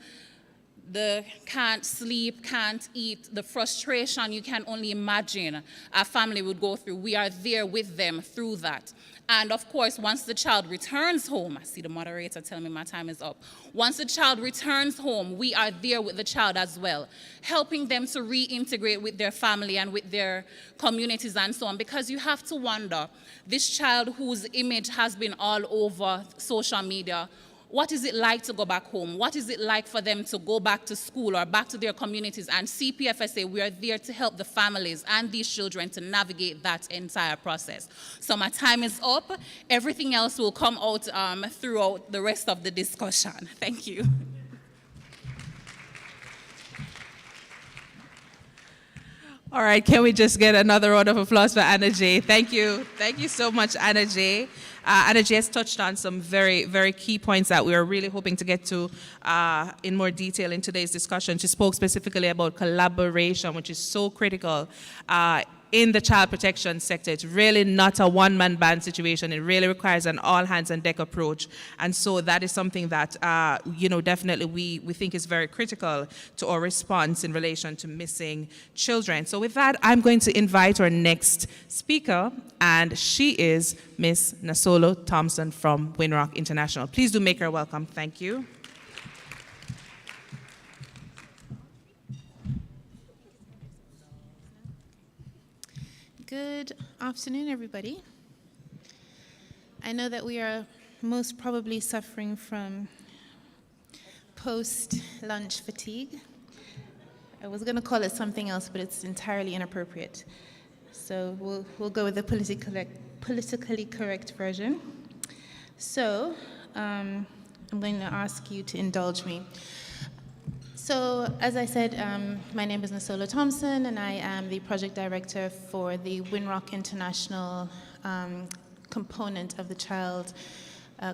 the can't sleep, can't eat, the frustration you can only imagine a family would go through, we are there with them through that. And of course, once the child returns home, I see the moderator telling me my time is up. Once the child returns home, we are there with the child as well, helping them to reintegrate with their family and with their communities and so on. Because you have to wonder, this child whose image has been all over social media, what is it like to go back home? What is it like for them to go back to school or back to their communities? And CPFSA, we are there to help the families and these children to navigate that entire process. So my time is up. Everything else will come out throughout the rest of the discussion. Thank you. All right, can we just get another round of applause for Anna J? Thank you. Thank you so much, Anna J. Anna J has touched on some very, very key points that we are really hoping to get to in more detail in today's discussion. She spoke specifically about collaboration, which is so critical in the child protection sector. It's really not a one-man band situation. It really requires an all-hands-on-deck approach. And so that is something that, definitely we think is very critical to our response in relation to missing children. So with that, I'm going to invite our next speaker, and she is Miss Nasolo Thompson from Winrock International. Please do make her welcome. Thank you. Good afternoon, everybody. I know that we are most probably suffering from post-lunch fatigue. I was going to call it something else, but it's entirely inappropriate. So we'll go with the politically correct version. So I'm going to ask you to indulge me. So, as I said, my name is Nasolo Thompson, and I am the project director for the Winrock International component of the Child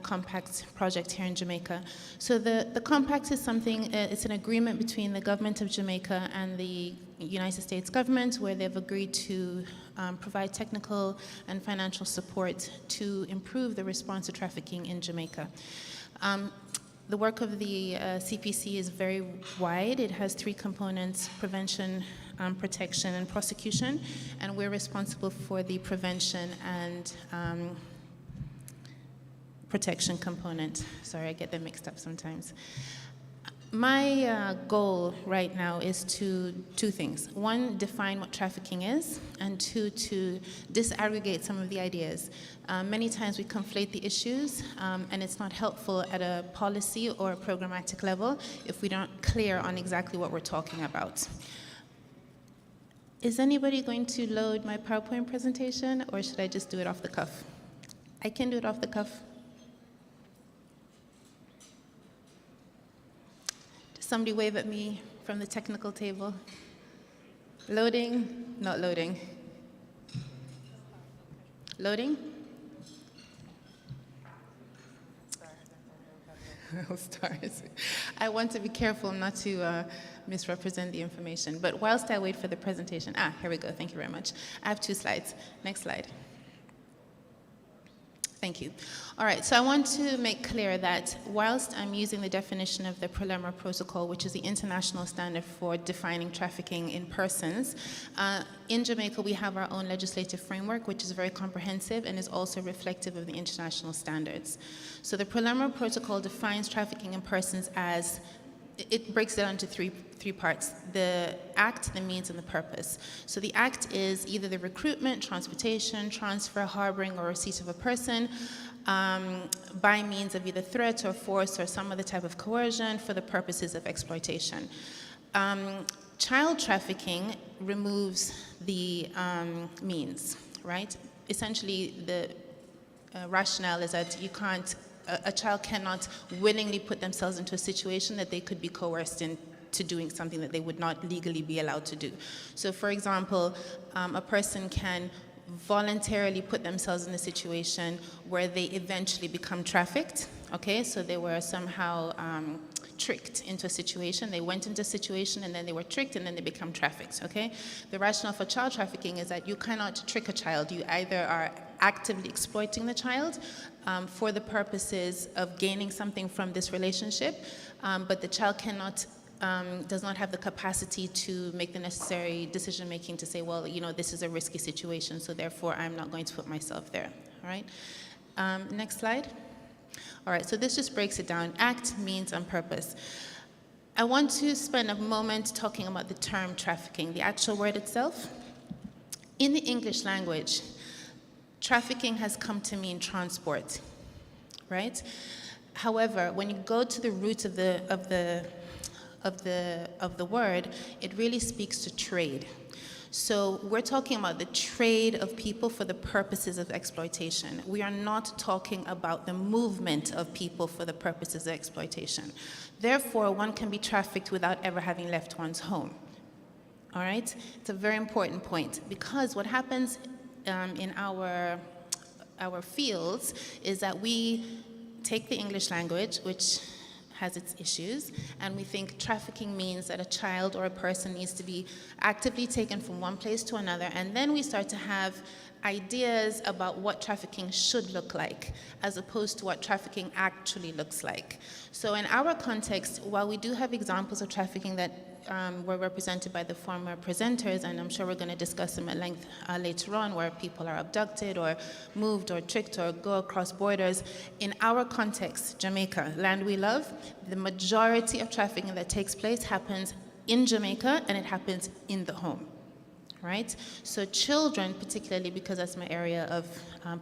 Compact project here in Jamaica. So the compact is something, it's an agreement between the government of Jamaica and the United States government, where they've agreed to provide technical and financial support to improve the response to trafficking in Jamaica. The work of the CPC is very wide. It has three components: prevention, protection, and prosecution. And we're responsible for the prevention and protection component. Sorry, I get them mixed up sometimes. My goal right now is to two things. One, define what trafficking is, and two, to disaggregate some of the ideas. Many times we conflate the issues, and it's not helpful at a policy or a programmatic level if we aren't clear on exactly what we're talking about. Is anybody going to load my PowerPoint presentation, or should I just do it off the cuff? I can do it off the cuff. Somebody wave at me from the technical table. Loading, not loading. Loading? Stars. I want to be careful not to misrepresent the information, but whilst I wait for the presentation, here we go, thank you very much. I have 2 slides. Next slide. Thank you. All right, so I want to make clear that whilst I'm using the definition of the Palermo Protocol, which is the international standard for defining trafficking in persons, in Jamaica we have our own legislative framework, which is very comprehensive and is also reflective of the international standards. So the Palermo Protocol defines trafficking in persons as, it breaks it down into three parts: the act, the means, and the purpose. So the act is either the recruitment, transportation, transfer, harboring, or receipt of a person by means of either threat or force or some other type of coercion for the purposes of exploitation. Child trafficking removes the means, right? Essentially, the rationale is that you can't, a child cannot willingly put themselves into a situation that they could be coerced into doing something that they would not legally be allowed to do. So for example, a person can voluntarily put themselves in a situation where they eventually become trafficked, okay? So they were somehow tricked into a situation. They went into a situation and then they were tricked and then they become trafficked, okay? The rationale for child trafficking is that you cannot trick a child. You either are actively exploiting the child for the purposes of gaining something from this relationship, but the child cannot, does not have the capacity to make the necessary decision making to say, well, you know, this is a risky situation, so therefore I'm not going to put myself there, all right? Next slide. All right, so this just breaks it down: act, means, and purpose. I want to spend a moment talking about the term trafficking, the actual word itself. In the English language, trafficking has come to mean transport, right? However, when you go to the root of the word, it really speaks to trade. So we're talking about the trade of people for the purposes of exploitation. We are not talking about the movement of people for the purposes of exploitation. Therefore, one can be trafficked without ever having left one's home. All right? It's a very important point, because what happens in our fields is that we take the English language, which has its issues, and we think trafficking means that a child or a person needs to be actively taken from one place to another, and then we start to have ideas about what trafficking should look like, as opposed to what trafficking actually looks like. So in our context, while we do have examples of trafficking that were represented by the former presenters, and I'm sure we're going to discuss them at length later on, where people are abducted or moved or tricked or go across borders. In our context, Jamaica, land we love, the majority of trafficking that takes place happens in Jamaica, and it happens in the home. Right? So children, particularly because that's my area of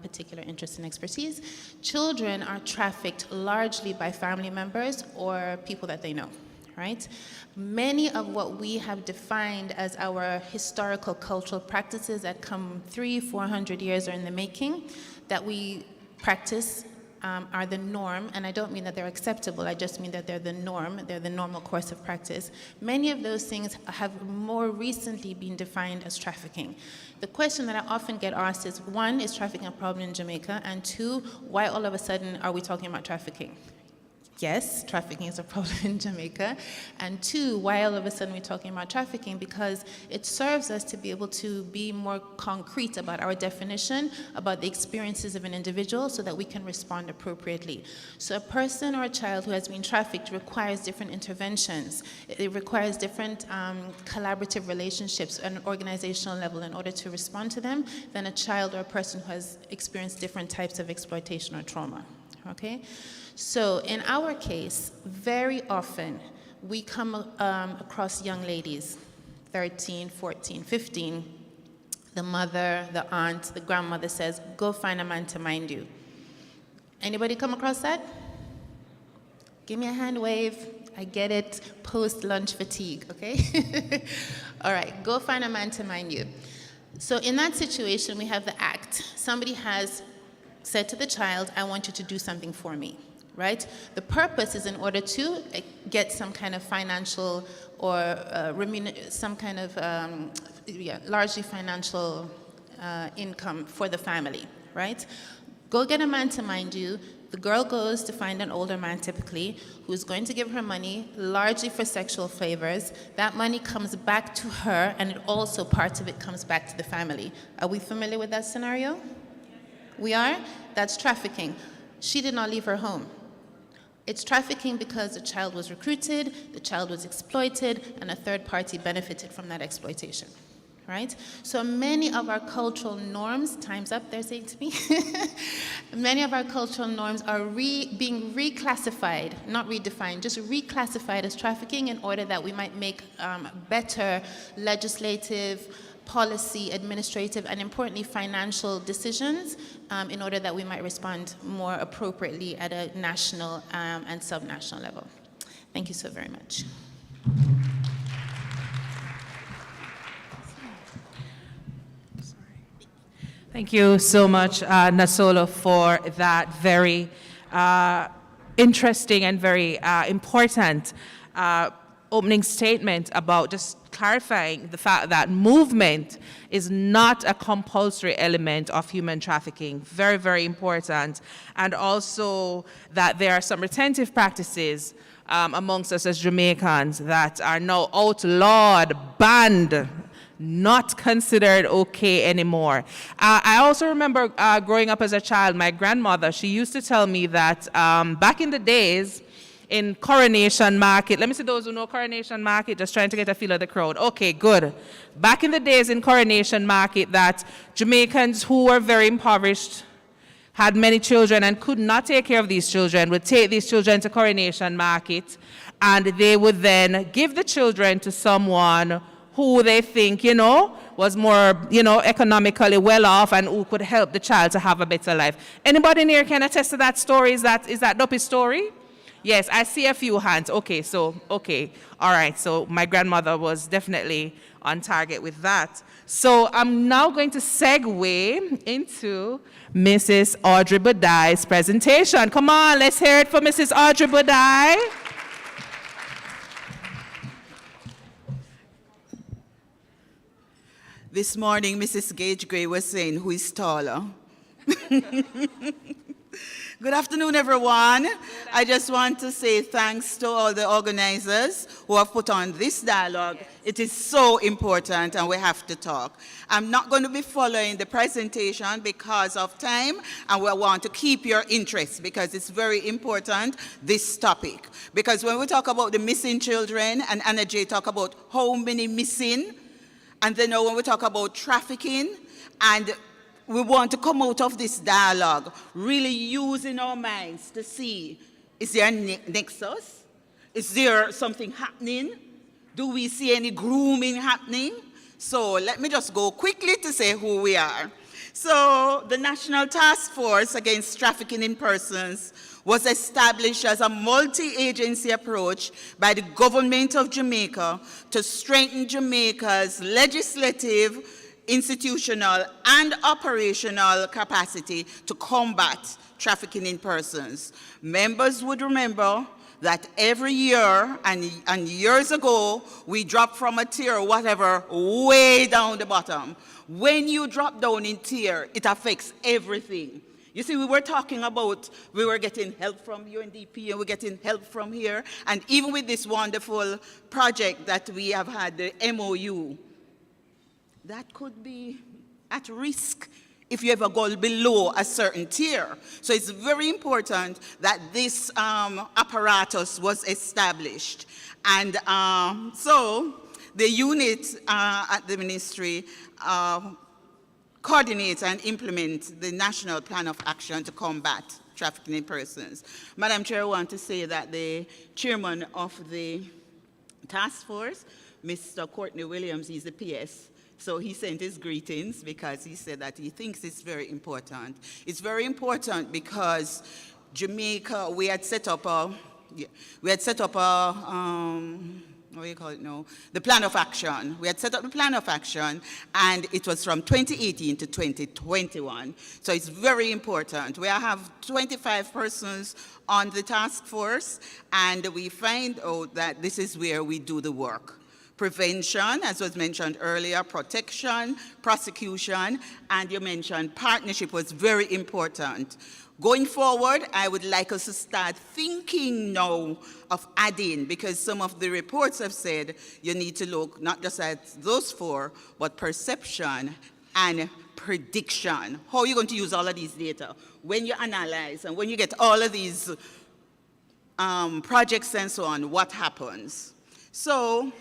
particular interest and expertise, children are trafficked largely by family members or people that they know. Right? Many of what we have defined as our historical cultural practices that come 300-400 years are in the making, that we practice are the norm, and I don't mean that they're acceptable, I just mean that they're the norm, they're the normal course of practice. Many of those things have more recently been defined as trafficking. The question that I often get asked is, one, is trafficking a problem in Jamaica? And two, why all of a sudden are we talking about trafficking? Yes, trafficking is a problem in Jamaica. And two, why all of a sudden we're talking about trafficking? Because it serves us to be able to be more concrete about our definition, about the experiences of an individual, so that we can respond appropriately. So a person or a child who has been trafficked requires different interventions. It requires different collaborative relationships at an organizational level in order to respond to them than a child or a person who has experienced different types of exploitation or trauma. Okay? So in our case, very often we come across young ladies, 13, 14, 15. The mother, the aunt, the grandmother says, go find a man to mind you. Anybody come across that? Give me a hand wave. I get it, post-lunch fatigue, okay? All right, go find a man to mind you. So in that situation, we have the act. Somebody has said to the child, I want you to do something for me. Right? The purpose is in order to get some kind of financial or some kind of largely financial income for the family, right? Go get a man to mind you. The girl goes to find an older man, typically, who's going to give her money, largely for sexual favors. That money comes back to her, and it also, parts of it comes back to the family. Are we familiar with that scenario? We are? That's trafficking. She did not leave her home. It's trafficking because the child was recruited, the child was exploited, and a third party benefited from that exploitation, right? So many of our cultural norms, time's up, they're saying to me, many of our cultural norms are being reclassified, not redefined, just reclassified as trafficking in order that we might make better legislative, policy, administrative, and importantly, financial decisions in order that we might respond more appropriately at a national and subnational level. Thank you so very much. Thank you so much, Nasolo, for that very interesting and very important opening statement about just clarifying the fact that movement is not a compulsory element of human trafficking. Very, very important. And also that there are some retentive practices amongst us as Jamaicans that are now outlawed, banned, not considered okay anymore. I also remember growing up as a child, my grandmother, she used to tell me that back in the days, in Coronation Market, let me see those who know Coronation Market, just trying to get a feel of the crowd. Okay, good. Back in the days in Coronation Market, that Jamaicans who were very impoverished, had many children and could not take care of these children, would take these children to Coronation Market, and they would then give the children to someone who they think, was more, economically well off and who could help the child to have a better life. Anybody in here can attest to that story? Is that Duppy's story? Yes, I see a few hands. Okay, all right. So my grandmother was definitely on target with that. So I'm now going to segue into Mrs. Audrey Budai's presentation. Come on, let's hear it for Mrs. Audrey Budai. This morning, Mrs. Gage Gray was saying, who is taller? Good afternoon, everyone. I just want to say thanks to all the organizers who have put on this dialogue. It is so important and we have to talk. I'm not going to be following the presentation because of time, and we want to keep your interest because it's very important, this topic. Because when we talk about the missing children, and Anna J talk about how many missing, and then when we talk about trafficking, and we want to come out of this dialogue really using our minds to see, is there a nexus? Is there something happening? Do we see any grooming happening? So let me just go quickly to say who we are. So the National Task Force Against Trafficking in Persons was established as a multi-agency approach by the government of Jamaica to strengthen Jamaica's legislative, institutional, and operational capacity to combat trafficking in persons. Members would remember that every year and years ago, we dropped from a tier, whatever, way down the bottom. When you drop down in tier, it affects everything. You see, we were talking about, we were getting help from UNDP and we're getting help from here. And even with this wonderful project that we have had, the MOU, that could be at risk if you ever go below a certain tier. So it's very important that this apparatus was established. And so the unit at the ministry coordinates and implements the National Plan of Action to combat trafficking in persons. Madam Chair, I want to say that the chairman of the task force, Mr. Courtney Williams, is the PS. So he sent his greetings because he said that he thinks it's very important. It's very important because Jamaica, we had set up a, what do you call it now? The plan of action. We had set up the plan of action, and it was from 2018 to 2021. So it's very important. We have 25 persons on the task force, and we find out that this is where we do the work. Prevention, as was mentioned earlier, protection, prosecution, and you mentioned partnership was very important. Going forward, I would like us to start thinking now of adding, because some of the reports have said you need to look not just at those four, but perception and prediction. How are you going to use all of these data? When you analyze and when you get all of these projects and so on, what happens? So,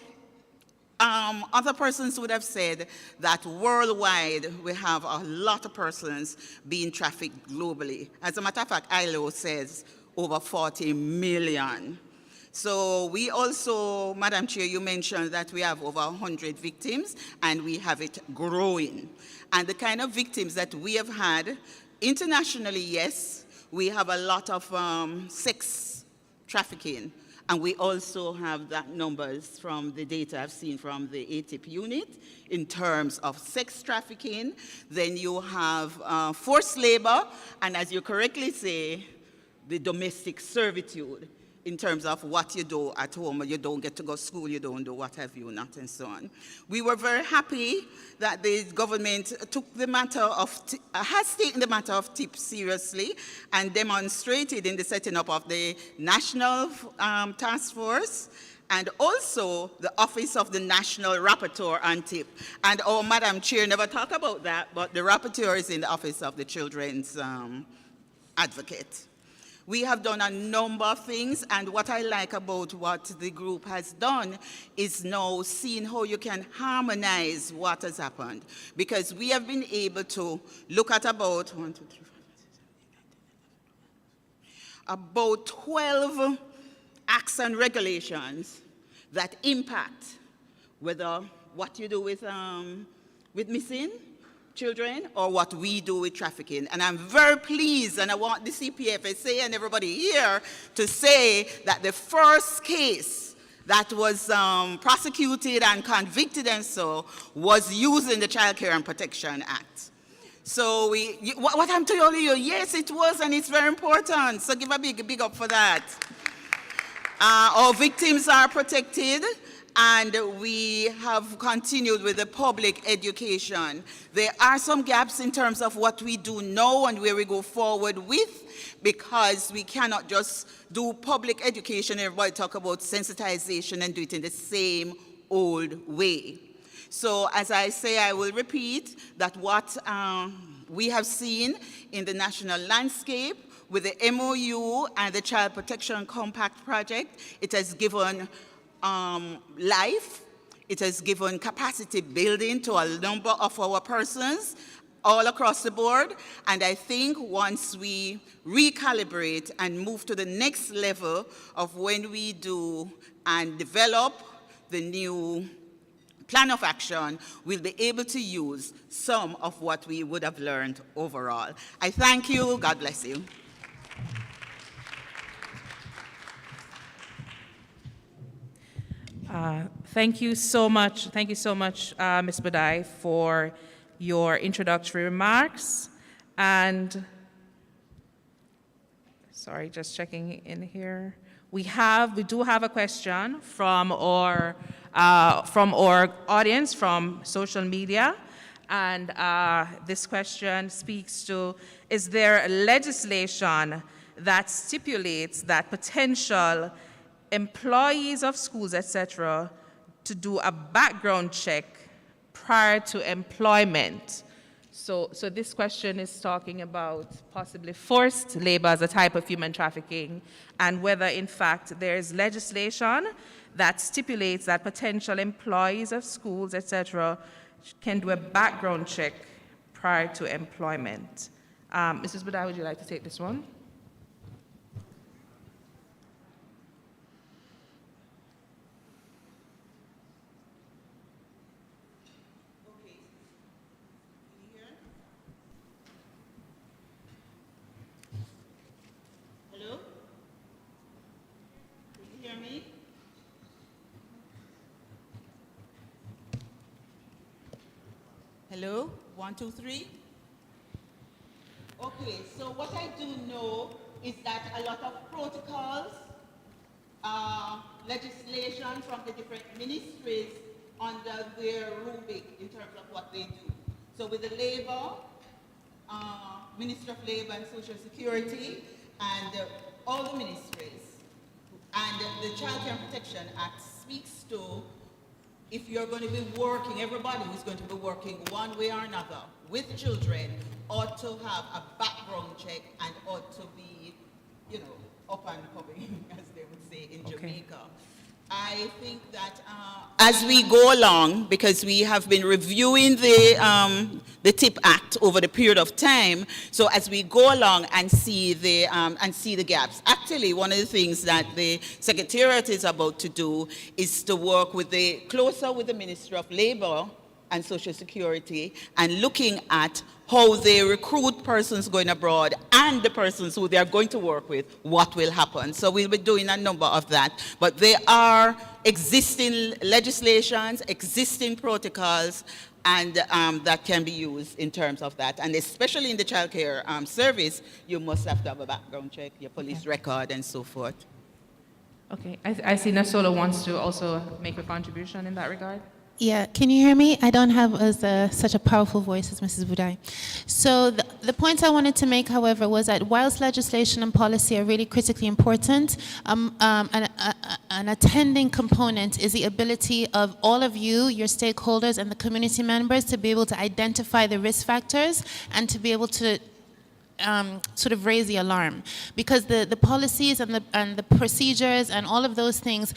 other persons would have said that worldwide we have a lot of persons being trafficked globally. As a matter of fact, ILO says over 40 million. So we also, Madam Chair, you mentioned that we have over 100 victims and we have it growing. And the kind of victims that we have had internationally, yes, we have a lot of sex trafficking. And we also have that numbers from the data I've seen from the ATIP unit in terms of sex trafficking. Then you have forced labor, and as you correctly say, the domestic servitude in terms of what you do at home. You don't get to go to school, you don't do what have you not, and so on. We were very happy that the government took the matter of, has taken the matter of TIP seriously and demonstrated in the setting up of the National Task Force and also the Office of the National Rapporteur on TIP. And Madam Chair never talked about that, but the Rapporteur is in the Office of the Children's Advocate. We have done a number of things, and what I like about what the group has done is now seeing how you can harmonize what has happened. Because we have been able to look at about, about 12 acts and regulations that impact whether what you do with missing children or what we do with trafficking. And I'm very pleased, and I want the CPFSA and everybody here to say that the first case that was prosecuted and convicted and so was using the Child Care and Protection Act. So what I'm telling you, yes, it was, and it's very important. So give a big up for that. Our victims are protected, and we have continued with the public education. There are some gaps in terms of what we do now and where we go forward with, because we cannot just do public education, everybody talk about sensitization and do it in the same old way. So as I say, I will repeat that what we have seen in the national landscape with the MOU and the Child Protection Compact project, it has given life, it has given capacity building to a number of our persons all across the board. And I think once we recalibrate and move to the next level of when we do and develop the new plan of action, we'll be able to use some of what we would have learned overall. I thank you. God bless you. Thank you so much. Thank you so much, Ms. Budai, for your introductory remarks. And, sorry, just checking in here. We do have a question from our audience, from social media. And this question speaks to, is there legislation that stipulates that potential employees of schools, etc., to do a background check prior to employment? So this question is talking about possibly forced labor as a type of human trafficking, and whether in fact there is legislation that stipulates that potential employees of schools, etc., can do a background check prior to employment. Mrs. Budai, would you like to take this one? Hello? 1, 2, 3. Okay, so what I do know is that a lot of protocols, legislation from the different ministries under their rubric in terms of what they do. So with the Labor, Ministry of Labor and Social Security, and all the ministries, and the Child Care Protection Act speaks to, if you're going to be working, everybody who's going to be working one way or another with children ought to have a background check and ought to be, up and coming, as they would say in Jamaica. I think that as we go along, because we have been reviewing the TIP Act over the period of time, so as we go along and see the gaps, actually one of the things that the Secretariat is about to do is to work closer with the Ministry of Labor and Social Security, and looking at how they recruit persons going abroad and the persons who they are going to work with, what will happen. So we'll be doing a number of that. But there are existing legislations, existing protocols, and that can be used in terms of that. And especially in the child care service, you must have to have a background check, your police record, and so forth. Okay, I see Nasolo wants to also make a contribution in that regard. Yeah, can you hear me? I don't have such a powerful voice as Mrs. Budai. So the point I wanted to make, however, was that whilst legislation and policy are really critically important, an attending component is the ability of all of you, your stakeholders, and the community members to be able to identify the risk factors and to be able to sort of raise the alarm, because the policies and the procedures and all of those things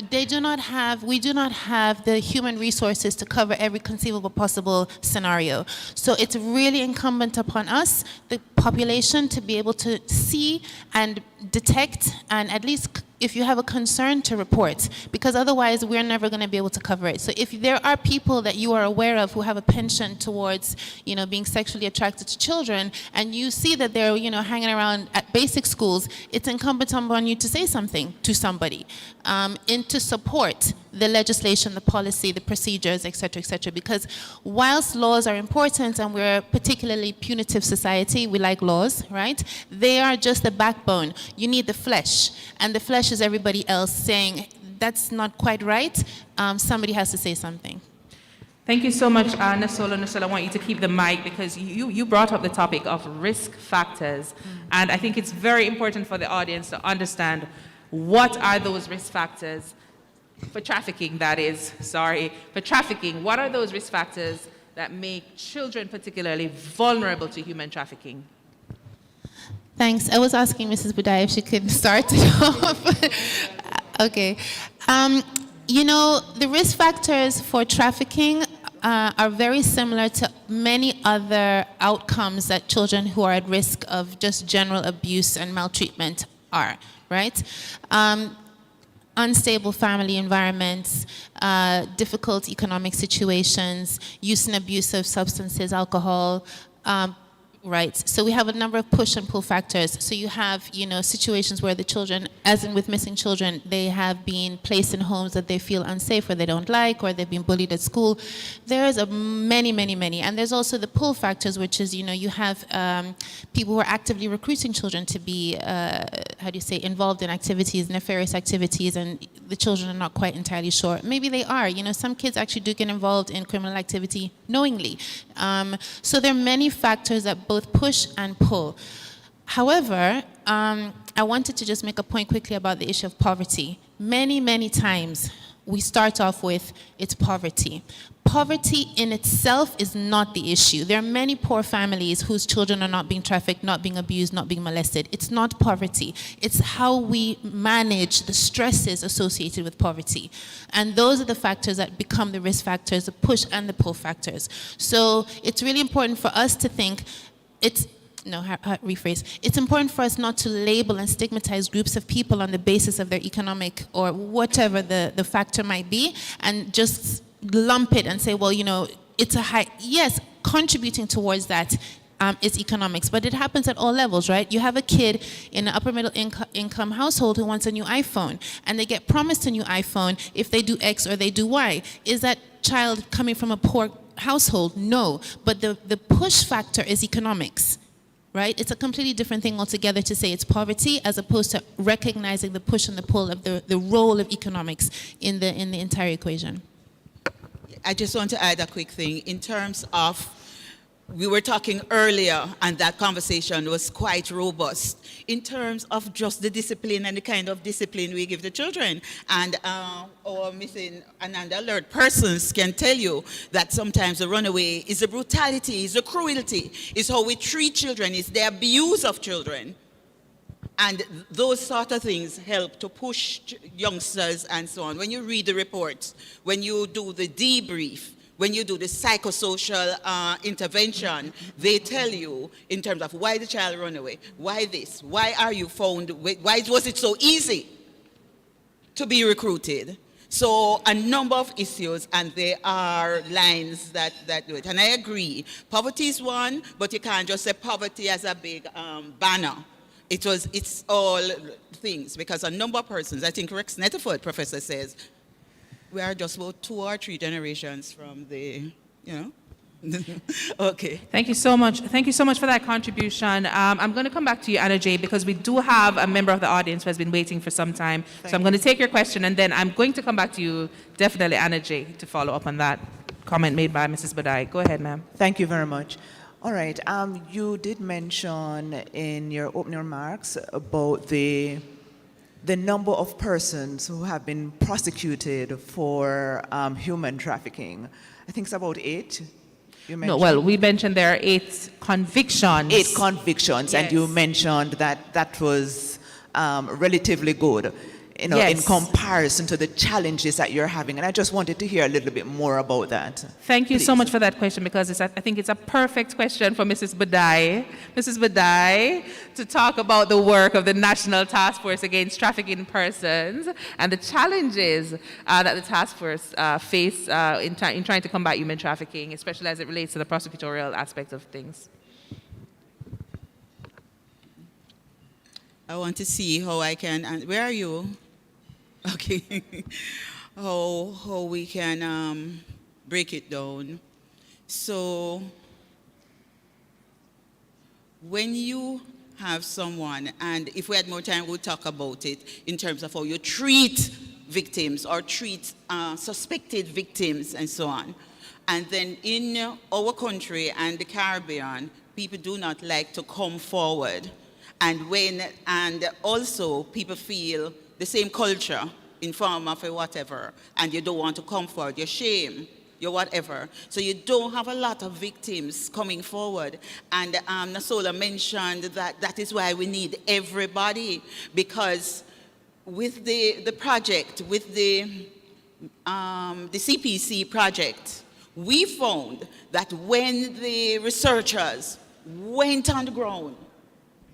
we do not have the human resources to cover every conceivable possible scenario. So it's really incumbent upon us, the population, to be able to see and detect, and at least if you have a concern, to report, because otherwise we're never going to be able to cover it. So if there are people that you are aware of who have a penchant towards, being sexually attracted to children, and you see that they're, hanging around at basic schools, it's incumbent upon you to say something to somebody, and to support the legislation, the policy, the procedures, etc., because whilst laws are important and we're a particularly punitive society, we like laws, right? They are just the backbone. You need the flesh, and the flesh is everybody else saying, that's not quite right. Somebody has to say something. Thank you so much, Nasolo. Nasolo, I want you to keep the mic because you brought up the topic of risk factors. And I think it's very important for the audience to understand what are those risk factors for trafficking, that is, for trafficking. What are those risk factors that make children particularly vulnerable to human trafficking? Thanks. I was asking Mrs. Budai if she could start it off. Okay. You know, the risk factors for trafficking are very similar to many other outcomes that children who are at risk of just general abuse and maltreatment are, right? Unstable family environments, difficult economic situations, use and abuse of substances, alcohol, right. So we have a number of push and pull factors. So you have, you know, situations where the children, as in with missing children, they have been placed in homes that they feel unsafe or they don't like, or they've been bullied at school. There's many. And there's also the pull factors, which is, you know, you have people who are actively recruiting children to be, involved in activities, nefarious activities, and the children are not quite entirely sure. Maybe they are. You know, some kids actually do get involved in criminal activity knowingly. So there are many factors that both push and pull. However, I wanted to just make a point quickly about the issue of poverty. Many times we start off with it's poverty. Poverty in itself is not the issue. There are many poor families whose children are not being trafficked, not being abused, not being molested. It's not poverty. It's how we manage the stresses associated with poverty. And those are the factors that become the risk factors, the push and the pull factors. So it's really important for us to think it's important for us not to label and stigmatize groups of people on the basis of their economic or whatever the factor might be, and just lump it and say, well, you know, it's a high, yes, contributing towards that is economics, but it happens at all levels, right? You have a kid in an upper middle income household who wants a new iPhone, and they get promised a new iPhone if they do X or they do Y. Is that child coming from a poor household? No, but the push factor is economics, right? It's a completely different thing altogether to say it's poverty as opposed to recognizing the push and the pull of the role of economics in the entire equation. I just want to add a quick thing in terms of, we were talking earlier, and that conversation was quite robust, in terms of just the discipline and the kind of discipline we give the children. And our missing and alert persons can tell you that sometimes the runaway is the brutality, is the cruelty, is how we treat children, is the abuse of children. And those sort of things help to push youngsters and so on. When you read the reports, when you do the debrief, when you do the psychosocial intervention, they tell you in terms of why the child ran away, why this, why are you found, why was it so easy to be recruited? So a number of issues, and there are lines that do it. And I agree, poverty is one, but you can't just say poverty as a big banner. It's all things, because a number of persons, I think Rex Netterford, professor, says, we are just about 2 or 3 generations from the, you know. Okay. Thank you so much. Thank you so much for that contribution. I'm going to come back to you, Anna J, because we do have a member of the audience who has been waiting for some time. So I'm going to take your question, and then I'm going to come back to you, definitely, Anna J, to follow up on that comment made by Mrs. Badai. Go ahead, ma'am. Thank you very much. All right. You did mention in your opening remarks about the number of persons who have been prosecuted for human trafficking. I think it's about 8. You mentioned. No, well, we mentioned there are 8 convictions. 8 convictions, yes. And you mentioned that was relatively good, you know, yes. in comparison to the challenges that you're having. And I just wanted to hear a little bit more about that. Thank you Please. so much for that question, because I think it's a perfect question for Mrs. Badai. Mrs. Badai, to talk about the work of the National Task Force Against Trafficking Persons and the challenges that the task force face in trying to combat human trafficking, especially as it relates to the prosecutorial aspect of things. I want to see how I can, where are you? Okay. how we can break it down. So when you have someone, and if we had more time, we'll talk about it in terms of how you treat victims or treat suspected victims and so on. And then in our country and the Caribbean, people do not like to come forward. And also people feel the same culture in form of a whatever, and you don't want to come forward, you're shame, you're whatever. So you don't have a lot of victims coming forward. And Nasola mentioned that is why we need everybody, because with the project, with the CPC project, we found that when the researchers went on the ground,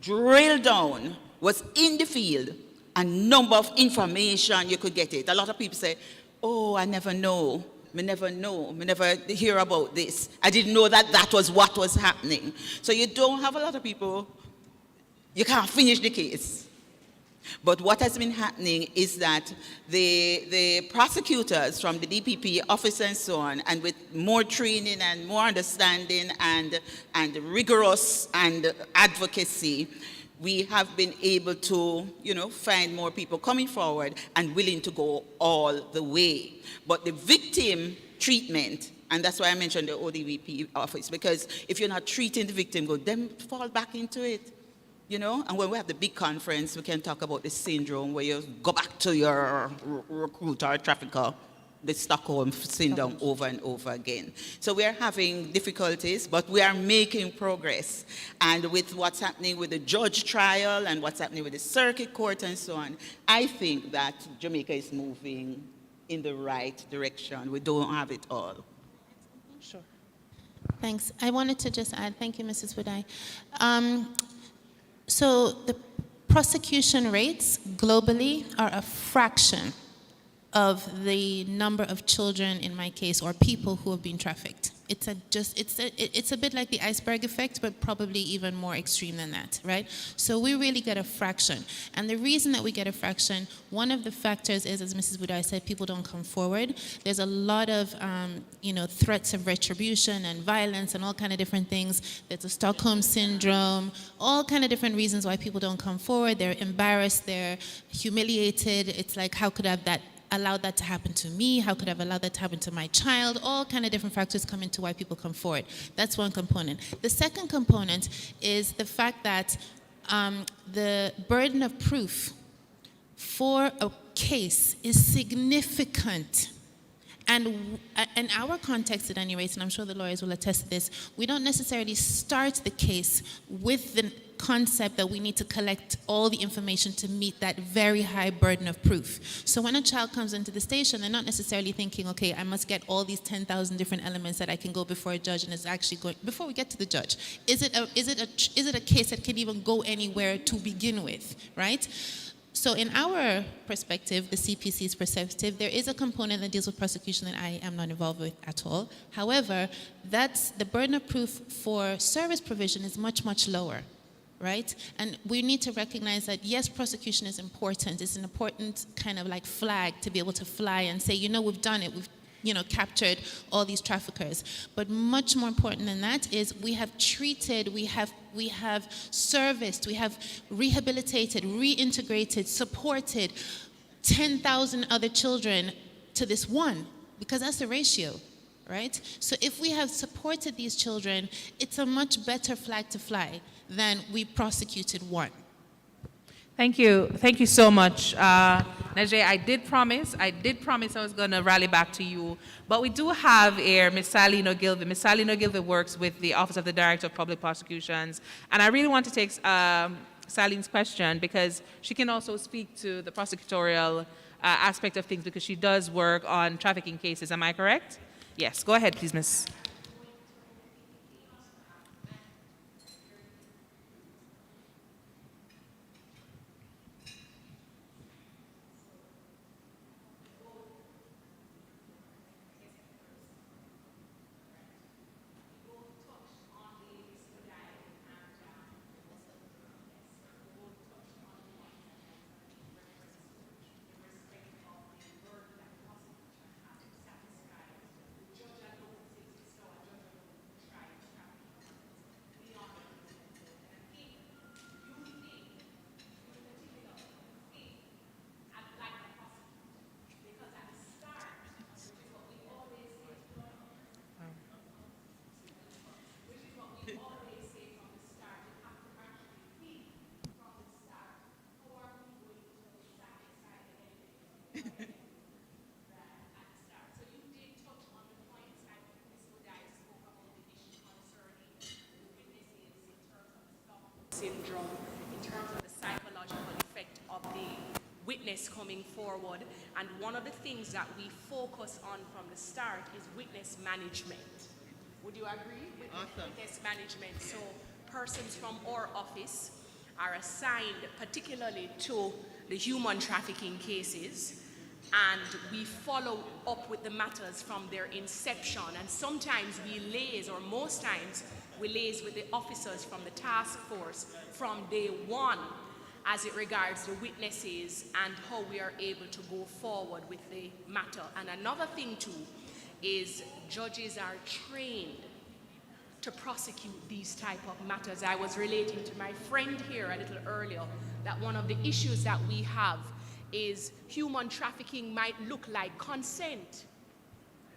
drilled down, was in the field, a number of information you could get it. A lot of people say, oh, I never know. Me never know. Me never hear about this. I didn't know that that was what was happening. So you don't have a lot of people, you can't finish the case. But what has been happening is that the prosecutors from the DPP office and so on, and with more training and more understanding and rigorous and advocacy, we have been able to, find more people coming forward and willing to go all the way. But the victim treatment, and that's why I mentioned the ODVP office, because if you're not treating the victim, then fall back into it. And when we have the big conference, we can talk about the syndrome where you go back to your recruiter or trafficker, the Stockholm syndrome over and over again. So we are having difficulties, but we are making progress. And with what's happening with the judge trial and what's happening with the circuit court and so on, I think that Jamaica is moving in the right direction. We don't have it all. Sure. Thanks. I wanted to just add, thank you, Mrs. Budai. So the prosecution rates globally are a fraction of the number of children in my case or people who have been trafficked. It's a bit like the iceberg effect, but probably even more extreme than that, right? So we really get a fraction. And the reason that we get a fraction, one of the factors is, as Mrs. Budai said, people don't come forward. There's a lot of, threats of retribution and violence and all kind of different things. There's a Stockholm syndrome, all kind of different reasons why people don't come forward. They're embarrassed, they're humiliated. It's like, how could I have allowed that to happen to me? How could I have allowed that to happen to my child? All kind of different factors come into why people come forward. That's one component. The second component is the fact that the burden of proof for a case is significant. And in our context at any rate, and I'm sure the lawyers will attest to this, we don't necessarily start the case with the concept that we need to collect all the information to meet that very high burden of proof. So when a child comes into the station, they're not necessarily thinking, okay, I must get all these 10,000 different elements that I can go before a judge, and it's actually going, before we get to the judge, is it a case that can even go anywhere to begin with, right? So in our perspective, the CPC's perspective, there is a component that deals with prosecution that I am not involved with at all. However, that's the burden of proof for service provision is much, much lower, right? And we need to recognize that, yes, prosecution is important. It's an important kind of like flag to be able to fly and say, we've done it. We've captured all these traffickers. But much more important than that is we have treated, we have serviced, we have rehabilitated, reintegrated, supported 10,000 other children to this one, because that's the ratio, right? So if we have supported these children, it's a much better flag to fly than we prosecuted one. Thank you. Thank you so much. Najee, I did promise I was going to rally back to you. But we do have here Ms. Sally Nogilvie. Ms. Sally Nogilvie works with the Office of the Director of Public Prosecutions. And I really want to take Sally's question because she can also speak to the prosecutorial aspect of things because she does work on trafficking cases. Am I correct? Yes. Go ahead, please, Ms. syndrome in terms of the psychological effect of the witness coming forward. And one of the things that we focus on from the start is witness management. Would you agree with witness management? So persons from our office are assigned particularly to the human trafficking cases, and we follow up with the matters from their inception. And sometimes we liaise, or most times we liaise with the officers from the task force from day one as it regards the witnesses and how we are able to go forward with the matter. And another thing too is judges are trained to prosecute these type of matters. I was relating to my friend here a little earlier that one of the issues that we have is human trafficking might look like consent.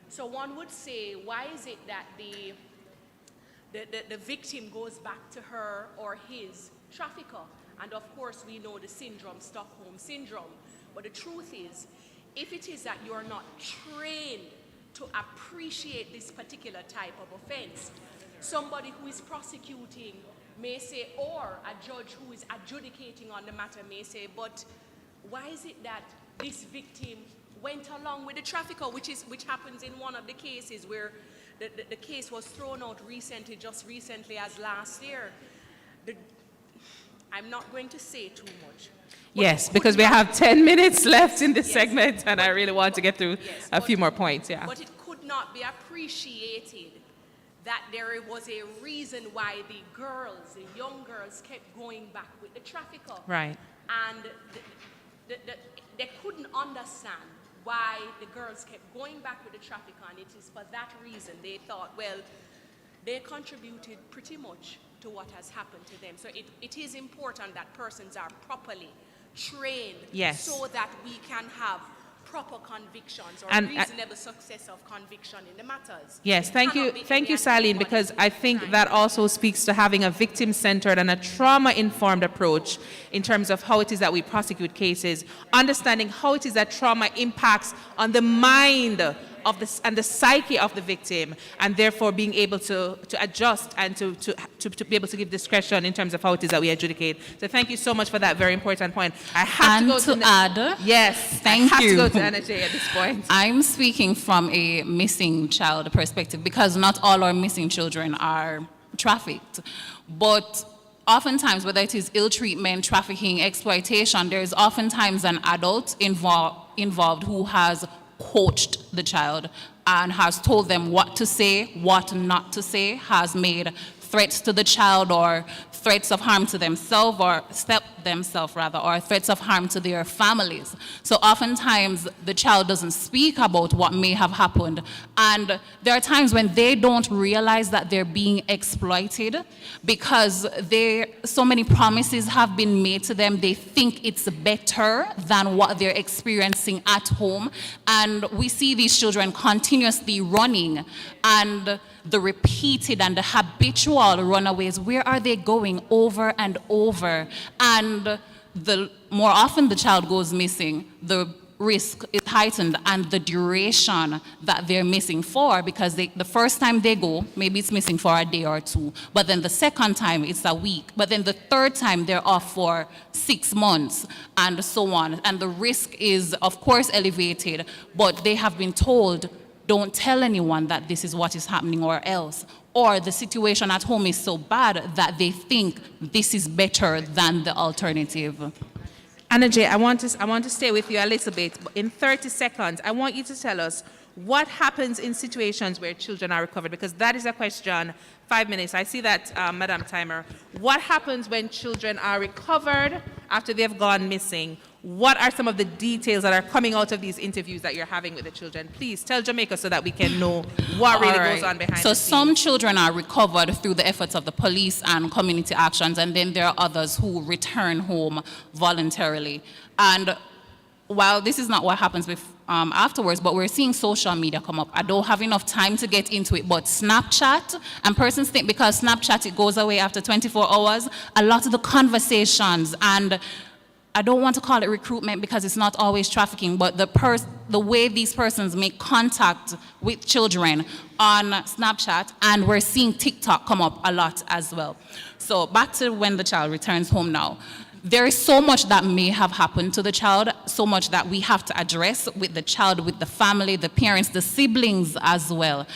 So one would say, why is it that the victim goes back to her or his trafficker? And of course we know the syndrome, Stockholm syndrome. But the truth is, if it is that you're not trained to appreciate this particular type of offense, somebody who is prosecuting may say, or a judge who is adjudicating on the matter may say, but why is it that this victim went along with the trafficker, which happens in one of the cases where the case was thrown out recently, just recently as last year. I'm not going to say too much. Yes, because we have 10 minutes left in this segment, and I really want to get through a few more points, yeah. But it could not be appreciated that there was a reason why the girls, the young girls, kept going back with the trafficker. Right. And they couldn't understand why the girls kept going back with the trafficker, and it is for that reason they thought, well, they contributed pretty much to what has happened to them. So it is important that persons are properly trained, yes, so that we can have proper convictions or and reasonable success of conviction in the matters. Yes, thank you, Silene, because I think that also speaks to having a victim-centered and a trauma-informed approach in terms of how it is that we prosecute cases, understanding how it is that trauma impacts on the mind of and the psyche of the victim, and therefore being able to adjust and to be able to give discretion in terms of how it is that we adjudicate. So thank you so much for that very important point. I have to go to add. Yes, thank I have you. to go to Anna J at this point. I'm speaking from a missing child perspective because not all our missing children are trafficked, but oftentimes, whether it is ill treatment, trafficking, exploitation, there is oftentimes an adult involved who has coached the child and has told them what to say, what not to say, has made threats to the child or threats of harm to themselves or or threats of harm to their families. So oftentimes the child doesn't speak about what may have happened, and there are times when they don't realize that they're being exploited because so many promises have been made to them. They think it's better than what they're experiencing at home, and we see these children continuously running, and the repeated and the habitual runaways, where are they going over and over? And the more often the child goes missing, the risk is heightened and the duration that they're missing for, because the first time they go, maybe it's missing for a day or two, but then the second time it's a week, but then the third time they're off for 6 months and so on. And the risk is, of course, elevated, but they have been told, don't tell anyone that this is what is happening or else. Or the situation at home is so bad that they think this is better than the alternative. Anna J, I want to stay with you a little bit. In 30 seconds, I want you to tell us what happens in situations where children are recovered, because that is a question. 5 minutes. I see that, Madam Timer. What happens when children are recovered after they've gone missing? What are some of the details that are coming out of these interviews that you're having with the children? Please tell Jamaica so that we can know what really goes on behind the scenes. So some children are recovered through the efforts of the police and community actions, and then there are others who return home voluntarily. And while this is not what happens with afterwards, but we're seeing social media come up. I don't have enough time to get into it, but Snapchat, and persons think because Snapchat, it goes away after 24 hours, a lot of the conversations, and I don't want to call it recruitment because it's not always trafficking, but the way these persons make contact with children on Snapchat, and we're seeing TikTok come up a lot as well. So back to when the child returns home now. There is so much that may have happened to the child, so much that we have to address with the child, with the family, the parents, the siblings as well.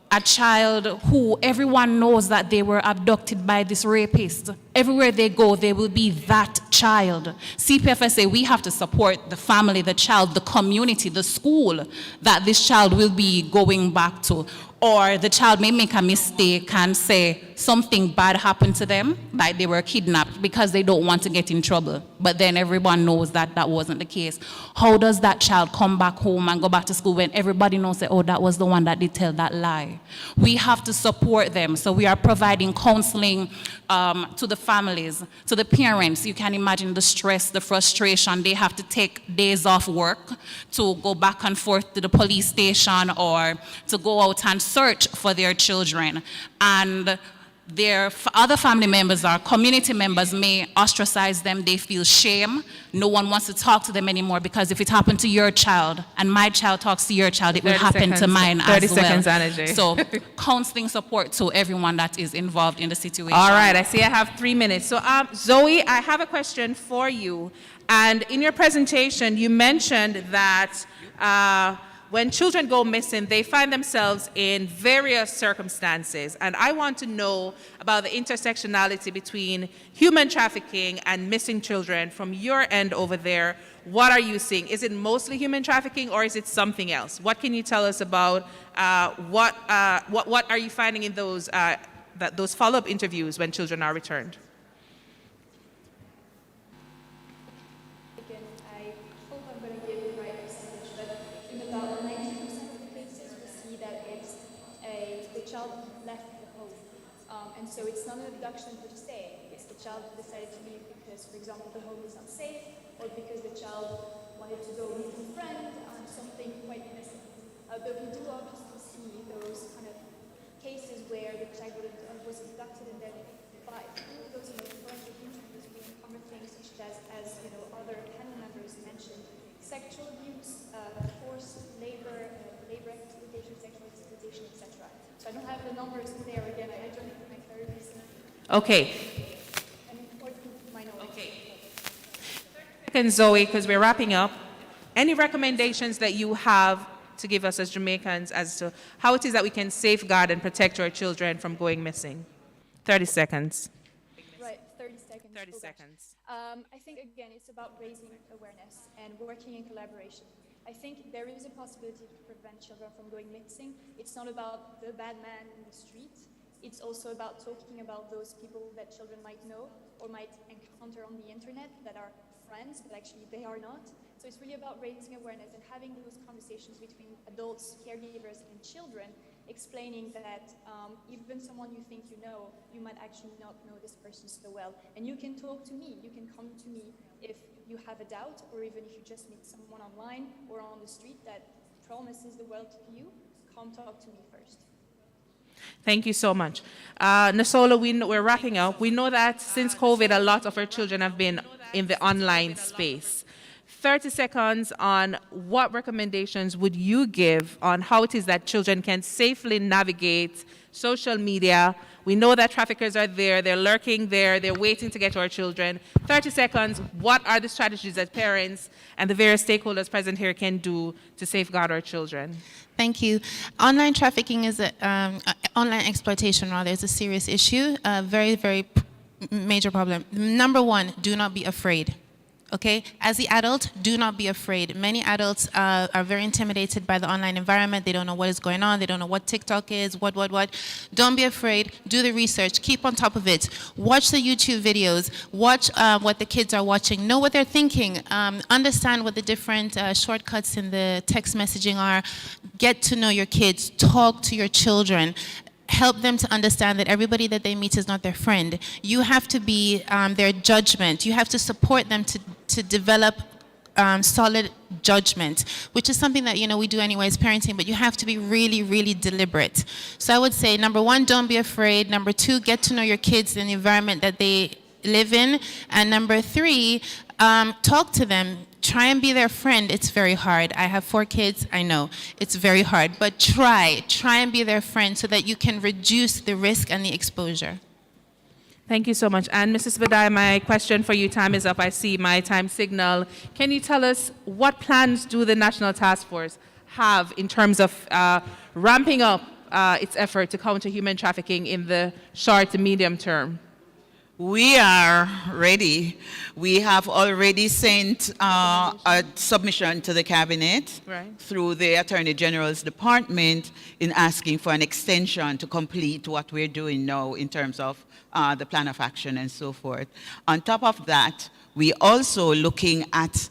A child who everyone knows that they were abducted by this rapist. Everywhere they go, they will be that child. CPFSA, we have to support the family, the child, the community, the school that this child will be going back to. Or the child may make a mistake and say something bad happened to them, like they were kidnapped, because they don't want to get in trouble. But then everyone knows that that wasn't the case. How does that child come back home and go back to school when everybody knows that, oh, that was the one that did tell that lie? We have to support them. So we are providing counseling to the families, to the parents. You can imagine the stress, the frustration. They have to take days off work to go back and forth to the police station or to go out and search for their children. And their other family members or community members may ostracize them. They feel shame. No one wants to talk to them anymore, because if it happened to your child and my child talks to your child, it will happen to mine as well. 30 seconds, energy. So counseling support to everyone that is involved in the situation. All right, I see I have 3 minutes. So Zoe, I have a question for you. And in your presentation, you mentioned that when children go missing, they find themselves in various circumstances. And I want to know about the intersectionality between human trafficking and missing children from your end over there. What are you seeing? Is it mostly human trafficking, or is it something else? What can you tell us about what are you finding in those follow-up interviews when children are returned? So it's not an abduction per se. It's the child decided to leave because, for example, the home is unsafe, or because the child wanted to go meet a friend, something quite innocent. But we do obviously see those kind of cases where the child was abducted, and then by those forensic interviews we uncover things such as other panel members mentioned, sexual abuse, forced labor, labor exploitation, sexual exploitation, etc. So I don't have the numbers there again. I don't have my therapies. Okay. Okay. Second, Zoe, because we're wrapping up. Any recommendations that you have to give us as Jamaicans as to how it is that we can safeguard and protect our children from going missing? 30 seconds. Right, 30 seconds. 30 seconds. I think, again, it's about raising awareness and working in collaboration. I think there is a possibility to prevent children from going missing. It's not about the bad man in the street. It's also about talking about those people that children might know or might encounter on the internet that are friends, but actually they are not. So it's really about raising awareness and having those conversations between adults, caregivers, and children, explaining that even someone you think you know, you might actually not know this person so well. And you can talk to me, you can come to me if you have a doubt, or even if you just meet someone online or on the street that promises the world to you, come talk to me first. Thank you so much. Nasola, we're wrapping up. We know that since COVID, a lot of our children have been in the online space. 30 seconds on what recommendations would you give on how it is that children can safely navigate social media. We know that traffickers are there, they're lurking there, they're waiting to get to our children. 30 seconds, what are the strategies that parents and the various stakeholders present here can do to safeguard our children? Thank you. Online trafficking is online exploitation rather is a serious issue, a very, very major problem. Number one, do not be afraid. Okay, as the adult, do not be afraid. Many adults are very intimidated by the online environment. They don't know what is going on. They don't know what TikTok is, what. Don't be afraid. Do the research. Keep on top of it. Watch the YouTube videos. Watch what the kids are watching. Know what they're thinking. Understand what the different shortcuts in the text messaging are. Get to know your kids. Talk to your children. Help them to understand that everybody that they meet is not their friend. You have to be their judgment. You have to support them to develop solid judgment, which is something that we do anyway as parenting, but you have to be really, really deliberate. So I would say, number one, don't be afraid. Number two, get to know your kids in the environment that they live in. And number three, talk to them. try and be their friend. It's very hard. I have 4 kids. I know it's very hard, but try and be their friend so that you can reduce the risk and the exposure. Thank you so much. And Mrs. Badai, my question for you, time is up. I see my time signal. Can you tell us what plans do the National Task Force have in terms of ramping up its effort to counter human trafficking in the short to medium term? We are ready. We have already sent a submission to the Cabinet through the Attorney General's Department in asking for an extension to complete what we're doing now in terms of the plan of action and so forth. On top of that, we're also looking at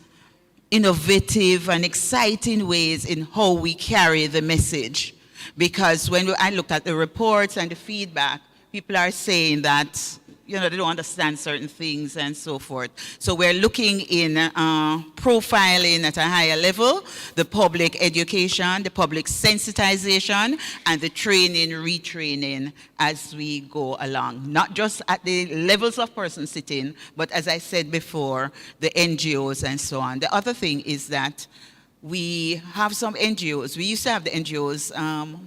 innovative and exciting ways in how we carry the message. Because when I looked at the reports and the feedback, people are saying that they don't understand certain things and so forth. So we're looking in profiling at a higher level, the public education, the public sensitization, and the training, retraining as we go along. Not just at the levels of person sitting, but as I said before, the NGOs and so on. The other thing is that we have some NGOs. We used to have the NGOs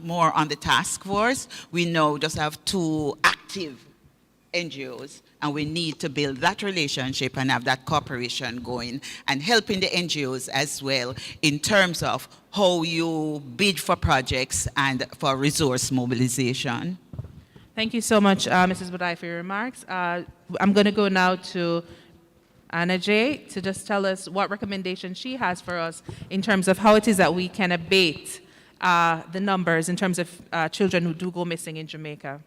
more on the task force. We now just have 2 active NGOs, and we need to build that relationship and have that cooperation going and helping the NGOs as well in terms of how you bid for projects and for resource mobilization. Thank you so much, Mrs. Badai, for your remarks. I'm going to go now to Anna J. to just tell us what recommendation she has for us in terms of how it is that we can abate the numbers in terms of children who do go missing in Jamaica.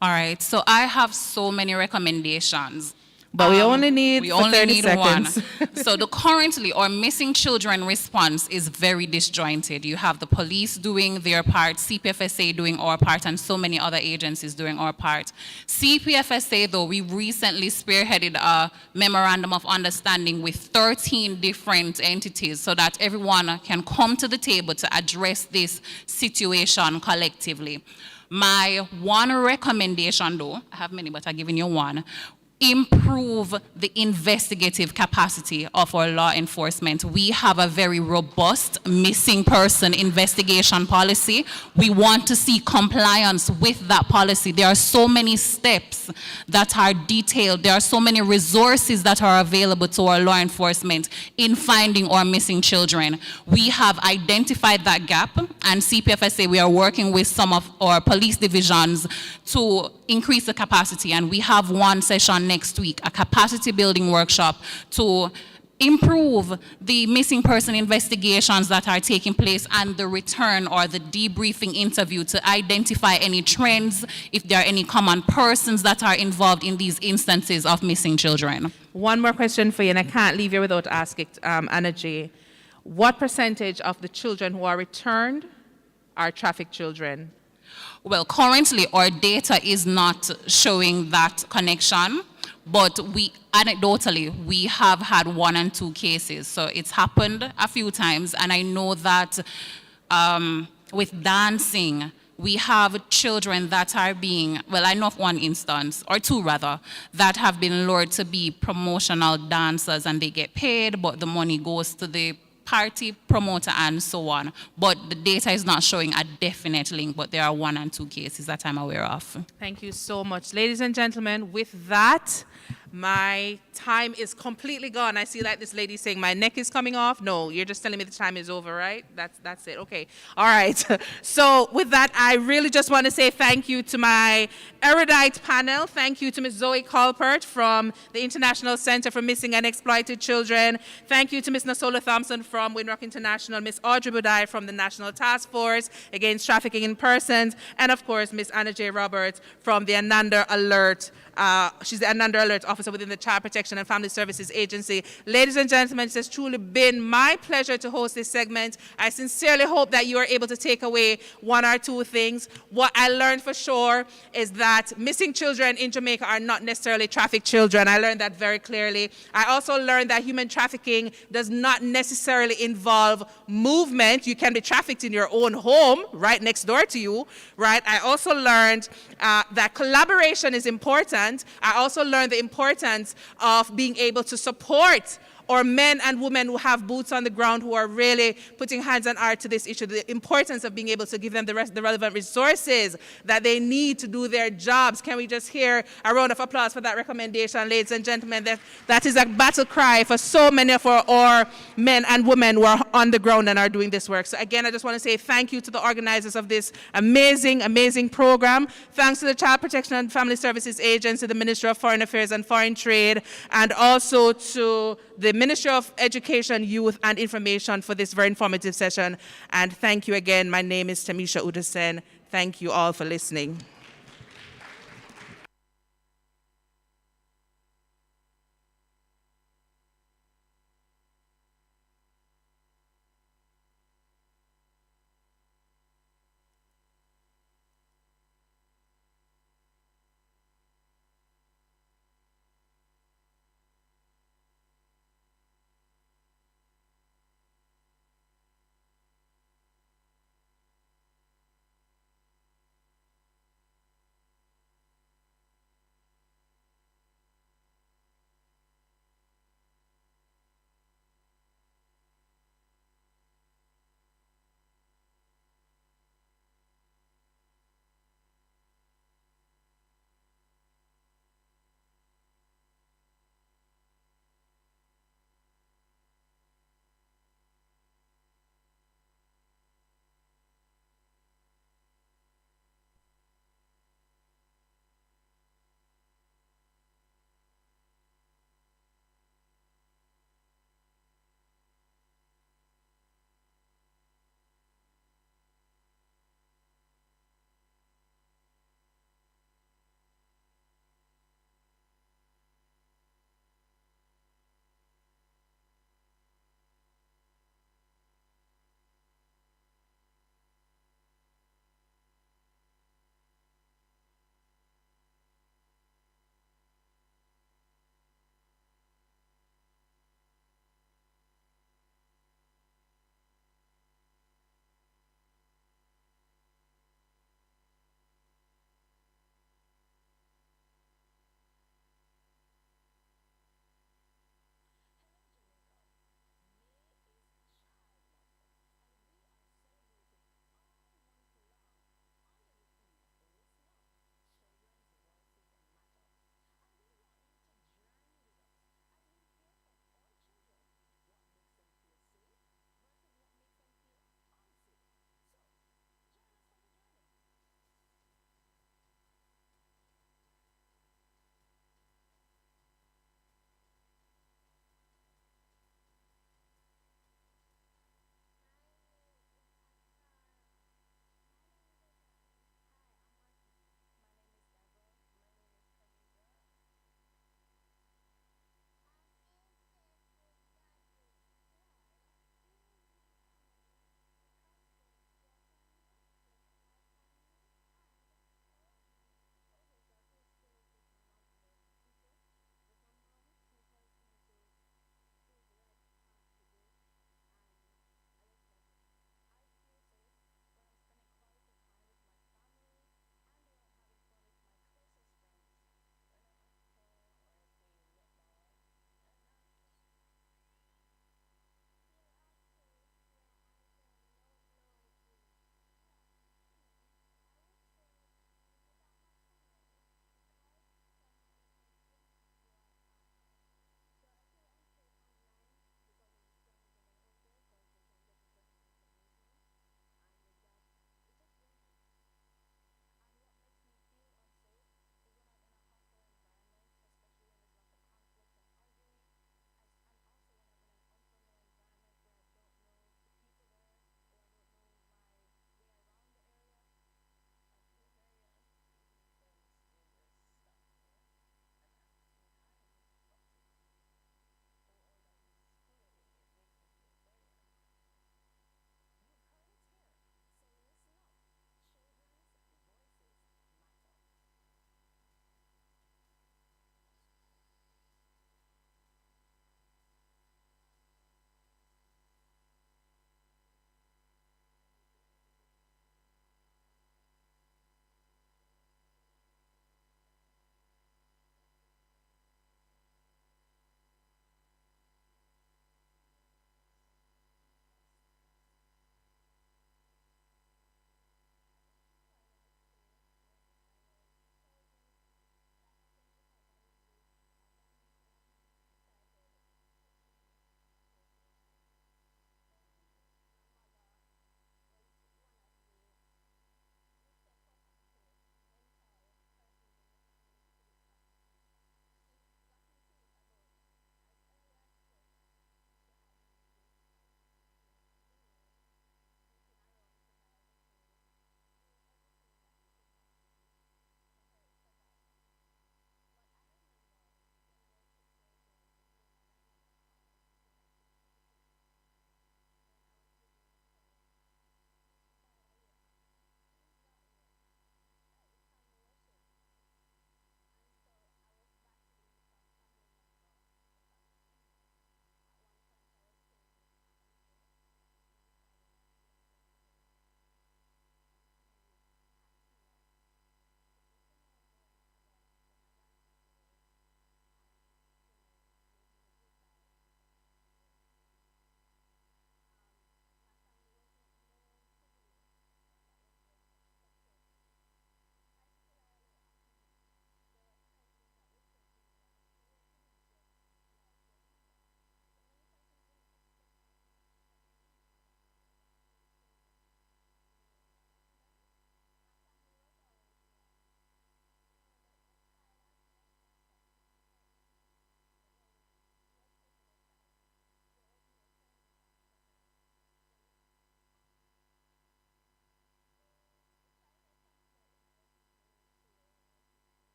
All right, so I have so many recommendations. But we only need 30 seconds. One. So currently, our missing children response is very disjointed. You have the police doing their part, CPFSA doing our part, and so many other agencies doing our part. CPFSA, though, we recently spearheaded a memorandum of understanding with 13 different entities so that everyone can come to the table to address this situation collectively. My one recommendation, though, I have many, but I'm giving you one, improve the investigative capacity of our law enforcement. We have a very robust missing person investigation policy. We want to see compliance with that policy. There are so many steps that are detailed. There are so many resources that are available to our law enforcement in finding our missing children. We have identified that gap, and CPFSA, we are working with some of our police divisions to increase the capacity, and we have one session next week, a capacity building workshop to improve the missing person investigations that are taking place and the return or the debriefing interview to identify any trends, if there are any common persons that are involved in these instances of missing children. One more question for you, and I can't leave you without asking Anna J. What percentage of the children who are returned are trafficked children? Well, currently our data is not showing that connection, but anecdotally, we have had 1 and 2 cases. So it's happened a few times, and I know that with dancing, we have children that are being, well, I know of 1 instance, or 2 rather, that have been lured to be promotional dancers, and they get paid, but the money goes to the party promoter and so on. But the data is not showing a definite link, but there are 1 and 2 cases that I'm aware of. Thank you so much. Ladies and gentlemen, with that, my time is completely gone. I see like this lady saying my neck is coming off. No, you're just telling me the time is over, right? That's it. Okay. All right. So with that, I really just want to say thank you to my erudite panel. Thank you to Ms. Zoe Colpert from the International Center for Missing and Exploited Children. Thank you to Ms. Nasola Thompson from Windrock International, Ms. Audrey Budai from the National Task Force Against Trafficking in Persons, and of course, Ms. Anna J. Roberts from the Ananda Alert. She's the Ananda Alert Officer within the Child Protection and Family Services Agency. Ladies and gentlemen, it has truly been my pleasure to host this segment. I sincerely hope that you are able to take away 1 or 2 things. What I learned for sure is that missing children in Jamaica are not necessarily trafficked children. I learned that very clearly. I also learned that human trafficking does not necessarily involve movement. You can be trafficked in your own home, right next door to you, right? I also learned that collaboration is important. I also learned the importance importance of being able to support or men and women who have boots on the ground who are really putting hands on heart to this issue, the importance of being able to give them the relevant resources that they need to do their jobs. Can we just hear a round of applause for that recommendation, ladies and gentlemen? That is a battle cry for so many of our men and women who are on the ground and are doing this work. So again, I just want to say thank you to the organizers of this amazing, amazing program. Thanks to the Child Protection and Family Services Agency, the Ministry of Foreign Affairs and Foreign Trade, and also to the Ministry of Education, Youth and Information for this very informative session. And thank you again. My name is Tamisha Udasen. Thank you all for listening.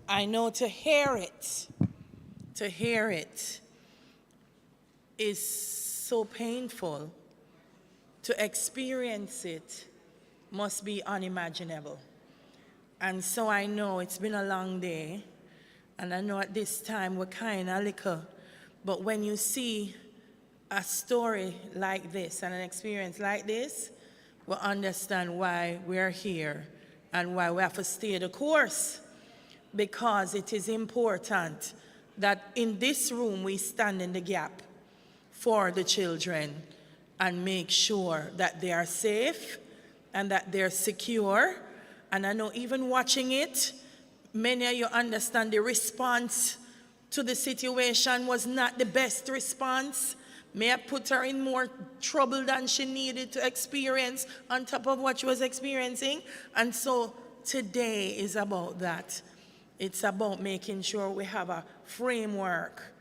I know to hear it is so painful. To experience it must be unimaginable. And so I know it's been a long day, and I know at this time we're kind of little, but when you see a story like this and an experience like this, we understand why we're here and why we have to stay the course, because it is important that in this room we stand in the gap for the children and make sure that they are safe and that they're secure. And I know even watching it, many of you understand the response to the situation was not the best response. May have put her in more trouble than she needed to experience on top of what she was experiencing. And so today is about that. It's about making sure we have a framework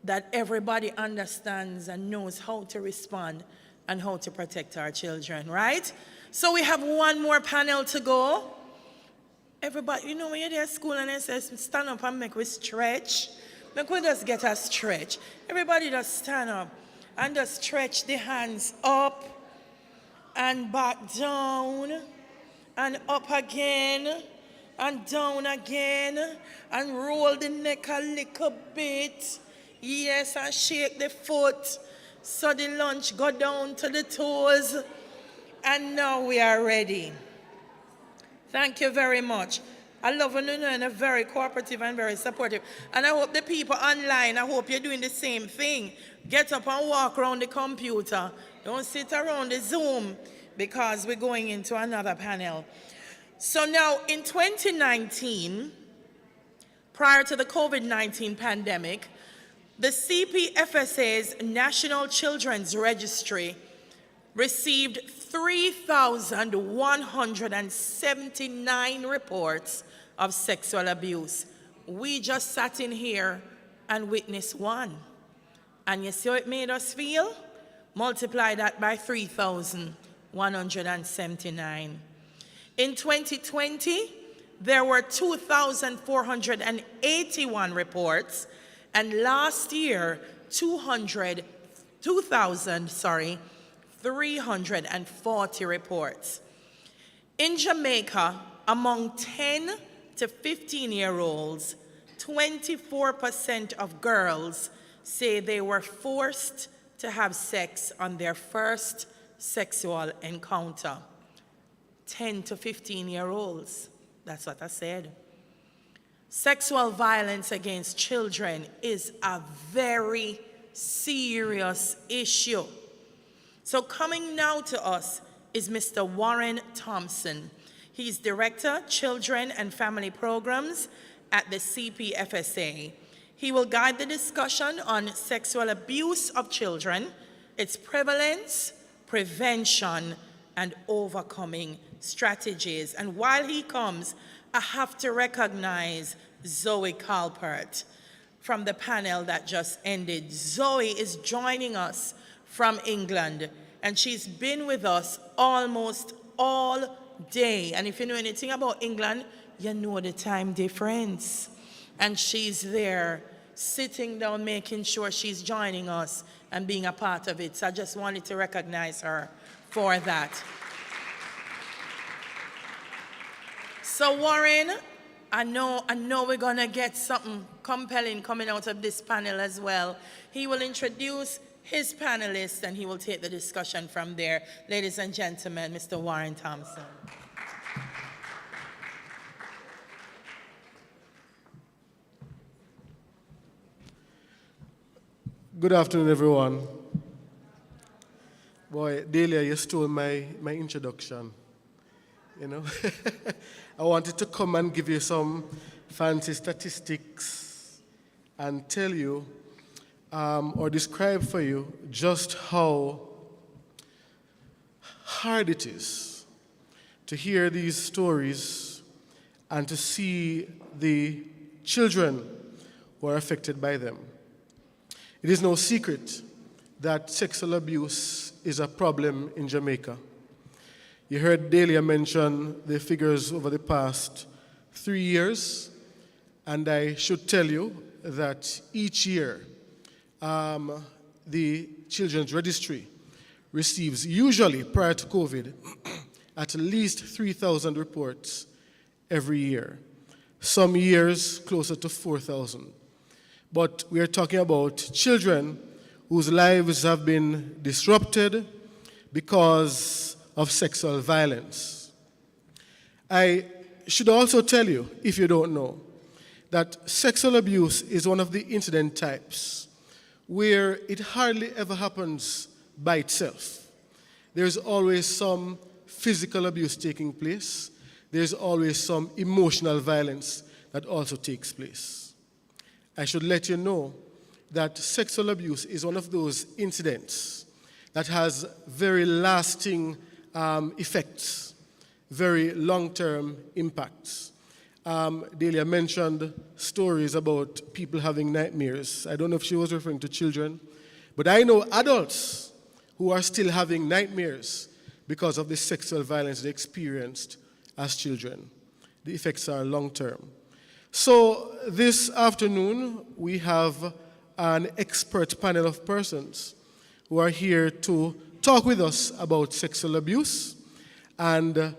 that everybody understands and knows how to respond and how to protect our children, right? So we have one more panel to go. Everybody, you know when you're there at school and they say, stand up and make we stretch. Make we just get a stretch. Everybody just stand up and just stretch the hands up and back down and up again and down again and roll the neck a little bit. Yes, and shake the foot so the lunch go down to the toes. And now we are ready. Thank you very much. I love when you're very cooperative and very supportive. And I hope the people online, I hope you're doing the same thing. Get up and walk around the computer. Don't sit around the Zoom, because we're going into another panel. So now in 2019, prior to the COVID-19 pandemic, the CPFSA's National Children's Registry received 3,179 reports of sexual abuse. We just sat in here and witnessed one. And you see how it made us feel? Multiply that by 3,179. In 2020, there were 2,481 reports, and last year, 340 reports. In Jamaica, among 10 to 15-year-olds, 24% of girls say they were forced to have sex on their first sexual encounter. 10 to 15-year-olds, that's what I said. Sexual violence against children is a very serious issue. So coming now to us is Mr. Warren Thompson. He's Director, Children and Family Programs at the CPFSA. He will guide the discussion on sexual abuse of children, its prevalence, prevention, and overcoming strategies. And while he comes, I have to recognize Zoe Calpert from the panel that just ended. Zoe is joining us from England, and she's been with us almost all day. And if you know anything about England, you know the time difference. And she's there, sitting down, making sure she's joining us and being a part of it. So I just wanted to recognize her for that. So Warren, I know we're gonna get something compelling coming out of this panel as well. He will introduce his panelists and he will take the discussion from there. Ladies and gentlemen, Mr. Warren Thompson. Good afternoon, everyone. Boy, Delia, you stole my introduction. You know, I wanted to come and give you some fancy statistics and tell you or describe for you just how hard it is to hear these stories and to see the children who are affected by them. It is no secret that sexual abuse is a problem in Jamaica. You heard Delia mention the figures over the past 3 years, And I should tell you that each year, the Children's Registry receives, usually prior to COVID, at least 3,000 reports every year. Some years closer to 4,000. But we are talking about children whose lives have been disrupted because of sexual violence. I should also tell you, if you don't know, that sexual abuse is one of the incident types where it hardly ever happens by itself. There's always some physical abuse taking place. There's always some emotional violence that also takes place. I should let you know that sexual abuse is one of those incidents that has very lasting effects, very long-term impacts. Delia mentioned stories about people having nightmares. I don't know if she was referring to children, but I know adults who are still having nightmares because of the sexual violence they experienced as children. The effects are long-term. So this afternoon, we have an expert panel of persons who are here to talk with us about sexual abuse and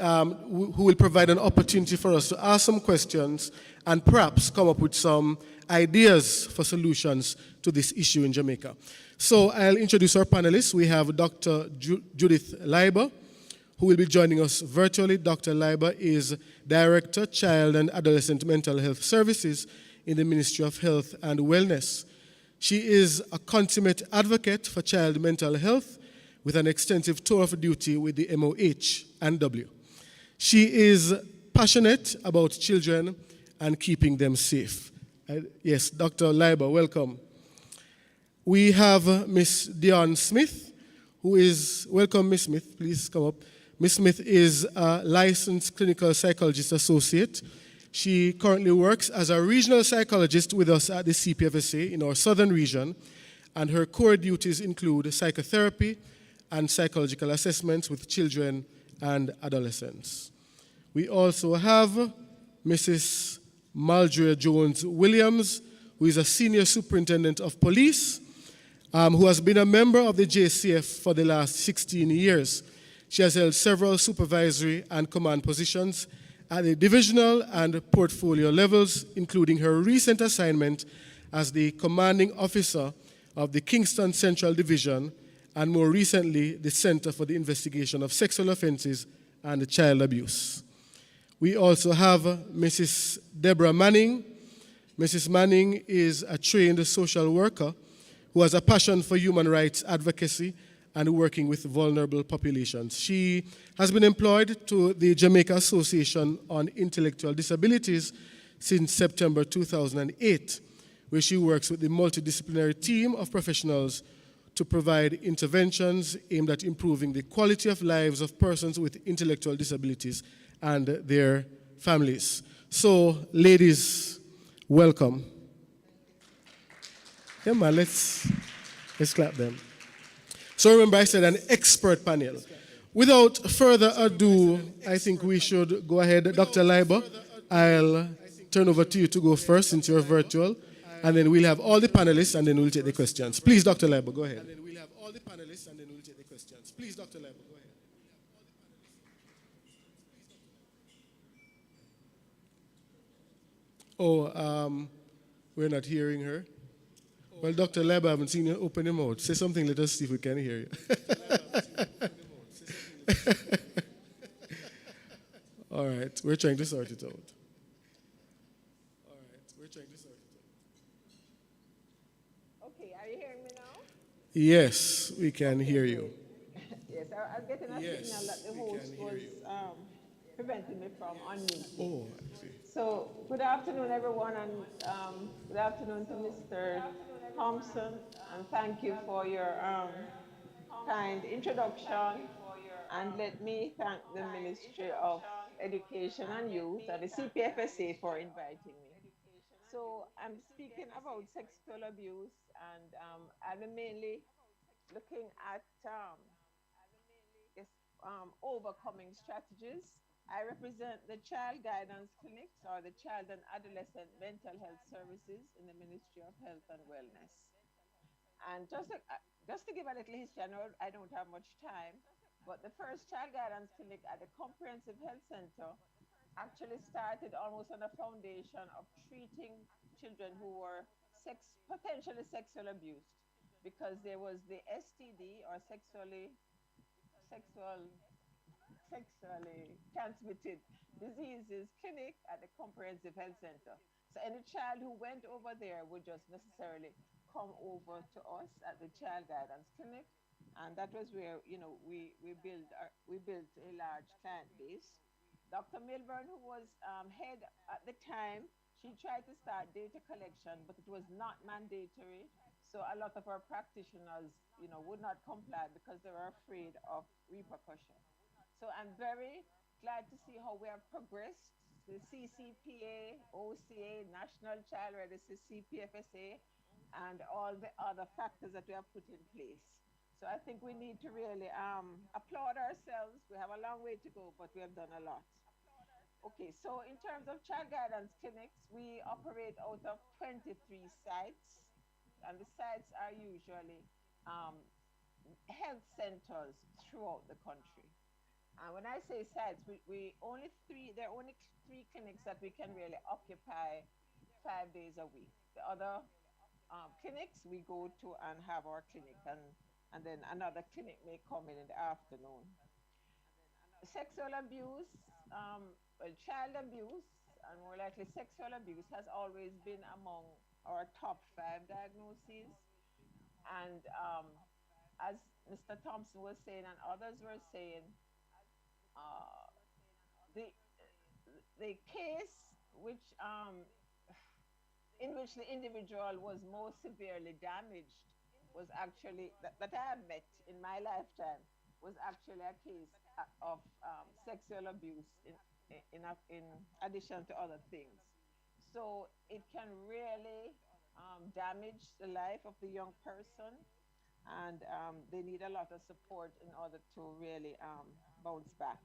who will provide an opportunity for us to ask some questions and perhaps come up with some ideas for solutions to this issue in Jamaica. So I'll introduce our panelists. We have Dr. Judith Leiber, who will be joining us virtually. Dr. Leiber is Director, Child and Adolescent Mental Health Services in the Ministry of Health and Wellness. She is a consummate advocate for child mental health with an extensive tour of duty with the MOH and W. She is passionate about children and keeping them safe. Yes, Dr. Leiber, welcome. We have Miss Dion Smith, who is, welcome Miss Smith, please come up. Miss Smith is a licensed clinical psychologist associate. She currently works as a regional psychologist with us at the CPFSA in our southern region, and her core duties include psychotherapy and psychological assessments with children and adolescents. We also have Mrs. Maldrea Jones-Williams, who is a senior superintendent of police, who has been a member of the JCF for the last 16 years. She has held several supervisory and command positions at the divisional and portfolio levels, including her recent assignment as the commanding officer of the Kingston Central Division, and more recently, the Center for the Investigation of Sexual Offenses and Child Abuse. We also have Mrs. Deborah Manning. Mrs. Manning is a trained social worker who has a passion for human rights advocacy and working with vulnerable populations. She has been employed to the Jamaica Association on Intellectual Disabilities since September 2008, where she works with the multidisciplinary team of professionals to provide interventions aimed at improving the quality of lives of persons with intellectual disabilities and their families. So, ladies, welcome. Come on, let's clap them. So remember, I said an expert panel. Without further ado, I think we should go ahead. Dr. Leiber, I'll turn over to you to go first since you're virtual, and then we'll have all the panelists, and then we'll take the questions. Please, Dr. Leiber, go ahead. Please, Dr. Leiber, go ahead. Oh, we're not hearing her. Well, Dr. Leiber, I haven't seen you open your mouth. Say something, let us see if we can hear you. All right, we're trying to sort it out. Okay, are you hearing me now? Yes, we can hear you. Yes, I was getting a signal that the host was preventing me from unmuting. Oh, I see. So, good afternoon, everyone, and good afternoon to Mr. Thompson, and thank you for your kind introduction. And let me thank the Ministry of Education and Youth and the CPFSA for inviting me. So I'm speaking about sexual abuse, and I'm mainly looking at overcoming strategies I represent the Child Guidance Clinics or the Child and Adolescent Mental Health Services in the Ministry of Health and Wellness. And just to give a little history, I know I don't have much time, but the first Child Guidance Clinic at the Comprehensive Health Center actually started almost on a foundation of treating children who were potentially sexually abused, because there was the STD or sexually transmitted diseases clinic at the Comprehensive Health Center. So any child who went over there would just necessarily come over to us at the Child Guidance Clinic, and that was where we built a large client base. Dr. Milburn, who was head at the time, she tried to start data collection, but it was not mandatory. So a lot of our practitioners, would not comply because they were afraid of repercussion. So I'm very glad to see how we have progressed. The CCPA, OCA, National Child Register, CPFSA, and all the other factors that we have put in place. So I think we need to really applaud ourselves. We have a long way to go, but we have done a lot. Okay, so in terms of child guidance clinics, we operate out of 23 sites, and the sites are usually health centers throughout the country. And when I say sites, there are only three clinics that we can really occupy 5 days a week. The other clinics we go to and have our clinic, and then another clinic may come in the afternoon. Sexual abuse, child abuse, and more likely sexual abuse has always been among our top 5 diagnoses. And as Mr. Thompson was saying and others were saying, the case in which the individual was most severely damaged was actually, that I have met in my lifetime, was actually a case of sexual abuse in addition to other things. So it can really damage the life of the young person, and they need a lot of support in order to really bounce back.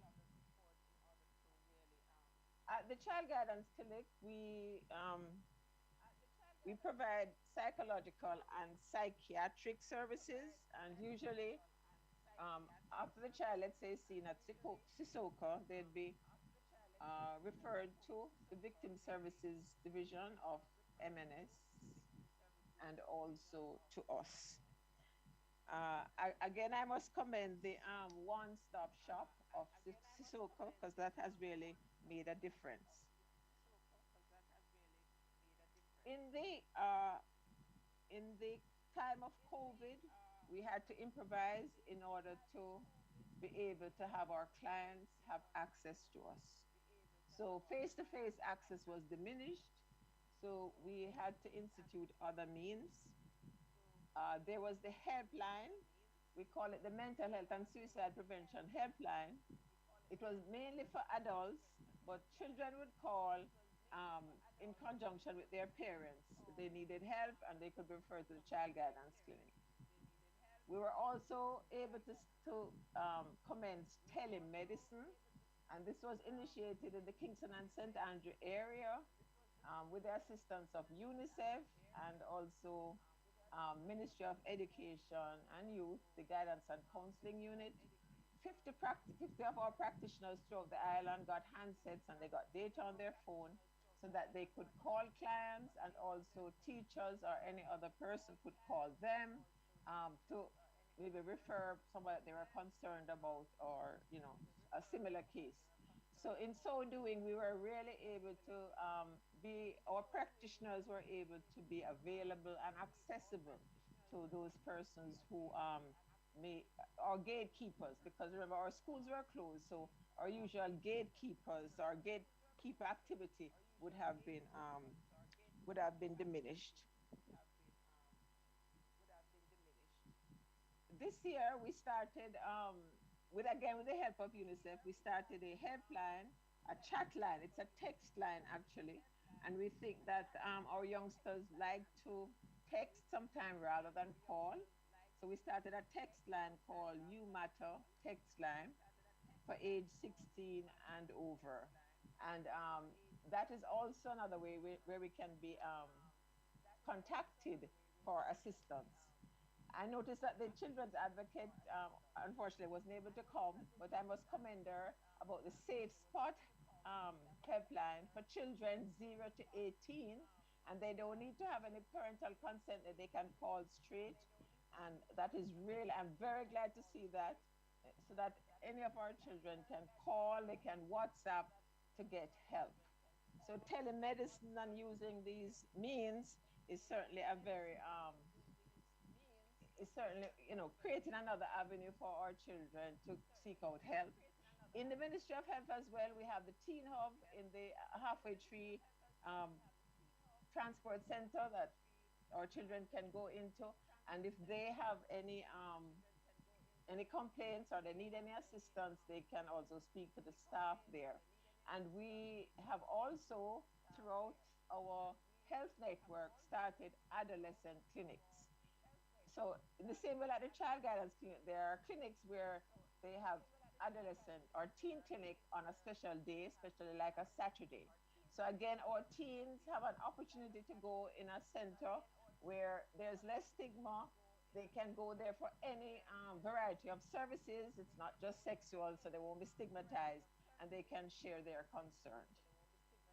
At the Child Guidance Clinic, we provide psychological and psychiatric services, and usually after the child, let's say, seen at Sissoko, they'd be referred to the Victim Services Division of MNS and also to us. Again, I must commend the one-stop shop of Sissoko, because that has really made a difference. In the time of COVID, we had to improvise in order to be able to have our clients have access to us. So face-to-face access was diminished, so we had to institute other means. There was the helpline. We call it the Mental Health and Suicide Prevention Helpline. It was mainly for adults, but children would call in conjunction with their parents. They needed help and they could be referred to the Child Guidance Clinic. We were also able to commence telemedicine, and this was initiated in the Kingston and St. Andrew area with the assistance of UNICEF and also Ministry of Education and Youth, the Guidance and Counseling Unit. 50 of our practitioners throughout the island got handsets and they got data on their phone so that they could call clients, and also teachers or any other person could call them to maybe refer someone that they were concerned about, or a similar case. So in so doing, we were really able to our practitioners were able to be available and accessible to those persons who our gatekeepers, because remember, our schools were closed, so our usual gatekeepers, our gatekeeper activity would have been diminished. This year we started with the help of UNICEF, we started a helpline, a chat line. It's a text line actually, and we think that our youngsters like to text sometime rather than call. So we started a text line called You Matter text line. for age 16 and over. And that is also another way where we can be contacted for assistance. I noticed that the children's advocate, unfortunately, wasn't able to come, but I must commend her about the Safe Spot helpline for children 0 to 18, and they don't need to have any parental consent, that they can call straight. And that is really, I'm very glad to see that, so that any of our children can call, they can WhatsApp to get help. So telemedicine and using these means is certainly a very is certainly, creating another avenue for our children to seek out help. In the Ministry of Health as well, we have the Teen Hub in the Halfway Tree Transport Center that our children can go into. And if they have any complaints or they need any assistance, they can also speak to the staff there. And we have also, throughout our health network, started adolescent clinics. So in the same way like the child guidance clinic, there are clinics where they have adolescent or teen clinic on a special day, especially like a Saturday. So again, our teens have an opportunity to go in a center where there's less stigma. They can go there for any variety of services. It's not just sexual, so they won't be stigmatized, and they can share their concerns.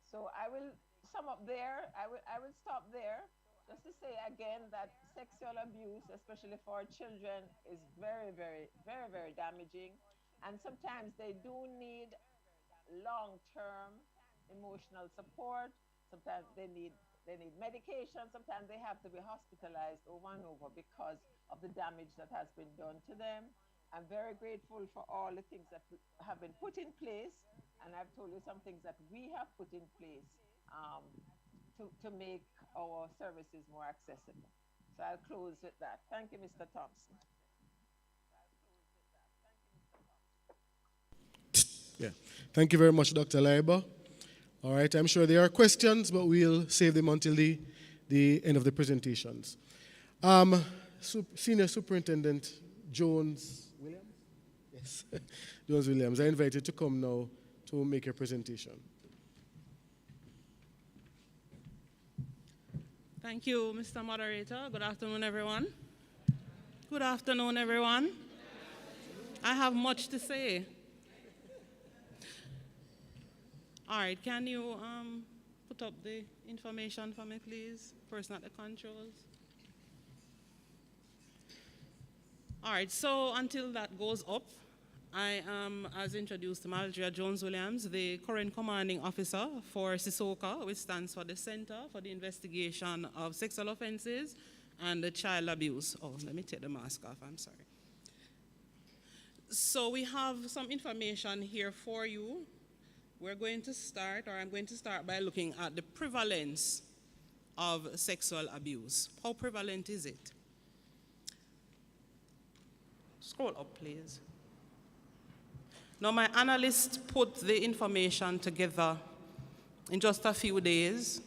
So I will sum up there. I will stop there. Just to say again that sexual abuse, especially for children, is very, very, very, very damaging. And sometimes they do need long-term emotional support. Sometimes they need medication. Sometimes they have to be hospitalized over and over because of the damage that has been done to them. I'm very grateful for all the things that have been put in place. And I've told you some things that we have put in place to make our services more accessible. So I'll close with that. Thank you, Mr. Thompson. Yeah. Thank you very much, Dr. Laiba. All right, I'm sure there are questions, but we'll save them until the end of the presentations. Senior Superintendent Jones Williams? Yes, Jones Williams, I invite you to come now to make your presentation. Thank you, Mr. Moderator. Good afternoon, everyone. Good afternoon, everyone. I have much to say. All right, can you put up the information for me, please? Person at the controls. All right, so until that goes up, I am, as introduced, Maldria Jones-Williams, the current commanding officer for CISOCA, which stands for the Center for the Investigation of Sexual Offenses and Child Abuse. Oh, let me take the mask off, I'm sorry. So we have some information here for you. We're going to start, or I'm going to start by looking at the prevalence of sexual abuse. How prevalent is it? Scroll up, please. Now, my analyst put the information together in just a few days,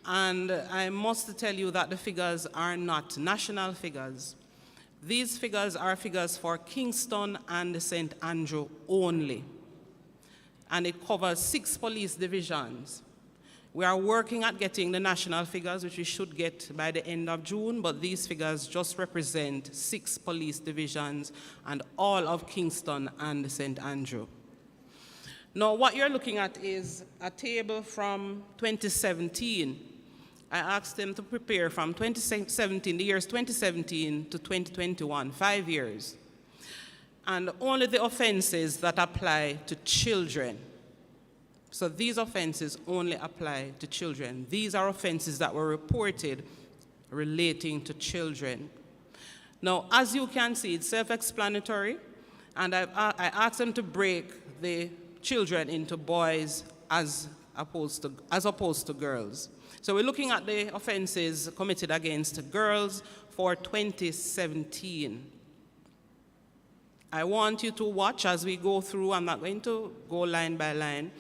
and I must tell you that the figures are not national figures. These figures are figures for Kingston and St. Andrew only, and it covers 6 police divisions. We are working at getting the national figures, which we should get by the end of June, but these figures just represent 6 police divisions and all of Kingston and St. Andrew. Now, what you're looking at is a table from 2017. I asked them to prepare from 2017, the years 2017 to 2021, 5 years. And only the offenses that apply to children. So these offenses only apply to children. These are offenses that were reported relating to children. Now, as you can see, it's self-explanatory, and I asked them to break the children into boys as opposed to girls. So we're looking at the offenses committed against girls for 2017. I want you to watch as we go through. I'm not going to go line by line.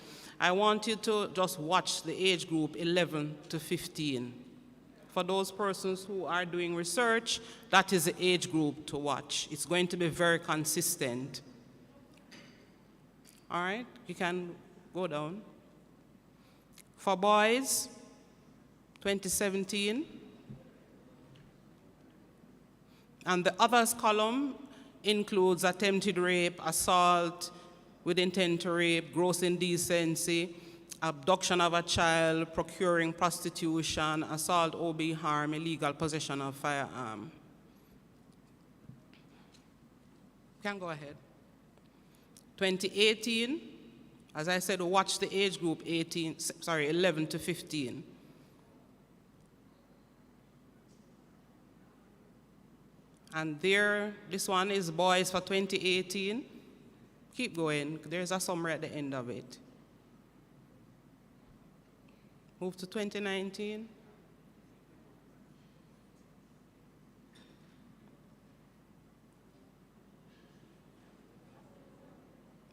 I want you to just watch the age group 11 to 15. For those persons who are doing research, that is the age group to watch. It's going to be very consistent. All right, you can go down. For boys, 2017. And the others column includes attempted rape, assault with intent to rape, gross indecency, abduction of a child, procuring prostitution, assault, OB harm, illegal possession of firearm. Can go ahead. 2018, as I said, watch the age group 11 to 15. And there, this one is boys for 2018. Keep going, there's a summary at the end of it. Move to 2019.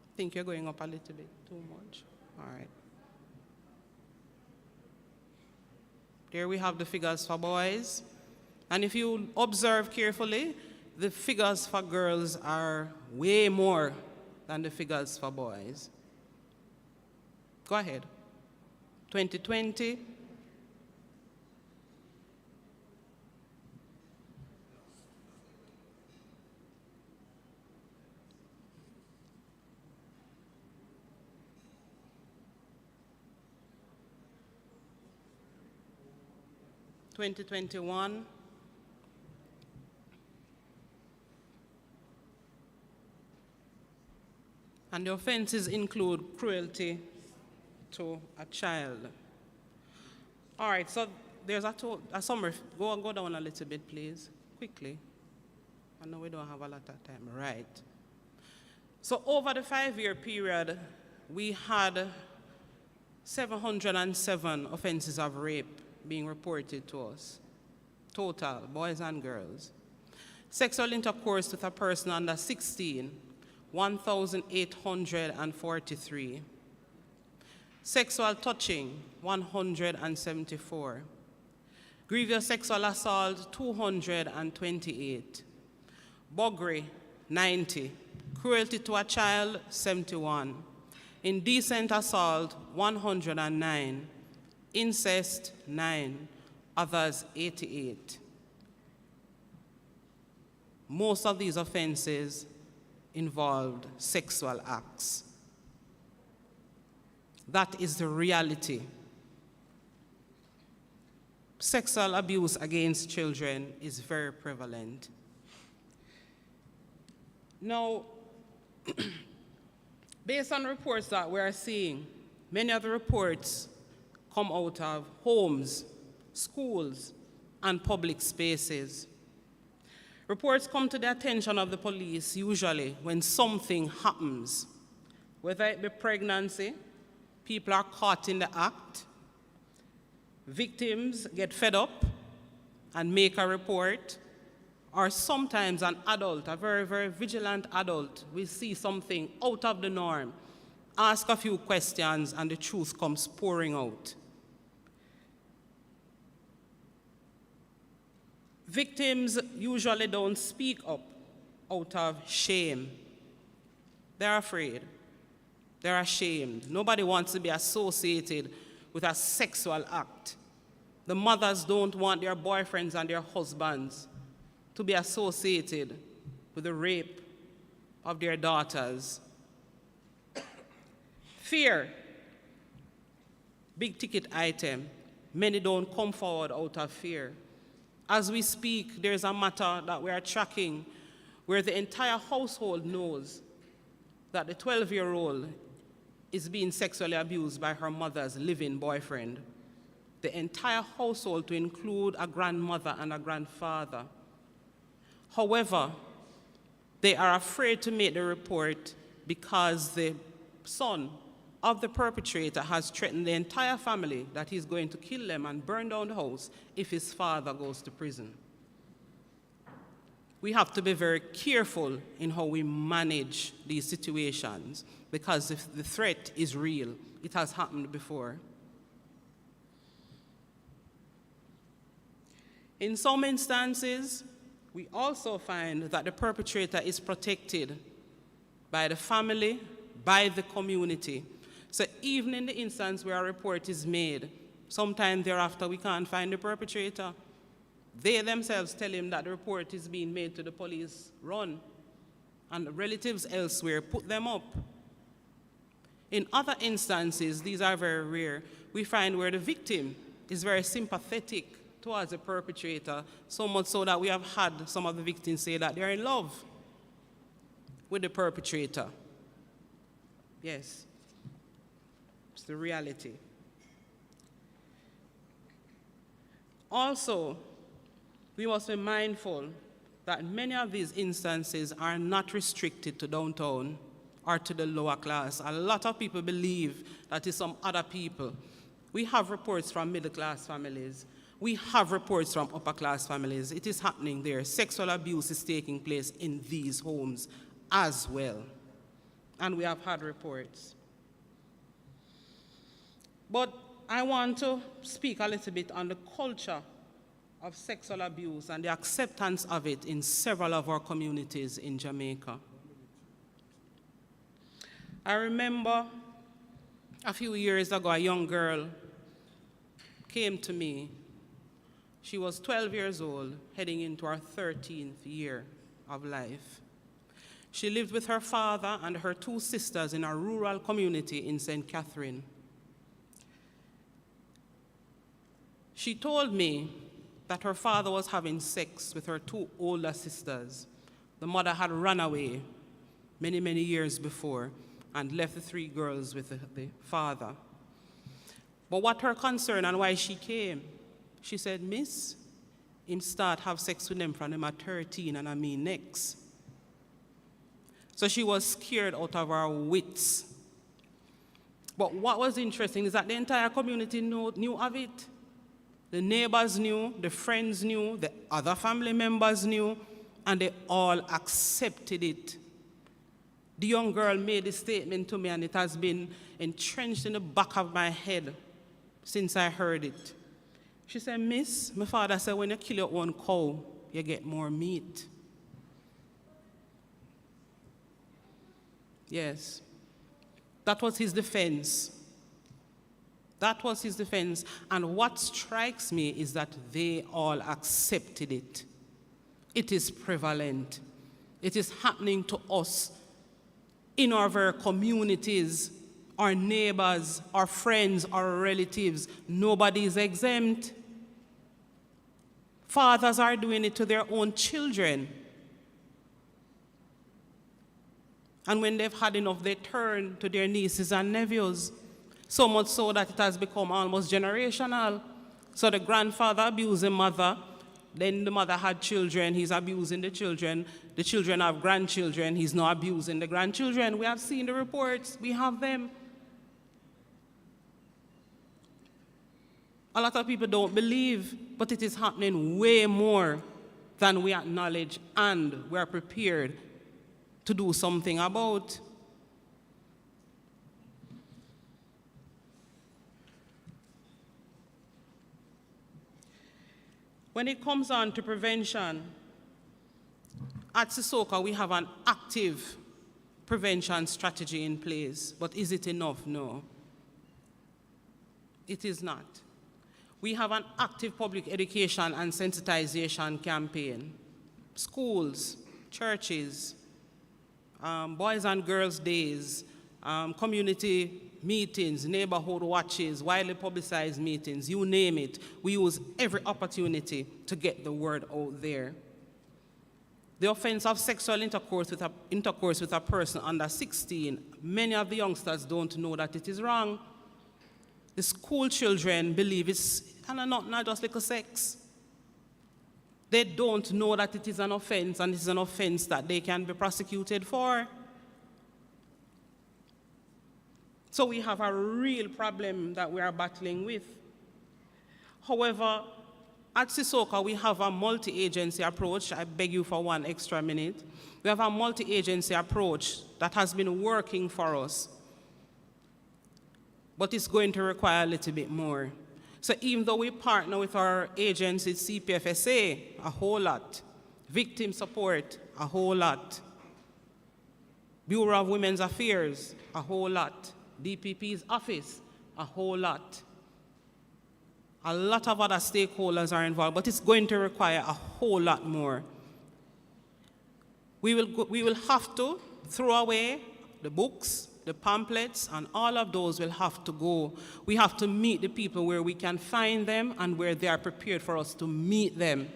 I think you're going up a little bit too much. All right. There we have the figures for boys. And if you observe carefully, the figures for girls are way more than the figures for boys. Go ahead. 2020. (2021). And the offenses include cruelty to a child. All right, so there's a summary. Go down a little bit, please, quickly. I know we don't have a lot of time. Right. So over the 5-year period, we had 707 offenses of rape being reported to us, total, boys and girls. Sexual intercourse with a person under 16, 1,843. Sexual touching, 174. Grievous sexual assault, 228. Buggery, 90. Cruelty to a child, 71. Indecent assault, 109. Incest, 9. Others, 88. Most of these offenses involved sexual acts. That is the reality. Sexual abuse against children is very prevalent. Now, based on reports that we are seeing, many of the reports come out of homes, schools, and public spaces. Reports come to the attention of the police usually when something happens, whether it be pregnancy, people are caught in the act, victims get fed up and make a report, or sometimes an adult, a very, very vigilant adult, will see something out of the norm, ask a few questions, and the truth comes pouring out. Victims usually don't speak up out of shame. They're afraid. They're ashamed. Nobody wants to be associated with a sexual act. The mothers don't want their boyfriends and their husbands to be associated with the rape of their daughters. Fear, big ticket item. Many don't come forward out of fear. As we speak, there's a matter that we are tracking where the entire household knows that the 12-year-old is being sexually abused by her mother's living boyfriend. The entire household, to include a grandmother and a grandfather. However, they are afraid to make the report because the son of the perpetrator has threatened the entire family that he's going to kill them and burn down the house if his father goes to prison. We have to be very careful in how we manage these situations because if the threat is real, it has happened before. In some instances, we also find that the perpetrator is protected by the family, by the community. So even in the instance where a report is made, sometime thereafter we can't find the perpetrator. They themselves tell him that the report is being made to the police, run, and relatives elsewhere put them up. In other instances, these are very rare, we find where the victim is very sympathetic towards the perpetrator, so much so that we have had some of the victims say that they're in love with the perpetrator. Yes, it's the reality. Also, we must be mindful that many of these instances are not restricted to downtown or to the lower class. A lot of people believe that it's some other people. We have reports from middle-class families. We have reports from upper-class families. It is happening there. Sexual abuse is taking place in these homes as well. And we have had reports. But I want to speak a little bit on the culture of sexual abuse and the acceptance of it in several of our communities in Jamaica. I remember a few years ago, a young girl came to me. She was 12 years old, heading into her 13th year of life. She lived with her father and her two sisters in a rural community in St. Catherine. She told me that her father was having sex with her two older sisters. The mother had run away many, many years before and left the three girls with the father. But what her concern and why she came, she said, "Miss, him start have sex with them from them at 13 and I mean next." So she was scared out of her wits. But what was interesting is that the entire community knew of it. The neighbors knew, the friends knew, the other family members knew, and they all accepted it. The young girl made a statement to me, and it has been entrenched in the back of my head since I heard it. She said, "Miss, my father said when you kill your own cow, you get more meat." Yes, that was his defense. That was his defense. And what strikes me is that they all accepted it. It is prevalent. It is happening to us in our very communities, our neighbors, our friends, our relatives. Nobody is exempt. Fathers are doing it to their own children. And when they've had enough, they turn to their nieces and nephews. So much so that it has become almost generational. So the grandfather abused the mother, then the mother had children, he's abusing the children have grandchildren, he's now abusing the grandchildren. We have seen the reports, we have them. A lot of people don't believe, but it is happening way more than we acknowledge, and we are prepared to do something about. When it comes on to prevention, at Sissoka we have an active prevention strategy in place, but is it enough? No. It is not. We have an active public education and sensitization campaign. Schools, churches, boys and girls days, community meetings, neighborhood watches, widely publicized meetings, you name it. We use every opportunity to get the word out there. The offense of sexual intercourse with a person under 16, many of the youngsters don't know that it is wrong. The school children believe it's not just little sex. They don't know that it is an offense, and it is an offense that they can be prosecuted for. So we have a real problem that we are battling with. However, at Sissoka, we have a multi-agency approach. I beg you for one extra minute. We have a multi-agency approach that has been working for us, but it's going to require a little bit more. So even though we partner with our agency, CPFSA, a whole lot, victim support, a whole lot, Bureau of Women's Affairs, a whole lot. DPP's office, a whole lot. A lot of other stakeholders are involved, but it's going to require a whole lot more. We will have to throw away the books, the pamphlets, and all of those will have to go. We have to meet the people where we can find them and where they are prepared for us to meet them.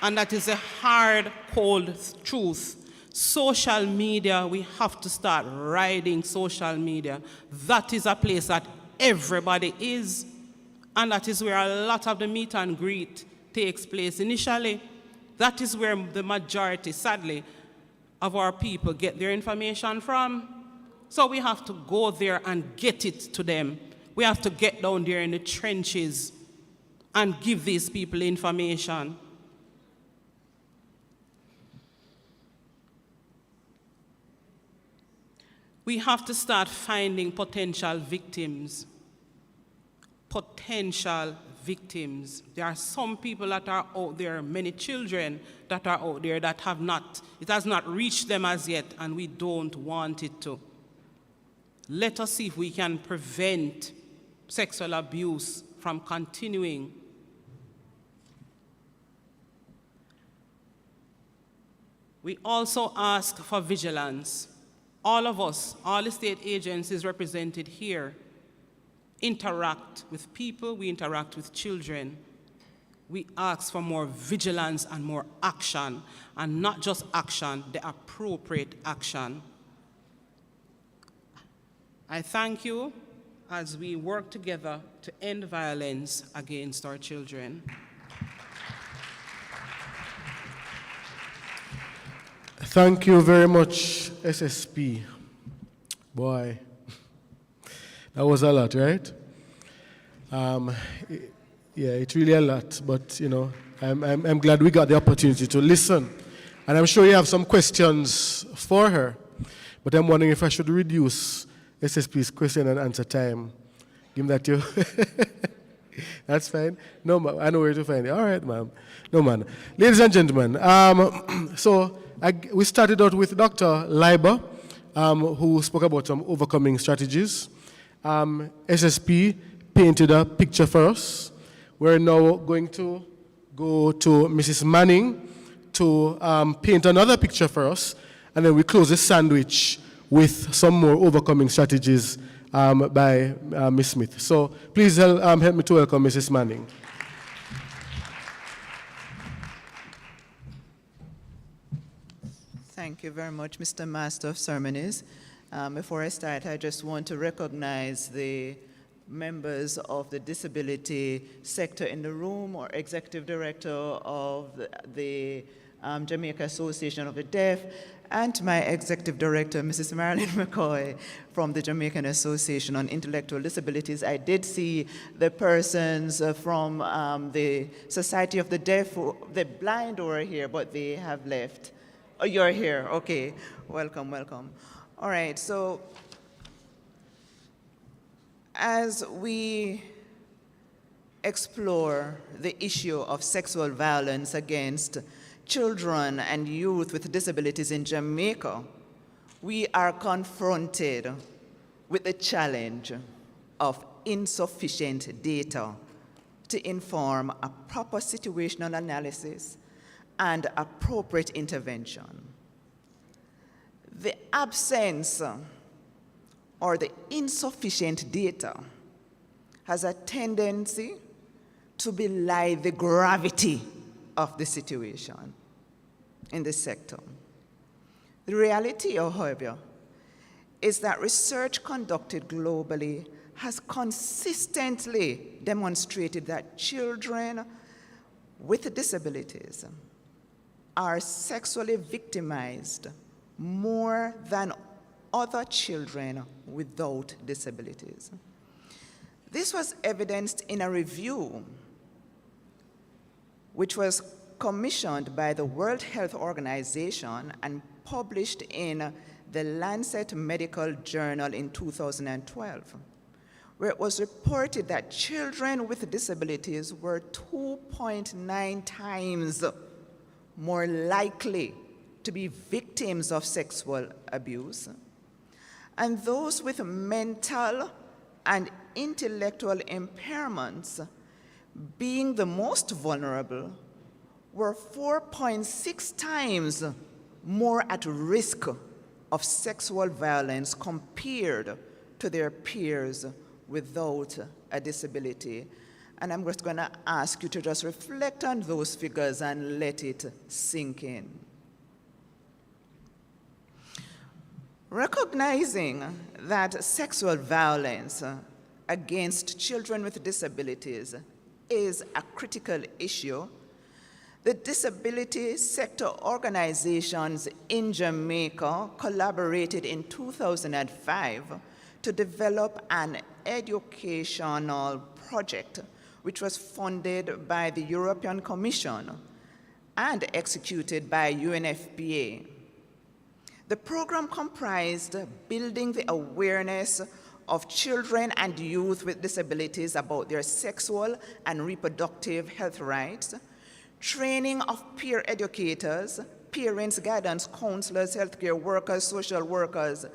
And that is a hard, cold truth. Social media, we have to start riding social media. That is a place that everybody is. And that is where a lot of the meet and greet takes place initially. That is where the majority, sadly, of our people get their information from. So we have to go there and get it to them. We have to get down there in the trenches and give these people information. We have to start finding potential victims. Potential victims. There are some people that are out there, many children that are out there that have not, it has not reached them as yet, and we don't want it to. Let us see if we can prevent sexual abuse from continuing. We also ask for vigilance. All of us, all the state agencies represented here, interact with people, we interact with children. We ask for more vigilance and more action, and not just action, the appropriate action. I thank you as we work together to end violence against our children. Thank you very much, SSP. Boy, that was a lot, right? Yeah, it's really a lot, but you know, I'm glad we got the opportunity to listen. And I'm sure you have some questions for her, but I'm wondering if I should reduce SSP's question and answer time. Give that to you. That's fine. No, ma'am, I know where to find it. All right, ma'am. No, man. Ladies and gentlemen, we started out with Dr. Leiber, who spoke about some overcoming strategies. SSP painted a picture for us. We're now going to go to Mrs. Manning to paint another picture for us, and then we close the sandwich with some more overcoming strategies by Ms. Smith. So please help me to welcome Mrs. Manning. Thank you very much, Mr. Master of Ceremonies. Before I start, I just want to recognize the members of the disability sector in the room, or Executive Director of the Jamaica Association of the Deaf, and my Executive Director, Mrs. Marilyn McCoy, from the Jamaican Association on Intellectual Disabilities. I did see the persons from the Society of the Deaf, the blind who are here, but they have left. Oh, you're here, okay. Welcome, welcome. All right, so as we explore the issue of sexual violence against children and youth with disabilities in Jamaica, we are confronted with the challenge of insufficient data to inform a proper situational analysis and appropriate intervention. The absence or the insufficient data has a tendency to belie the gravity of the situation in this sector. The reality, however, is that research conducted globally has consistently demonstrated that children with disabilities are sexually victimized more than other children without disabilities. This was evidenced in a review which was commissioned by the World Health Organization and published in the Lancet Medical Journal in 2012, where it was reported that children with disabilities were 2.9 times more likely to be victims of sexual abuse, and those with mental and intellectual impairments, being the most vulnerable, were 4.6 times more at risk of sexual violence compared to their peers without a disability. And I'm just going to ask you to just reflect on those figures and let it sink in. Recognizing that sexual violence against children with disabilities is a critical issue, the disability sector organizations in Jamaica collaborated in 2005 to develop an educational project which was funded by the European Commission and executed by UNFPA. The program comprised building the awareness of children and youth with disabilities about their sexual and reproductive health rights, training of peer educators, parents, guidance counselors, healthcare workers, social workers,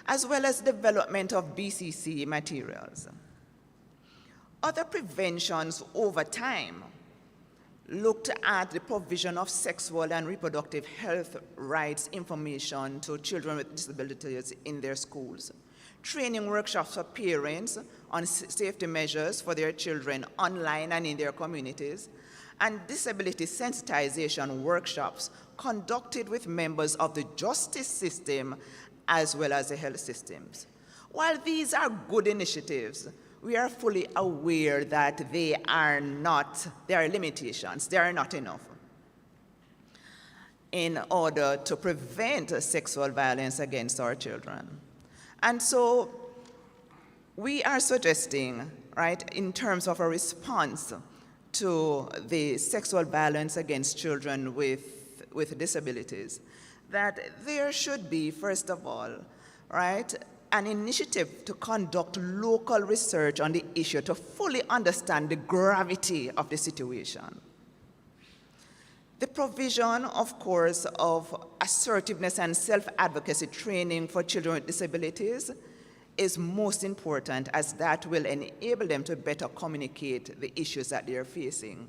as well as development of BCC materials. Other preventions over time looked at the provision of sexual and reproductive health rights information to children with disabilities in their schools, training workshops for parents on safety measures for their children online and in their communities, and disability sensitization workshops conducted with members of the justice system as well as the health systems. While these are good initiatives, we are fully aware that there are limitations, they are not enough in order to prevent sexual violence against our children. And so we are suggesting, right, in terms of a response to the sexual violence against children with disabilities, that there should be, first of all, right, an initiative to conduct local research on the issue to fully understand the gravity of the situation. The provision, of course, of assertiveness and self-advocacy training for children with disabilities is most important, as that will enable them to better communicate the issues that they are facing.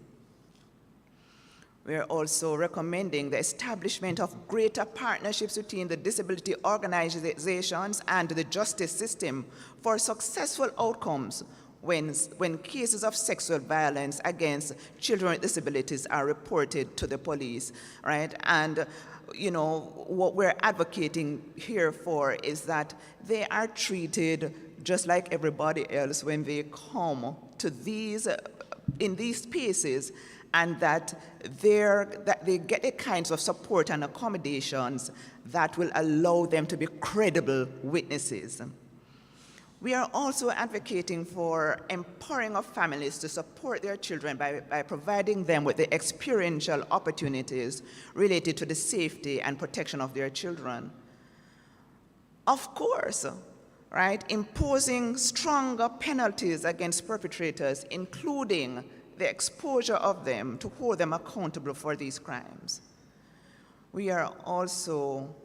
We are also recommending the establishment of greater partnerships between the disability organizations and the justice system for successful outcomes when cases of sexual violence against children with disabilities are reported to the police, right? And you know, what we're advocating here for is that they are treated just like everybody else when they come to in these spaces, and that they get the kinds of support and accommodations that will allow them to be credible witnesses. We are also advocating for empowering of families to support their children by providing them with the experiential opportunities related to the safety and protection of their children. Of course, right, imposing stronger penalties against perpetrators, including the exposure of them to hold them accountable for these crimes. We are also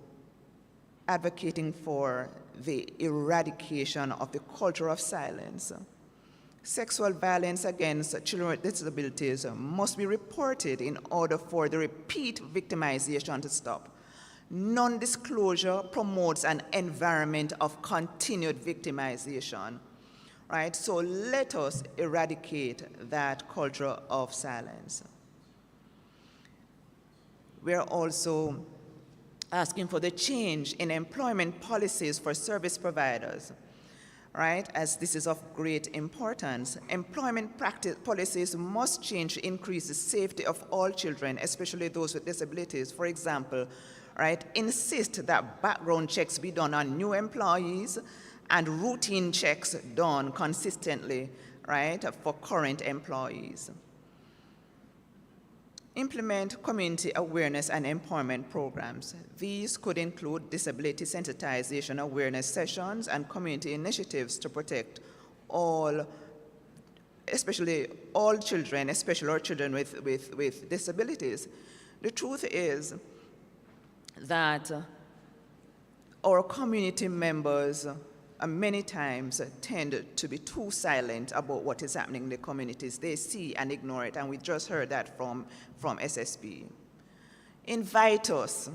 advocating for the eradication of the culture of silence. Sexual violence against children with disabilities must be reported in order for the repeat victimization to stop. Non-disclosure promotes an environment of continued victimization, right? So let us eradicate that culture of silence. We are also asking for the change in employment policies for service providers, right? As this is of great importance. Employment policies must change to increase the safety of all children, especially those with disabilities. For example, right, insist that background checks be done on new employees and routine checks done consistently, right, for current employees. Implement community awareness and empowerment programs. These could include disability sensitization awareness sessions and community initiatives to protect all, especially all children, especially our children with disabilities. The truth is that our community members many times tend to be too silent about what is happening in the communities. They see and ignore it, and we just heard that from SSP. Invite us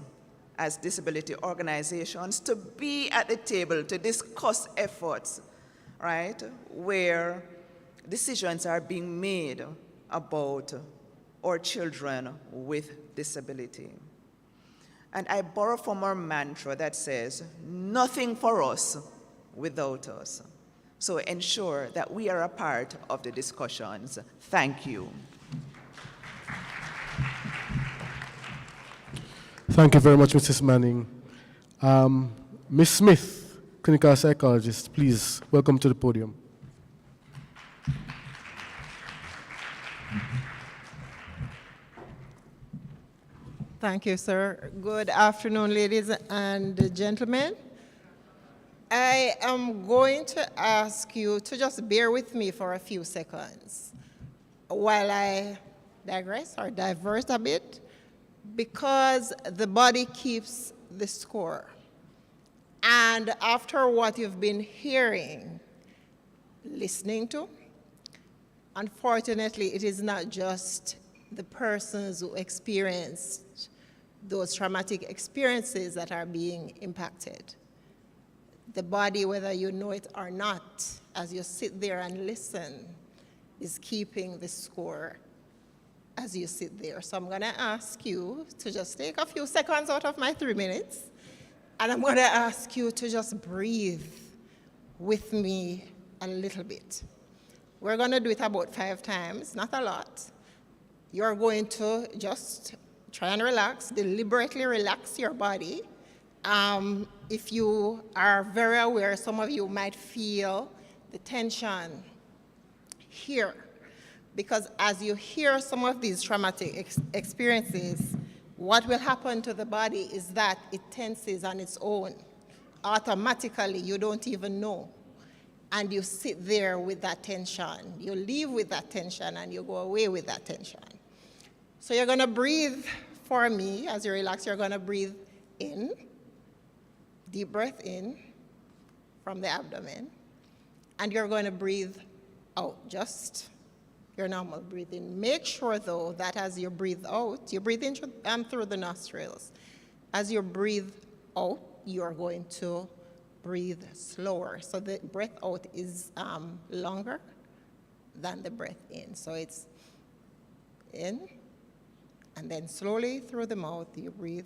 as disability organizations to be at the table to discuss efforts, right, where decisions are being made about our children with disability. And I borrow from our mantra that says, nothing for us without us. So ensure that we are a part of the discussions. Thank you. Thank you very much, Mrs. Manning. Ms. Smith, clinical psychologist, please welcome to the podium. Thank you, sir. Good afternoon, ladies and gentlemen. I am going to ask you to just bear with me for a few seconds while I digress or divert a bit, because the body keeps the score. And after what you've been hearing, listening to, unfortunately, it is not just the persons who experienced those traumatic experiences that are being impacted. The body, whether you know it or not, as you sit there and listen, is keeping the score as you sit there. So I'm going to ask you to just take a few seconds out of my 3 minutes, and I'm going to ask you to just breathe with me a little bit. We're going to do it about 5 times, not a lot. You're going to just try and relax, deliberately relax your body. If you are very aware, some of you might feel the tension here, because as you hear some of these traumatic experiences, what will happen to the body is that it tenses on its own. Automatically, you don't even know. And you sit there with that tension. You leave with that tension, and you go away with that tension. So you're going to breathe for me. As you relax, you're going to breathe in. Deep breath in from the abdomen. And you're going to breathe out, just your normal breathing. Make sure, though, that as you breathe out, you breathe in through the nostrils. As you breathe out, you're going to breathe slower. So the breath out is longer than the breath in. So it's in, and then slowly through the mouth, you breathe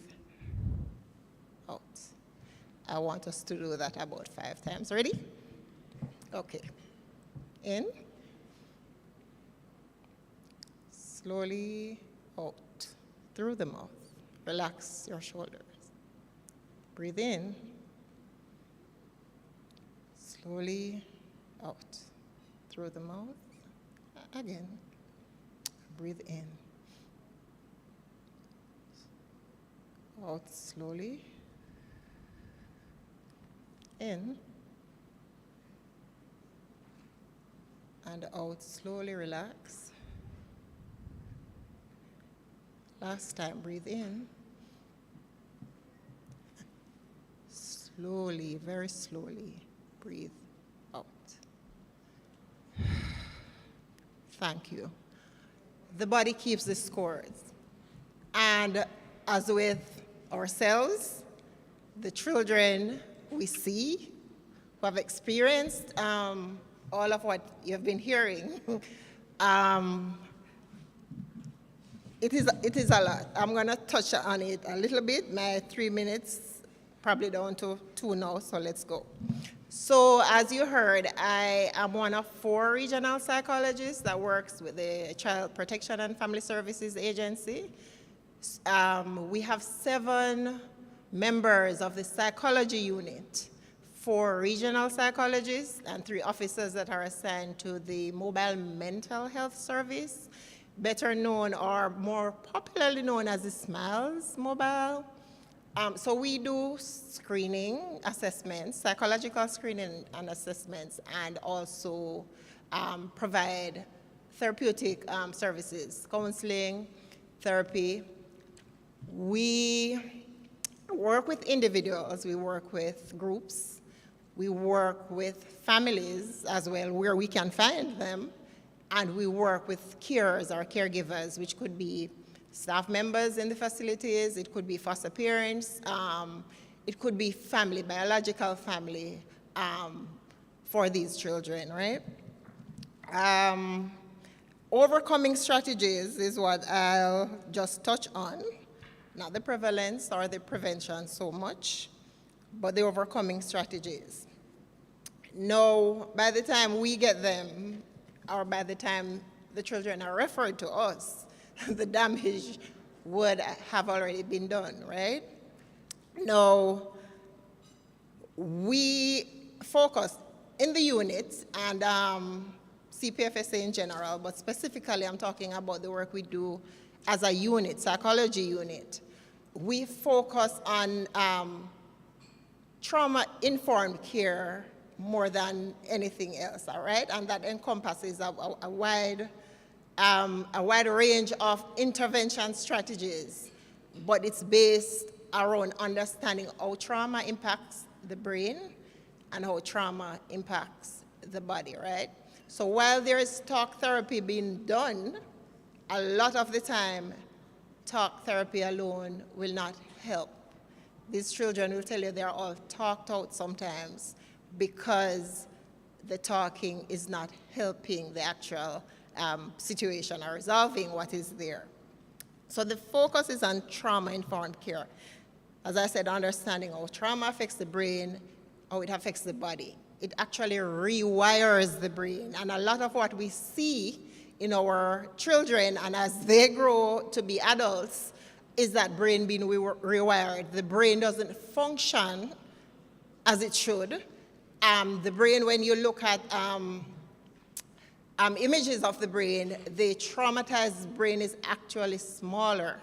out. I want us to do that about 5 times. Ready? Okay. In. Slowly out through the mouth. Relax your shoulders. Breathe in. Slowly out through the mouth. Again. Breathe in. Out slowly. In. And out slowly, relax. Last time, breathe in. Slowly, very slowly, breathe out. Thank you. The body keeps the scores. And as with ourselves, the children we see who have experienced all of what you've been hearing, it is a lot. I'm going to touch on it a little bit. My 3 minutes, probably down to 2 now, so let's go. So as you heard, I am one of 4 regional psychologists that works with the Child Protection and Family Services Agency. We have 7 members of the psychology unit, 4 regional psychologists and 3 officers that are assigned to the mobile mental health service, better known or more popularly known as the SMILES mobile. So we do screening assessments, psychological screening and assessments, and also provide therapeutic services, counseling, therapy, We work with individuals, we work with groups, we work with families as well where we can find them, and we work with carers or caregivers, which could be staff members in the facilities, it could be foster parents, it could be family, biological family for these children, right? Overcoming strategies is what I'll just touch on. Not the prevalence or the prevention so much, but the overcoming strategies. Now, by the time we get them, or by the time the children are referred to us, the damage would have already been done, right? Now, we focus in the unit and CPFSA in general, but specifically I'm talking about the work we do as a unit, psychology unit. We focus on trauma-informed care more than anything else, all right? And that encompasses a wide range of intervention strategies, but it's based around understanding how trauma impacts the brain and how trauma impacts the body, right? So while there is talk therapy being done, a lot of the time, talk therapy alone will not help. These children will tell you they're all talked out sometimes because the talking is not helping the actual situation or resolving what is there. So the focus is on trauma-informed care. As I said, understanding how trauma affects the brain, how it affects the body. It actually rewires the brain. And a lot of what we see in our children and as they grow to be adults is that brain being rewired. The brain doesn't function as it should. The brain, when you look at images of the brain, the traumatized brain is actually smaller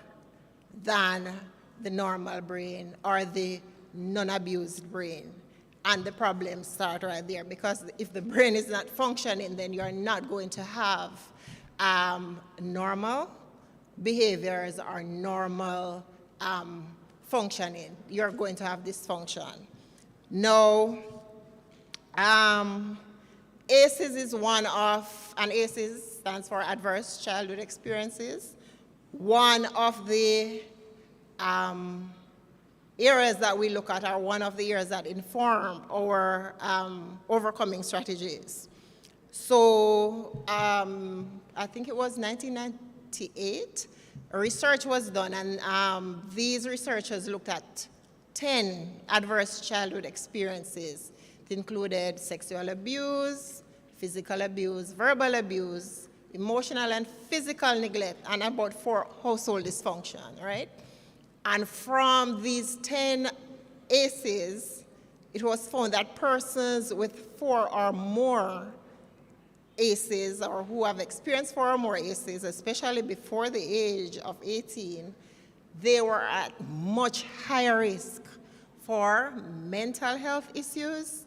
than the normal brain or the non-abused brain. And the problems start right there, because if the brain is not functioning, then you're not going to have normal behaviors or normal functioning. You're going to have dysfunction. Now, ACEs is one of, and ACEs stands for Adverse Childhood Experiences, one of the areas that we look at are one of the areas that inform our overcoming strategies. So I think it was 1998, research was done, and these researchers looked at 10 adverse childhood experiences. It included sexual abuse, physical abuse, verbal abuse, emotional and physical neglect, and about 4 household dysfunction, right? And from these 10 ACEs, it was found that persons with 4 or more ACEs, or who have experienced 4 or more ACEs, especially before the age of 18, they were at much higher risk for mental health issues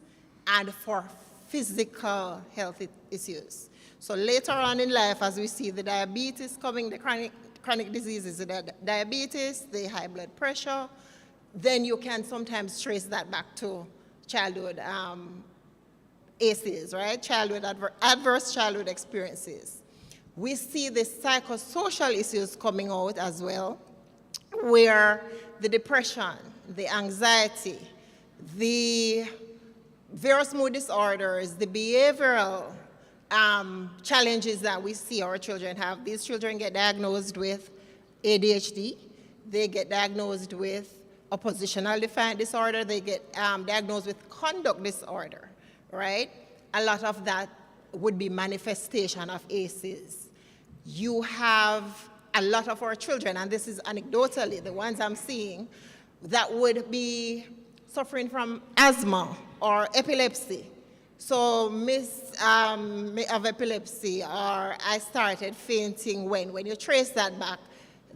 and for physical health issues. So later on in life, as we see the diabetes coming, the chronic diseases, the diabetes, the high blood pressure, then you can sometimes trace that back to childhood ACEs, right? Adverse childhood experiences. We see the psychosocial issues coming out as well, where the depression, the anxiety, the various mood disorders, the behavioral challenges that we see our children have. These children get diagnosed with ADHD, they get diagnosed with oppositional defiant disorder, they get diagnosed with conduct disorder, right? A lot of that would be manifestation of ACEs. You have a lot of our children, and this is anecdotally, the ones I'm seeing, that would be suffering from asthma or epilepsy. So of epilepsy, or I started fainting when you trace that back,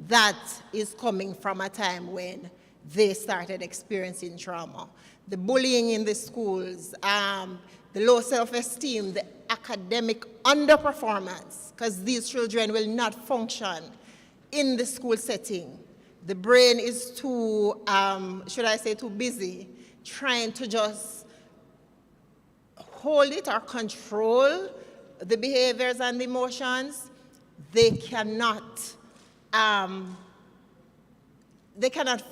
that is coming from a time when they started experiencing trauma. The bullying in the schools, the low self-esteem, the academic underperformance, because these children will not function in the school setting. the brain is too, should I say, too busy trying to just hold it or control the behaviors and the emotions. They cannot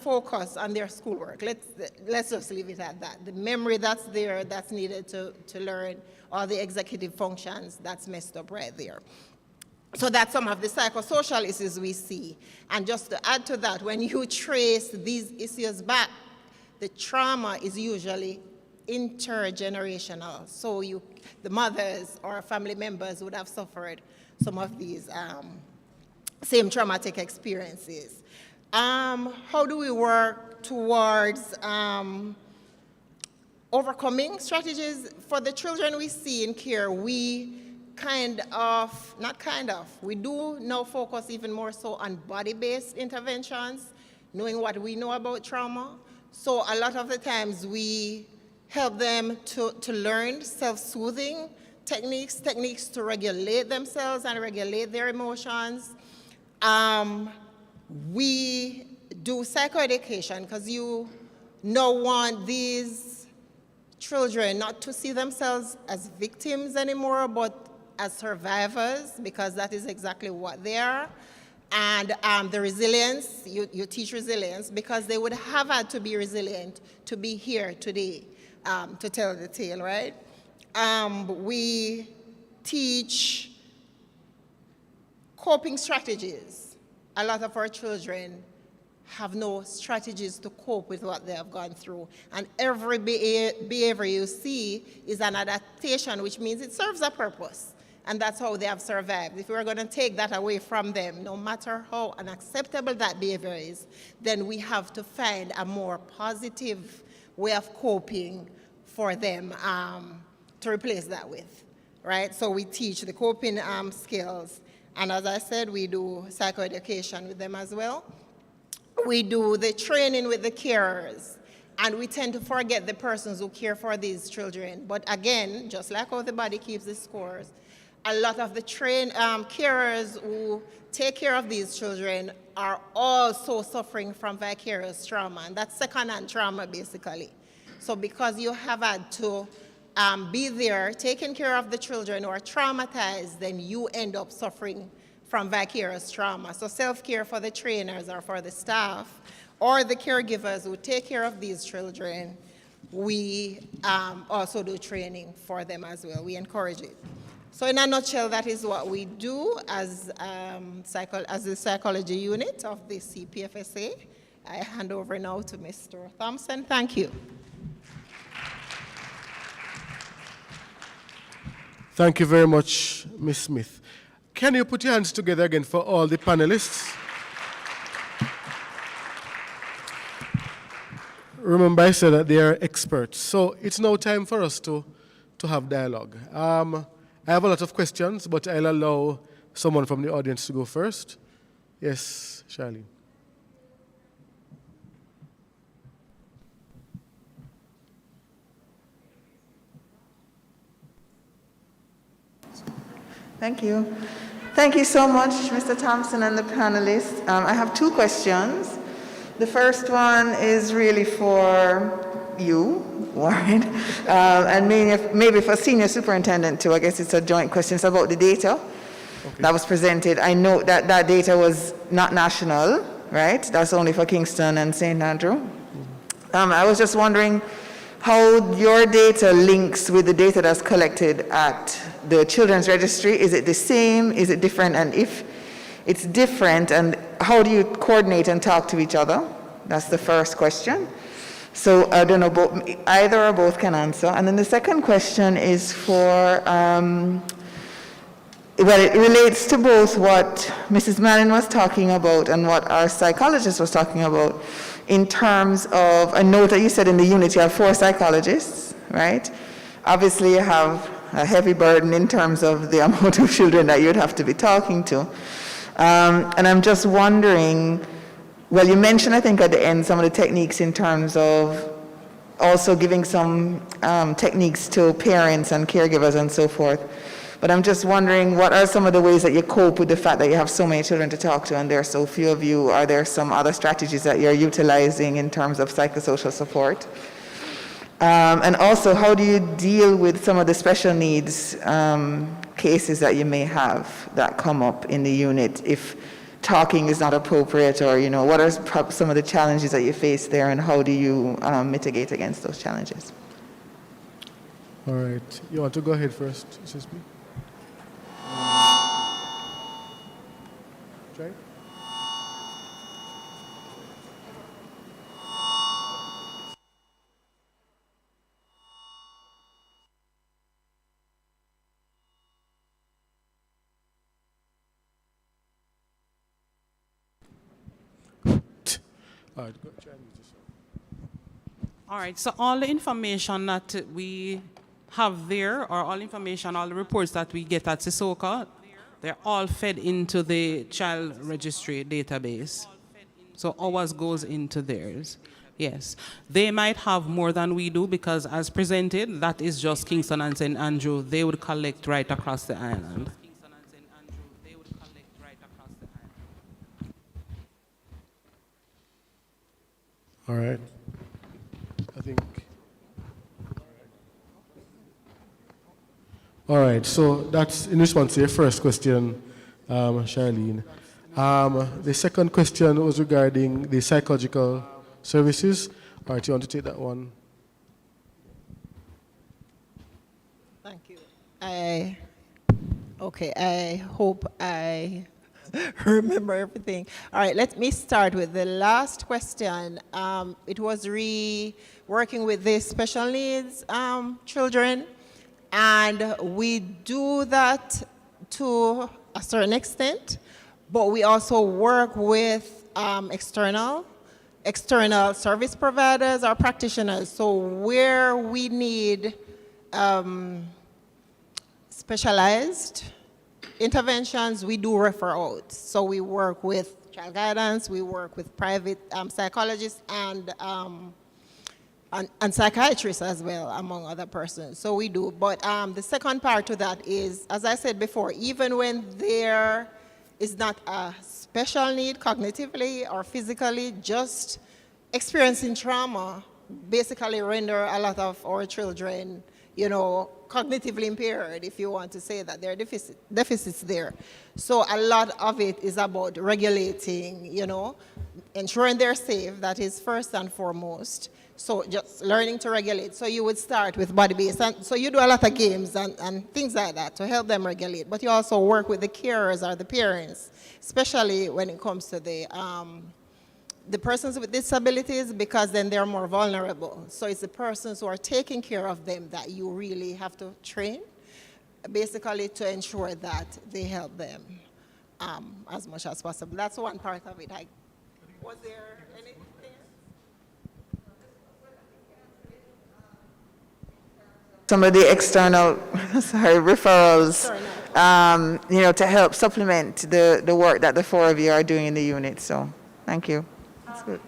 focus on their schoolwork. Let's just leave it at that. The memory that's there, that's needed to learn, or the executive functions, that's messed up right there. So that's some of the psychosocial issues we see. And just to add to that, when you trace these issues back, the trauma is usually intergenerational. So the mothers or family members would have suffered some of these same traumatic experiences. How do we work towards overcoming strategies? For the children we see in care, we we do now focus even more so on body-based interventions, knowing what we know about trauma. So a lot of the times we help them to learn self-soothing techniques to regulate themselves and regulate their emotions. We do psychoeducation because you don't want these children not to see themselves as victims anymore, but as survivors, because that is exactly what they are. And the resilience, you teach resilience because they would have had to be resilient to be here today to tell the tale, right? We teach coping strategies. A lot of our children have no strategies to cope with what they have gone through. And every behavior you see is an adaptation, which means it serves a purpose. And that's how they have survived. If we're going to take that away from them, no matter how unacceptable that behavior is, then we have to find a more positive way of coping for them to replace that with, right? So we teach the coping skills. And as I said, we do psychoeducation with them as well. We do the training with the carers. And we tend to forget the persons who care for these children. But again, just like how the body keeps the scores, a lot of the carers who take care of these children are also suffering from vicarious trauma, and that's second-hand trauma, basically. So because you have had to be there taking care of the children who are traumatized, then you end up suffering from vicarious trauma. So self-care for the trainers or for the staff or the caregivers who take care of these children, we also do training for them as well. We encourage it. So in a nutshell, that is what we do as the psychology unit of the CPFSA. I hand over now to Mr. Thompson. Thank you. Thank you very much, Ms. Smith. Can you put your hands together again for all the panelists? Remember, I said that they are experts. So it's now time for us to have dialogue. I have a lot of questions, but I'll allow someone from the audience to go first. Yes, Charlene. Thank you. Thank you so much, Mr. Thompson and the panelists. I have two questions. The first one is really for you, Warren, and maybe for Senior Superintendent too. I guess it's a joint question. It's about the data that was presented. I know that that data was not national, right? That's only for Kingston and St. Andrew. I was just wondering how your data links with the data that's collected at the Children's Registry. Is it the same? Is it different? And if it's different, and how do you coordinate and talk to each other? That's the first question. So I don't know, either or both can answer. And then the second question is for, well, it relates to both what Mrs. Manning was talking about and what our psychologist was talking about in terms of a note that you said in the unit you have 4 psychologists, right? Obviously you have a heavy burden in terms of the amount of children that you'd have to be talking to. And I'm just wondering, well, you mentioned, I think, at the end some of the techniques in terms of also giving some techniques to parents and caregivers and so forth. But I'm just wondering, what are some of the ways that you cope with the fact that you have so many children to talk to and there are so few of you? Are there some other strategies that you're utilizing in terms of psychosocial support? And also, how do you deal with some of the special needs cases that you may have that come up in the unit if talking is not appropriate, or, you know, what are some of the challenges that you face there, and how do you mitigate against those challenges? All right. You want to go ahead first, SSB? Try. All right, go try and use this one. All right, so all the information that we have there, or all information, all the reports that we get at Sissoka, they're all fed into the child registry database. So ours goes into theirs. Yes. They might have more than we do because, as presented, that is just Kingston and St. Andrew. They would collect right across the island. All right. I think. All right. So that's in response to your first question, Charlene. The second question was regarding the psychological services. All right. You want to take that one? Thank you. I hope I remember everything. All right, let me start with the last question. It was working with the special needs children, and we do that to a certain extent, but we also work with external service providers or practitioners. So where we need specialized interventions, we do refer out. So we work with child guidance, we work with private psychologists and psychiatrists as well, among other persons. So we do. But the second part to that is, as I said before, even when there is not a special need cognitively or physically, just experiencing trauma basically render a lot of our children, you know, cognitively impaired, if you want to say that. There are deficits there. So a lot of it is about regulating, you know, ensuring they're safe. That is first and foremost. So just learning to regulate. So you would start with body-based. And so you do a lot of games and things like that to help them regulate. But you also work with the carers or the parents, especially when it comes to the persons with disabilities, because then they're more vulnerable. So it's the persons who are taking care of them that you really have to train, basically to ensure that they help them as much as possible. That's one part of it. Was there anything? Some of the external referrals, you know, to help supplement the work that the four of you are doing in the unit. So thank you. Good.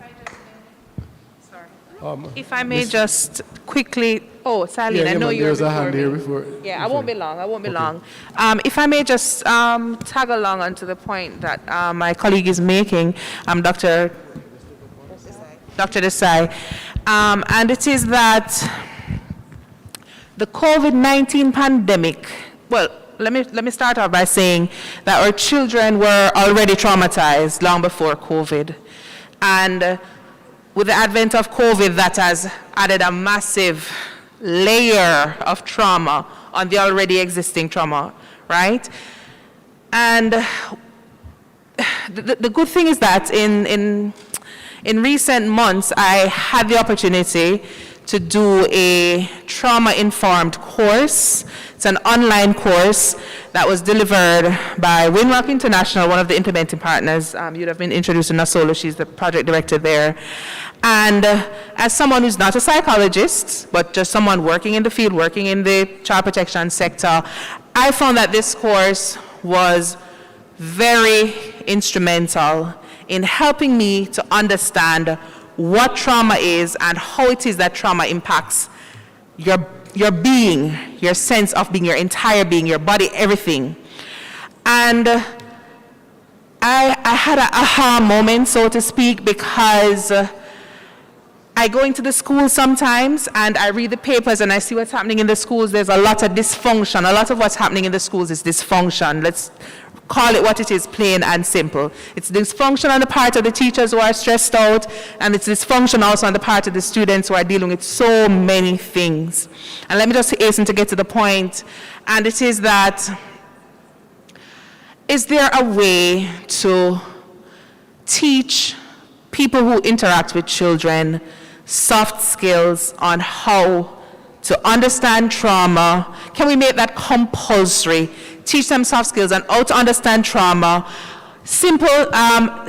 If I may just quickly, Salene, I know you're before me. I won't be long. If I may just tag along onto the point that my colleague is making, Dr. Desai, and it is that the COVID-19 pandemic, well, let me start off by saying that our children were already traumatized long before COVID. And with the advent of COVID, that has added a massive layer of trauma on the already existing trauma, right? And the good thing is that in recent months, I had the opportunity to do a trauma-informed course. It's an online course that was delivered by Winrock International, one of the implementing partners. You'd have been introduced to Nasolo, she's the project director there. And as someone who's not a psychologist, but just someone working in the field, working in the child protection sector, I found that this course was very instrumental in helping me to understand what trauma is and how it is that trauma impacts your your being, your sense of being, your entire being, your body, everything. And I had an aha moment, so to speak, because I go into the school sometimes and I read the papers and I see what's happening in the schools. There's a lot of dysfunction. A lot of what's happening in the schools is dysfunction. Let's call it what it is, plain and simple. It's dysfunction on the part of the teachers who are stressed out, and it's dysfunction also on the part of the students who are dealing with so many things. And let me just hasten to get to the point, and it is that, is there a way to teach people who interact with children soft skills on how to understand trauma? Can we make that compulsory? Teach them soft skills on how to understand trauma, simple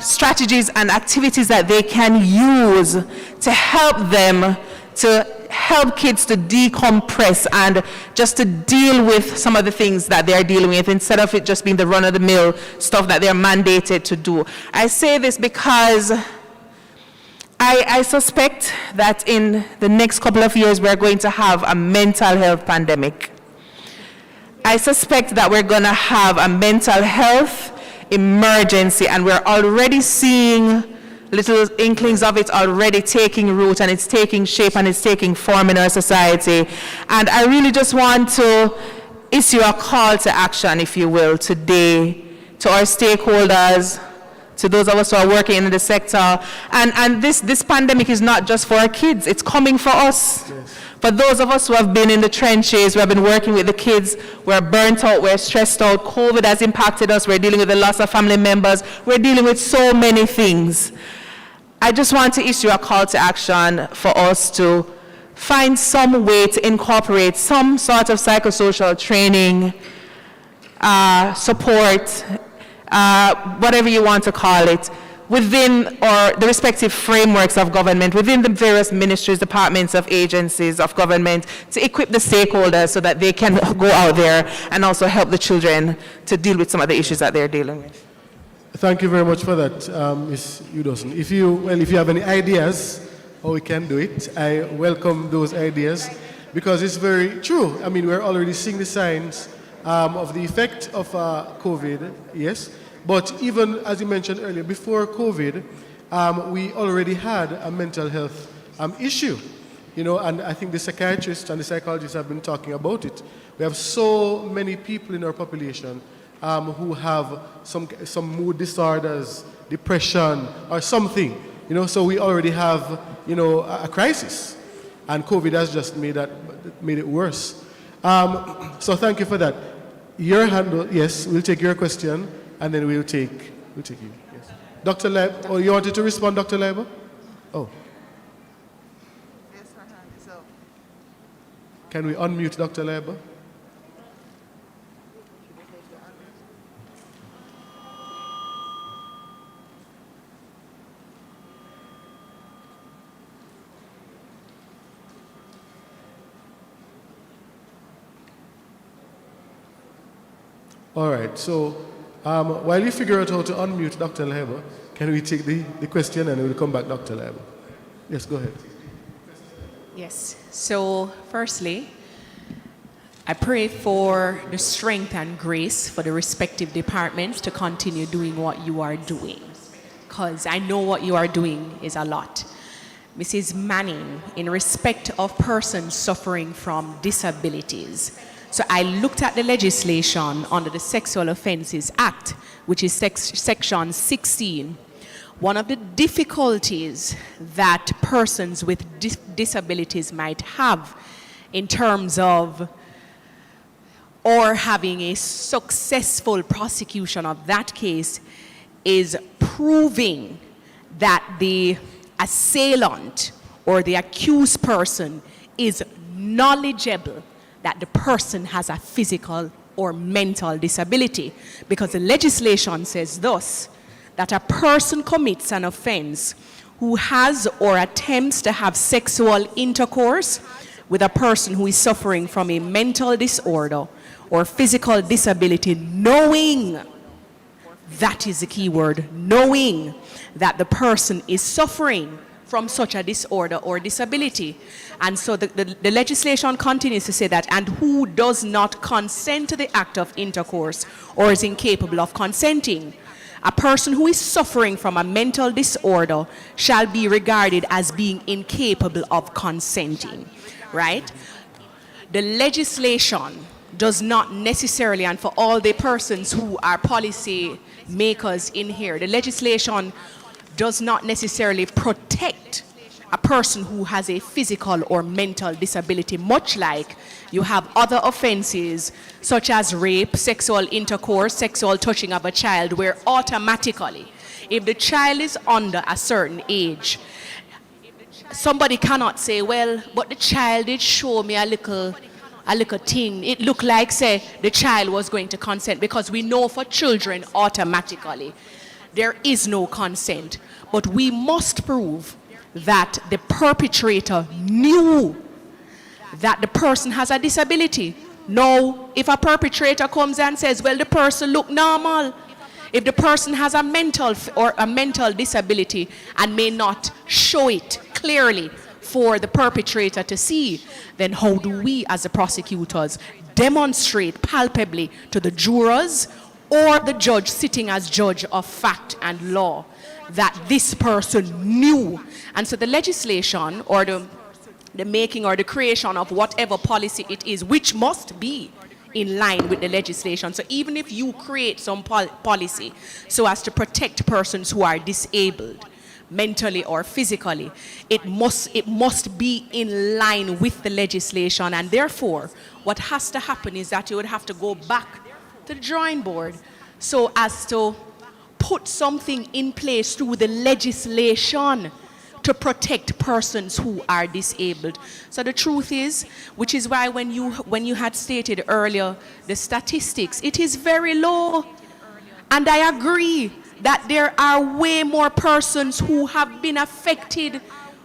strategies and activities that they can use to help them, to help kids to decompress and just to deal with some of the things that they're dealing with instead of it just being the run-of-the-mill stuff that they're mandated to do. I say this because I suspect that in the next couple of years we're going to have a mental health pandemic. I suspect that we're going to have a mental health emergency, and we're already seeing little inklings of it already taking root, and it's taking shape and it's taking form in our society. And I really just want to issue a call to action, if you will, today to our stakeholders, to those of us who are working in the sector. And this pandemic is not just for our kids, it's coming for us. Yes. For those of us who have been in the trenches, who have been working with the kids, we're burnt out, we're stressed out, COVID has impacted us, we're dealing with the loss of family members, we're dealing with so many things. I just want to issue a call to action for us to find some way to incorporate some sort of psychosocial training, support, whatever you want to call it, within or the respective frameworks of government, within the various ministries, departments of agencies of government, to equip the stakeholders so that they can go out there and also help the children to deal with some of the issues that they're dealing with. Thank you very much for that, Ms. Udoson. If you have any ideas how we can do it, I welcome those ideas because it's very true. I mean, we're already seeing the signs of the effect of COVID, yes. But even, as you mentioned earlier, before COVID, we already had a mental health issue, you know, and I think the psychiatrists and the psychologists have been talking about it. We have so many people in our population who have some mood disorders, depression, or something, you know, so we already have, you know, a crisis, and COVID has just made it worse. So thank you for that. Your hand, yes, we'll take your question. And then we'll take you. Yes. Dr. Leib, oh, you wanted to respond, Dr. Leiber? Oh. Yes, her hand is up. Can we unmute Dr. Leiber? All right, so while you figure out how to unmute Dr. Leiber, can we take the question and we'll come back, Dr. Leiber? Yes, go ahead. Yes, so firstly, I pray for the strength and grace for the respective departments to continue doing what you are doing, because I know what you are doing is a lot. Mrs. Manning, in respect of persons suffering from disabilities, so I looked at the legislation under the Sexual Offences Act, which is section 16. One of the difficulties that persons with disabilities might have in terms of or having a successful prosecution of that case is proving that the assailant or the accused person is knowledgeable that the person has a physical or mental disability, because the legislation says thus, that a person commits an offense who has or attempts to have sexual intercourse with a person who is suffering from a mental disorder or physical disability, knowing, that is the key word, knowing that the person is suffering from such a disorder or disability. And so the legislation continues to say that, and who does not consent to the act of intercourse or is incapable of consenting. A person who is suffering from a mental disorder shall be regarded as being incapable of consenting, right? The legislation does not necessarily, and for all the persons who are policy makers in here, the legislation does not necessarily protect a person who has a physical or mental disability, much like you have other offenses such as rape, sexual intercourse, sexual touching of a child, where automatically, if the child is under a certain age, somebody cannot say, well, but the child did show me a little thing. It looked like, say, the child was going to consent, because we know for children automatically there is no consent. But we must prove that the perpetrator knew that the person has a disability. Now, if a perpetrator comes and says, well, the person look normal, if the person has a mental disability and may not show it clearly for the perpetrator to see, then how do we as the prosecutors demonstrate palpably to the jurors or the judge sitting as judge of fact and law that this person knew? And so the legislation or the making or the creation of whatever policy it is, which must be in line with the legislation. So even if you create some policy so as to protect persons who are disabled, mentally or physically, it must be in line with the legislation. And therefore, what has to happen is that you would have to go back to the drawing board so as to put something in place through the legislation to protect persons who are disabled. So the truth is, which is why when you had stated earlier the statistics, it is very low. And I agree that there are way more persons who have been affected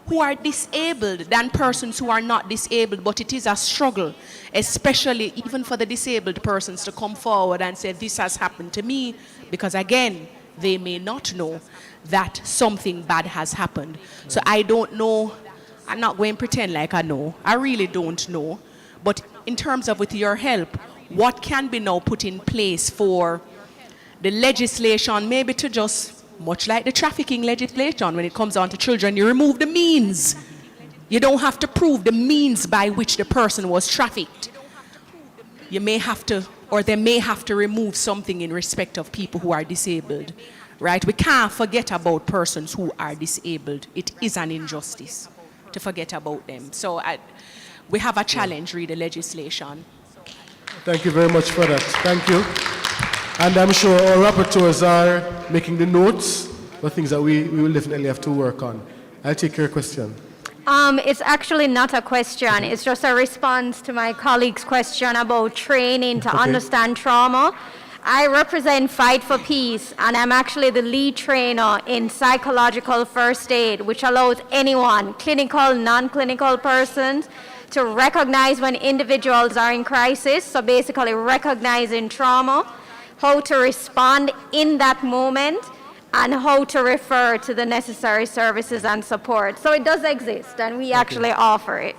who are disabled than persons who are not disabled, but it is a struggle, especially even for the disabled persons to come forward and say, this has happened to me, because again, they may not know that something bad has happened. So I don't know, I'm not going to pretend like I know, I really don't know, but in terms of with your help, what can be now put in place for the legislation, maybe to just, much like the trafficking legislation, when it comes down to children, you remove the means. You don't have to prove the means by which the person was trafficked. You may have to, or they may have to remove something in respect of people who are disabled, right? We can't forget about persons who are disabled. It is an injustice to forget about them. So we have a challenge, read the legislation. Thank you very much for that. Thank you. And I'm sure our rapporteurs are making the notes for things that we will definitely have to work on. I'll take your question. It's actually not a question. It's just a response to my colleague's question about training to understand trauma. I represent Fight for Peace, and I'm actually the lead trainer in psychological first aid, which allows anyone, clinical, non-clinical persons, to recognize when individuals are in crisis, so basically recognizing trauma, how to respond in that moment, and how to refer to the necessary services and support. So it does exist, and we actually offer it.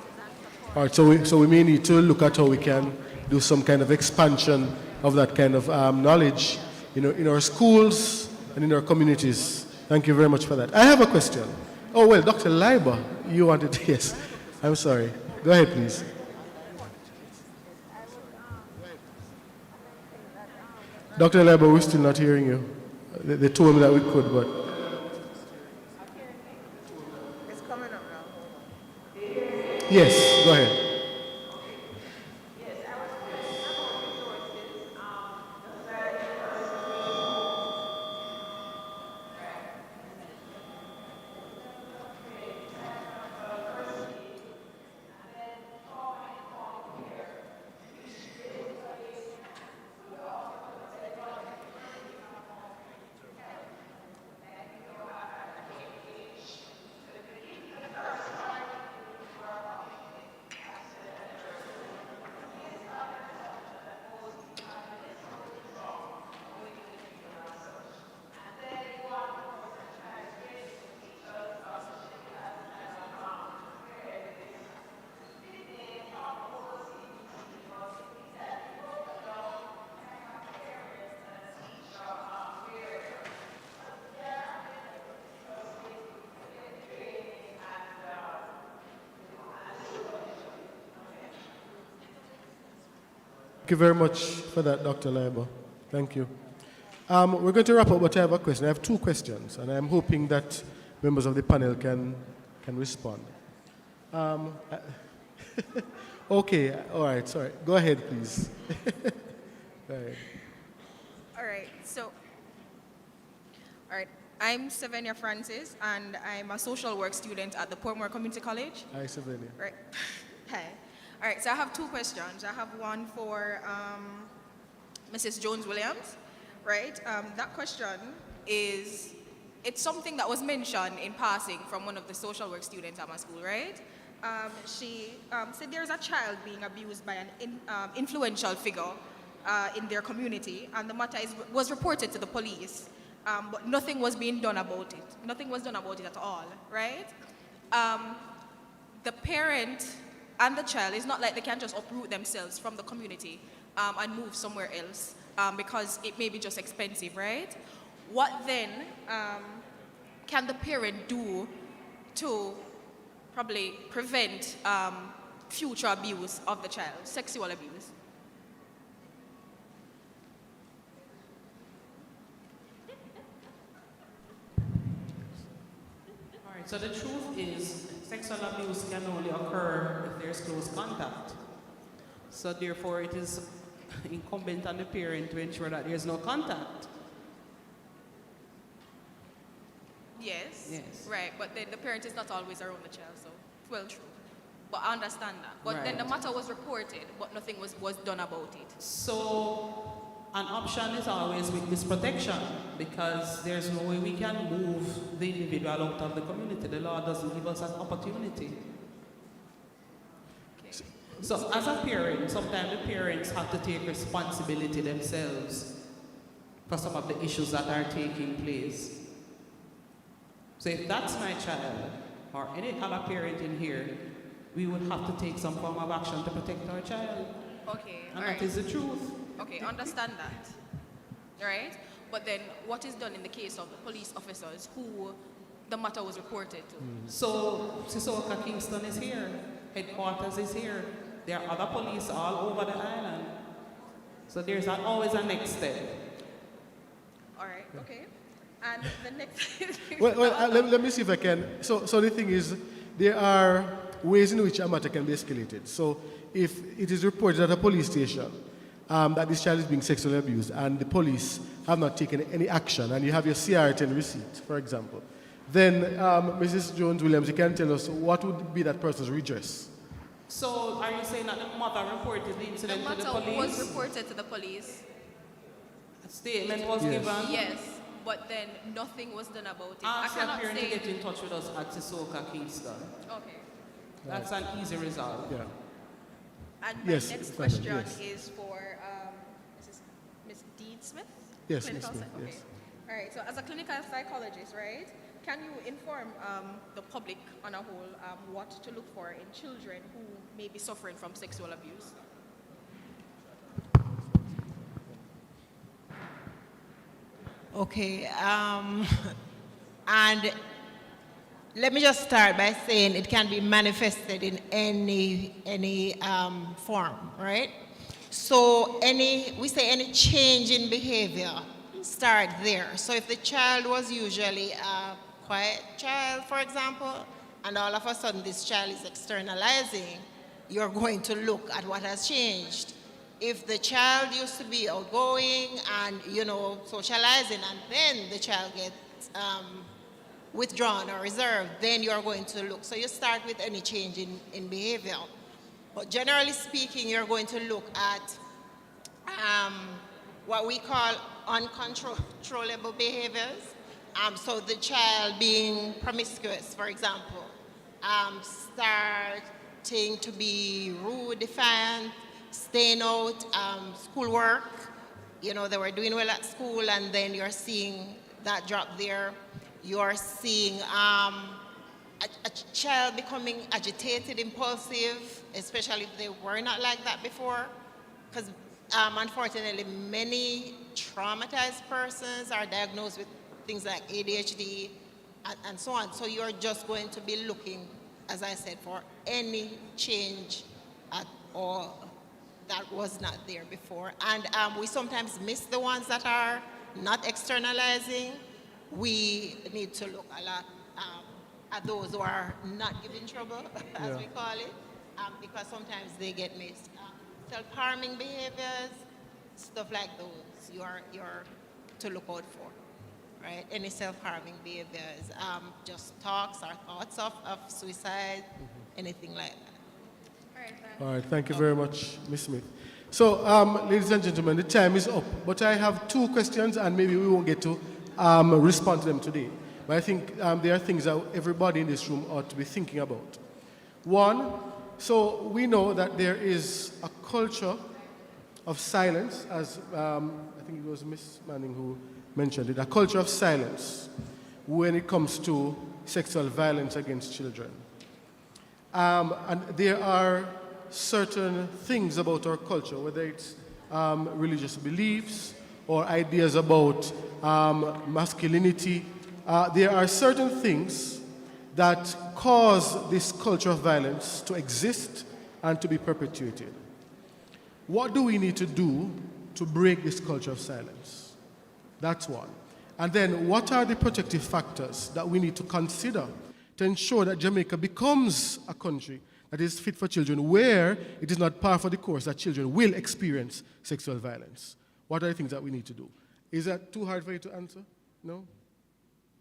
All right, so we may need to look at how we can do some kind of expansion of that kind of knowledge, in our schools and in our communities. Thank you very much for that. I have a question. Oh, well, Dr. Leiber, you wanted to, yes. I'm sorry. Go ahead, please. Dr. Leiber, we're still not hearing you. They told me that we could, but... It's coming up now. Yes, go ahead. you very much for that, Dr. Leiber. Thank you. We're going to wrap up, but I have a question. I have two questions, and I'm hoping that members of the panel can respond. Okay, all right, sorry. Go ahead, please. Go ahead. All right, I'm Savenia Francis, and I'm a social work student at the Portmore Community College. Hi, Savenia. Right. Hi. All right, so I have two questions. I have one for Mrs. Jones-Williams, right? That question is, it's something that was mentioned in passing from one of the social work students at my school, right? She said there's a child being abused by an influential figure in their community, and the matter was reported to the police, but nothing was being done about it. Nothing was done about it at all, right? The parent and the child, it's not like they can just uproot themselves from the community and move somewhere else because it may be just expensive, right? What then can the parent do to probably prevent future abuse of the child, sexual abuse? All right, so the truth is sexual abuse can only occur if there's close contact. So therefore it is incumbent on the parent to ensure that there's no contact. Yes. Yes. Right, but then the parent is not always around the child, so well true. But I understand that. But then the Right. matter was reported, but nothing was done about it. So an option is always witness protection, because there's no way we can move the individual out of the community. The law doesn't give us an opportunity. Okay. So as a parent, sometimes the parents have to take responsibility themselves for some of the issues that are taking place. So if that's my child, or any other parent in here, we would have to take some form of action to protect our child. Okay, And that is the truth. Okay, understand that. Right? But then what is done in the case of the police officers who the matter was reported to? So Sissoka Kingston is here, headquarters is here. There are other police all over the island. So there's always a next step. All right, okay. And the next... Let me see if I can. So the thing is, there are ways in which a matter can be escalated. So if it is reported at a police station that this child is being sexually abused and the police have not taken any action, and you have your CR10 receipt, for example, then Mrs. Jones-Williams, you can tell us what would be that person's redress? So are you saying that the mother reported the incident to the matter police? was reported to the police. A statement was Yes. given? Yes, but then nothing was done about it. Ask I your cannot parent to say... get in touch with us at Sissoka Kingston. Okay. That's an easy result. Yeah. And my Yes, next Fernand, question yes. is for Ms. Dean Smith? Yes, Clinical Ms. Smith, okay. yes. All right, so as a clinical psychologist, right, can you inform the public on a whole what to look for in children who may be suffering from sexual abuse? Okay, and let me just start by saying it can be manifested in any form, right? So we say any change in behavior, start there. So if the child was usually a quiet child, for example, and all of a sudden this child is externalizing, you're going to look at what has changed. If the child used to be outgoing and, socializing, and then the child gets withdrawn or reserved, then you're going to look. So you start with any change in behavior. But generally speaking, you're going to look at what we call uncontrollable behaviors. So the child being promiscuous, for example, starting to be rude, defiant, staying out, schoolwork, they were doing well at school, and then you're seeing that drop there. You're seeing a child becoming agitated, impulsive, especially if they were not like that before. Because unfortunately, many traumatized persons are diagnosed with things like ADHD and so on. So you're just going to be looking, as I said, for any change at all that was not there before. And we sometimes miss the ones that are not externalizing. We need to look a lot at those who are not giving trouble, as we call it, because sometimes they get missed. Self-harming behaviors, stuff like those, you're to look out for, right? Any self-harming behaviors, just talks or thoughts of suicide, anything like that. All right, thank you very much, Ms. Smith. So, ladies and gentlemen, the time is up, but I have 2 questions, and maybe we won't get to respond to them today. But I think there are things that everybody in this room ought to be thinking about. One, so we know that there is a culture of silence, as I think it was Ms. Manning who mentioned it, a culture of silence when it comes to sexual violence against children. And there are certain things about our culture, whether it's religious beliefs or ideas about masculinity. There are certain things that cause this culture of violence to exist and to be perpetuated. What do we need to do to break this culture of silence? That's one. And then what are the protective factors that we need to consider to ensure that Jamaica becomes a country that is fit for children, where it is not par for the course that children will experience sexual violence? What are the things that we need to do? Is that too hard for you to answer? No?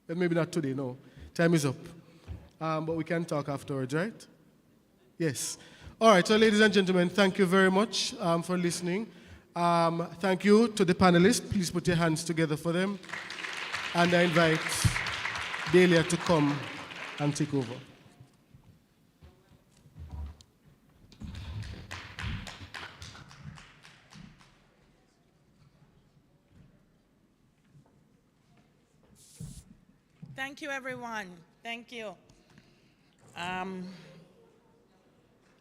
Then maybe not today, no. Time is up. But we can talk afterwards, right? Yes. All right, so ladies and gentlemen, thank you very much for listening. Thank you to the panelists. Please put your hands together for them. And I invite Delia to come and take over. Thank you, everyone. Thank you.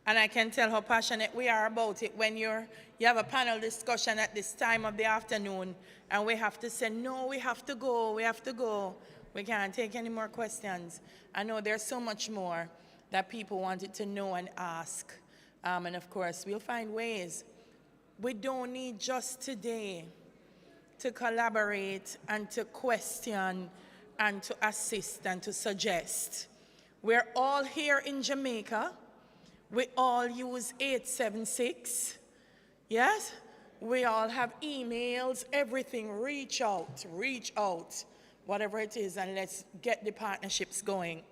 And I can tell how passionate we are about it when you have a panel discussion at this time of the afternoon and we have to say, no, we have to go, we have to go. We can't take any more questions. I know there's so much more that people wanted to know and ask. And of course, we'll find ways. We don't need just today to collaborate and to question and to assist and to suggest. We're all here in Jamaica. We all use 876. Yes? We all have emails, everything. Reach out, whatever it is, and let's get the partnerships going.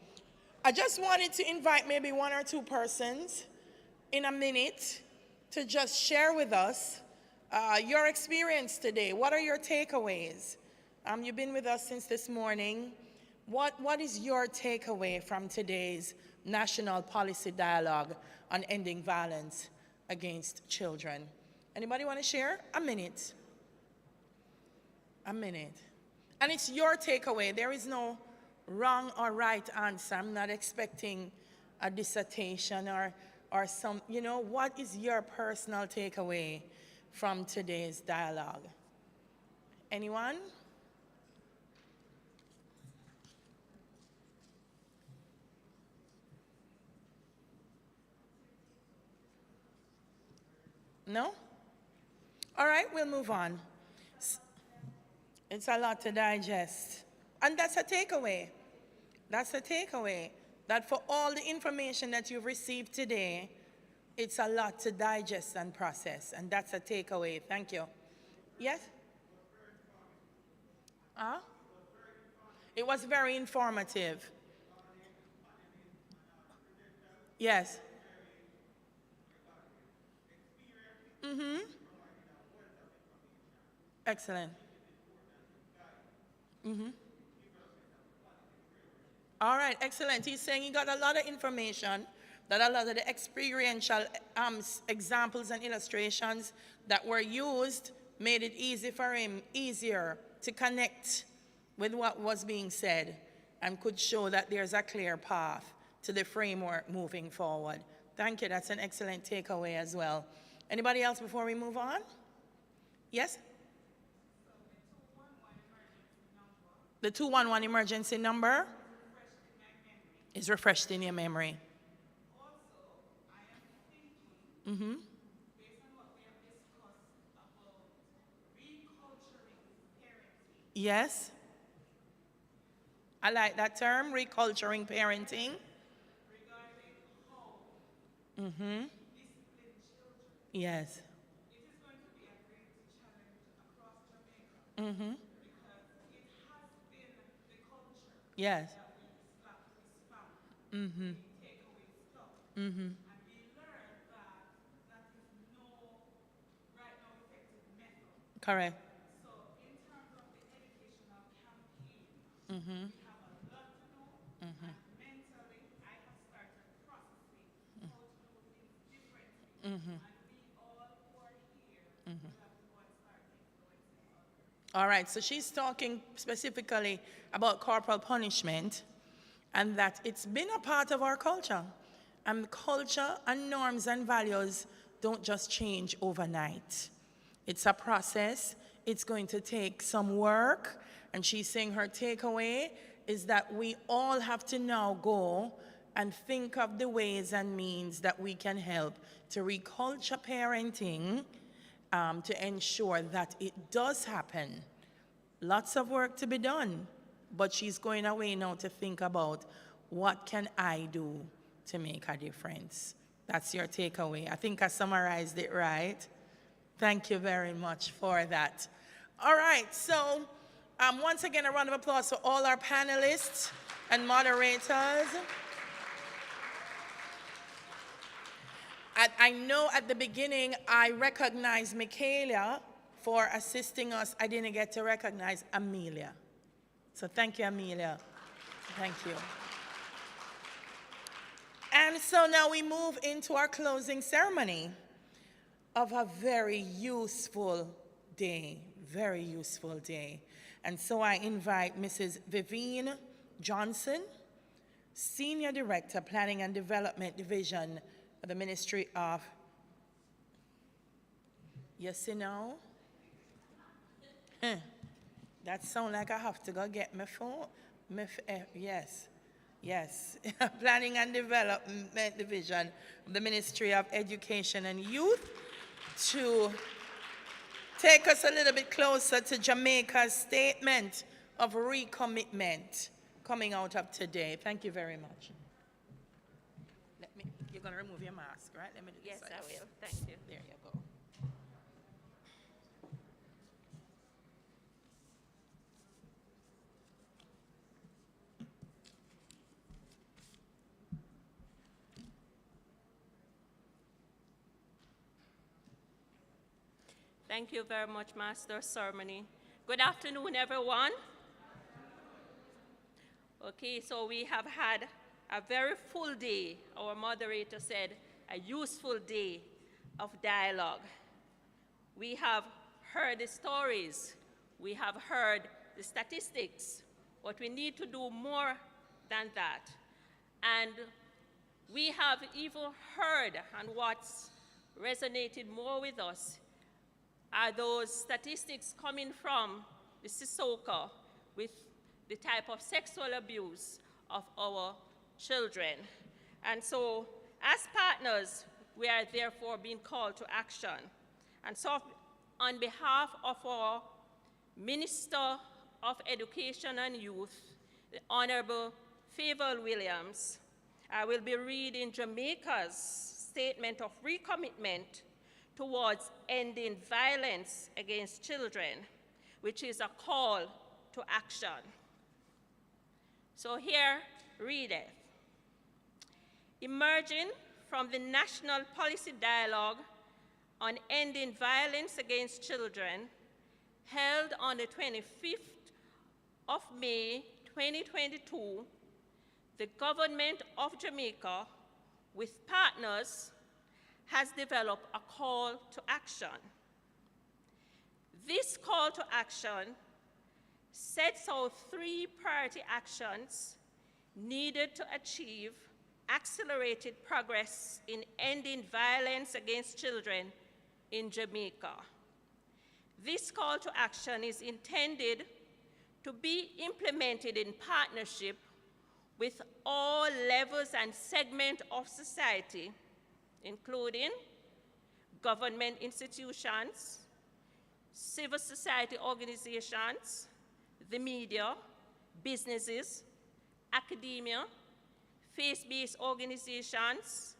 I just wanted to invite maybe 1 or 2 persons in a minute to just share with us your experience today. What are your takeaways? You've been with us since this morning. What is your takeaway from today's national policy dialogue on ending violence against children? Anybody want to share? A minute. A minute. And it's your takeaway. There is no wrong or right answer. I'm not expecting a dissertation or some, what is your personal takeaway from today's dialogue? Anyone? No? All right, we'll move on. It's a lot to digest. And that's a takeaway. That's a takeaway. That for all the information that you've received today, it's a lot to digest and process. And that's a takeaway. Thank you. Yes? It was very informative. Yes. Mm-hmm. Excellent. Mm-hmm. All right, excellent. He's saying he got a lot of information, that a lot of the experiential examples and illustrations that were used made it easy for him, easier to connect with what was being said and could show that there's a clear path to the framework moving forward. Thank you. That's an excellent takeaway as well. Anybody else before we move on? Yes? The 211 emergency number is refreshed in your memory. Mm-hmm. Yes? I like that term, reculturing parenting. Mm-hmm. Yes. Mm-hmm. Yes. Mm-hmm. Mm-hmm. Correct. Mm-hmm. Mm-hmm. Mm-hmm. Mm-hmm. All right, so she's talking specifically about corporal punishment and that it's been a part of our culture. And culture and norms and values don't just change overnight. It's a process. It's going to take some work. And she's saying her takeaway is that we all have to now go and think of the ways and means that we can help to reculture parenting to ensure that it does happen. Lots of work to be done, but she's going away now to think about what can I do to make a difference. That's your takeaway. I think I summarized it right. Thank you very much for that. All right, so once again, a round of applause for all our panelists and moderators. I know at the beginning I recognized Michaela for assisting us. I didn't get to recognize Amelia. So thank you, Amelia. Thank you. And so now we move into our closing ceremony of a very useful day, very useful day. And so I invite Mrs. Vivienne Johnson, Senior Director, Planning and Development Division of the Ministry of, yes, you know? That sounds like I have to go get my phone. Yes, yes. Planning and Development Division of the Ministry of Education and Youth to take us a little bit closer to Jamaica's statement of recommitment coming out of today. Thank you very much. You're going to remove your mask, right? Let me do this. Yes, I will. Thank you. There you go. Thank you very much, Master Ceremony. Good afternoon, everyone. Okay, so we have had a very full day. Our moderator said a useful day of dialogue. We have heard the stories. We have heard the statistics. But we need to do more than that. And we have even heard, and what's resonated more with us are those statistics coming from the Sissoko with the type of sexual abuse of our children. And so, as partners, we are therefore being called to action. And so, on behalf of our Minister of Education and Youth, the Honorable Favour Williams, I will be reading Jamaica's statement of recommitment towards ending violence against children, which is a call to action. So here readeth. Emerging from the National Policy Dialogue on Ending Violence Against Children, held on the 25th of May 2022, the government of Jamaica, with partners, has developed a call to action. This call to action sets out 3 priority actions needed to achieve accelerated progress in ending violence against children in Jamaica. This call to action is intended to be implemented in partnership with all levels and segments of society, including government institutions, civil society organizations, the media, businesses, academia, faith-based organizations,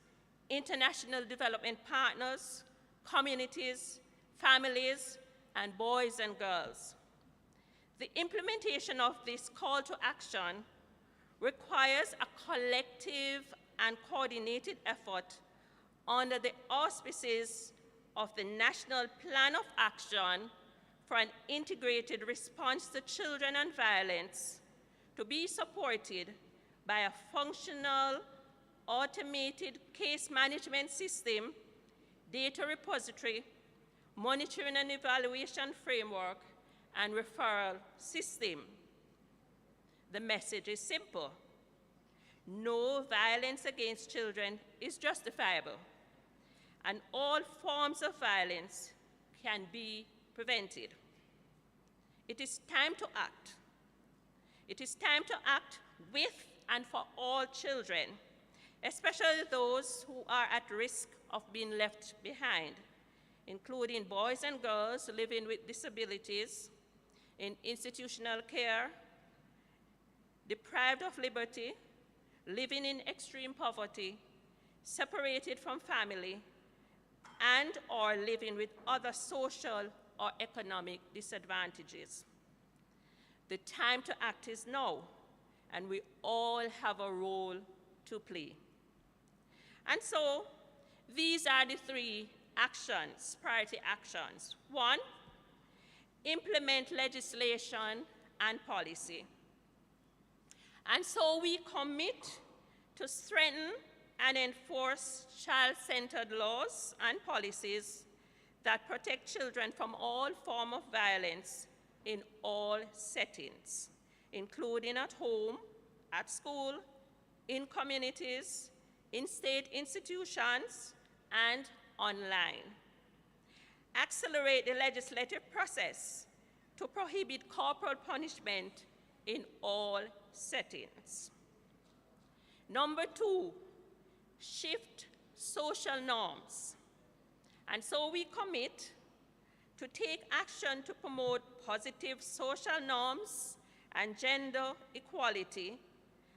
international development partners, communities, families, and boys and girls. The implementation of this call to action requires a collective and coordinated effort under the auspices of the National Plan of Action for an Integrated Response to Children and Violence, to be supported by a functional, automated case management system, data repository, monitoring and evaluation framework, and referral system. The message is simple. No violence against children is justifiable, and all forms of violence can be prevented. It is time to act. It is time to act with and for all children, especially those who are at risk of being left behind, including boys and girls living with disabilities, in institutional care, deprived of liberty, living in extreme poverty, separated from family, and or living with other social or economic disadvantages. The time to act is now, and we all have a role to play. And so, these are the three actions, priority actions. One, implement legislation and policy. And so we commit to strengthen and enforce child-centered laws and policies that protect children from all forms of violence in all settings, including at home, at school, in communities, in state institutions, and online. Accelerate the legislative process to prohibit corporal punishment in all settings. Number two, shift social norms. And so we commit to take action to promote positive social norms and gender equality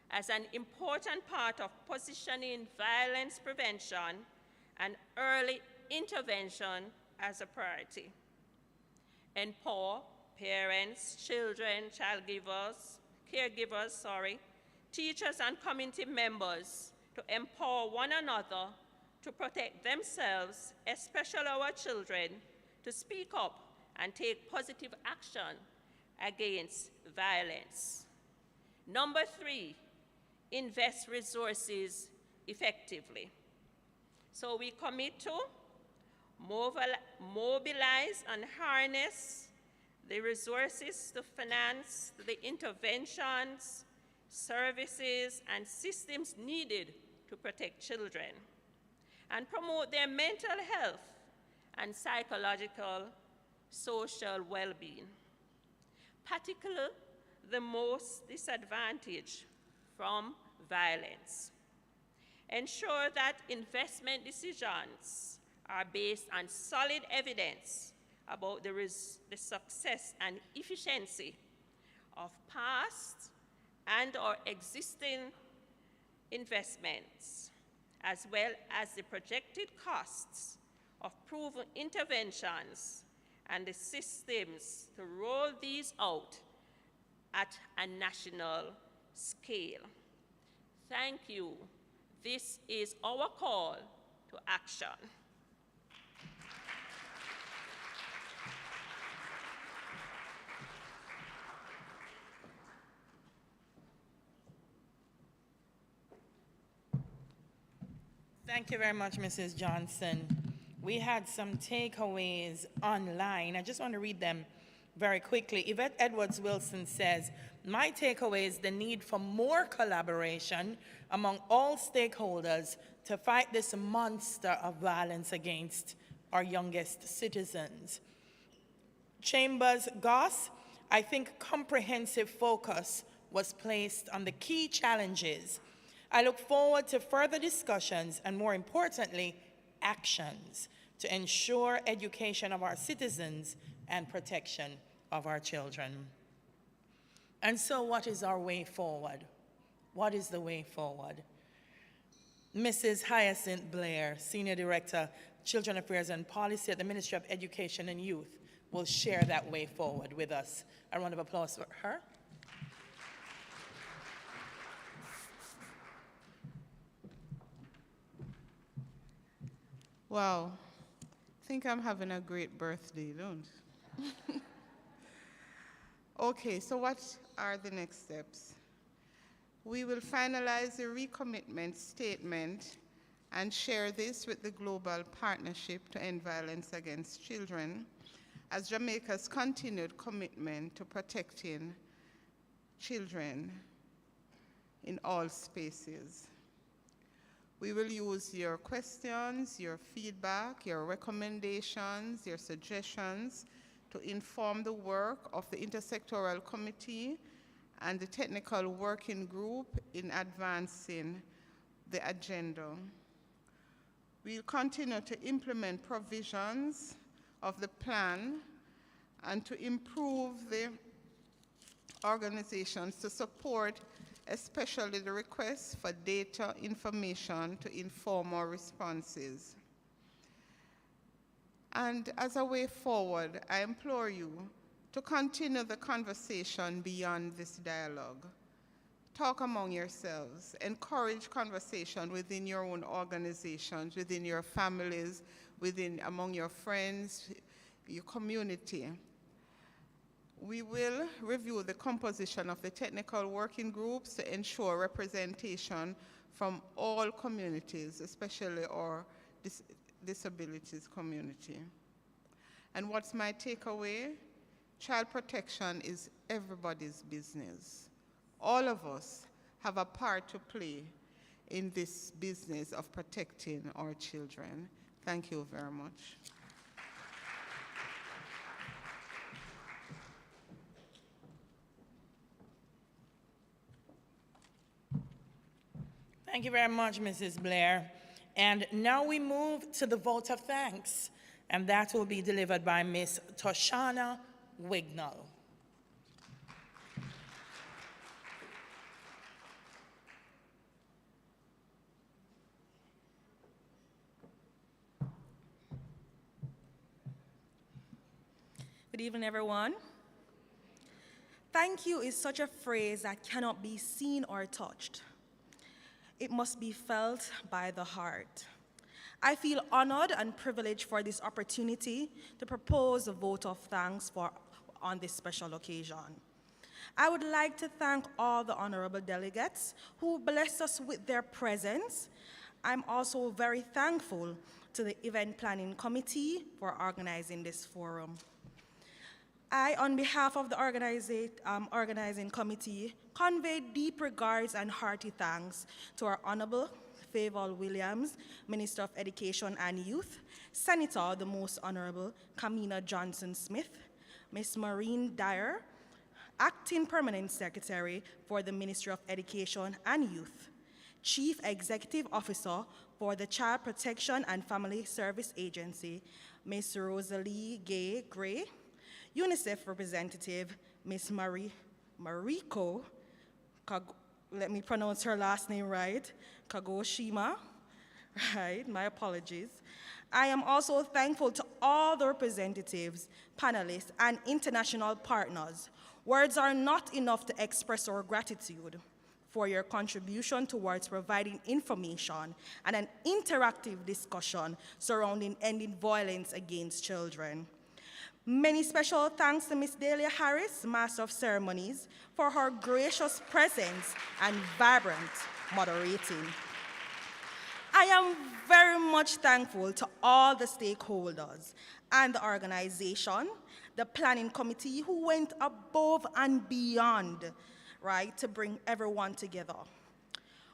as an important part of positioning violence prevention and early intervention as a priority. Empower parents, children, caregivers, teachers and community members to empower one another to protect themselves, especially our children, to speak up and take positive action against violence. Number three, invest resources effectively. So we commit to mobilize and harness the resources to finance the interventions, services, and systems needed to protect children and promote their mental health and psychological, social well-being, particularly the most disadvantaged from violence. Ensure that investment decisions are based on solid evidence about the success and efficiency of past and or existing investments, as well as the projected costs of proven interventions and the systems to roll these out at a national scale. Thank you. This is our call to action. Thank you very much, Mrs. Johnson. We had some takeaways online. I just want to read them very quickly. Yvette Edwards-Wilson says, my takeaway is the need for more collaboration among all stakeholders to fight this monster of violence against our youngest citizens. Chambers Goss, I think comprehensive focus was placed on the key challenges. I look forward to further discussions and, more importantly, actions to ensure education of our citizens and protection of our children. And so what is our way forward? What is the way forward? Mrs. Hyacinth Blair, Senior Director, Children Affairs and Policy at the Ministry of Education and Youth, will share that way forward with us. A round of applause for her. Wow, I think I'm having a great birthday, don't you? Okay, so what are the next steps? We will finalize the recommitment statement and share this with the Global Partnership to End Violence Against Children as Jamaica's continued commitment to protecting children in all spaces. We will use your questions, your feedback, your recommendations, your suggestions to inform the work of the Intersectoral Committee and the Technical Working Group in advancing the agenda. We'll continue to implement provisions of the plan and to improve the organizations to support especially the request for data information to inform our responses. And as a way forward, I implore you to continue the conversation beyond this dialogue. Talk among yourselves, encourage conversation within your own organizations, within your families, among your friends, your community. We will review the composition of the technical working groups to ensure representation from all communities, especially our disabilities community. And what's my takeaway? Child protection is everybody's business. All of us have a part to play in this business of protecting our children. Thank you very much. Thank you very much, Mrs. Blair. And now we move to the vote of thanks, and that will be delivered by Ms. Toshana Wignall. Good evening, everyone. Thank you is such a phrase that cannot be seen or touched. It must be felt by the heart. I feel honored and privileged for this opportunity to propose a vote of thanks on this special occasion. I would like to thank all the honorable delegates who blessed us with their presence. I'm also very thankful to the Event Planning Committee for organizing this forum. I, on behalf of the organizing committee, convey deep regards and hearty thanks to our Honorable Favour Williams, Minister of Education and Youth, Senator, the Most Honorable Kamina Johnson-Smith, Ms. Maureen Dyer, Acting Permanent Secretary for the Ministry of Education and Youth, Chief Executive Officer for the Child Protection and Family Service Agency, Ms. Rosalie Gay-Gray, UNICEF representative, Ms. Mariko, let me pronounce her last name right, Kagoshima, right, my apologies. I am also thankful to all the representatives, panelists, and international partners. Words are not enough to express our gratitude for your contribution towards providing information and an interactive discussion surrounding ending violence against children. Many special thanks to Ms. Delia Harris, Master of Ceremonies, for her gracious presence and vibrant moderating. I am very much thankful to all the stakeholders and the organization, the planning committee, who went above and beyond, right, to bring everyone together.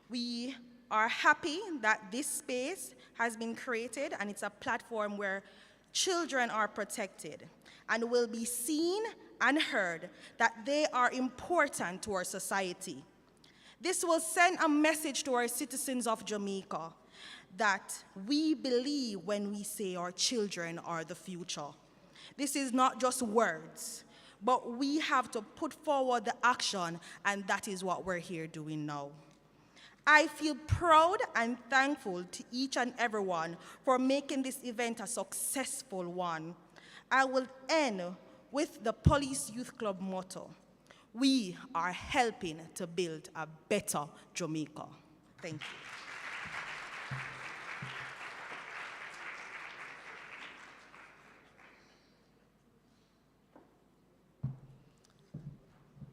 We are happy that this space has been created and it's a platform where children are protected and will be seen and heard that they are important to our society. This will send a message to our citizens of Jamaica that we believe when we say our children are the future. This is not just words. but we have to put forward the action, and that is what we're here doing now. I feel proud and thankful to each and everyone for making this event a successful one. I will end with the Police Youth Club motto: we are helping to build a better Jamaica. Thank you.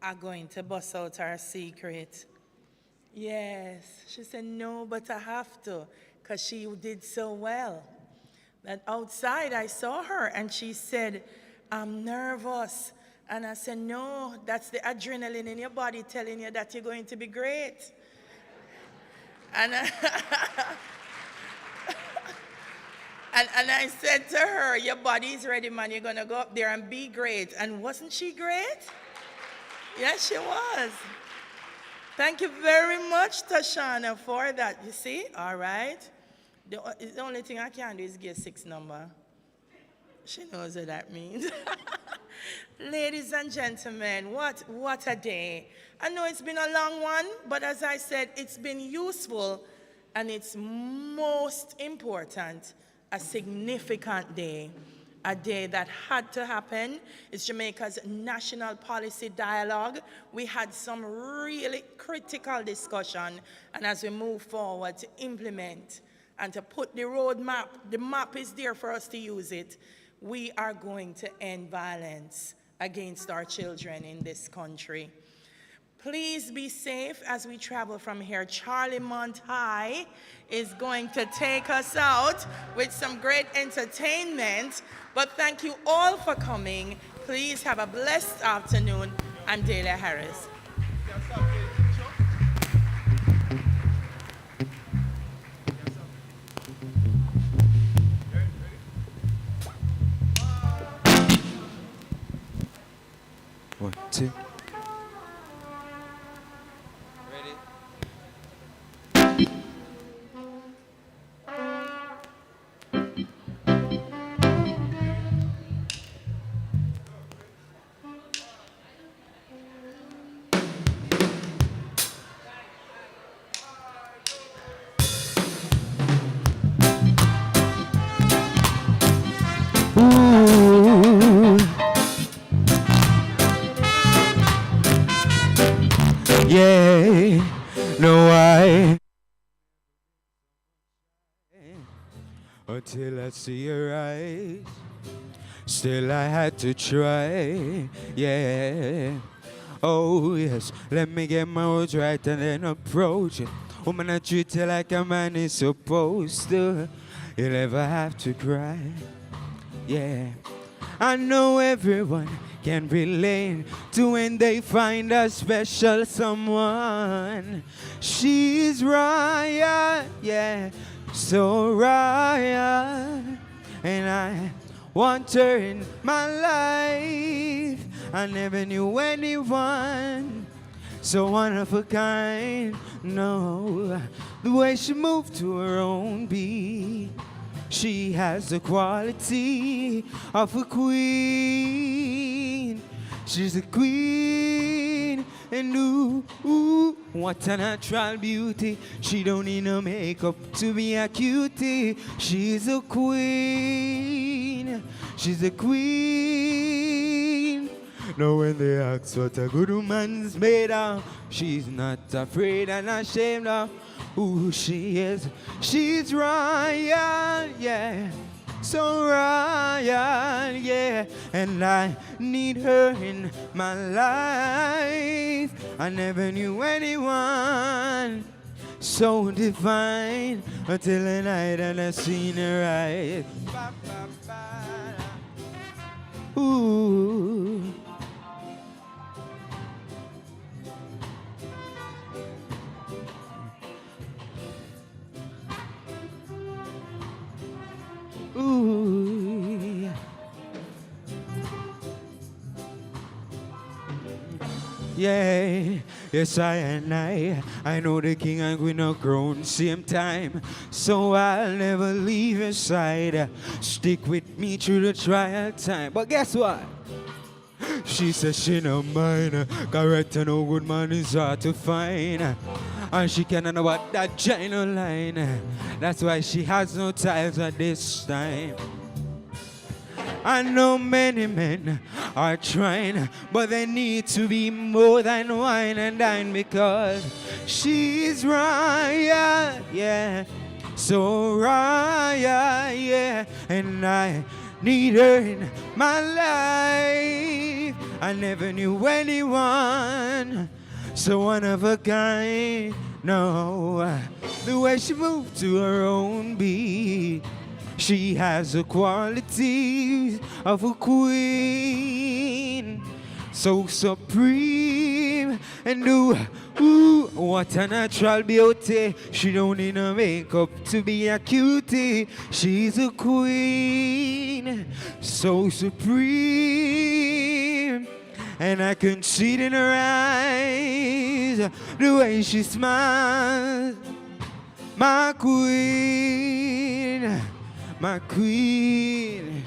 I'm going to bust out our secret. Yes, she said, no, but I have to, because she did so well. That outside I saw her and she said, I'm nervous. And I said, no, that's the adrenaline in your body telling you that you're going to be great. And I said to her, your body is ready, man. You're going to go up there and be great. And wasn't she great? Yes, she was. Thank you very much, Tashana, for that. You see? All right. The only thing I can do is get 6 number. She knows what that means. Ladies and gentlemen, what a day. I know it's been a long one, but as I said, it's been useful, and it's most important, a significant day. A day that had to happen. It's Jamaica's national policy dialogue. We had some really critical discussion, and as we move forward to implement and to put the roadmap, the map is there for us to use it. We are going to end violence against our children in this country. Please be safe as we travel from here. Charlie Montai is going to take us out with some great entertainment. But thank you all for coming. Please have a blessed afternoon. I'm Delia Harris. One, two. Ooh. Yeah, no, I until I see your eyes, still I had to try, yeah. Oh yes, let me get my words right and then approach it. Woman, I treat you like a man is supposed to. You'll never have to cry, yeah. I know everyone can relate to when they find a special someone. She's royal, yeah, so royal, and I want her in my life. I never knew anyone so one of a kind. No, the way she moved to her own beat, she has the quality of a queen. She's a queen, and ooh, what a natural beauty. She don't need no makeup to be a cutie. She's a queen. She's a queen. Now when they ask what a good woman's made of, she's not afraid and ashamed of who she is. She's royal, yeah, so royal, yeah, and I need her in my life. I never knew anyone so divine until the night and I seen her eyes. Ooh. Ooh. Yeah, yes, I know the king and queen of crown same time, so I'll never leave your side. Stick with me through the trial time. But guess what? She says she no mind. Correct and no good man is hard to find. And she cannot know what that giant line. That's why she has no ties at this time. I know many men are trying, but they need to be more than wine and dine because she's Raya, yeah. So Raya, yeah. And I need her in my life. I never knew anyone so one of a kind. No, the way she moved to her own beat. She has the qualities of a queen, so supreme and ooh, what a natural beauty. She don't need no makeup to be a cutie. She's a queen, so supreme, and I can see it in her eyes, the way she smiles. My queen. My queen.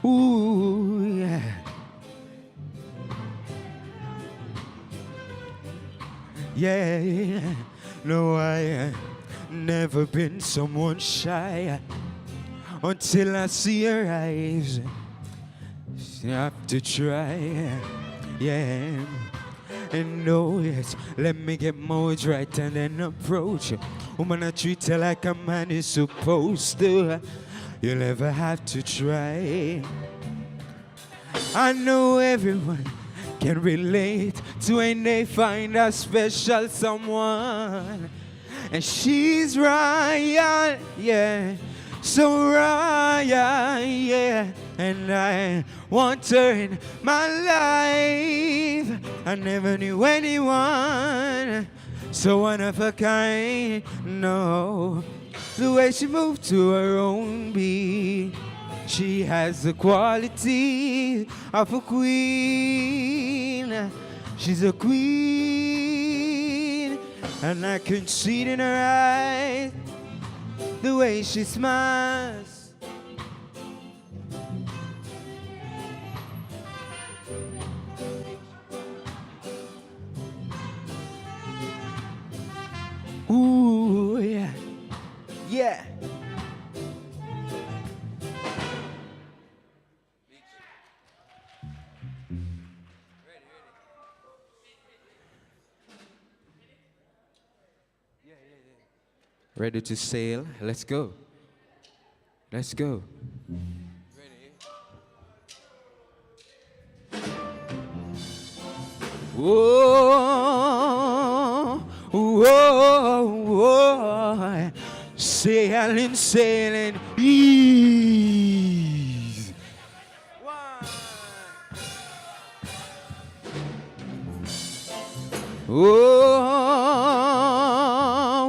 Ooh, yeah. Yeah, no, I never been someone shy until I see her eyes. You have to try, yeah. And oh yes, let me get my words right and then approach you. Woman, I treat her like a man is supposed to. You'll never have to try. I know everyone can relate to when they find a special someone. And she's Ryan, yeah. So Ryan, yeah. And I want her in my life. I never knew anyone so one of a kind. No, the way she moved to her own beat. She has the quality of a queen. She's a queen, and I can see it in her eyes, the way she smiles. Ooh, yeah. Yeah. Ready to sail? Let's go. Let's go. Whoa, whoa, whoa. Sailing, sailing, ease. Whoa,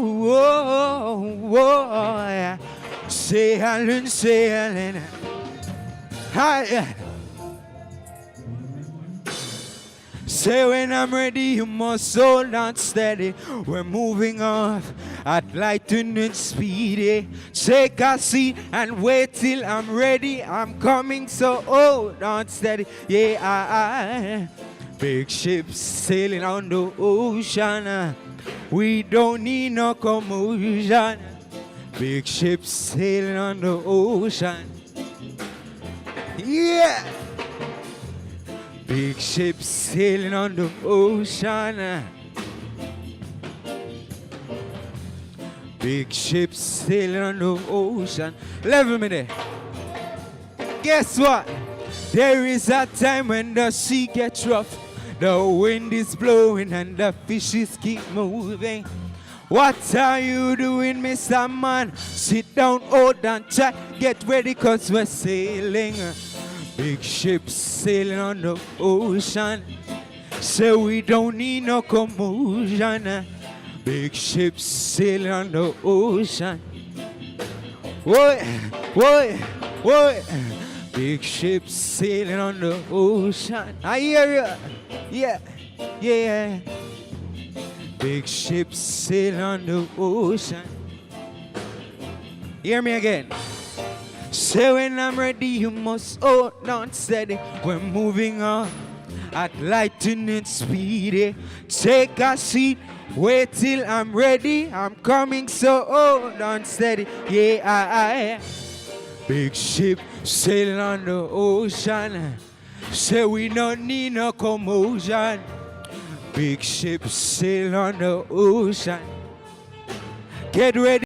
whoa, whoa. Sailing, sailing. Hi. Say when I'm ready, you must hold on steady. We're moving off at lightning speed. Take a seat and wait till I'm ready. I'm coming, so hold on steady. Yeah, big ships sailing on the ocean. We don't need no commotion. Big ships sailing on the ocean. Yeah. Big ships sailing on the ocean. Big ships sailing on the ocean. Level me there. Guess what? There is a time when the sea gets rough. The wind is blowing and the fishes keep moving. What are you doing, Mr. Man? Sit down, hold on tight. Get ready, cause we're sailing. Big ships sailing on the ocean. So we don't need no commotion. Big ships sailing on the ocean. What? What? What? Big ships sailing on the ocean. I hear you. Yeah. Yeah. Big ships sailing on the ocean. Hear me again. Say when I'm ready, you must hold on steady. We're moving on at lightning speed. Take a seat, wait till I'm ready. I'm coming, so hold on steady. Yeah, big ship sailing on the ocean. Say we don't need no commotion. Big ship sailing on the ocean. Get ready.